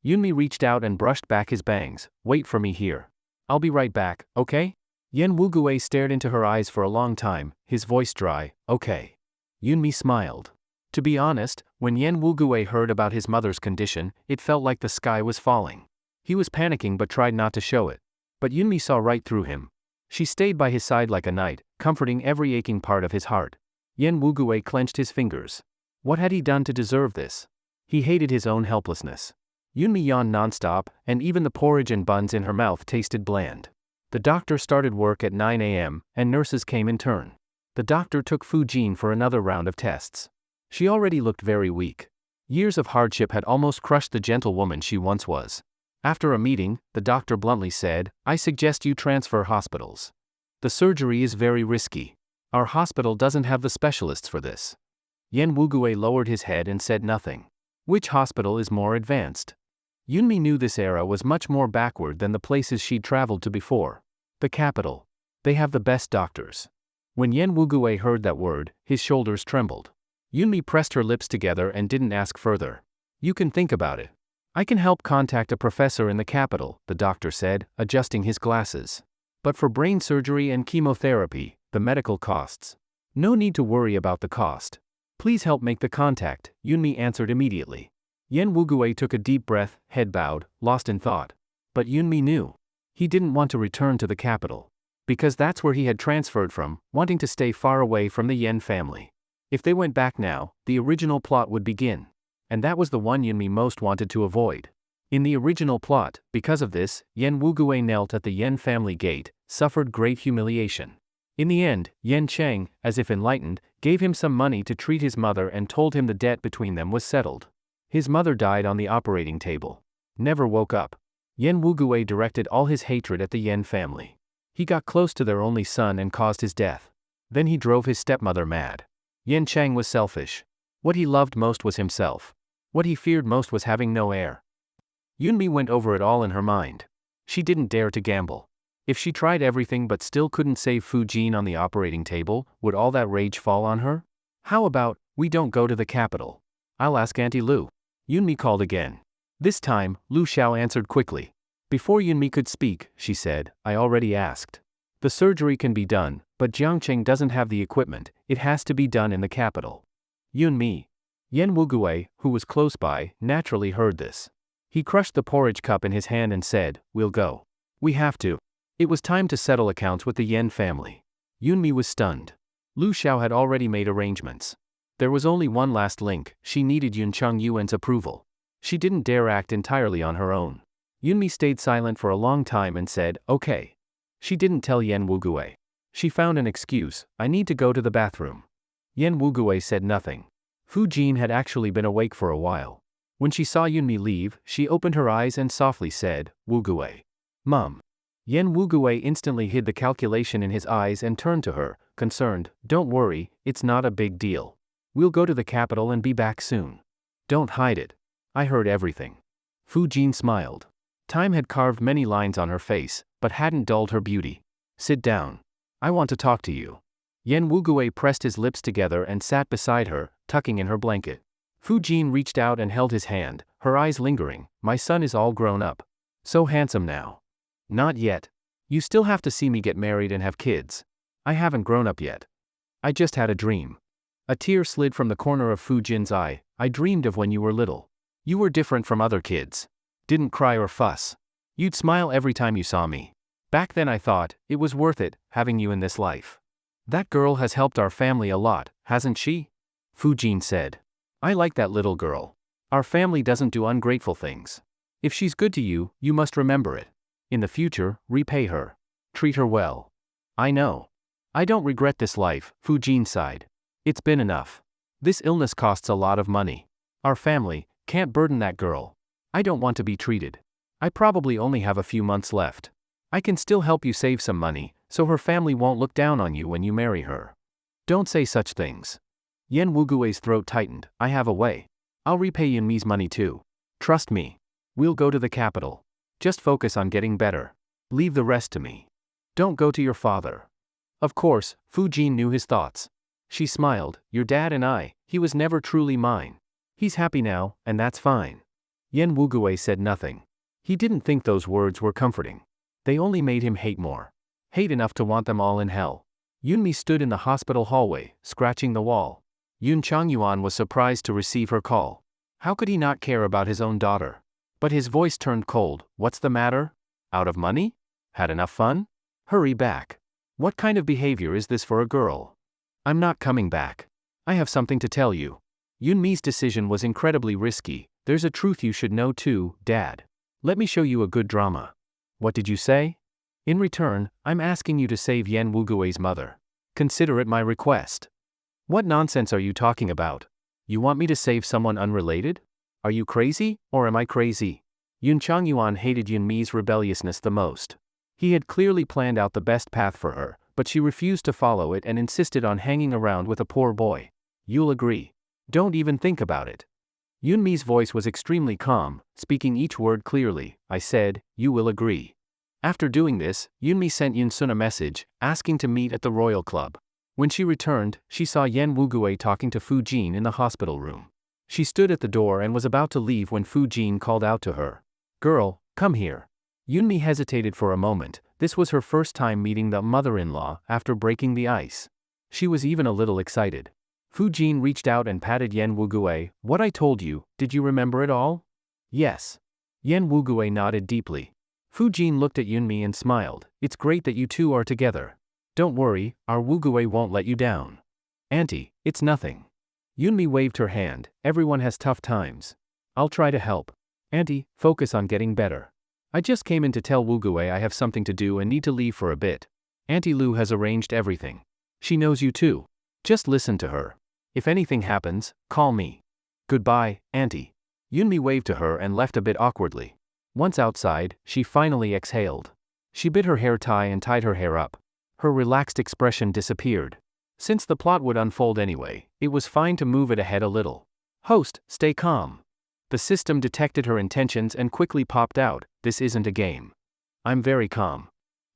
[SPEAKER 1] Yunmi reached out and brushed back his bangs. Wait for me here. I'll be right back, okay? Yen Wugue stared into her eyes for a long time, his voice dry. Okay. Yunmi smiled. To be honest, when Yen Wugue heard about his mother's condition, it felt like the sky was falling. He was panicking but tried not to show it. But Yunmi saw right through him. She stayed by his side like a knight, comforting every aching part of his heart. Yen Wugui clenched his fingers. What had he done to deserve this? He hated his own helplessness. Yunmi yawned nonstop, and even the porridge and buns in her mouth tasted bland. The doctor started work at 9 a.m., and nurses came in turn. The doctor took Fu-Jin for another round of tests. She already looked very weak. Years of hardship had almost crushed the gentlewoman she once was. After a meeting, the doctor bluntly said, "I suggest you transfer hospitals. The surgery is very risky. Our hospital doesn't have the specialists for this." Yen Wugui lowered his head and said nothing. Which hospital is more advanced? Yunmi knew this era was much more backward than the places she'd traveled to before. The capital. They have the best doctors. When Yen Wugui heard that word, his shoulders trembled. Yunmi pressed her lips together and didn't ask further. "You can think about it. I can help contact a professor in the capital," the doctor said, adjusting his glasses. "But for brain surgery and chemotherapy, the medical costs. No need to worry about the cost. Please help make the contact," Yunmi answered immediately. Yen Wugui took a deep breath, head bowed, lost in thought. But Yunmi knew. He didn't want to return to the capital. Because that's where he had transferred from, wanting to stay far away from the Yen family. If they went back now, the original plot would begin. And that was the one Yunmi most wanted to avoid. In the original plot, because of this, Yen Wugui knelt at the Yen family gate, suffered great humiliation. In the end, Yen Cheng, as if enlightened, gave him some money to treat his mother and told him the debt between them was settled. His mother died on the operating table. Never woke up. Yen Wugui directed all his hatred at the Yen family. He got close to their only son and caused his death. Then he drove his stepmother mad. Yen Cheng was selfish. What he loved most was himself. What he feared most was having no heir. Yunmi went over it all in her mind. She didn't dare to gamble. If she tried everything but still couldn't save Fu-Jin on the operating table, would all that rage fall on her? "How about, we don't go to the capital? I'll ask Auntie Lu." Yunmi called again. This time, Lu Xiao answered quickly. Before Yunmi could speak, she said, "I already asked. The surgery can be done, but Jiangcheng doesn't have the equipment, it has to be done in the capital." Yunmi. Yen Wugui, who was close by, naturally heard this. He crushed the porridge cup in his hand and said, "We'll go. We have to." It was time to settle accounts with the Yen family. Yunmi was stunned. Lu Xiao had already made arrangements. There was only one last link, she needed Yun Cheng Yuan's approval. She didn't dare act entirely on her own. Yunmi stayed silent for a long time and said, "Okay." She didn't tell Yen Wugui. She found an excuse, "I need to go to the bathroom." Yen Wugui said nothing. Fu-Jin had actually been awake for a while. When she saw Yunmi leave, she opened her eyes and softly said, "Wugui." "Mum." Yen Wugui instantly hid the calculation in his eyes and turned to her, concerned, "Don't worry, it's not a big deal. We'll go to the capital and be back soon. Don't hide it. I heard everything." Fu-Jin smiled. Time had carved many lines on her face, but hadn't dulled her beauty. "Sit down. I want to talk to you." Yen Wugui pressed his lips together and sat beside her, tucking in her blanket. Fu-Jin reached out and held his hand, her eyes lingering. "My son is all grown up. So handsome now." "Not yet. You still have to see me get married and have kids. I haven't grown up yet. I just had a dream." A tear slid from the corner of Fu-Jin's eye. "I dreamed of when you were little. You were different from other kids. Didn't cry or fuss. You'd smile every time you saw me. Back then I thought, it was worth it, having you in this life. That girl has helped our family a lot, hasn't she?" Fu-Jin said. "I like that little girl. Our family doesn't do ungrateful things. If she's good to you, you must remember it. In the future, repay her. Treat her well." "I know. I don't regret this life," Fu-Jin sighed. "It's been enough. This illness costs a lot of money. Our family can't burden that girl. I don't want to be treated. I probably only have a few months left. I can still help you save some money, so her family won't look down on you when you marry her." "Don't say such things." Yen Wugui's throat tightened. "I have a way. I'll repay Yunmi's money too. Trust me. We'll go to the capital. Just focus on getting better. Leave the rest to me. Don't go to your father." Of course, Fu-Jin knew his thoughts. She smiled. "Your dad and he was never truly mine. He's happy now, and that's fine." Yen Wugui said nothing. He didn't think those words were comforting. They only made him hate more. Hate enough to want them all in hell. Yunmi stood in the hospital hallway, scratching the wall. Yun Changyuan was surprised to receive her call. How could he not care about his own daughter? But his voice turned cold. "What's the matter? Out of money? Had enough fun?" Hurry back. What kind of behavior is this for a girl? I'm not coming back. I have something to tell you. Yunmi's decision was incredibly risky. There's a truth you should know too, Dad. Let me show you a good drama. What did you say? In return, I'm asking you to save Yen Wugui's mother. Consider it my request. What nonsense are you talking about? You want me to save someone unrelated? Are you crazy, or am I crazy? Yun Changyuan hated Yunmi's rebelliousness the most. He had clearly planned out the best path for her, but she refused to follow it and insisted on hanging around with a poor boy. You'll agree. Don't even think about it. Yunmi's voice was extremely calm, speaking each word clearly. I said, you will agree. After doing this, Yunmi sent Yunsun a message, asking to meet at the Royal Club. When she returned, she saw Yen Wugui talking to Fu Jin in the hospital room. She stood at the door and was about to leave when Fu Jin called out to her. Girl, come here. Yunmi hesitated for a moment. This was her first time meeting the mother-in-law after breaking the ice. She was even a little excited. Fu Jin reached out and patted Yen Wugui. What I told you, did you remember it all? Yes. Yen Wugui nodded deeply. Fu Jin looked at Yunmi and smiled. It's great that you two are together. Don't worry, our Wugui won't let you down. Auntie, it's nothing. Yunmi waved her hand. Everyone has tough times. I'll try to help. Auntie, focus on getting better. I just came in to tell Wugui I have something to do and need to leave for a bit. Auntie Lu has arranged everything. She knows you too. Just listen to her. If anything happens, call me. Goodbye, Auntie. Yunmi waved to her and left a bit awkwardly. Once outside, she finally exhaled. She bit her hair tie and tied her hair up. Her relaxed expression disappeared. Since the plot would unfold anyway, it was fine to move it ahead a little. Host, stay calm. The system detected her intentions and quickly popped out. This isn't a game. I'm very calm.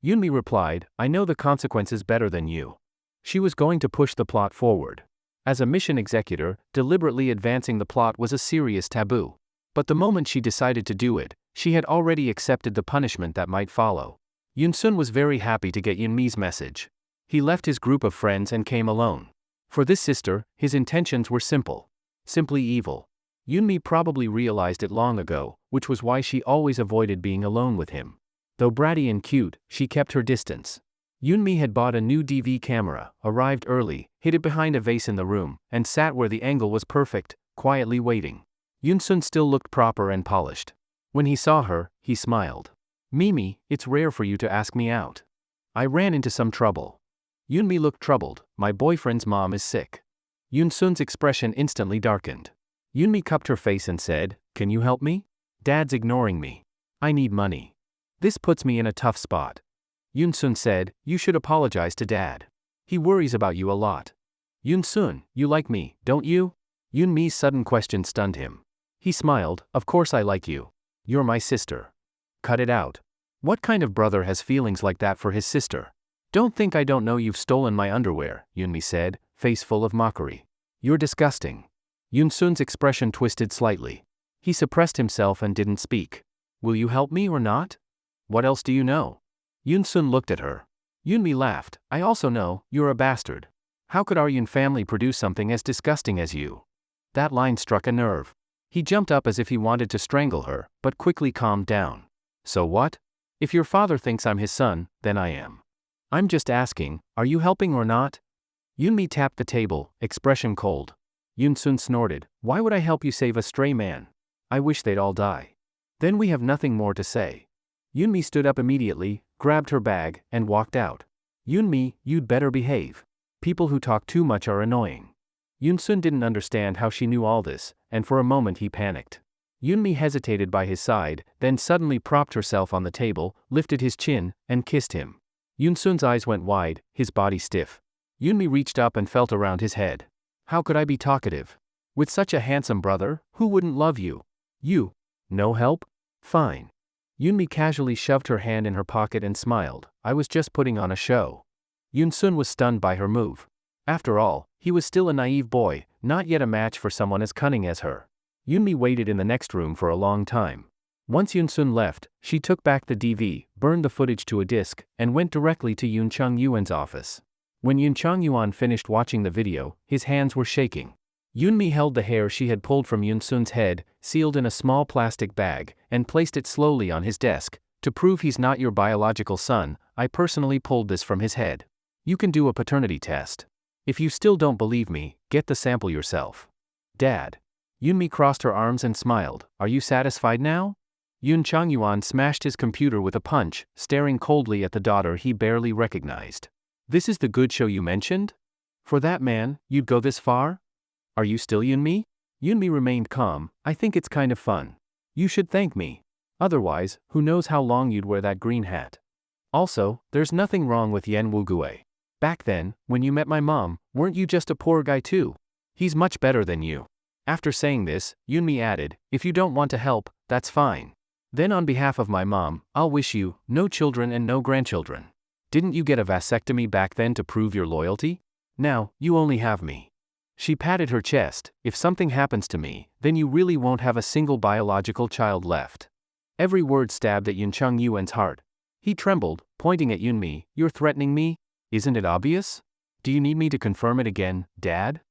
[SPEAKER 1] Yunmi replied, I know the consequences better than you. She was going to push the plot forward. As a mission executor, deliberately advancing the plot was a serious taboo. But the moment she decided to do it, she had already accepted the punishment that might follow. Yunsun was very happy to get Yunmi's message. He left his group of friends and came alone. For this sister, his intentions were simple. Simply evil. Yunmi probably realized it long ago, which was why she always avoided being alone with him. Though bratty and cute, she kept her distance. Yunmi had bought a new DV camera, arrived early, hid it behind a vase in the room, and sat where the angle was perfect, quietly waiting. Yunsun still looked proper and polished. When he saw her, he smiled. Mimi, it's rare for you to ask me out. I ran into some trouble. Yunmi looked troubled. My boyfriend's mom is sick. Yunsun's expression instantly darkened. Yunmi cupped her face and said, Can you help me? Dad's ignoring me. I need money. This puts me in a tough spot. Yunsun said, You should apologize to Dad. He worries about you a lot. Yunsun, you like me, don't you? Yunmi's sudden question stunned him. He smiled, Of course I like you. You're my sister. Cut it out. What kind of brother has feelings like that for his sister? Don't think I don't know you've stolen my underwear, Yunmi said, face full of mockery. You're disgusting. Yunsun's expression twisted slightly. He suppressed himself and didn't speak. Will you help me or not? What else do you know? Yunsun looked at her. Yunmi laughed. I also know, you're a bastard. How could our Yun family produce something as disgusting as you? That line struck a nerve. He jumped up as if he wanted to strangle her, but quickly calmed down. So what? If your father thinks I'm his son, then I am. I'm just asking, are you helping or not? Yunmi tapped the table, expression cold. Yunsun snorted, Why would I help you save a stray man? I wish they'd all die. Then we have nothing more to say. Yunmi stood up immediately, grabbed her bag, and walked out. Yunmi, you'd better behave. People who talk too much are annoying. Yunsun didn't understand how she knew all this, and for a moment he panicked. Yunmi hesitated by his side, then suddenly propped herself on the table, lifted his chin, and kissed him. Yunsun's eyes went wide, his body stiff. Yunmi reached up and felt around his head. How could I be talkative? With such a handsome brother, who wouldn't love you? You. No help? Fine. Yunmi casually shoved her hand in her pocket and smiled. I was just putting on a show. Yunsun was stunned by her move. After all, he was still a naive boy, not yet a match for someone as cunning as her. Yunmi waited in the next room for a long time. Once Yunsun left, she took back the DV, burned the footage to a disk, and went directly to Yun Changyuan's office. When Yun Changyuan finished watching the video, his hands were shaking. Yunmi held the hair she had pulled from Yunsun's head, sealed in a small plastic bag, and placed it slowly on his desk. To prove he's not your biological son, I personally pulled this from his head. You can do a paternity test. If you still don't believe me, get the sample yourself. Dad. Yunmi crossed her arms and smiled. Are you satisfied now? Yun Changyuan smashed his computer with a punch, staring coldly at the daughter he barely recognized. This is the good show you mentioned? For that man, you'd go this far? Are you still Yunmi? Yunmi remained calm. I think it's kind of fun. You should thank me. Otherwise, who knows how long you'd wear that green hat. Also, there's nothing wrong with Yen Wugue. Back then, when you met my mom, weren't you just a poor guy too? He's much better than you. After saying this, Yunmi added, if you don't want to help, that's fine. Then on behalf of my mom, I'll wish you, no children and no grandchildren. Didn't you get a vasectomy back then to prove your loyalty? Now, you only have me. She patted her chest. If something happens to me, then you really won't have a single biological child left. Every word stabbed at Yun Changyuan's heart. He trembled, pointing at Yunmi. You're threatening me? Isn't it obvious? Do you need me to confirm it again, Dad?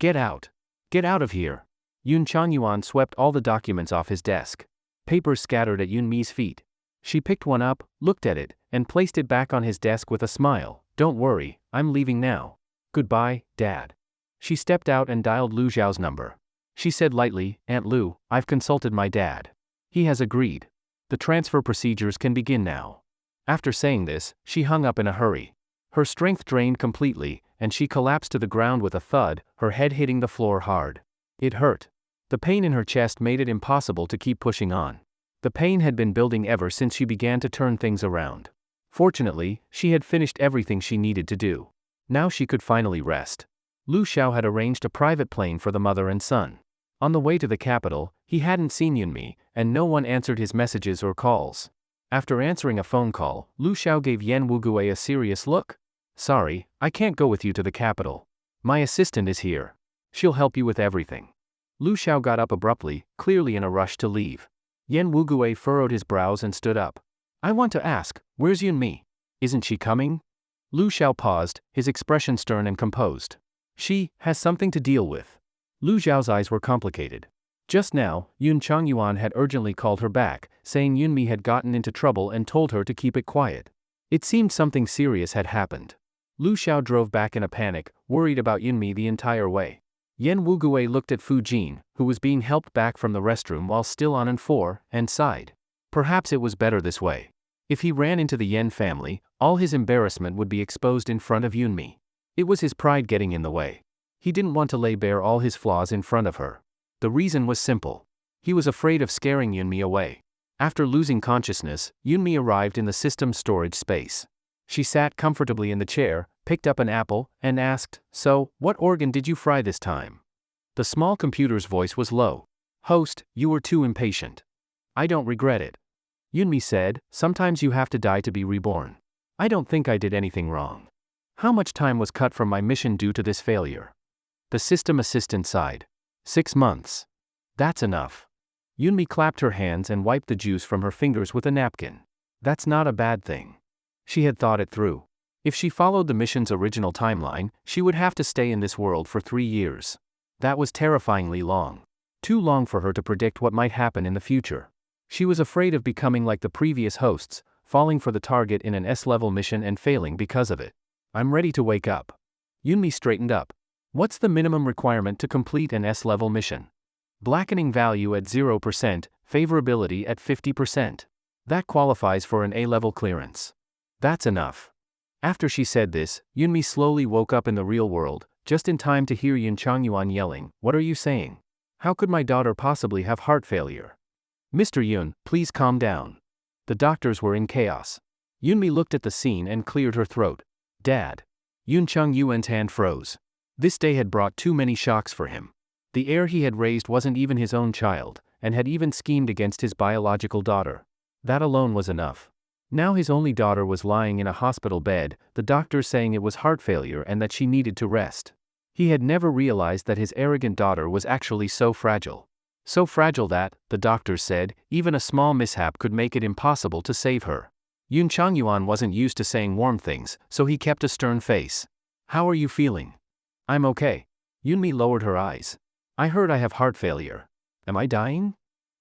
[SPEAKER 1] Get out. Get out of here. Yun Changyuan swept all the documents off his desk. Papers scattered at Yunmi's feet. She picked one up, looked at it, and placed it back on his desk with a smile. Don't worry, I'm leaving now. Goodbye, Dad. She stepped out and dialed Lu Zhao's number. She said lightly, Aunt Lu, I've consulted my dad. He has agreed. The transfer procedures can begin now. After saying this, she hung up in a hurry. Her strength drained completely, and she collapsed to the ground with a thud, her head hitting the floor hard. It hurt. The pain in her chest made it impossible to keep pushing on. The pain had been building ever since she began to turn things around. Fortunately, she had finished everything she needed to do. Now she could finally rest. Lu Xiao had arranged a private plane for the mother and son. On the way to the capital, he hadn't seen Yunmi, and no one answered his messages or calls. After answering a phone call, Lu Xiao gave Yen Wugue a serious look. Sorry, I can't go with you to the capital. My assistant is here. She'll help you with everything. Lu Xiao got up abruptly, clearly in a rush to leave. Yen Wugue furrowed his brows and stood up. I want to ask, where's Yunmi? Isn't she coming? Lu Xiao paused, his expression stern and composed. She has something to deal with. Lu Zhao's eyes were complicated. Just now, Yun Changyuan had urgently called her back, saying Yunmi had gotten into trouble and told her to keep it quiet. It seemed something serious had happened. Lu Xiao drove back in a panic, worried about Yunmi the entire way. Yen Wugue looked at Fu Jin, who was being helped back from the restroom while still on N4, and sighed. Perhaps it was better this way. If he ran into the Yen family, all his embarrassment would be exposed in front of Yunmi. It was his pride getting in the way. He didn't want to lay bare all his flaws in front of her. The reason was simple. He was afraid of scaring Yunmi away. After losing consciousness, Yunmi arrived in the system's storage space. She sat comfortably in the chair, picked up an apple, and asked, So, what organ did you fry this time? The small computer's voice was low. Host, you were too impatient. I don't regret it. Yunmi said, Sometimes you have to die to be reborn. I don't think I did anything wrong. How much time was cut from my mission due to this failure? The system assistant sighed. 6 months. That's enough. Yunmi clapped her hands and wiped the juice from her fingers with a napkin. That's not a bad thing. She had thought it through. If she followed the mission's original timeline, she would have to stay in this world for 3 years. That was terrifyingly long. Too long for her to predict what might happen in the future. She was afraid of becoming like the previous hosts, falling for the target in an S-level mission and failing because of it. I'm ready to wake up. Yunmi straightened up. What's the minimum requirement to complete an S-level mission? Blackening value at 0%, favorability at 50%. That qualifies for an A-level clearance. That's enough. After she said this, Yunmi slowly woke up in the real world, just in time to hear Yun Changyuan yelling, What are you saying? How could my daughter possibly have heart failure? Mr. Yun, please calm down. The doctors were in chaos. Yunmi looked at the scene and cleared her throat. Dad. Yun Changyuan's hand froze. This day had brought too many shocks for him. The heir he had raised wasn't even his own child, and had even schemed against his biological daughter. That alone was enough. Now his only daughter was lying in a hospital bed, the doctors saying it was heart failure and that she needed to rest. He had never realized that his arrogant daughter was actually so fragile. So fragile that, the doctors said, even a small mishap could make it impossible to save her. Yun Changyuan wasn't used to saying warm things, so he kept a stern face. How are you feeling? I'm okay. Yunmi lowered her eyes. I heard I have heart failure. Am I dying?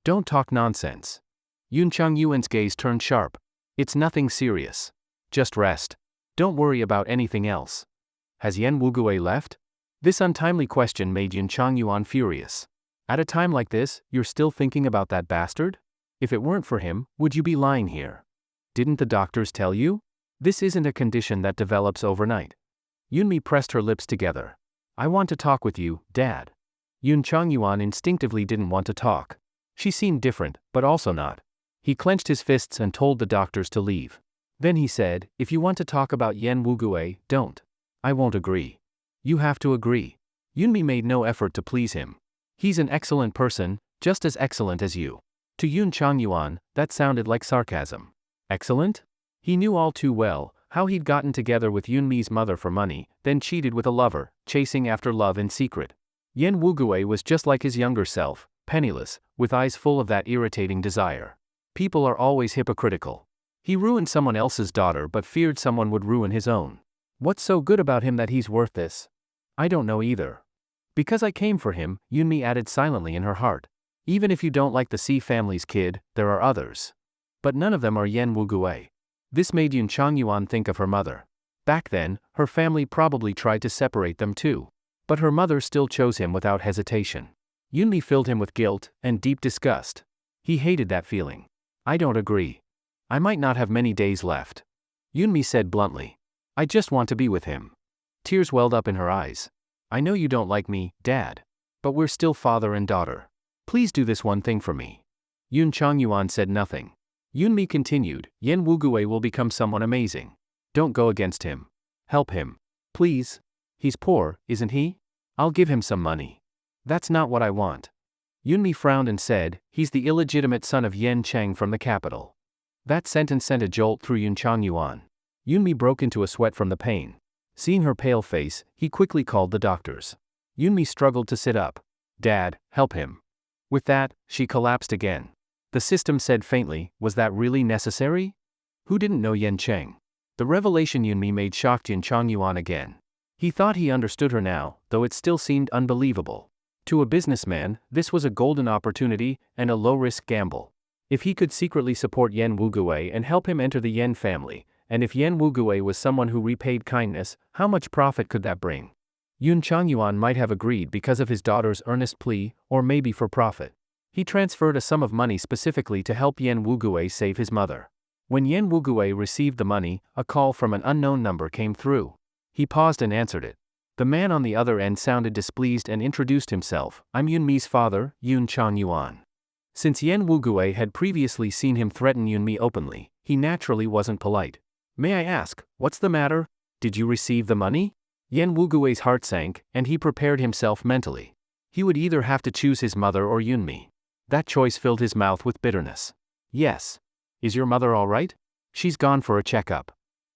[SPEAKER 1] Don't talk nonsense. Yun Changyuan's gaze turned sharp. It's nothing serious. just rest. Don't worry about anything else. Has Yen Wugui left? This untimely question made Yun Changyuan furious. At a time like this, you're still thinking about that bastard? If it weren't for him, would you be lying here? Didn't the doctors tell you? This isn't a condition that develops overnight. Yunmi pressed her lips together. I want to talk with you, Dad. Yun Changyuan instinctively didn't want to talk. She seemed different, but also not. He clenched his fists and told the doctors to leave. Then he said, if you want to talk about Yen Wugui, don't. I won't agree. You have to agree. Yunmi made no effort to please him. He's an excellent person, just as excellent as you. To Yun Changyuan, that sounded like sarcasm. Excellent? He knew all too well how he'd gotten together with Yunmi's mother for money, then cheated with a lover, chasing after love in secret. Yen Wugui was just like his younger self, penniless, with eyes full of that irritating desire. People are always hypocritical. He ruined someone else's daughter but feared someone would ruin his own. What's so good about him that he's worth this? I don't know either. Because I came for him, Yunmi added silently in her heart. Even if you don't like the C family's kid, there are others. But none of them are Yen Wugui. This made Yun Changyuan think of her mother. Back then, her family probably tried to separate them too. But her mother still chose him without hesitation. Yunmi filled him with guilt and deep disgust. He hated that feeling. I don't agree. I might not have many days left. Yunmi said bluntly. I just want to be with him. Tears welled up in her eyes. I know you don't like me, Dad. But we're still father and daughter. Please do this one thing for me. Yun Changyuan said nothing. Yunmi continued, Yen Wugui will become someone amazing. Don't go against him. Help him. Please. He's poor, isn't he? I'll give him some money. That's not what I want. Yunmi frowned and said, he's the illegitimate son of Yen Cheng from the capital. That sentence sent a jolt through Yun Changyuan. Yunmi broke into a sweat from the pain. Seeing her pale face, he quickly called the doctors. Yunmi struggled to sit up. Dad, help him. With that, she collapsed again. The system said faintly, was that really necessary? Who didn't know Yen Cheng? The revelation Yunmi made shocked Yun Changyuan again. He thought he understood her now, though it still seemed unbelievable. To a businessman, this was a golden opportunity and a low-risk gamble. If he could secretly support Yen Wugui and help him enter the Yen family, and if Yen Wugui was someone who repaid kindness, how much profit could that bring? Yun Changyuan might have agreed because of his daughter's earnest plea, or maybe for profit. He transferred a sum of money specifically to help Yen Wugui save his mother. When Yen Wugui received the money, a call from an unknown number came through. He paused and answered it. The man on the other end sounded displeased and introduced himself. I'm Yunmi's father, Yun Changyuan. Since Yen Wugui had previously seen him threaten Yunmi openly, he naturally wasn't polite. May I ask, what's the matter? Did you receive the money? Yen Wugui's heart sank, and he prepared himself mentally. He would either have to choose his mother or Yunmi. That choice filled his mouth with bitterness. Yes. Is your mother all right? She's gone for a checkup.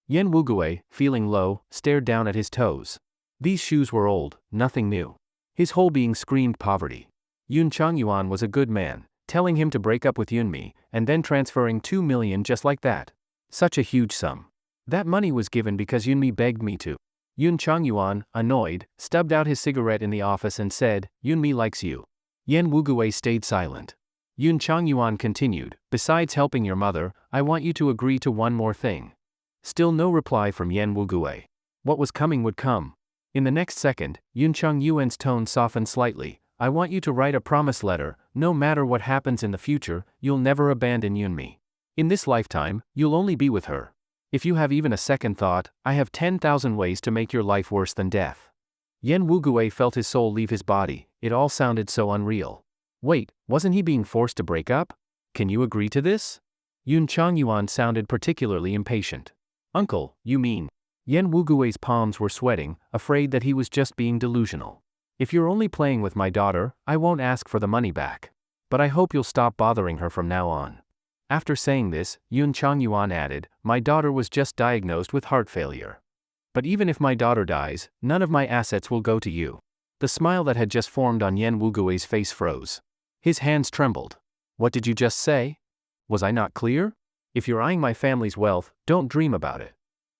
[SPEAKER 1] Yen Wugui, feeling low, stared down at his toes. These shoes were old, nothing new. His whole being screamed poverty. Yun Changyuan was a good man, telling him to break up with Yunmi, and then transferring 2 million just like that. Such a huge sum. That money was given because Yunmi begged me to. Yun Changyuan, annoyed, stubbed out his cigarette in the office and said, Yunmi likes you. Yen Wugui stayed silent. Yun Changyuan continued, besides helping your mother, I want you to agree to one more thing. Still no reply from Yen Wugui. What was coming would come. In the next second, Yun Changyuan's tone softened slightly. I want you to write a promise letter, no matter what happens in the future, you'll never abandon Yunmi. In this lifetime, you'll only be with her. If you have even a second thought, I have 10,000 ways to make your life worse than death. Yen Wugui felt his soul leave his body. It all sounded so unreal. Wait, wasn't he being forced to break up? Can you agree to this? Yun Changyuan sounded particularly impatient. Uncle, you mean? Yen Wugui's palms were sweating, afraid that he was just being delusional. If you're only playing with my daughter, I won't ask for the money back. But I hope you'll stop bothering her from now on. After saying this, Yun Changyuan added, my daughter was just diagnosed with heart failure. But even if my daughter dies, none of my assets will go to you. The smile that had just formed on Yen Wugui's face froze. His hands trembled. What did you just say? Was I not clear? If you're eyeing my family's wealth, don't dream about it.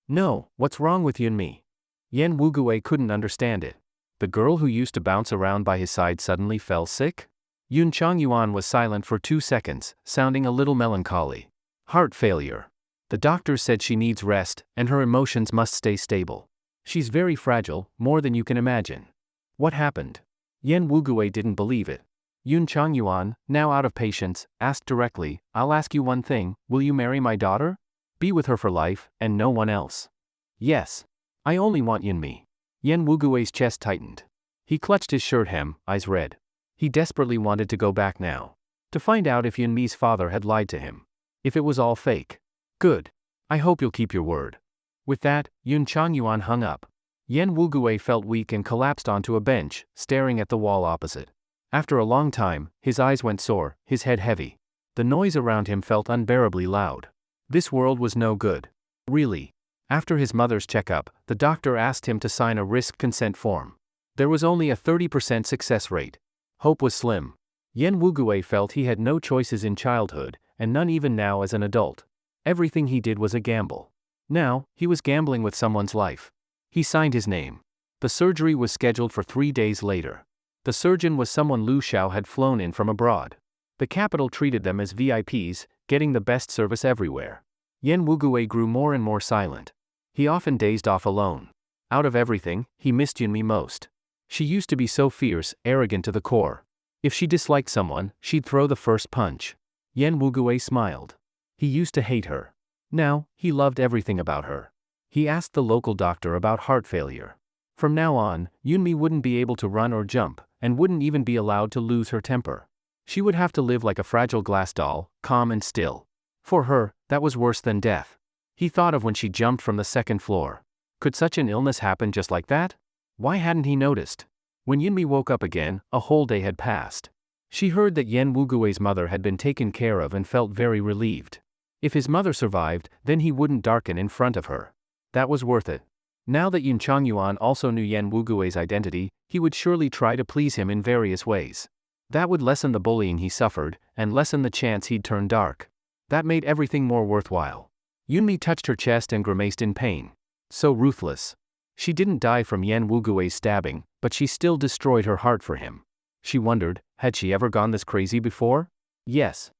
[SPEAKER 1] No, what's wrong with Yunmi? Yen Wugui couldn't understand it. The girl who used to bounce around by his side suddenly fell sick? Yun Changyuan was silent for 2 seconds, sounding a little melancholy. Heart failure. The doctor said she needs rest, and her emotions must stay stable. She's very fragile, more than you can imagine. What happened? Yen Wugue didn't believe it. Yun Changyuan, now out of patience, asked directly, I'll ask you one thing, will you marry my daughter? Be with her for life, and no one else. Yes. I only want Yunmi. Yen Wugue's chest tightened. He clutched his shirt hem, eyes red. He desperately wanted to go back now. To find out if Yunmi's father had lied to him. If it was all fake. Good. I hope you'll keep your word. With that, Yun Changyuan hung up. Yen Wugue felt weak and collapsed onto a bench, staring at the wall opposite. After a long time, his eyes went sore, his head heavy. The noise around him felt unbearably loud. This world was no good. Really. After his mother's checkup, the doctor asked him to sign a risk consent form. There was only a 30% success rate. Hope was slim. Yen Wugue felt he had no choices in childhood, and none even now as an adult. Everything he did was a gamble. Now, he was gambling with someone's life. He signed his name. The surgery was scheduled for 3 days later. The surgeon was someone Lu Xiao had flown in from abroad. The capital treated them as VIPs, getting the best service everywhere. Yen Wugue grew more and more silent. He often dazed off alone. Out of everything, he missed Yunmi most. She used to be so fierce, arrogant to the core. If she disliked someone, she'd throw the first punch. Yen Wugue smiled. He used to hate her. Now, he loved everything about her. He asked the local doctor about heart failure. From now on, Yunmi wouldn't be able to run or jump, and wouldn't even be allowed to lose her temper. She would have to live like a fragile glass doll, calm and still. For her, that was worse than death. He thought of when she jumped from the 2nd floor. Could such an illness happen just like that? Why hadn't he noticed? When Yunmi woke up again, a whole day had passed. She heard that Yen Wugue's mother had been taken care of and felt very relieved. If his mother survived, then he wouldn't darken in front of her. That was worth it. Now that Yun Changyuan also knew Yen Wugue's identity, he would surely try to please him in various ways. That would lessen the bullying he suffered, and lessen the chance he'd turn dark. That made everything more worthwhile. Yunmi touched her chest and grimaced in pain. So ruthless. She didn't die from Yen Wugue's stabbing, but she still destroyed her heart for him. She wondered, had she ever gone this crazy before? Yes.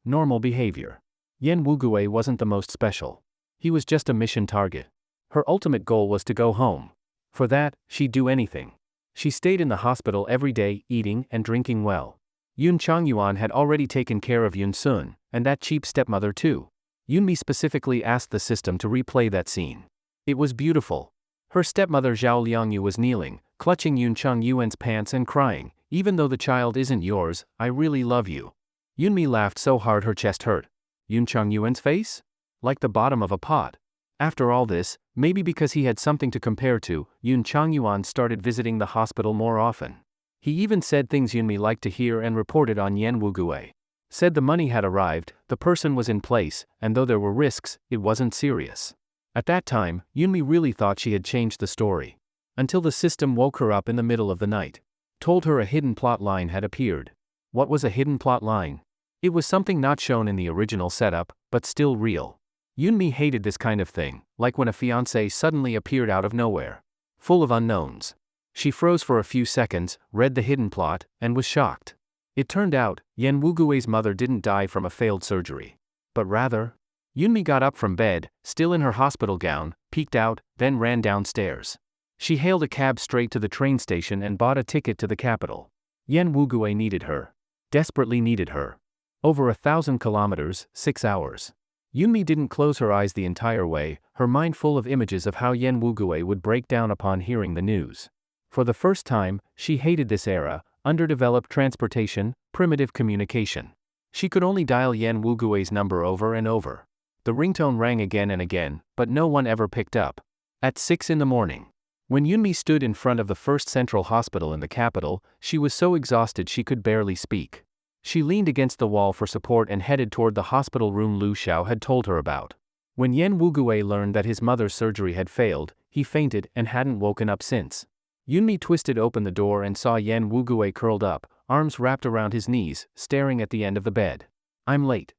[SPEAKER 1] Normal behavior. Yen Wugue wasn't the most special. He was just a mission target. Her ultimate goal was to go home. For that, she'd do anything. She stayed in the hospital every day, eating and drinking well. Yun Changyuan had already taken care of Yun Sun, and that cheap stepmother too. Yunmi specifically asked the system to replay that scene. It was beautiful. Her stepmother Zhao Liangyu was kneeling, clutching Yun Changyuan's pants and crying, even though the child isn't yours, I really love you. Yunmi laughed so hard her chest hurt. Yun Changyuan's face? Like the bottom of a pot. After all this, maybe because he had something to compare to, Yun Changyuan started visiting the hospital more often. He even said things Yunmi liked to hear and reported on Yen Wugue. Said the money had arrived, the person was in place, and though there were risks, it wasn't serious. At that time, Yunmi really thought she had changed the story. Until the system woke her up in the middle of the night. Told her a hidden plot line had appeared. What was a hidden plot line? It was something not shown in the original setup, but still real. Yunmi hated this kind of thing, like when a fiancé suddenly appeared out of nowhere. Full of unknowns. She froze for a few seconds, read the hidden plot, and was shocked. It turned out, Yen Wugue's mother didn't die from a failed surgery. But rather, Yunmi got up from bed, still in her hospital gown, peeked out, then ran downstairs. She hailed a cab straight to the train station and bought a ticket to the capital. Yen Wugue needed her. Desperately needed her. Over 1,000 kilometers, 6 hours. Yunmi didn't close her eyes the entire way, her mind full of images of how Yen Wugue would break down upon hearing the news. For the first time, she hated this era, underdeveloped transportation, primitive communication. She could only dial Yen Wugue's number over and over. The ringtone rang again and again, but no one ever picked up. At 6 in the morning. When Yunmi stood in front of the first central hospital in the capital, she was so exhausted she could barely speak. She leaned against the wall for support and headed toward the hospital room Lu Xiao had told her about. When Yen Wugue learned that his mother's surgery had failed, he fainted and hadn't woken up since. Yunmi twisted open the door and saw Yen Wugue curled up, arms wrapped around his knees, staring at the end of the bed. I'm late.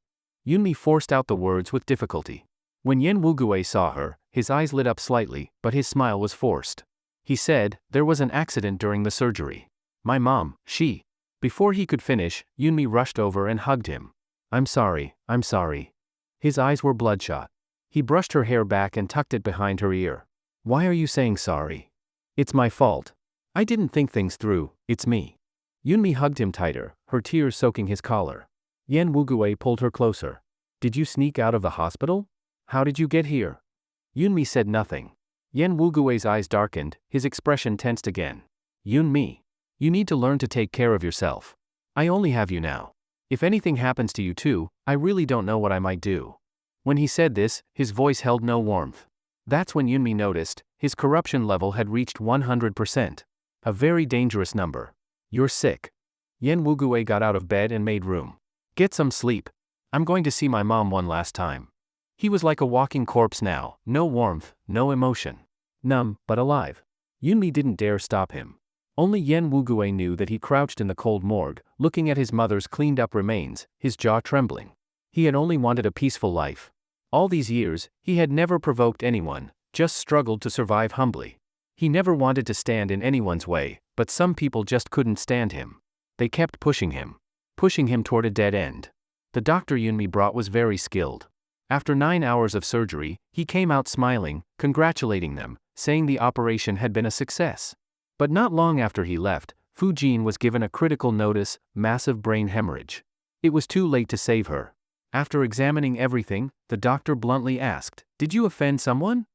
[SPEAKER 1] Yunmi forced out the words with difficulty. When Yen Wugue saw her, his eyes lit up slightly, but his smile was forced. He said, there was an accident during the surgery. My mom, she. Before he could finish, Yunmi rushed over and hugged him. I'm sorry. His eyes were bloodshot. He brushed her hair back and tucked it behind her ear. Why are you saying sorry? It's my fault. I didn't think things through, it's me. Yunmi hugged him tighter, her tears soaking his collar. Yan Wugui pulled her closer. Did you sneak out of the hospital? How did you get here? Yunmi said nothing. Yan Wugui's eyes darkened, his expression tensed again. Yunmi, you need to learn to take care of yourself. I only have you now. If anything happens to you too, I really don't know what I might do. When he said this, his voice held no warmth. That's when Yunmi noticed, his corruption level had reached 100%. A very dangerous number. You're sick. Yan Wugui got out of bed and made room. Get some sleep. I'm going to see my mom one last time. He was like a walking corpse now, no warmth, no emotion. Numb, but alive. Yunmi didn't dare stop him. Only Yan Wugui knew that he crouched in the cold morgue, looking at his mother's cleaned-up remains, his jaw trembling. He had only wanted a peaceful life. All these years, he had never provoked anyone, just struggled to survive humbly. He never wanted to stand in anyone's way, but some people just couldn't stand him. They kept pushing him toward a dead end. The doctor Yunmi brought was very skilled. After 9 hours of surgery, he came out smiling, congratulating them, saying the operation had been a success. But not long after he left, Fu Jin was given a critical notice, massive brain hemorrhage. It was too late to save her. After examining everything, the doctor bluntly asked, "Did you offend someone?"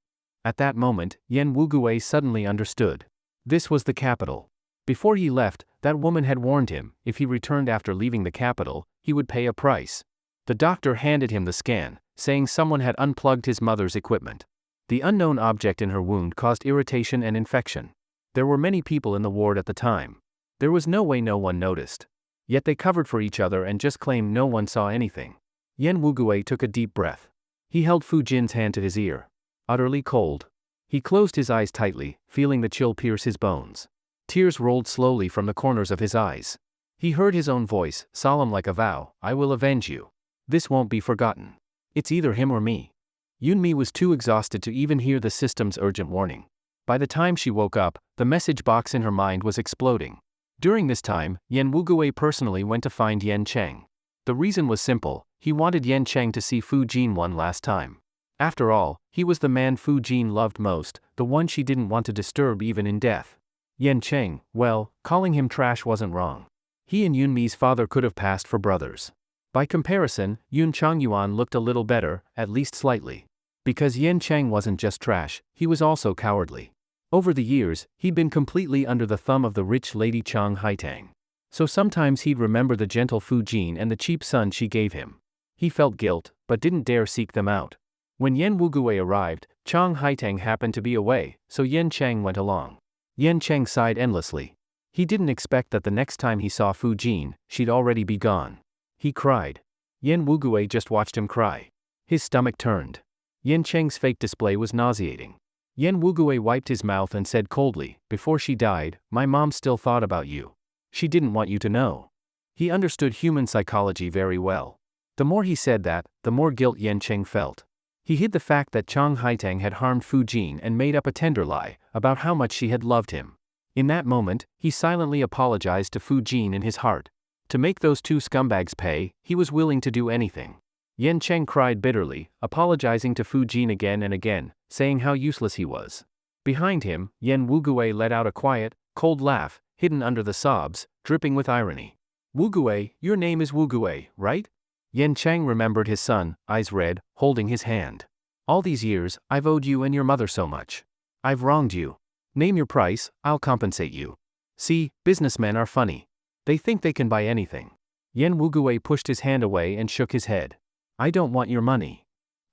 [SPEAKER 1] At that moment, Yan Wugui suddenly understood. This was the capital. Before he left, that woman had warned him, if he returned after leaving the capital, he would pay a price. The doctor handed him the scan, saying someone had unplugged his mother's equipment. The unknown object in her wound caused irritation and infection. There were many people in the ward at the time. There was no way no one noticed. Yet they covered for each other and just claimed no one saw anything. Yan Wugui took a deep breath. He held Fu Jin's hand to his ear. Utterly cold. He closed his eyes tightly, feeling the chill pierce his bones. Tears rolled slowly from the corners of his eyes. He heard his own voice, solemn like a vow, "I will avenge you. This won't be forgotten. It's either him or me." Yunmi was too exhausted to even hear the system's urgent warning. By the time she woke up, the message box in her mind was exploding. During this time, Yan Wugui personally went to find Yan Cheng. The reason was simple, he wanted Yan Cheng to see Fu Jin one last time. After all, he was the man Fu Jin loved most, the one she didn't want to disturb even in death. Yan Cheng, well, calling him trash wasn't wrong. He and Yunmi's father could have passed for brothers. By comparison, Yun Changyuan looked a little better, at least slightly. Because Yan Cheng wasn't just trash, he was also cowardly. Over the years, he'd been completely under the thumb of the rich lady Chang Haitang. So sometimes he'd remember the gentle Fu Jin and the cheap son she gave him. He felt guilt, but didn't dare seek them out. When Yan Wugui arrived, Chang Haitang happened to be away, so Yan Cheng went along. Yan Cheng sighed endlessly. He didn't expect that the next time he saw Fu Jin, she'd already be gone. He cried. Yan Wugui just watched him cry. His stomach turned. Yan Cheng's fake display was nauseating. Yan Wugui wiped his mouth and said coldly, "Before she died, my mom still thought about you. She didn't want you to know." He understood human psychology very well. The more he said that, the more guilt Yan Cheng felt. He hid the fact that Chang Haitang had harmed Fu Jin and made up a tender lie about how much she had loved him. In that moment, he silently apologized to Fu Jin in his heart. To make those two scumbags pay, he was willing to do anything. Yan Cheng cried bitterly, apologizing to Fu Jin again and again, saying how useless he was. Behind him, Yan Wugui let out a quiet, cold laugh, hidden under the sobs, dripping with irony. "Wugui, your name is Wugui, right?" Yan Cheng remembered his son, eyes red, holding his hand. "All these years, I've owed you and your mother so much. I've wronged you. Name your price, I'll compensate you. See, businessmen are funny. They think they can buy anything." Yan Wugui pushed his hand away and shook his head. "I don't want your money.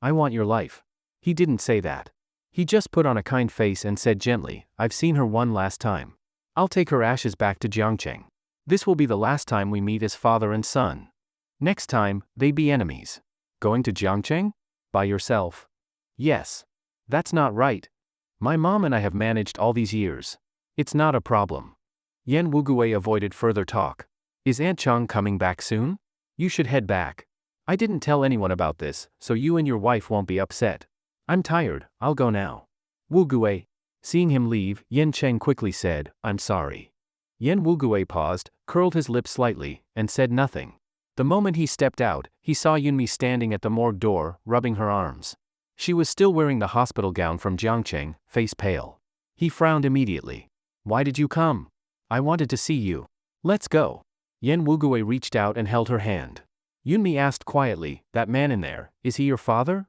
[SPEAKER 1] I want your life." He didn't say that. He just put on a kind face and said gently, "I've seen her one last time. I'll take her ashes back to Jiangcheng. This will be the last time we meet as father and son. Next time, they be enemies." "Going to Jiangcheng? By yourself?" "Yes. That's not right. My mom and I have managed all these years. It's not a problem." Yan Wugui avoided further talk. "Is Aunt Chang coming back soon? You should head back. I didn't tell anyone about this, so you and your wife won't be upset. I'm tired, I'll go now." "Wugui." Seeing him leave, Yan Cheng quickly said, "I'm sorry." Yan Wugui paused, curled his lips slightly, and said nothing. The moment he stepped out, he saw Yunmi standing at the morgue door, rubbing her arms. She was still wearing the hospital gown from Jiangcheng, face pale. He frowned immediately. Why did you come? I wanted to see you. Let's go. Yen Wugui reached out and held her hand. Yunmi asked quietly, that man in there, is he your father?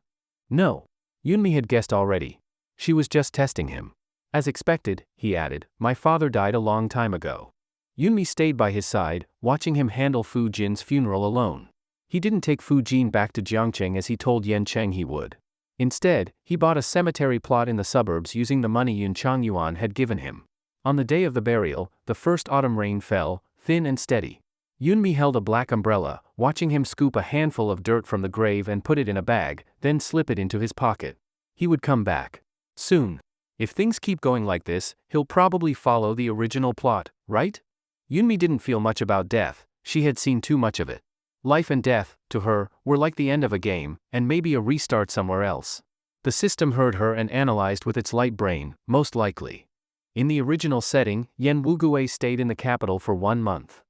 [SPEAKER 1] No. Yunmi had guessed already. She was just testing him. As expected, he added, my father died a long time ago. Yunmi stayed by his side, watching him handle Fu Jin's funeral alone. He didn't take Fu Jin back to Jiangcheng as he told Yen Cheng he would. Instead, he bought a cemetery plot in the suburbs using the money Yun Changyuan had given him. On the day of the burial, the first autumn rain fell, thin and steady. Yunmi held a black umbrella, watching him scoop a handful of dirt from the grave and put it in a bag, then slip it into his pocket. He would come back. Soon. If things keep going like this, he'll probably follow the original plot, right? Yunmi didn't feel much about death, she had seen too much of it. Life and death, to her, were like the end of a game, and maybe a restart somewhere else. The system heard her and analyzed with its light brain, most likely. In the original setting, Yen Wugui stayed in the capital for 1 month.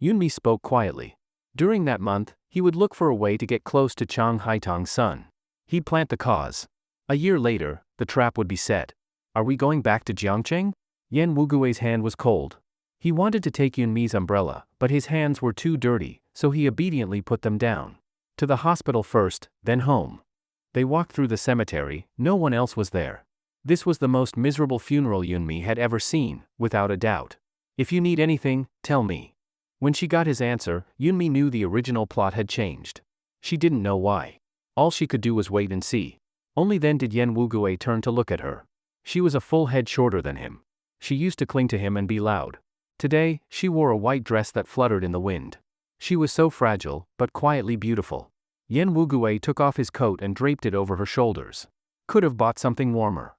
[SPEAKER 1] Yunmi spoke quietly. During that month, he would look for a way to get close to Chang Haitong's son. He'd plant the cause. A year later, the trap would be set. Are we going back to Jiangcheng? Yen Wugui's hand was cold. He wanted to take Yunmi's umbrella, but his hands were too dirty, so he obediently put them down. To the hospital first, then home. They walked through the cemetery, no one else was there. This was the most miserable funeral Yunmi had ever seen, without a doubt. If you need anything, tell me. When she got his answer, Yunmi knew the original plot had changed. She didn't know why. All she could do was wait and see. Only then did Yen Wugui turn to look at her. She was a full head shorter than him. She used to cling to him and be loud. Today, she wore a white dress that fluttered in the wind. She was so fragile, but quietly beautiful. Yen Wugui took off his coat and draped it over her shoulders. Could have bought something warmer.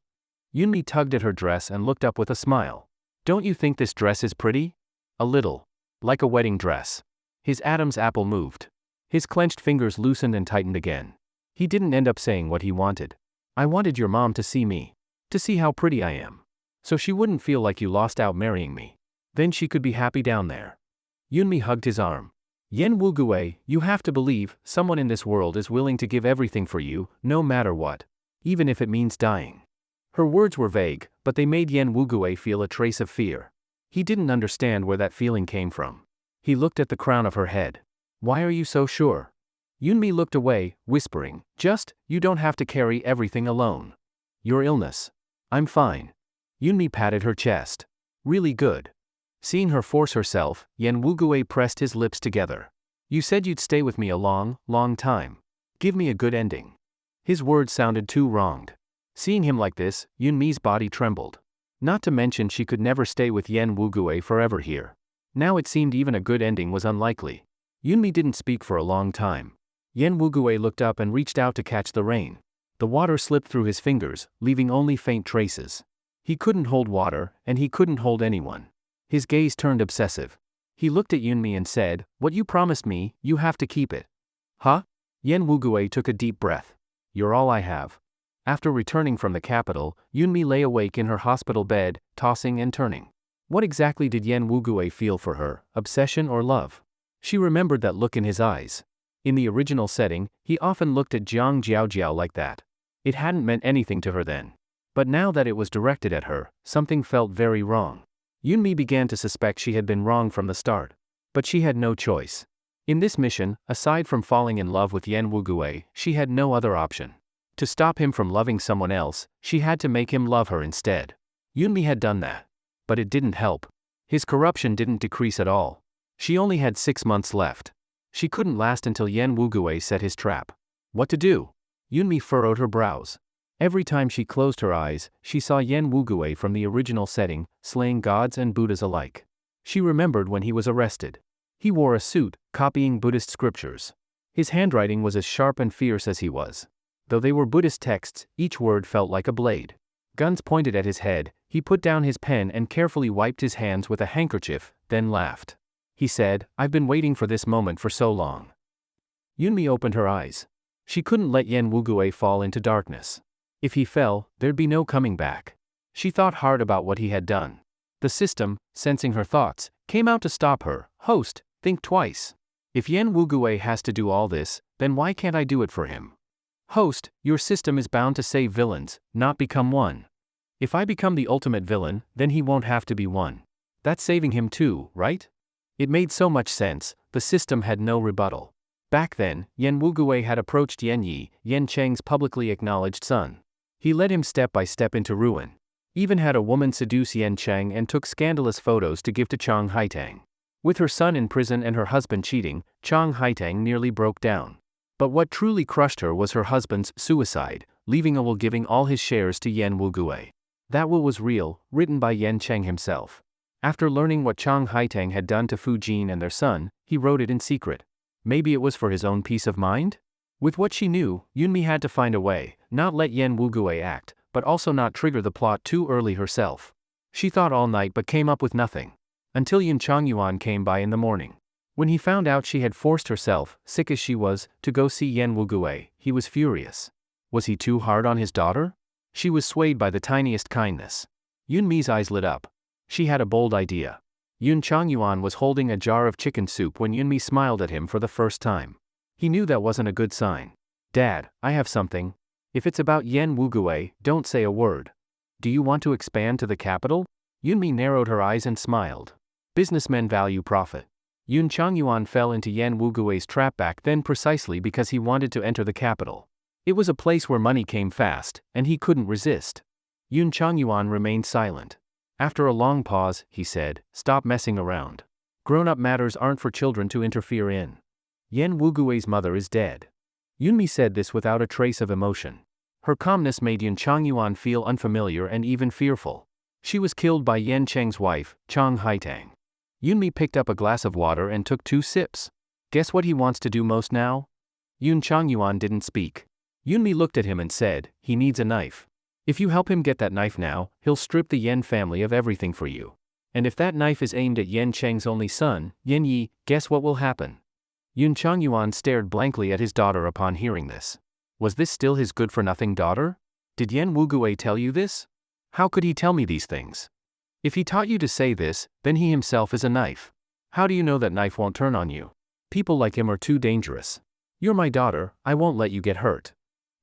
[SPEAKER 1] Yunmi tugged at her dress and looked up with a smile. Don't you think this dress is pretty? A little. Like a wedding dress. His Adam's apple moved. His clenched fingers loosened and tightened again. He didn't end up saying what he wanted. I wanted your mom to see me. To see how pretty I am. So she wouldn't feel like you lost out marrying me. Then she could be happy down there. Yunmi hugged his arm. Yen Wugui, you have to believe, someone in this world is willing to give everything for you, no matter what. Even if it means dying. Her words were vague, but they made Yen Wugui feel a trace of fear. He didn't understand where that feeling came from. He looked at the crown of her head. Why are you so sure? Yunmi looked away, whispering, you don't have to carry everything alone. Your illness. I'm fine. Yunmi patted her chest. Really good. Seeing her force herself, Yen Wugui pressed his lips together. You said you'd stay with me a long, long time. Give me a good ending. His words sounded too wronged. Seeing him like this, Yunmi's body trembled. Not to mention she could never stay with Yen Wugui forever here. Now it seemed even a good ending was unlikely. Yunmi didn't speak for a long time. Yen Wugui looked up and reached out to catch the rain. The water slipped through his fingers, leaving only faint traces. He couldn't hold water, and he couldn't hold anyone. His gaze turned obsessive. He looked at Yunmi and said, what you promised me, you have to keep it. Huh? Yen Wugui took a deep breath. You're all I have. After returning from the capital, Yunmi lay awake in her hospital bed, tossing and turning. What exactly did Yen Wugui feel for her, obsession or love? She remembered that look in his eyes. In the original setting, he often looked at Jiang Jiaojiao like that. It hadn't meant anything to her then. But now that it was directed at her, something felt very wrong. Yunmi began to suspect she had been wrong from the start. But she had no choice. In this mission, aside from falling in love with Yen Wugui, she had no other option. To stop him from loving someone else, she had to make him love her instead. Yunmi had done that. But it didn't help. His corruption didn't decrease at all. She only had 6 months left. She couldn't last until Yen Wugui set his trap. What to do? Yunmi furrowed her brows. Every time she closed her eyes, she saw Yen Wugui from the original setting, slaying gods and Buddhas alike. She remembered when he was arrested. He wore a suit, copying Buddhist scriptures. His handwriting was as sharp and fierce as he was. Though they were Buddhist texts, each word felt like a blade. Guns pointed at his head, he put down his pen and carefully wiped his hands with a handkerchief, then laughed. He said, I've been waiting for this moment for so long. Yunmi opened her eyes. She couldn't let Yen Wugui fall into darkness. If he fell, there'd be no coming back. She thought hard about what he had done. The system, sensing her thoughts, came out to stop her. Host, think twice. If Yen Wugui has to do all this, then why can't I do it for him? Host, your system is bound to save villains, not become one. If I become the ultimate villain, then he won't have to be one. That's saving him too, right? It made so much sense, the system had no rebuttal. Back then, Yen Wuguei had approached Yen Yi, Yen Cheng's publicly acknowledged son. He led him step by step into ruin. Even had a woman seduce Yen Cheng and took scandalous photos to give to Chang Haitang. With her son in prison and her husband cheating, Chang Haitang nearly broke down. But what truly crushed her was her husband's suicide, leaving a will giving all his shares to Yen Wuguei. That will was real, written by Yen Cheng himself. After learning what Chang Haitang had done to Fu Jin and their son, he wrote it in secret. Maybe it was for his own peace of mind? With what she knew, Yunmi had to find a way, not let Yen Wuguei act, but also not trigger the plot too early herself. She thought all night but came up with nothing. Until Yun Changyuan came by in the morning. When he found out she had forced herself, sick as she was, to go see Yen Wuguei, he was furious. Was he too hard on his daughter? She was swayed by the tiniest kindness. Yunmi's eyes lit up. She had a bold idea. Yun Changyuan was holding a jar of chicken soup when Yunmi smiled at him for the first time. He knew that wasn't a good sign. Dad, I have something. If it's about Yen Wuguei, don't say a word. Do you want to expand to the capital? Yunmi narrowed her eyes and smiled. Businessmen value profit. Yun Changyuan fell into Yen Wuguei's trap back then precisely because he wanted to enter the capital. It was a place where money came fast, and he couldn't resist. Yun Changyuan remained silent. After a long pause, he said, "Stop messing around. Grown-up matters aren't for children to interfere in. Yen Wuguei's mother is dead." Yunmi said this without a trace of emotion. Her calmness made Yun Changyuan feel unfamiliar and even fearful. She was killed by Yen Cheng's wife, Chang Haitang. Yunmi picked up a glass of water and took 2 sips. Guess what he wants to do most now? Yun Changyuan didn't speak. Yunmi looked at him and said, "He needs a knife. If you help him get that knife now, he'll strip the Yen family of everything for you. And if that knife is aimed at Yen Cheng's only son, Yen Yi, guess what will happen?" Yun Changyuan stared blankly at his daughter upon hearing this. Was this still his good-for-nothing daughter? Did Yen Wuguei tell you this? How could he tell me these things? If he taught you to say this, then he himself is a knife. How do you know that knife won't turn on you? People like him are too dangerous. You're my daughter, I won't let you get hurt.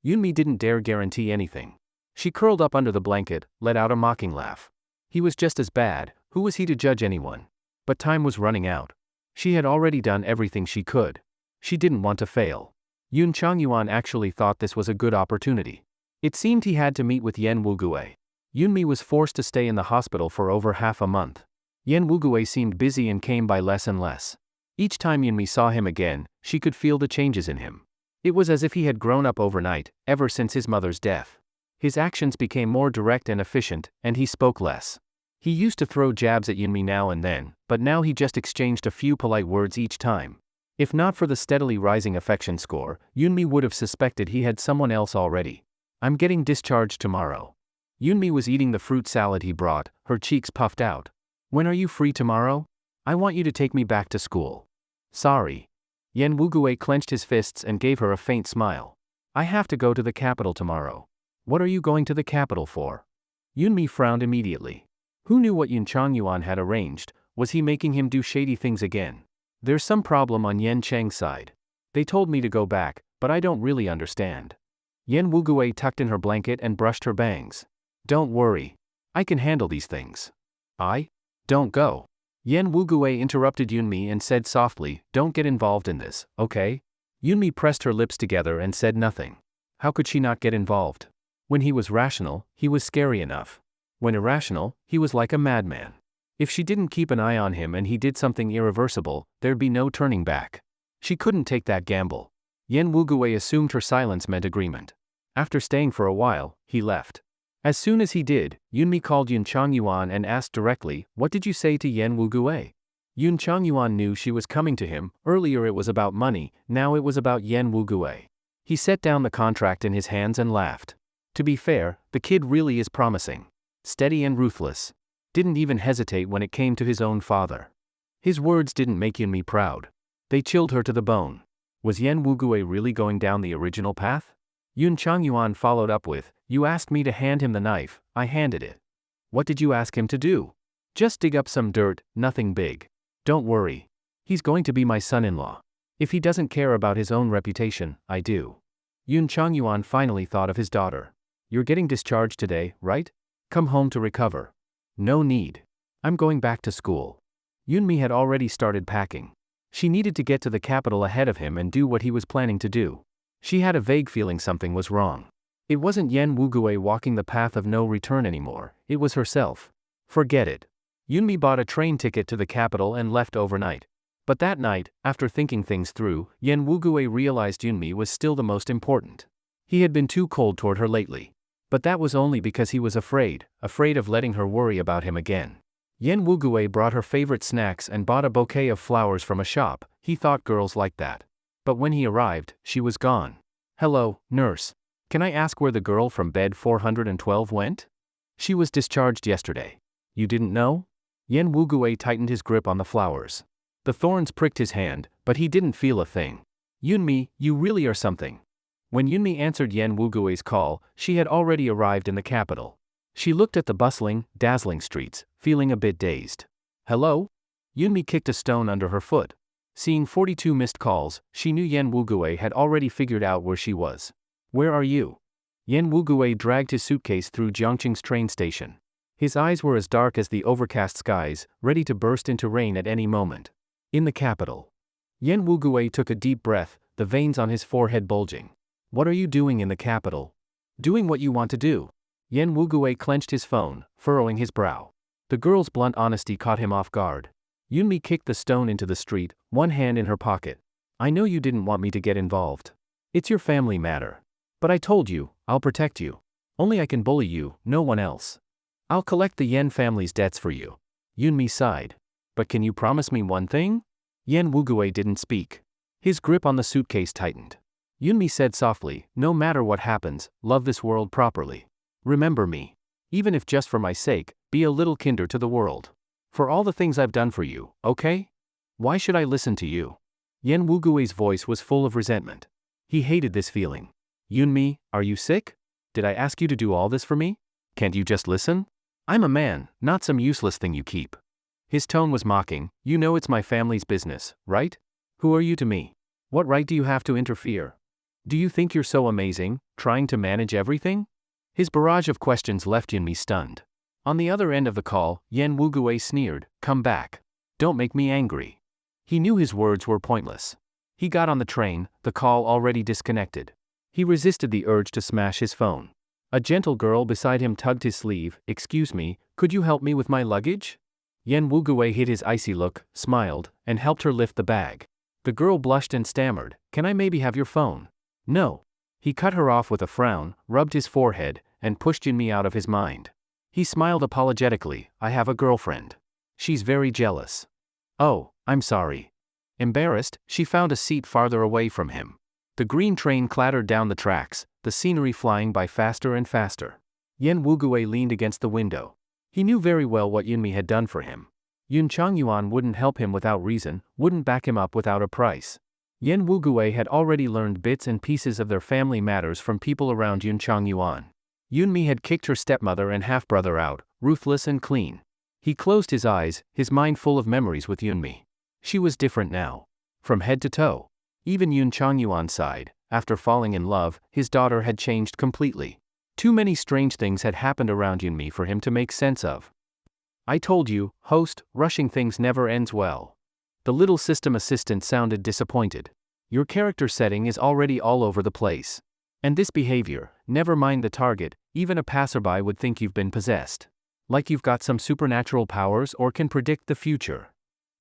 [SPEAKER 1] Yunmi didn't dare guarantee anything. She curled up under the blanket, let out a mocking laugh. He was just as bad, who was he to judge anyone? But time was running out. She had already done everything she could. She didn't want to fail. Yun Changyuan actually thought this was a good opportunity. It seemed he had to meet with Yen Wuguei. Yunmi was forced to stay in the hospital for over half a month. Yen Wuguei seemed busy and came by less and less. Each time Yunmi saw him again, she could feel the changes in him. It was as if he had grown up overnight, ever since his mother's death. His actions became more direct and efficient, and he spoke less. He used to throw jabs at Yunmi now and then, but now he just exchanged a few polite words each time. If not for the steadily rising affection score, Yunmi would have suspected he had someone else already. "I'm getting discharged tomorrow." Yunmi was eating the fruit salad he brought, her cheeks puffed out. "When are you free tomorrow? I want you to take me back to school." "Sorry." Yen Wuguei clenched his fists and gave her a faint smile. "I have to go to the capital tomorrow." "What are you going to the capital for?" Yunmi frowned immediately. Who knew what Yun Changyuan had arranged? Was he making him do shady things again? "There's some problem on Yen Cheng's side. They told me to go back, but I don't really understand." Yen Wuguei tucked in her blanket and brushed her bangs. "Don't worry. I can handle these things." Don't go." Yen Wuguei interrupted Yunmi and said softly, "Don't get involved in this, okay?" Yunmi pressed her lips together and said nothing. How could she not get involved? When he was rational, he was scary enough. When irrational, he was like a madman. If she didn't keep an eye on him and he did something irreversible, there'd be no turning back. She couldn't take that gamble. Yen Wuguei assumed her silence meant agreement. After staying for a while, he left. As soon as he did, Yunmi called Yun Changyuan and asked directly, "What did you say to Yen Wuguei?" Yun Changyuan knew she was coming to him. Earlier it was about money, now it was about Yen Wuguei. He set down the contract in his hands and laughed. To be fair, the kid really is promising. Steady and ruthless. Didn't even hesitate when it came to his own father. His words didn't make Yunmi proud. They chilled her to the bone. Was Yen Wuguei really going down the original path? Yun Changyuan followed up with, "You asked me to hand him the knife, I handed it. What did you ask him to do?" "Just dig up some dirt, nothing big. Don't worry. He's going to be my son-in-law. If he doesn't care about his own reputation, I do." Yoon Changyuan finally thought of his daughter. You're getting discharged today, right? Come home to recover. No need. I'm going back to school. Yoonmi had already started packing. She needed to get to the capital ahead of him and do what he was planning to do. She had a vague feeling something was wrong. It wasn't Yen Wugue walking the path of no return anymore, it was herself. Forget it. Yoonmi bought a train ticket to the capital and left overnight. But that night, after thinking things through, Yen Wugue realized Yoonmi was still the most important. He had been too cold toward her lately. But that was only because he was afraid of letting her worry about him again. Yen Wugue brought her favorite snacks and bought a bouquet of flowers from a shop. He thought girls liked that. But when he arrived, she was gone. Hello, nurse. Can I ask where the girl from bed 412 went? She was discharged yesterday. You didn't know? Yen Wugue tightened his grip on the flowers. The thorns pricked his hand, but he didn't feel a thing. Yoonmi, you really are something. When Yoonmi answered Yen Wugue's call, she had already arrived in the capital. She looked at the bustling, dazzling streets, feeling a bit dazed. Hello? Yoonmi kicked a stone under her foot. Seeing 42 missed calls, she knew Yen Wugue had already figured out where she was. Where are you? Yen Wugue dragged his suitcase through Jiangqing's train station. His eyes were as dark as the overcast skies, ready to burst into rain at any moment. In the capital. Yen Wugue took a deep breath, the veins on his forehead bulging. What are you doing in the capital? Doing what you want to do. Yen Wugue clenched his phone, furrowing his brow. The girl's blunt honesty caught him off guard. Yoonmi kicked the stone into the street, one hand in her pocket. I know you didn't want me to get involved. It's your family matter. But I told you, I'll protect you. Only I can bully you, no one else. I'll collect the Yen family's debts for you. Yoonmi sighed. But can you promise me one thing? Yen Wugue didn't speak. His grip on the suitcase tightened. Yoonmi said softly, no matter what happens, love this world properly. Remember me. Even if just for my sake, be a little kinder to the world. For all the things I've done for you, okay? Why should I listen to you? Yen Wugue's voice was full of resentment. He hated this feeling. Yoonmi, are you sick? Did I ask you to do all this for me? Can't you just listen? I'm a man, not some useless thing you keep. His tone was mocking. You know it's my family's business, right? Who are you to me? What right do you have to interfere? Do you think you're so amazing, trying to manage everything? His barrage of questions left Yoonmi stunned. On the other end of the call, Yen Wugue sneered, come back. Don't make me angry. He knew his words were pointless. He got on the train, the call already disconnected. He resisted the urge to smash his phone. A gentle girl beside him tugged his sleeve. Excuse me, could you help me with my luggage? Yen Wugue hid his icy look, smiled, and helped her lift the bag. The girl blushed and stammered, can I maybe have your phone? No. He cut her off with a frown, rubbed his forehead, and pushed Yoonmi out of his mind. He smiled apologetically, I have a girlfriend. She's very jealous. Oh, I'm sorry. Embarrassed, she found a seat farther away from him. The green train clattered down the tracks, the scenery flying by faster and faster. Yen Wugue leaned against the window. He knew very well what Yoonmi had done for him. Yoon Changyuan wouldn't help him without reason, wouldn't back him up without a price. Yen Wugue had already learned bits and pieces of their family matters from people around Yoon Changyuan. Yoonmi had kicked her stepmother and half-brother out, ruthless and clean. He closed his eyes, his mind full of memories with Yoonmi. She was different now. From head to toe. Even Yoon Changyuan sighed. After falling in love, his daughter had changed completely. Too many strange things had happened around Yoonmi for him to make sense of. I told you, host, rushing things never ends well. The little system assistant sounded disappointed. Your character setting is already all over the place. And this behavior, never mind the target, even a passerby would think you've been possessed. Like you've got some supernatural powers or can predict the future.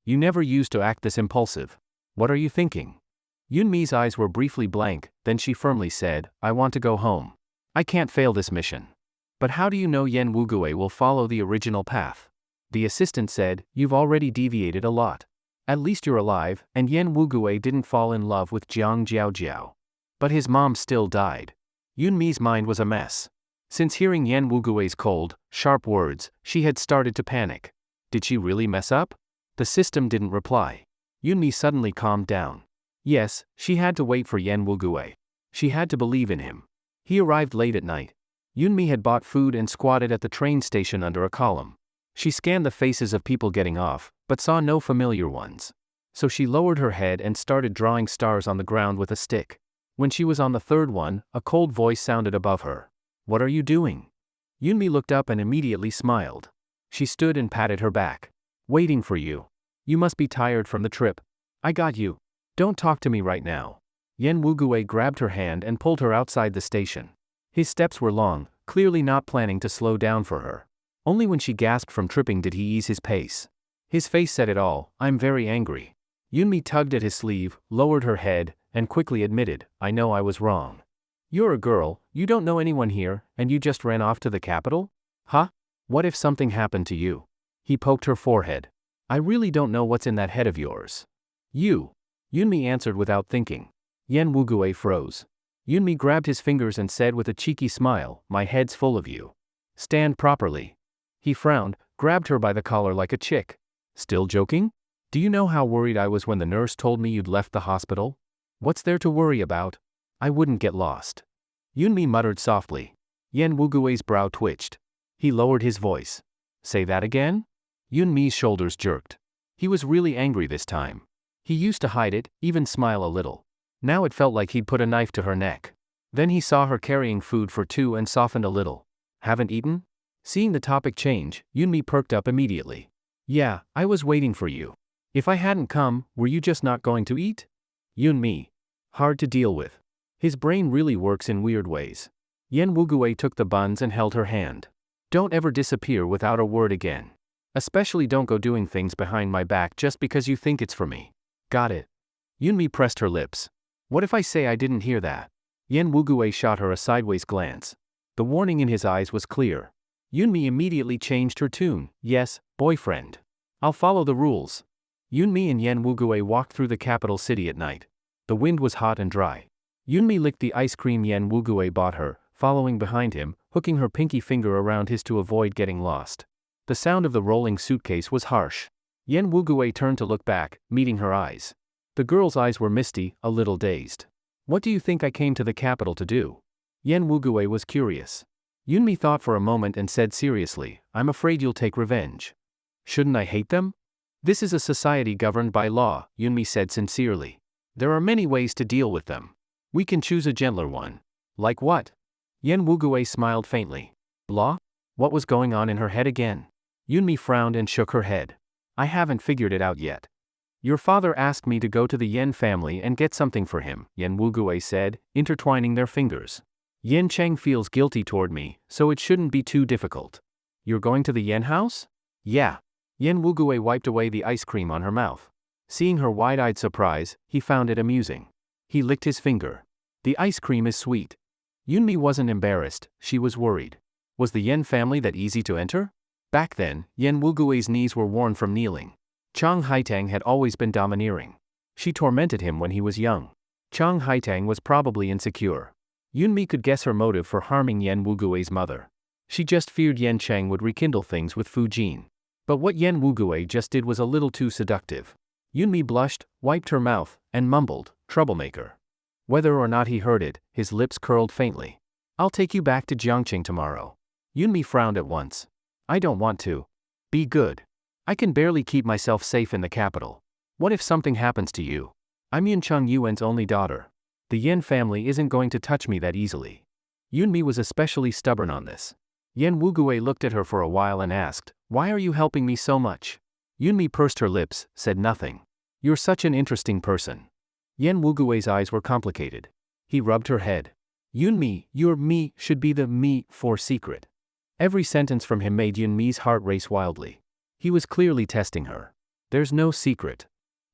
[SPEAKER 1] You never used to act this impulsive. What are you thinking? Yoonmi's eyes were briefly blank, then she firmly said, I want to go home. I can't fail this mission. But how do you know Yen Wugue will follow the original path? The assistant said, you've already deviated a lot. At least you're alive, and Yen Wugue didn't fall in love with Jiang Jiaojiao. But his mom still died. Yoonmi's mind was a mess. Since hearing Yen Wugue's cold, sharp words, she had started to panic. Did she really mess up? The system didn't reply. Yoonmi suddenly calmed down. Yes, she had to wait for Yen Wugue. She had to believe in him. He arrived late at night. Yoonmi had bought food and squatted at the train station under a column. She scanned the faces of people getting off, but saw no familiar ones. So she lowered her head and started drawing stars on the ground with a stick. When she was on the third one, a cold voice sounded above her. What are you doing? Yunmi looked up and immediately smiled. She stood and patted her back. Waiting for you. You must be tired from the trip. I got you. Don't talk to me right now. Yen Wugue grabbed her hand and pulled her outside the station. His steps were long, clearly not planning to slow down for her. Only when she gasped from tripping did he ease his pace. His face said it all, I'm very angry. Yunmi tugged at his sleeve, lowered her head, and quickly admitted, I know I was wrong. You're a girl, you don't know anyone here, and you just ran off to the capital? Huh? What if something happened to you? He poked her forehead. I really don't know what's in that head of yours. You. Yunmi answered without thinking. Yen Wugue froze. Yunmi grabbed his fingers and said with a cheeky smile, my head's full of you. Stand properly. He frowned, grabbed her by the collar like a chick. Still joking? Do you know how worried I was when the nurse told me you'd left the hospital? What's there to worry about? I wouldn't get lost. Yunmi muttered softly. Yen Wugue's brow twitched. He lowered his voice. Say that again? Yunmi's shoulders jerked. He was really angry this time. He used to hide it, even smile a little. Now it felt like he'd put a knife to her neck. Then he saw her carrying food for two and softened a little. Haven't eaten? Seeing the topic change, Yunmi perked up immediately. Yeah, I was waiting for you. If I hadn't come, were you just not going to eat? Yunmi. Hard to deal with. His brain really works in weird ways. Yen Wugue took the buns and held her hand. Don't ever disappear without a word again. Especially don't go doing things behind my back just because you think it's for me. Got it. Yunmi pressed her lips. What if I say I didn't hear that? Yen Wugue shot her a sideways glance. The warning in his eyes was clear. Yunmi immediately changed her tune. Yes, boyfriend. I'll follow the rules. Yunmi and Yen Wugue walked through the capital city at night. The wind was hot and dry. Yunmi licked the ice cream Yen Wugue bought her, following behind him, hooking her pinky finger around his to avoid getting lost. The sound of the rolling suitcase was harsh. Yen Wugue turned to look back, meeting her eyes. The girl's eyes were misty, a little dazed. What do you think I came to the capital to do? Yen Wugue was curious. Yunmi thought for a moment and said seriously, I'm afraid you'll take revenge. Shouldn't I hate them? This is a society governed by law, Yunmi said sincerely. There are many ways to deal with them. We can choose a gentler one. Like what? Yen Wugue smiled faintly. Law? What was going on in her head again? Yunmi frowned and shook her head. I haven't figured it out yet. Your father asked me to go to the Yen family and get something for him, Yen Wugue said, intertwining their fingers. Yen Cheng feels guilty toward me, so it shouldn't be too difficult. You're going to the Yen house? Yeah. Yen Wugue wiped away the ice cream on her mouth. Seeing her wide-eyed surprise, he found it amusing. He licked his finger. The ice cream is sweet. Yunmi wasn't embarrassed, she was worried. Was the Yen family that easy to enter? Back then, Yen Wugue's knees were worn from kneeling. Chang Haitang had always been domineering. She tormented him when he was young. Chang Haitang was probably insecure. Yunmi could guess her motive for harming Yen Wugue's mother. She just feared Yen Cheng would rekindle things with Fu Jin. But what Yen Wugue just did was a little too seductive. Yunmi blushed, wiped her mouth, and mumbled, troublemaker. Whether or not he heard it, his lips curled faintly. I'll take you back to Jiangqing tomorrow. Yunmi frowned at once. I don't want to. Be good. I can barely keep myself safe in the capital. What if something happens to you? I'm Yuncheng Yuan's only daughter. The Yen family isn't going to touch me that easily. Yunmi was especially stubborn on this. Yen Wugue looked at her for a while and asked, why are you helping me so much? Yunmi pursed her lips, said nothing. You're such an interesting person. Yen Wugue's eyes were complicated. He rubbed her head. Yunmi, your me should be the me for secret. Every sentence from him made Yunmi's heart race wildly. He was clearly testing her. There's no secret.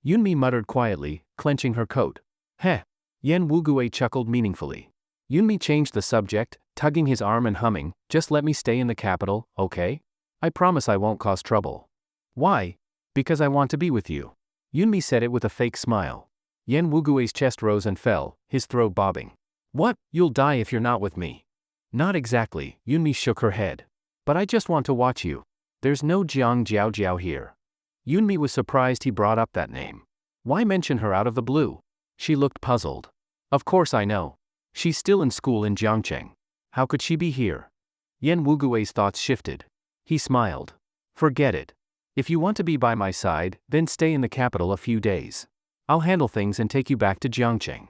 [SPEAKER 1] Yunmi muttered quietly, clenching her coat. Heh. Yen Wugue chuckled meaningfully. Yunmi changed the subject, tugging his arm and humming, just let me stay in the capital, okay? I promise I won't cause trouble. Why? Because I want to be with you. Yunmi said it with a fake smile. Yen Wugue's chest rose and fell, his throat bobbing. What? You'll die if you're not with me. Not exactly, Yunmi shook her head. But I just want to watch you. There's no Jiang Jiao Jiao here. Yunmi was surprised he brought up that name. Why mention her out of the blue? She looked puzzled. Of course I know. She's still in school in Jiangqing. How could she be here? Yen Wugue's thoughts shifted. He smiled. Forget it. If you want to be by my side, then stay in the capital a few days. I'll handle things and take you back to Jiangqing.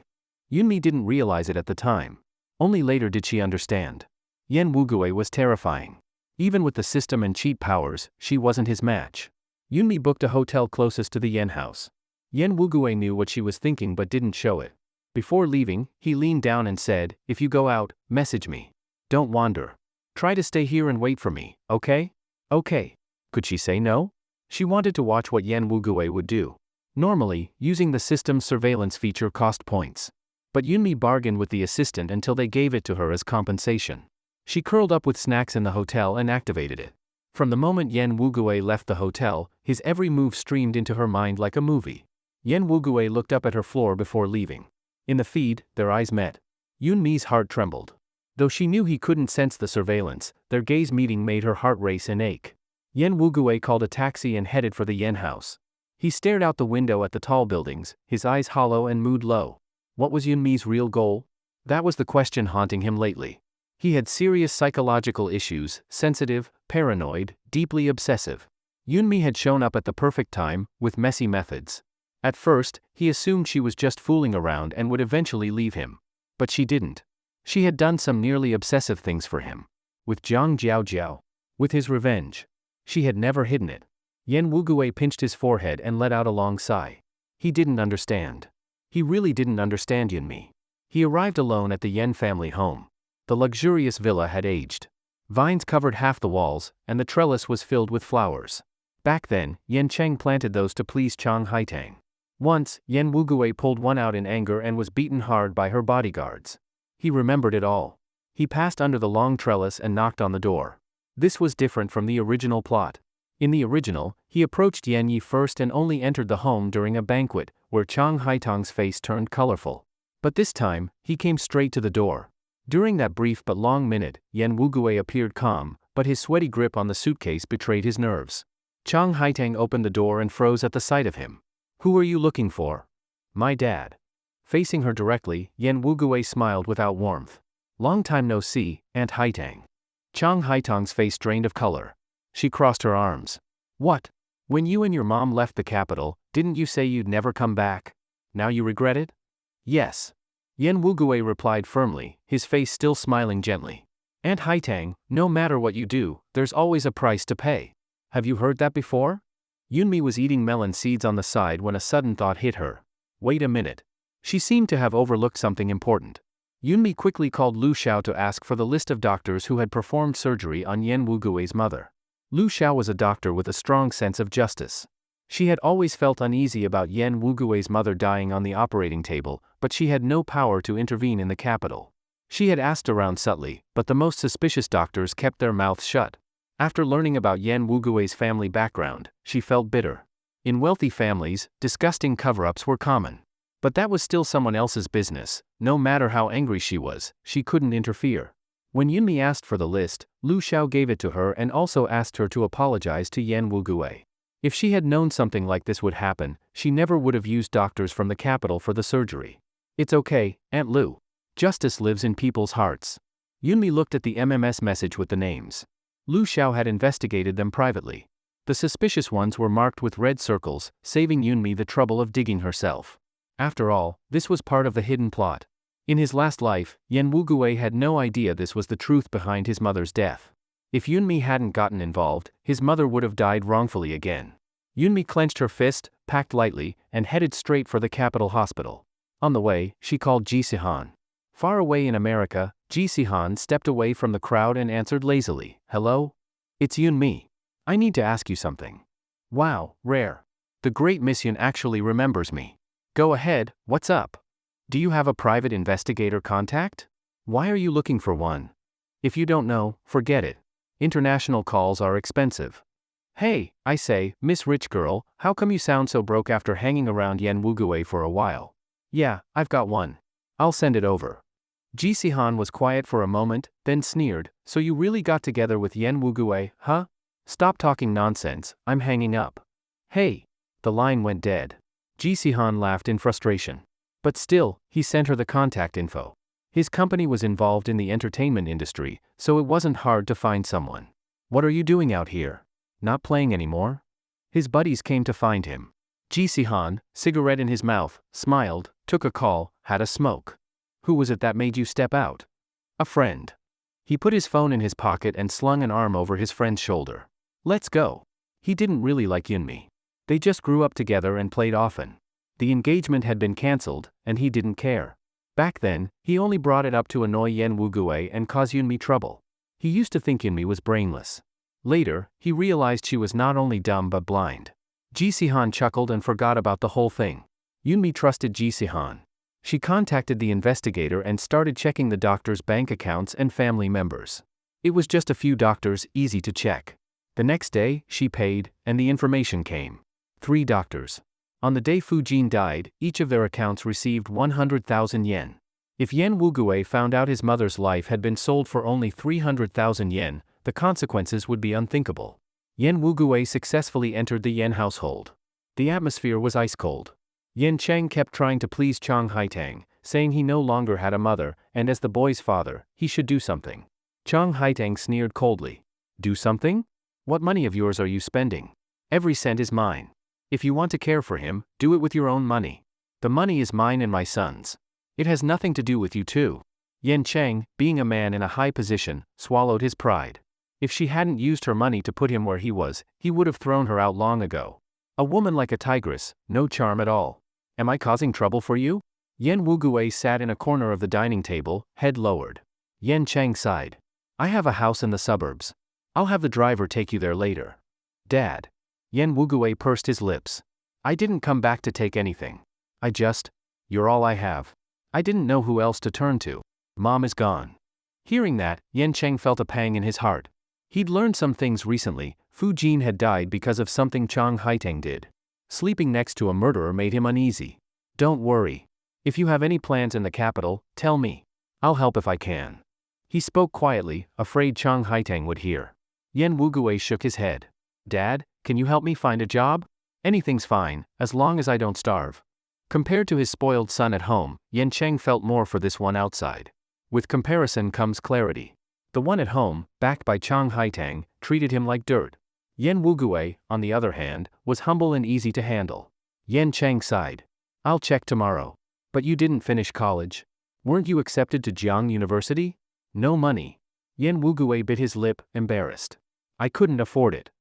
[SPEAKER 1] Yunmi didn't realize it at the time. Only later did she understand. Yen Wugui was terrifying. Even with the system and cheat powers, she wasn't his match. Yunmi booked a hotel closest to the Yen house. Yen Wugui knew what she was thinking but didn't show it. Before leaving, he leaned down and said, "If you go out, message me. Don't wander. Try to stay here and wait for me, okay?" Okay. Could she say no? She wanted to watch what Yen Wugui would do. Normally, using the system's surveillance feature cost points. But Yunmi bargained with the assistant until they gave it to her as compensation. She curled up with snacks in the hotel and activated it. From the moment Yen Wugui left the hotel, his every move streamed into her mind like a movie. Yen Wugui looked up at her floor before leaving. In the feed, their eyes met. Yunmi's heart trembled. Though she knew he couldn't sense the surveillance, their gaze meeting made her heart race and ache. Yen Wugui called a taxi and headed for the Yen house. He stared out the window at the tall buildings, his eyes hollow and mood low. What was Yunmi's real goal? That was the question haunting him lately. He had serious psychological issues, sensitive, paranoid, deeply obsessive. Yunmi had shown up at the perfect time, with messy methods. At first, he assumed she was just fooling around and would eventually leave him. But she didn't. She had done some nearly obsessive things for him. With Jiang Jiaojiao. With his revenge. She had never hidden it. Yen Wugui pinched his forehead and let out a long sigh. He didn't understand. He really didn't understand Yunmi. He arrived alone at the Yen family home. The luxurious villa had aged. Vines covered half the walls, and the trellis was filled with flowers. Back then, Yen Cheng planted those to please Chang Haitang. Once, Yen Wugui pulled one out in anger and was beaten hard by her bodyguards. He remembered it all. He passed under the long trellis and knocked on the door. This was different from the original plot. In the original, he approached Yen Yi first and only entered the home during a banquet, where Chang Haitang's face turned colorful. But this time, he came straight to the door. During that brief but long minute, Yen Wugui appeared calm, but his sweaty grip on the suitcase betrayed his nerves. Chang Haitang opened the door and froze at the sight of him. "Who are you looking for?" "My dad." Facing her directly, Yen Wugui smiled without warmth. "Long time no see, Aunt Haitang." Chang Haitang's face drained of color. She crossed her arms. "What? When you and your mom left the capital, didn't you say you'd never come back? Now you regret it?" "Yes." Yen Wugui replied firmly, his face still smiling gently. "Aunt Haitang, no matter what you do, there's always a price to pay. Have you heard that before?" Yunmi was eating melon seeds on the side when a sudden thought hit her. Wait a minute. She seemed to have overlooked something important. Yunmi quickly called Lu Xiao to ask for the list of doctors who had performed surgery on Yen Wugui's mother. Lu Xiao was a doctor with a strong sense of justice. She had always felt uneasy about Yen Wugui's mother dying on the operating table, but she had no power to intervene in the capital. She had asked around subtly, but the most suspicious doctors kept their mouths shut. After learning about Yen Wugui's family background, she felt bitter. In wealthy families, disgusting cover-ups were common. But that was still someone else's business. No matter how angry she was, she couldn't interfere. When Yunmi asked for the list, Lu Xiao gave it to her and also asked her to apologize to Yen Wugui. If she had known something like this would happen, she never would have used doctors from the capital for the surgery. "It's okay, Aunt Lu. Justice lives in people's hearts." Yunmi looked at the MMS message with the names. Lu Xiao had investigated them privately. The suspicious ones were marked with red circles, saving Yunmi the trouble of digging herself. After all, this was part of the hidden plot. In his last life, Yen Wugui had no idea this was the truth behind his mother's death. If Yunmi hadn't gotten involved, his mother would have died wrongfully again. Yunmi clenched her fist, packed lightly, and headed straight for the capital hospital. On the way, she called Ji Sihan. Far away in America, Ji Sihan stepped away from the crowd and answered lazily, "Hello? It's Yunmi. I need to ask you something." "Wow, rare. The great Miss Yun actually remembers me." "Go ahead, what's up? Do you have a private investigator contact? Why are you looking for one? If you don't know, forget it. International calls are expensive." "Hey, I say, Miss Rich Girl, how come you sound so broke after hanging around Yen Wugui for a while?" "Yeah, I've got one. I'll send it over." Ji Sihan was quiet for a moment, then sneered, "So you really got together with Yen Wugui, huh? Stop talking nonsense, I'm hanging up." "Hey." The line went dead. Ji Sihan laughed in frustration. But still, he sent her the contact info. His company was involved in the entertainment industry, so it wasn't hard to find someone. "What are you doing out here? Not playing anymore?" His buddies came to find him. Ji Sihan, cigarette in his mouth, smiled, took a call, had a smoke. Who was it that made you step out? A friend. He put his phone in his pocket and slung an arm over his friend's shoulder. Let's go. He didn't really like Yunmi. They just grew up together and played often. The engagement had been cancelled, and he didn't care. Back then, he only brought it up to annoy Yen Wugui and cause Yunmi trouble. He used to think Yunmi was brainless. Later, he realized she was not only dumb but blind. Ji Si-han chuckled and forgot about the whole thing. Yunmi trusted Ji Si-han. She contacted the investigator and started checking the doctor's bank accounts and family members. It was just a few doctors, easy to check. The next day, she paid, and the information came. 3 doctors. On the day Fu Jin died, each of their accounts received 100,000 yen. If Yen Wugui found out his mother's life had been sold for only 300,000 yen, the consequences would be unthinkable. Yen Wugui successfully entered the Yen household. The atmosphere was ice cold. Yen Cheng kept trying to please Chang Haitang, saying he no longer had a mother, and as the boy's father, he should do something. Chang Haitang sneered coldly. Do something? What money of yours are you spending? Every cent is mine. If you want to care for him, do it with your own money. The money is mine and my son's. It has nothing to do with you too. Yen Cheng, being a man in a high position, swallowed his pride. If she hadn't used her money to put him where he was, he would have thrown her out long ago. A woman like a tigress, no charm at all. Am I causing trouble for you? Yen Wugui sat in a corner of the dining table, head lowered. Yen Cheng sighed. I have a house in the suburbs. I'll have the driver take you there later. Dad. Yen Wugui pursed his lips. I didn't come back to take anything. You're all I have. I didn't know who else to turn to. Mom is gone. Hearing that, Yen Cheng felt a pang in his heart. He'd learned some things recently. Fu Jin had died because of something Chang Haitang did. Sleeping next to a murderer made him uneasy. Don't worry. If you have any plans in the capital, tell me. I'll help if I can. He spoke quietly, afraid Chang Haitang would hear. Yen Wugui shook his head. Dad, can you help me find a job? Anything's fine, as long as I don't starve. Compared to his spoiled son at home, Yen Cheng felt more for this one outside. With comparison comes clarity. The one at home, backed by Chang Haitang, treated him like dirt. Yen Wugui, on the other hand, was humble and easy to handle. Yen Cheng sighed. I'll check tomorrow. But you didn't finish college. Weren't you accepted to Jiang University? No money. Yen Wugui bit his lip, embarrassed. I couldn't afford it.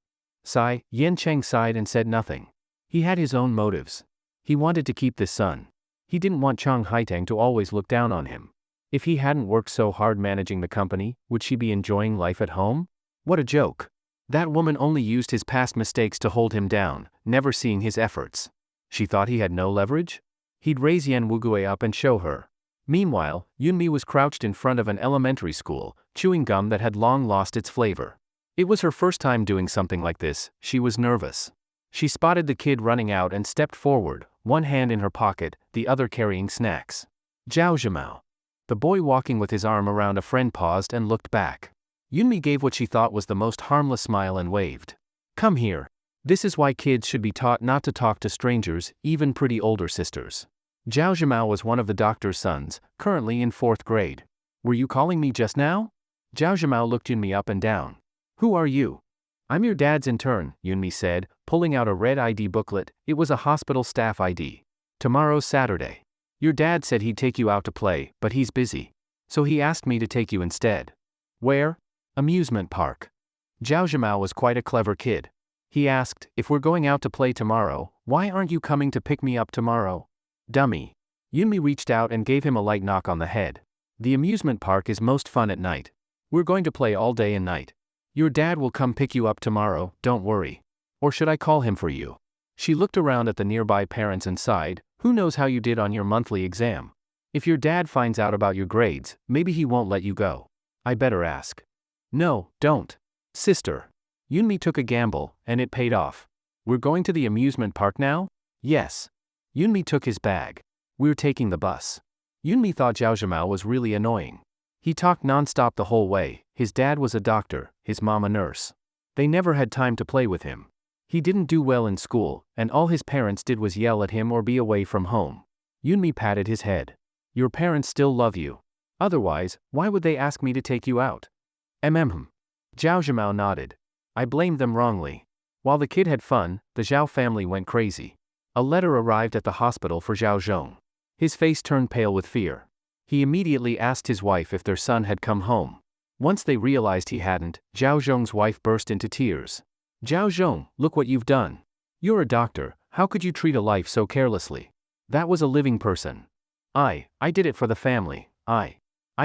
[SPEAKER 1] Sigh, Yen Cheng sighed and said nothing. He had his own motives. He wanted to keep this son. He didn't want Chang Haitang to always look down on him. If he hadn't worked so hard managing the company, would she be enjoying life at home? What a joke. That woman only used his past mistakes to hold him down, never seeing his efforts. She thought he had no leverage? He'd raise Yen Wugui up and show her. Meanwhile, Yunmi was crouched in front of an elementary school, chewing gum that had long lost its flavor. It was her first time doing something like this. She was nervous. She spotted the kid running out and stepped forward, one hand in her pocket, the other carrying snacks. Zhao Zhimao. The boy walking with his arm around a friend paused and looked back. Yunmi gave what she thought was the most harmless smile and waved. Come here. This is why kids should be taught not to talk to strangers, even pretty older sisters. Zhao Zhimao was one of the doctor's sons, currently in 4th grade. Were you calling me just now? Zhao Zhimao looked Yunmi up and down. Who are you? I'm your dad's intern, Yunmi said, pulling out a red ID booklet. It was a hospital staff ID. Tomorrow's Saturday. Your dad said he'd take you out to play, but he's busy. So he asked me to take you instead. Where? Amusement park. Zhao Zhimao was quite a clever kid. He asked, if we're going out to play tomorrow, why aren't you coming to pick me up tomorrow? Dummy. Yunmi reached out and gave him a light knock on the head. The amusement park is most fun at night. We're going to play all day and night. Your dad will come pick you up tomorrow, don't worry. Or should I call him for you? She looked around at the nearby parents and sighed, who knows how you did on your monthly exam? If your dad finds out about your grades, maybe he won't let you go. I better ask. No, don't. Sister. Yunmi took a gamble, and it paid off. We're going to the amusement park now? Yes. Yunmi took his bag. We're taking the bus. Yunmi thought Zhao Zhimao was really annoying. He talked non-stop the whole way. His dad was a doctor, his mom a nurse. They never had time to play with him. He didn't do well in school, and all his parents did was yell at him or be away from home. Yunmi patted his head. Your parents still love you. Otherwise, why would they ask me to take you out? Zhao Zhimao nodded. I blamed them wrongly. While the kid had fun, the Zhao family went crazy. A letter arrived at the hospital for Zhao Zhong. His face turned pale with fear. He immediately asked his wife if their son had come home. Once they realized he hadn't, Zhao Zhong's wife burst into tears. Zhao Zhong, look what you've done. You're a doctor, how could you treat a life so carelessly? That was a living person. I did it for the family, I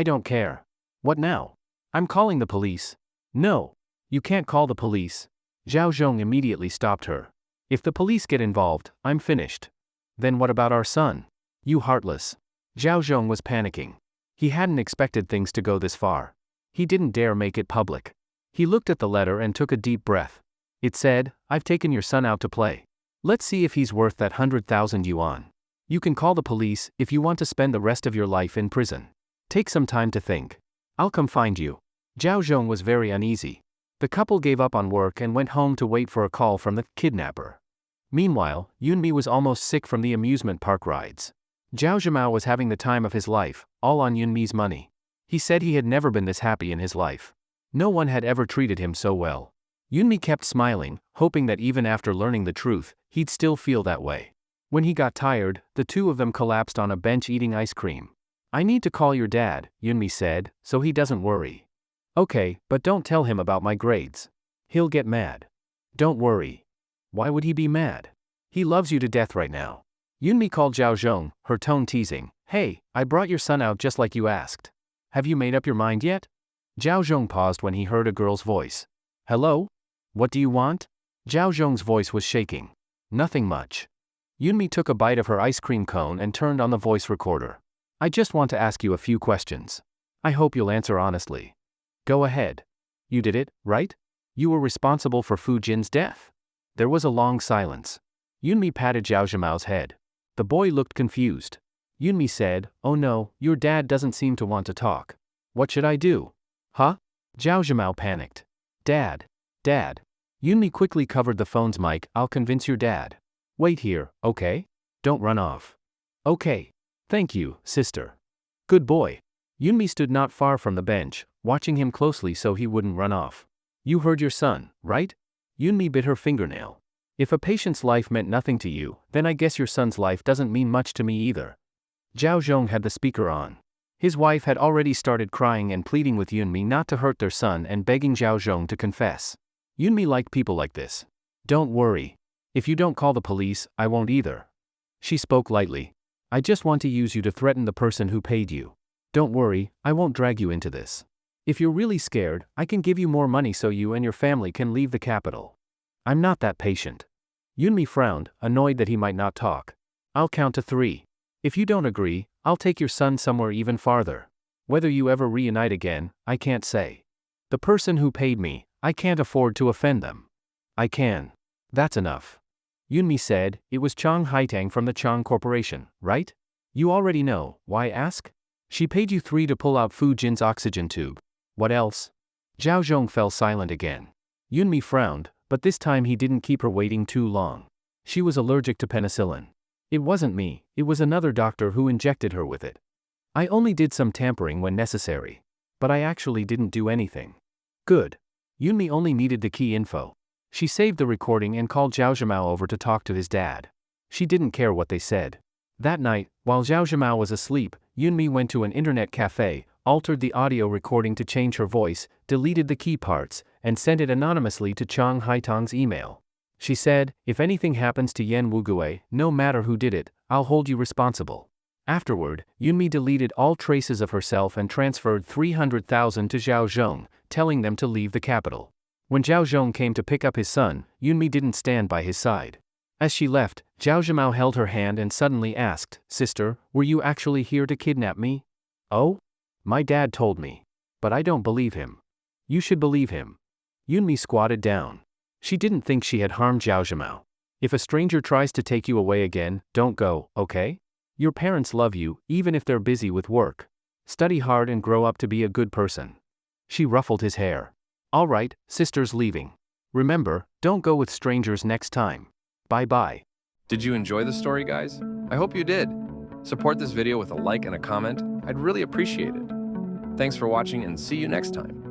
[SPEAKER 1] don't care. What now? I'm calling the police. No. You can't call the police. Zhao Zhong immediately stopped her. If the police get involved, I'm finished. Then what about our son? You heartless. Zhao Zhong was panicking. He hadn't expected things to go this far. He didn't dare make it public. He looked at the letter and took a deep breath. It said, I've taken your son out to play. Let's see if he's worth that 100,000 yuan. You can call the police if you want to spend the rest of your life in prison. Take some time to think. I'll come find you. Zhao Zhong was very uneasy. The couple gave up on work and went home to wait for a call from the kidnapper. Meanwhile, Yunmi was almost sick from the amusement park rides. Zhao Zhimao was having the time of his life, all on Yunmi's money. He said he had never been this happy in his life. No one had ever treated him so well. Yunmi kept smiling, hoping that even after learning the truth, he'd still feel that way. When he got tired, the two of them collapsed on a bench eating ice cream. I need to call your dad, Yunmi said, so he doesn't worry. Okay, but don't tell him about my grades. He'll get mad. Don't worry. Why would he be mad? He loves you to death right now. Yunmi called Zhao Zhong, her tone teasing. Hey, I brought your son out just like you asked. Have you made up your mind yet? Zhao Zhong paused when he heard a girl's voice. Hello? What do you want? Zhao Zhong's voice was shaking. Nothing much. Yunmi took a bite of her ice cream cone and turned on the voice recorder. I just want to ask you a few questions. I hope you'll answer honestly. Go ahead. You did it, right? You were responsible for Fu Jin's death? There was a long silence. Yunmi patted Zhao Zhimao's head. The boy looked confused. Yunmi said, oh no, your dad doesn't seem to want to talk. What should I do? Huh? Zhao Zhimao panicked. Dad. Yunmi quickly covered the phone's mic. I'll convince your dad. Wait here, okay? Don't run off. Okay. Thank you, sister. Good boy. Yunmi stood not far from the bench, watching him closely so he wouldn't run off. You heard your son, right? Yunmi bit her fingernail. If a patient's life meant nothing to you, then I guess your son's life doesn't mean much to me either. Zhao Zhong had the speaker on. His wife had already started crying and pleading with Yunmi not to hurt their son and begging Zhao Zhong to confess. Yunmi liked people like this. Don't worry. If you don't call the police, I won't either. She spoke lightly. I just want to use you to threaten the person who paid you. Don't worry, I won't drag you into this. If you're really scared, I can give you more money so you and your family can leave the capital. I'm not that patient. Yunmi frowned, annoyed that he might not talk. I'll count to 3. If you don't agree, I'll take your son somewhere even farther. Whether you ever reunite again, I can't say. The person who paid me, I can't afford to offend them. I can. That's enough. Yunmi said, it was Chang Haitang from the Chang Corporation, right? You already know, why ask? She paid you 3 to pull out Fu Jin's oxygen tube. What else? Zhao Zhong fell silent again. Yunmi frowned, but this time he didn't keep her waiting too long. She was allergic to penicillin. It wasn't me, it was another doctor who injected her with it. I only did some tampering when necessary. But I actually didn't do anything. Good. Yunmi only needed the key info. She saved the recording and called Zhao Zhimao over to talk to his dad. She didn't care what they said. That night, while Zhao Zhimao was asleep, Yunmi went to an internet cafe, altered the audio recording to change her voice, deleted the key parts, and sent it anonymously to Chang Haitang's email. She said, if anything happens to Yan Wugui, no matter who did it, I'll hold you responsible. Afterward, Yunmi deleted all traces of herself and transferred 300,000 to Zhao Zhong, telling them to leave the capital. When Zhao Zhong came to pick up his son, Yunmi didn't stand by his side. As she left, Zhao Zhimao held her hand and suddenly asked, Sister, were you actually here to kidnap me? Oh? My dad told me. But I don't believe him. You should believe him. Yunmi squatted down. She didn't think she had harmed Zhao Zhimao. If a stranger tries to take you away again, don't go, okay? Your parents love you, even if they're busy with work. Study hard and grow up to be a good person. She ruffled his hair. All right, sister's leaving. Remember, don't go with strangers next time. Bye-bye.
[SPEAKER 2] Did you enjoy the story, guys? I hope you did. Support this video with a like and a comment. I'd really appreciate it. Thanks for watching and see you next time.